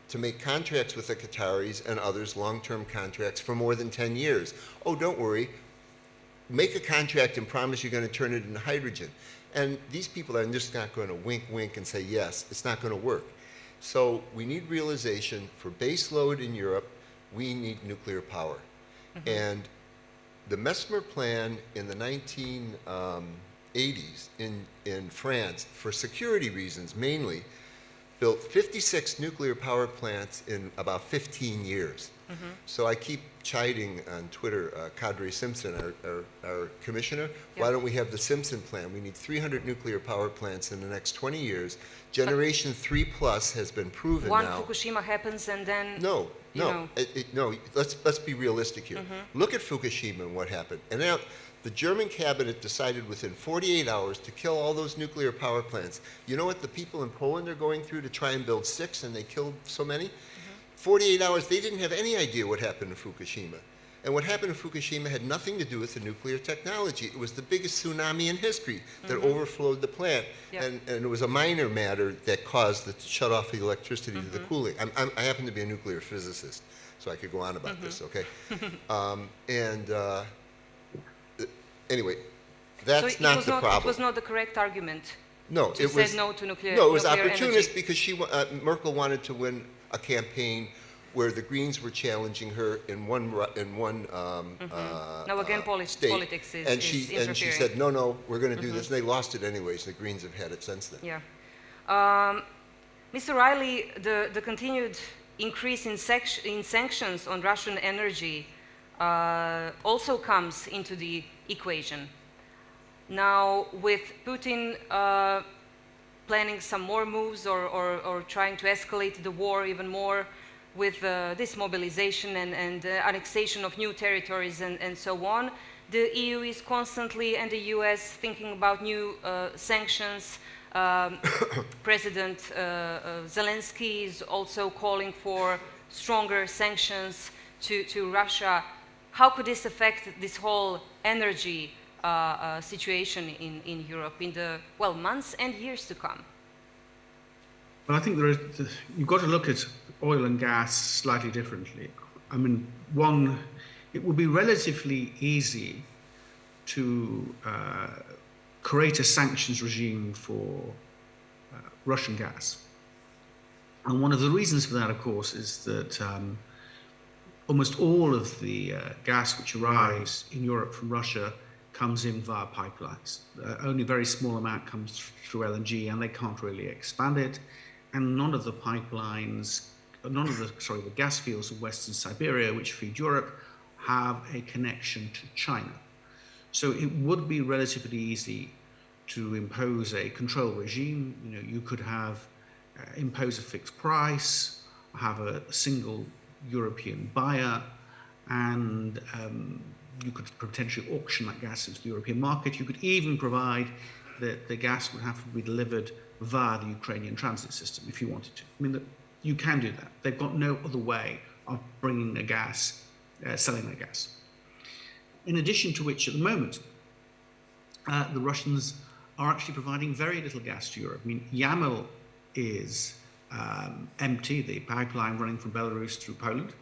to make contracts with the Qataris and others, long-term contracts, for more than 10 years. Oh, don't worry. Make a contract and promise you're going to turn it into hydrogen. And these people are just not going to wink, wink and say, yes, it's not going to work. So we need realization for base load in Europe, we need nuclear power. And the Mesmer plan in the 1980s in France, for security reasons mainly, built 56 nuclear power plants in about 15 years. So I keep chiding on Twitter Kadri Simpson, our commissioner. Yeah. Why don't we have the Simpson plan? We need 300 nuclear power plants in the next 20 years. Generation 3+ has been proven now. One Fukushima happens and then... No. Let's be realistic here. Look at Fukushima and what happened. And now the German cabinet decided within 48 hours to kill all those nuclear power plants. You know what the people in Poland are going through to try and build 6, and they killed so many? 48 hours, they didn't have any idea what happened in Fukushima. And what happened in Fukushima had nothing to do with the nuclear technology. It was the biggest tsunami in history that overflowed the plant. Yep. And it was a minor matter that caused the shut off of the electricity to the cooling. I happen to be a nuclear physicist, so I could go on about this, okay? Anyway, that's not the problem. It was not the correct argument. No, it was no to nuclear. No, it was opportunist energy. because Merkel wanted to win a campaign where the Greens were challenging her in one now again, state, politics is and she said, no, we're going to do this, and they lost it anyways. The Greens have had it since then. Yeah, Mr. Riley, the continued increase in sanctions on Russian energy also comes into the equation. Now, with Putin planning some more moves or trying to escalate the war even more with this mobilization and annexation of new territories and so on, the EU is constantly, and the US, thinking about new sanctions. President Zelensky is also calling for stronger sanctions to Russia. How could this affect this whole energy situation in Europe in the months and years to come? Well, I think you've got to look at oil and gas slightly differently. I mean, it would be relatively easy to create a sanctions regime for Russian gas. And one of the reasons for that, of course, is that almost all of the gas which arrives in Europe from Russia comes in via pipelines. Only a very small amount comes through LNG, and they can't really expand it. And none of the pipelines, the gas fields of Western Siberia, which feed Europe, have a connection to China. So it would be relatively easy to impose a control regime. You know, you could have impose a fixed price, have a single European buyer, and you could potentially auction that gas into the European market. You could even provide that the gas would have to be delivered via the Ukrainian transit system if you wanted to. I mean, you can do that. They've got no other way of bringing the gas, selling their gas. In addition to which, at the moment, the Russians are actually providing very little gas to Europe. I mean, Yamal is empty, the pipeline running from Belarus through Poland.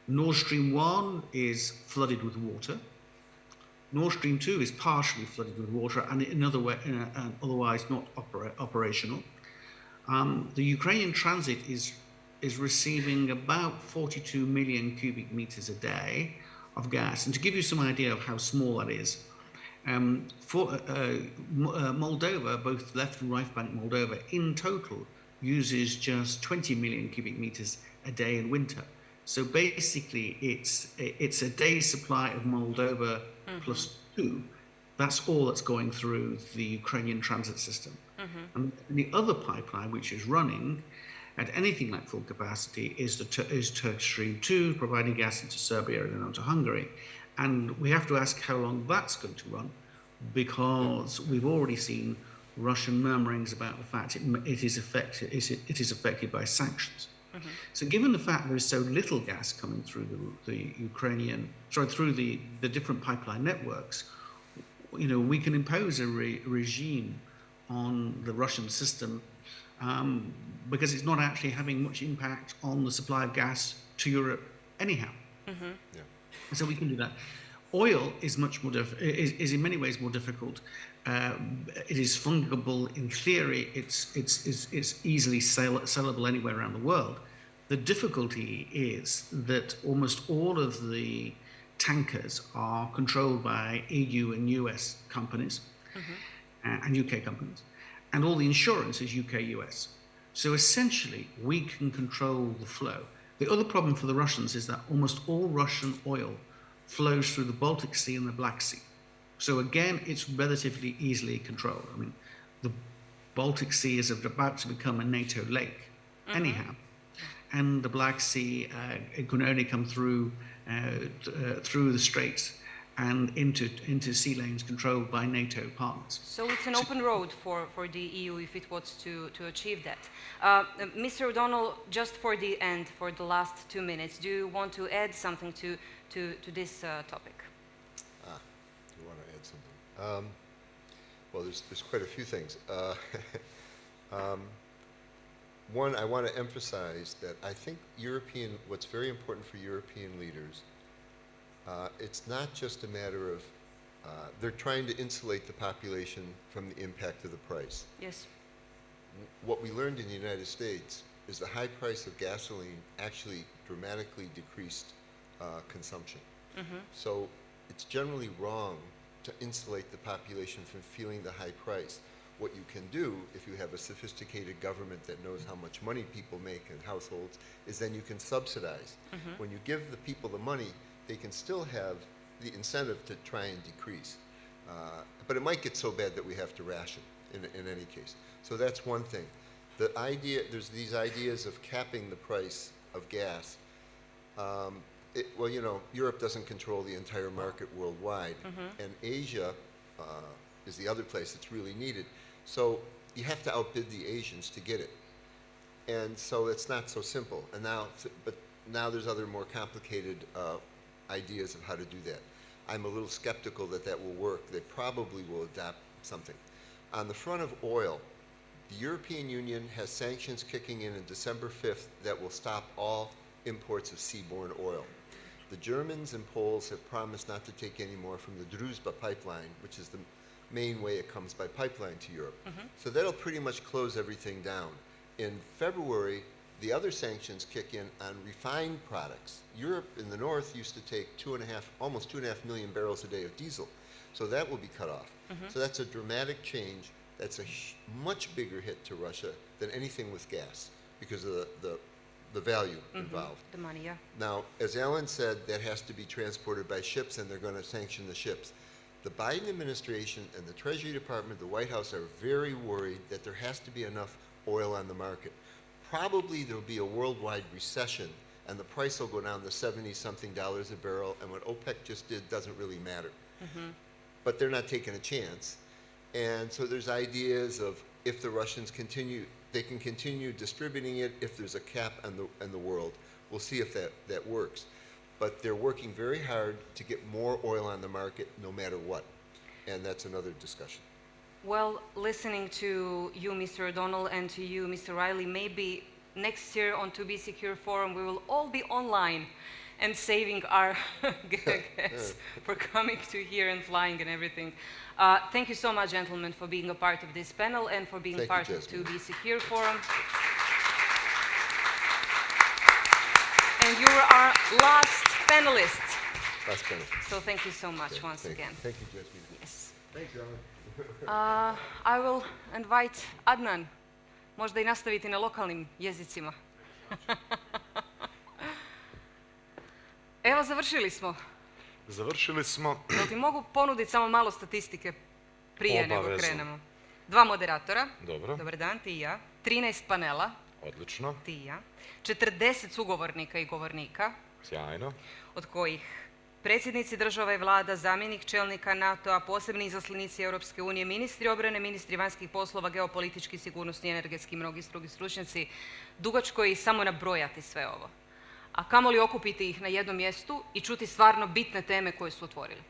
Nord Stream 1 is flooded with water. Nord Stream 2 is partially flooded with water and in other way, otherwise not operational. The Ukrainian transit is receiving about 42 million cubic meters a day of gas. And to give you some idea of how small that is, Moldova, both left and right bank Moldova, in total uses just 20 million cubic meters a day in winter. So basically, it's a day's supply of Moldova plus 2. That's all that's going through the Ukrainian transit system. And the other pipeline, which is running at anything like full capacity, is Turkish Stream 2, providing gas into Serbia and then onto Hungary. And we have to ask how long that's going to run, because we've already seen Russian murmurings about the fact it is affected by sanctions. So given the fact there is so little gas coming through through the different pipeline networks, you know, we can impose a regime on the Russian system because it's not actually having much impact on the supply of gas to Europe anyhow. So we can do that. Oil is much more is in many ways more difficult. It is fungible in theory. It's easily sellable anywhere around the world. The difficulty is that almost all of the tankers are controlled by EU and US companies and UK companies, and all the insurance is UK-US. So essentially, we can control the flow. The other problem for the Russians is that almost all Russian oil flows through the Baltic Sea and the Black Sea. So again, it's relatively easily controlled. I mean, the Baltic Sea is about to become a NATO lake anyhow. And the Black Sea, it can only come through the straits and into sea lanes controlled by NATO partners. So it's an open road for the EU if it wants to achieve that. Mr. O'Donnell, just for the end, for the last 2 minutes, do you want to add something to this topic? You want to add something? Well, there's quite a few things. One, I want to emphasize that I think what's very important for European leaders, it's not just a matter of, they're trying to insulate the population from the impact of the price. Yes. What we learned in the United States is the high price of gasoline actually dramatically decreased consumption. So it's generally wrong to insulate the population from feeling the high price. What you can do, if you have a sophisticated government that knows how much money people make in households, is then you can subsidize. When you give the people the money, they can still have the incentive to try and decrease. But it might get so bad that we have to ration in any case. So that's one thing. There's these ideas of capping the price of gas. Well, you know, Europe doesn't control the entire market worldwide, and Asia is the other place that's really needed. So you have to outbid the Asians to get it. And so it's not so simple. And now there's other more complicated ideas of how to do that. I'm a little skeptical that will work. They probably will adopt something. On the front of oil, the European Union has sanctions kicking in December 5th that will stop all imports of seaborne oil. The Germans and Poles have promised not to take any more from the Druzhba pipeline, which is the main way it comes by pipeline to Europe. So that'll pretty much close everything down. In February, the other sanctions kick in on refined products. Europe in the north used to take almost 2.5 million barrels a day of diesel. So that will be cut off. So that's a dramatic change. That's a much bigger hit to Russia than anything with gas because of the value involved. The money, yeah. Now, as Alan said, that has to be transported by ships, and they're going to sanction the ships. The Biden administration and the Treasury Department, the White House, are very worried that there has to be enough oil on the market. Probably there will be a worldwide recession, and the price will go down to $70-something a barrel, and what OPEC just did doesn't really matter. But they're not taking a chance. And so there's ideas of if the Russians continue, they can continue distributing it if there's a cap on the world. We'll see if that works. But they're working very hard to get more oil on the market no matter what. And that's another discussion. Well, listening to you, Mr. O'Donnell, and to you, Mr. Riley, maybe next year on To Be Secure Forum, we will all be online and saving our gas for coming to here and flying and everything. Thank you so much, gentlemen, for being a part of this panel and for being part of To Be Secure Forum. And you are our last panelist. Last panelist. So thank you so much once again. Thank you, Jasmine. Yes. Thanks, Alan. I will invite Adnan, možda i nastaviti na lokalnim jezicima. Evo, završili smo. Završili smo. Jel ti mogu ponuditi samo malo statistike prije nego Obavezno. krenemo? 2 moderatora. Dobro. Dobar dan, ti i ja. 13 panela. Odlično. Ti i ja. 40 sugovornika i govornika. Sjajno. Od kojih predsjednici država i vlada, zamjenik čelnika NATO-a, posebni izaslanici Europske unije, ministri obrane, ministri vanjskih poslova, geopolitički, sigurnosni, energetski, mnogi drugi stručnjaci. Dugačko je i samo nabrojati sve ovo. A kamoli okupiti ih na jednom mjestu i čuti stvarno bitne teme koje su otvorili.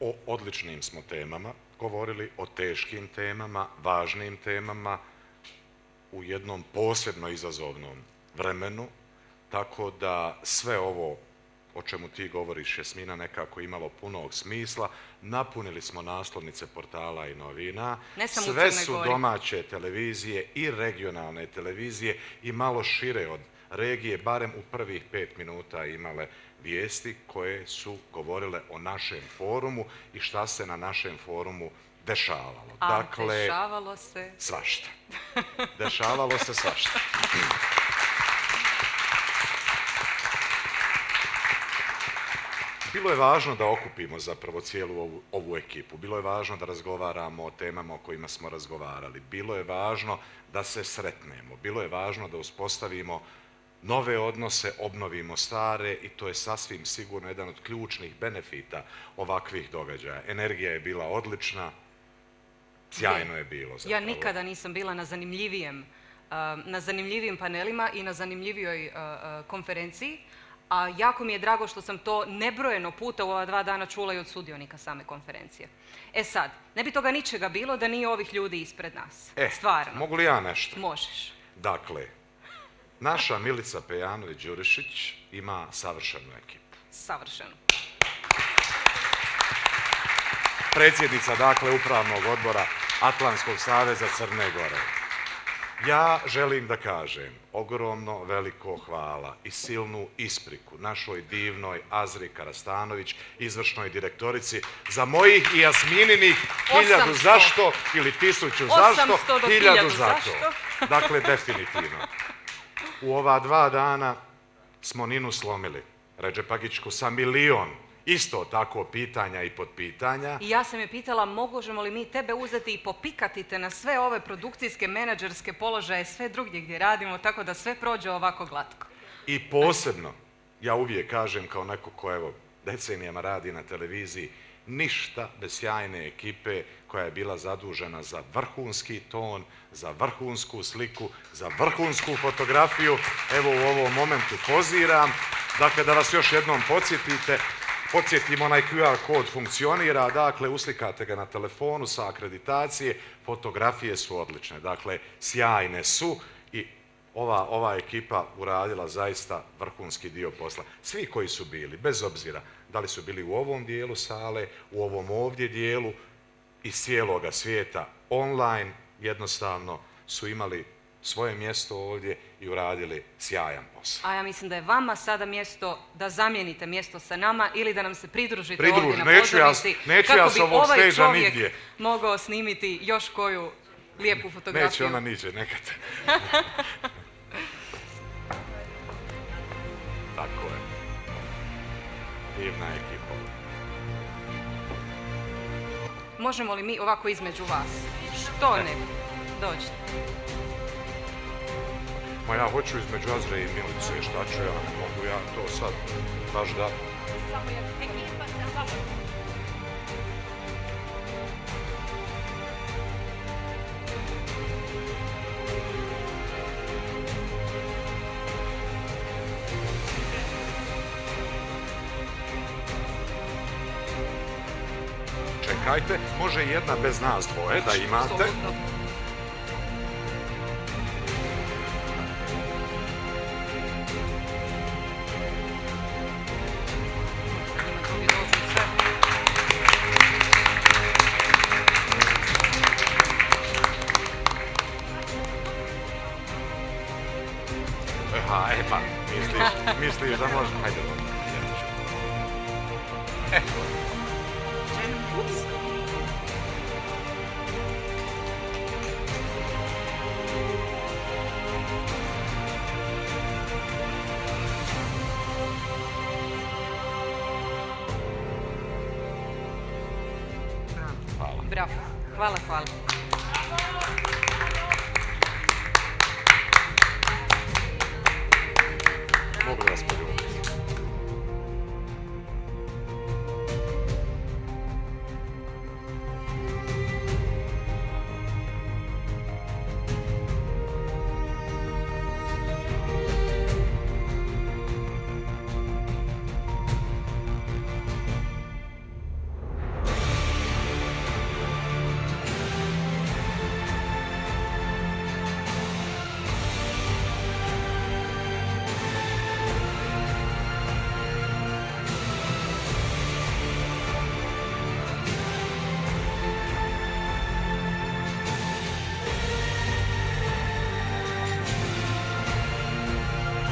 O odličnim smo temama govorili, o teškim temama, važnim temama, u jednom posebno izazovnom vremenu, tako da sve ovo o čemu ti govoriš, Jasmina, nekako imalo punog smisla. Napunili smo naslovnice portala i novina. Sve su domaće televizije i regionalne televizije i malo šire od regije, barem u prvih 5 minuta imale vijesti koje su govorile o našem forumu i šta se na našem forumu dešavalo. Dakle, dešavalo se svašta. Dešavalo se svašta. Bilo je važno da okupimo zapravo cijelu ovu ekipu. Bilo je važno da razgovaramo o temama o kojima smo razgovarali. Bilo je važno da se sretnemo. Bilo je važno da uspostavimo nove odnose, obnovimo stare i to je sasvim sigurno jedan od ključnih benefita ovakvih događaja. Energija je bila odlična, sjajno je bilo zapravo. Ja nikada nisam bila na zanimljivijim panelima i na zanimljivijoj konferenciji, a jako mi je drago što sam to nebrojeno puta u ova 2 dana čula i od sudionika same konferencije. E sad, ne bi toga ničega bilo da nije ovih ljudi ispred nas. Stvarno. Mogu li ja nešto? Možeš. Dakle, naša Milica Pejanović-Đurišić ima savršenu ekipu. Savršeno. Predsjednica, dakle, Upravnog odbora Atlantskog saveza Crne Gore. Ja želim da kažem ogromno veliko hvala i silnu ispriku našoj divnoj Azri Karastanović, izvršnoj direktorici, za mojih i Jasmininih 1000 zašto ili 1000 zašto, 1000 zato. Dakle, definitivno. U ova 2 dana smo Ninu slomili, Redžepagićku sa 1 milion, isto tako pitanja i potpitanja. I ja sam je pitala, možemo li mi tebe uzeti i popikati te na sve ove produkcijske, menadžerske položaje, sve drugdje gdje radimo, tako da sve prođe ovako glatko. I posebno, ja uvijek kažem kao neko ko evo decenijama radi na televiziji, ništa bez sjajne ekipe koja je bila zadužena za vrhunski ton, za vrhunsku sliku, za vrhunsku fotografiju. Evo u ovom momentu poziram. Dakle, da vas još jednom podsjetim, onaj QR kod funkcionira, dakle, uslikate ga na telefonu sa akreditacije, fotografije su odlične, dakle, sjajne su i ova ekipa uradila zaista vrhunski dio posla. Svi koji su bili, bez obzira da li su bili u ovom dijelu sale, u ovom ovdje dijelu, iz cijeloga svijeta online, jednostavno su imali svoje mjesto ovdje i uradili sjajan posao. A ja mislim da je vama sada mjesto da zamijenite mjesto sa nama ili da nam se pridružite ovdje na pozornici kako bi ovaj čovjek mogao snimiti još koju lijepu fotografiju. Neće ona niđe, nekad. Tako je. Divna ekipa. Možemo li mi ovako između vas? Što ne? Dođite. Ma ja hoću između Azre i Milice, šta ću ja, ne mogu ja to sad, baš da. Čekajte, može jedna bez nas dvoje da imate. Pa, misliš da može? Hajde, Bravo. Hvala.